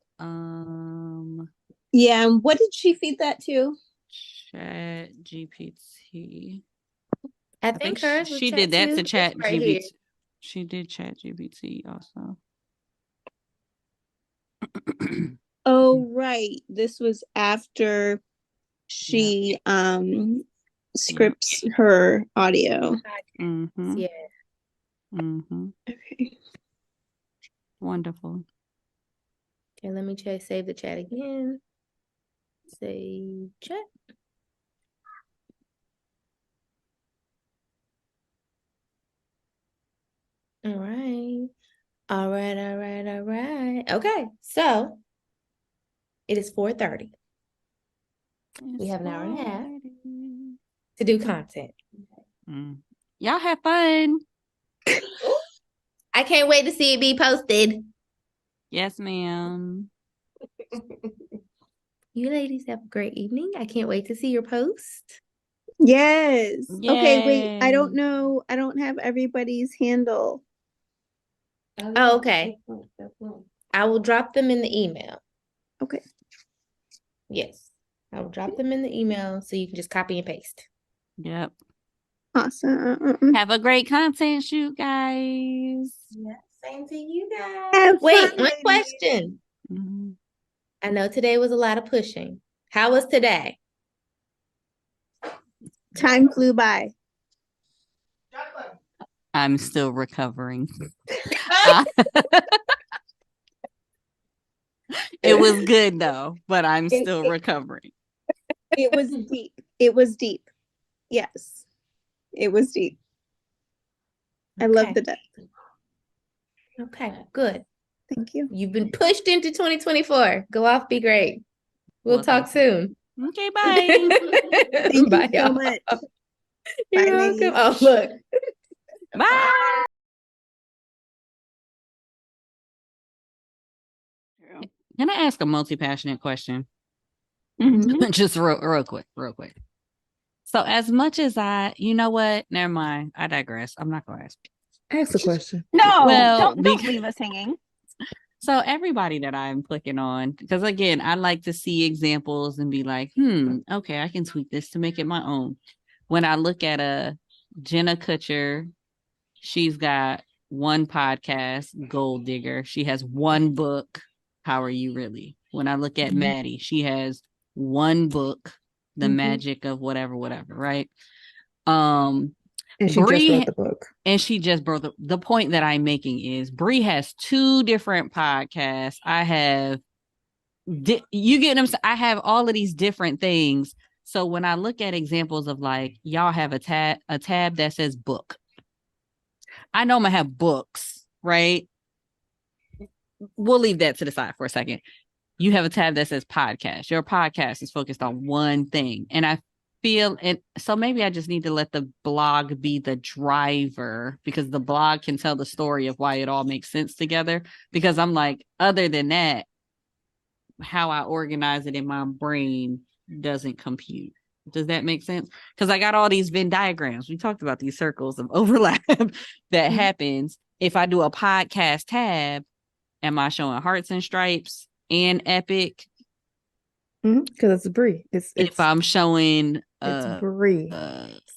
Yeah, and what did she feed that to? Chat GPT. I think hers was she did that to Chat right GPT. here. She did Chat GPT also. Oh, right. This was after she scripts her audio. Mm-hmm. Yeah. Mm-hmm. Okay. Wonderful. Okay, let me save the chat again. Save chat. All right. All right. Okay, so it is 4:30. We have an hour and a half to do content. Y'all have fun. I can't wait to see it be posted. Yes, ma'am. You ladies have a great evening. I can't wait to see your post. Yes. Yay. Okay, wait. I don't know. I don't have everybody's handle. Oh, okay. I will drop them in the email. Okay. Yes. I will drop them in the email so you can just copy and paste. Yep. Awesome. Have a great content shoot, guys. Yeah, same to you guys. Have Wait, fun, one ladies. question. I know today was a lot of pushing. How was today? Time flew by. I'm still recovering. It was good though, but I'm still recovering. It was deep. It was deep. Yes. It was deep. I love the depth. Okay, good. Thank you. You've been pushed into 2024. Go off, be great. We'll talk thank soon. Okay, bye. Thank Bye, you so y'all. much. You're Bye, welcome. ladies. Oh, look. Bye. Can I ask a multi-passionate question? Mhm. Just real quick. So as much as you know what? Never mind. I digress. I'm not going to ask. Ask the question. No, Well, don't leave us hanging. So everybody that I'm clicking on, because again, I like to see examples and be like, okay, I can tweak this to make it my own. When I look at Jenna Kutcher, she's got one podcast, Gold Digger. She has one book, How Are You Really? When I look at Maddie, she has one book, The Magic of whatever, right? And she Bree, just wrote the book. And she just brought the point that I'm making is Bree has 2 different podcasts. I have, you get them. I have all of these different things. So when I look at examples of like, y'all have a tab that says book. I know I'm gonna have books, right? We'll leave that to the side for a second. You have a tab that says podcast. Your podcast is focused on one thing. And feel, and so maybe I just need to let the blog be the driver, because the blog can tell the story of why it all makes sense together. Because I'm like, other than that, how I organize it in my brain doesn't compute. Does that make sense? Because I got all these Venn diagrams. We talked about these circles of overlap that happens. If I do a podcast tab, am I showing hearts and stripes and epic? Because it's Bree. It's If I'm showing it's Bree.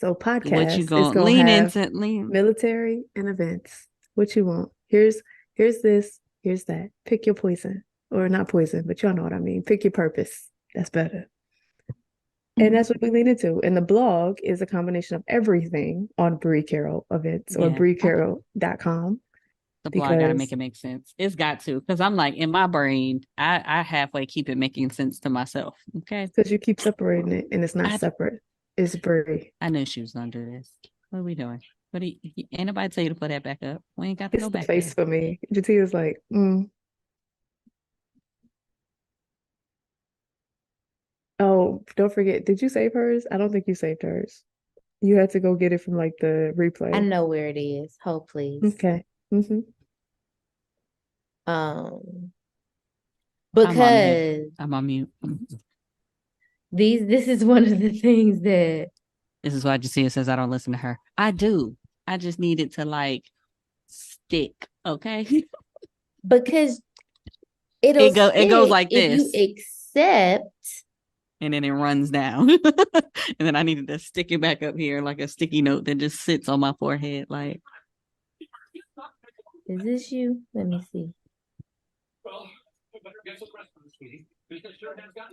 So podcast what you is gonna gonna lean have into military and events. What you want? Here's this, here's that. Pick your poison. Or not poison, but y'all know what I mean. Pick your purpose. That's better. And that's what we lean into. And the blog is a combination of everything on Bree Carroll events or breecarroll.com. The blog gotta make it make sense. It's got to, because I'm like, in my brain, I halfway keep it making sense to myself. Okay. Because you keep separating it and it's not separate. It's Bree. I knew she was gonna do this. What are we doing? What ain't nobody tell you to put that back up? We ain't got to It's go the back. face there. for me. Jateya's like, Oh, don't forget. Did you save hers? I don't think you saved hers. You had to go get it from like the replay. I know where it is. Hold, please. Okay. Because I'm on mute. this is one of the things that This is why Jateya says I don't listen to her. I do. I just need it to like stick. Okay. Because it goes like if this. you accept, and then it runs down. And then I needed to stick it back up here like a sticky note that just sits on my forehead. Like, is this you? Let me see.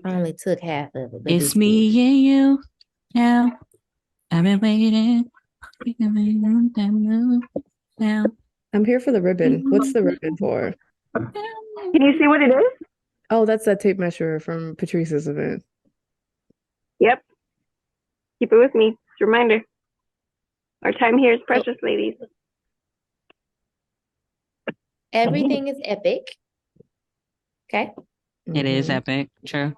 I only took half of it. But it's me and you now. I've been waiting. Now. I'm here for the ribbon. What's the ribbon for? Can you see what it is? Oh, that's that tape measure from Patrice's event. Yep. Keep it with me. Just a reminder. Our time here is precious, ladies. Everything is epic. Okay. It is epic. True.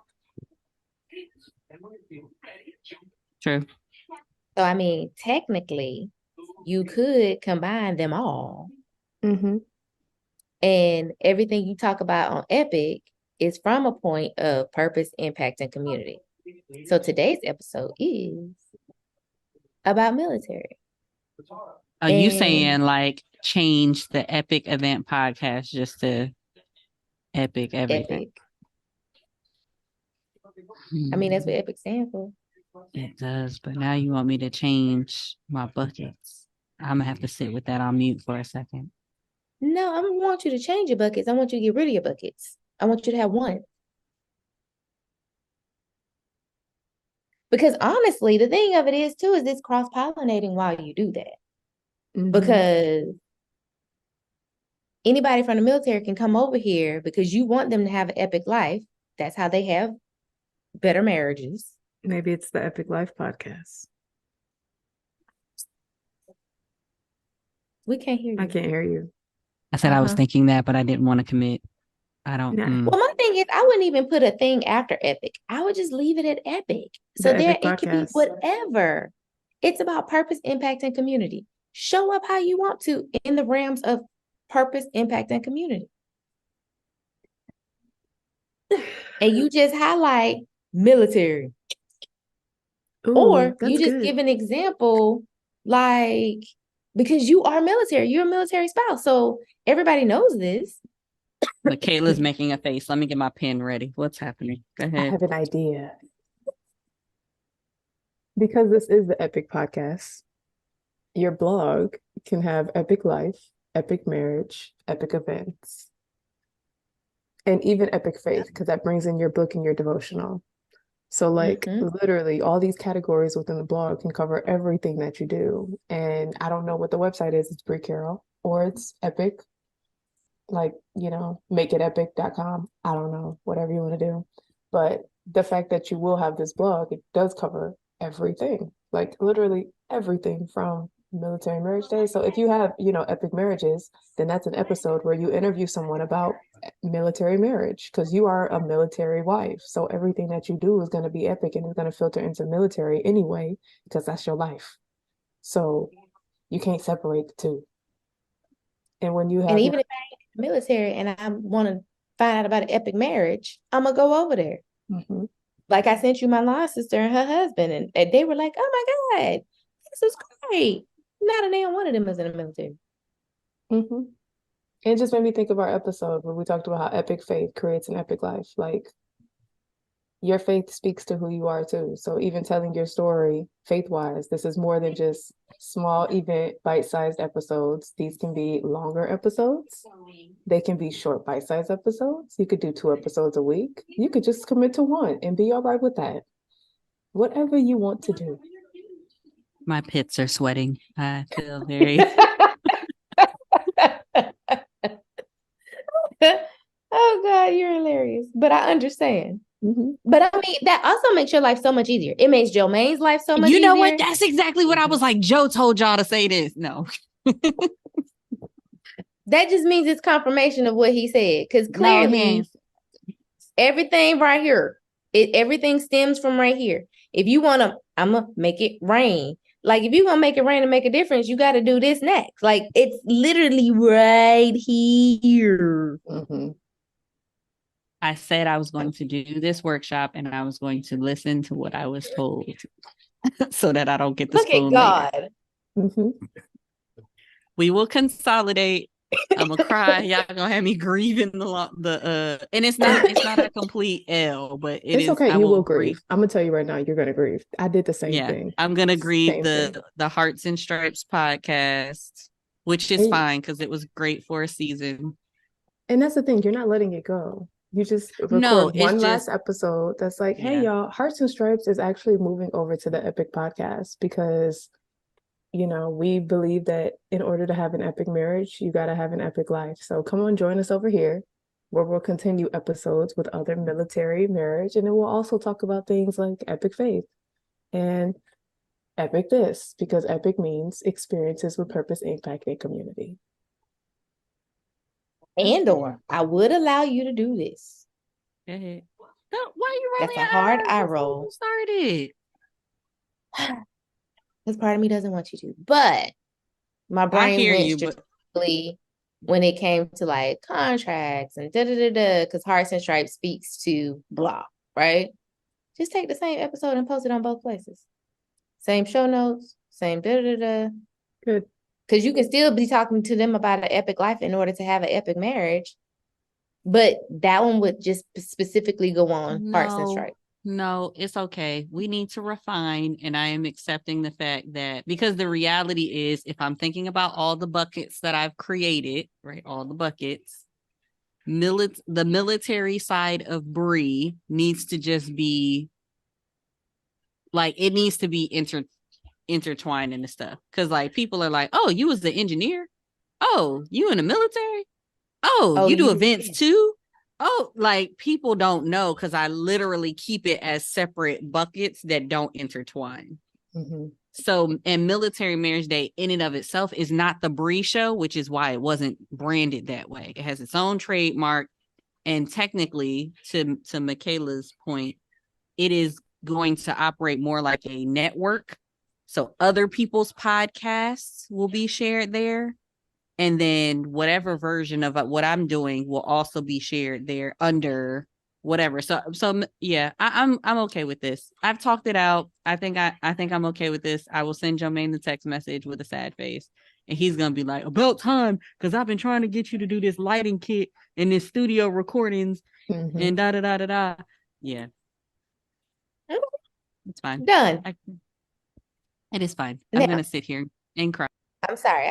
True. So, I mean, technically, you could combine them all. And everything you talk about on epic is from a point of purpose, impact, and community. So today's episode is about military. Are you saying like change the epic event podcast just to epic everything? Epic. I mean, that's what epic stands for. It does, but now you want me to change my buckets. I'm gonna have to sit with that on mute for a second. No, I don't want you to change your buckets. I want you to get rid of your buckets. I want you to have one. Because honestly, the thing of it is too, is this cross-pollinating while you do that. Because anybody from the military can come over here because you want them to have an epic life. That's how they have better marriages. Maybe it's the Epic Life podcast. We can't hear you. I can't hear you. I said I was thinking that, but I didn't want to commit. I don't. Well, my thing is, I wouldn't even put a thing after epic. I would just leave it at epic. So there, it can be whatever. It's about purpose, impact, and community. Show up how you want to in the realms of purpose, impact, and community. And you just highlight military. Ooh, or you just good. give an example, like, because you are military, you're a military spouse. So everybody knows this. Micayla's making a face. Let me get my pen ready. What's happening? Go ahead. I have an idea. Because this is the Epic podcast, your blog can have epic life, epic marriage, epic events, and even epic faith, because that brings in your book and your devotional. So like literally all these categories within the blog can cover everything that you do. And I don't know what the website is. It's Bree Carroll or it's epic. Like, makeitepic.com. I don't know, whatever you want to do. But the fact that you will have this blog, it does cover everything, like literally everything from military marriage day. So if you have, epic marriages, then that's an episode where you interview someone about military marriage, because you are a military wife. So everything that you do is going to be epic and it's going to filter into military anyway, because that's your life. So you can't separate the two. And when you have And even if I ain't in the military and I want to find out about an epic marriage, I'm gonna go over there. Mhm. Like I sent you my law sister and her husband, and they were like, "Oh my God, this is great." Not a damn one of them is in the military. Mhm. It just made me think of our episode where we talked about how epic faith creates an epic life. Like your faith speaks to who you are too. So even telling your story faith-wise, this is more than just small event, bite-sized episodes. These can be longer episodes. They can be short bite-sized episodes. You could do 2 episodes a week. You could just commit to 1 and be all right with that. Whatever you want to do. My pits are sweating. I feel very. Oh God, you're hilarious. But I understand. Mhm. But I mean, that also makes your life so much easier. It makes Jomayne's life so much You know easier. what? That's exactly what I was like. Joe told y'all to say this. No. That just means it's confirmation of what he said. Because No, clearly, everything right here, everything stems from right here. If you want to, I'm going to make it rain. Like, if you're going to make it rain and make a difference, you got to do this next. Like, it's literally right here. Mhm. I said I was going to do this workshop and I was going to listen to what I was told so that I don't get the Look at spoon later. God. Mhm. We will consolidate. I'm gonna cry. Y'all gonna have me grieving the and it's not a complete L, but It's okay. I You will grieve. I'm gonna tell you right now, you're gonna grieve. I did the same Yeah, thing. I'm gonna grieve Same thing. the Hearts and Stripes podcast, which is And- fine because it was great for a season. And that's the thing, you're not letting it go. You just No, record it's one just- last episode that's like, hey, Yeah. y'all, Hearts and Stripes is actually moving over to the Epic podcast because, you know, we believe that in order to have an epic marriage, you got to have an epic life. So come on, join us over here where we'll continue episodes with other military marriage. And then we'll also talk about things like epic faith and epic this, because epic means experiences with purpose, impact, and community. And or I would allow you to do this. Go ahead. Why are you That's rolling a hard your eyes eye before roll. we started? Because part of me doesn't want you to. But my brain hear went you, but- strategically when it came to like contracts and da-da-da-da, because Hearts and Stripes speaks to blah, right? Just take the same episode and post it on both places. Same show notes, same da-da-da-da. Good. Because you can still be talking to them about an epic life in order to have an epic marriage. But that one would just specifically go on Hearts and Stripes. No, it's okay. We need to refine, and I am accepting the fact that because the reality is, if I'm thinking about all the buckets that I've created, right, all the buckets, the military side of Bree needs to just be like it needs to be intertwined into stuff. Because like people are like, "Oh, you was the engineer? Oh, you in the military? Oh, you do events too?" Oh, like people don't know because I literally keep it as separate buckets that don't intertwine. Mm-hmm. So, and Military Marriage Day in and of itself is not the Bree show, which is why it wasn't branded that way. It has its own trademark. And technically, to Micayla's point, it is going to operate more like a network. So other people's podcasts will be shared there. And then whatever version of what I'm doing will also be shared there under whatever. So yeah, I'm okay with this. I've talked it out. I think I'm okay with this. I will send Jermaine the text message with a sad face, and he's gonna be like, "About time," because I've been trying to get you to do this lighting kit and this studio recordings and da da da da da. Yeah, it's fine. Done. It is fine. Now- I'm gonna sit here and cry. I'm sorry.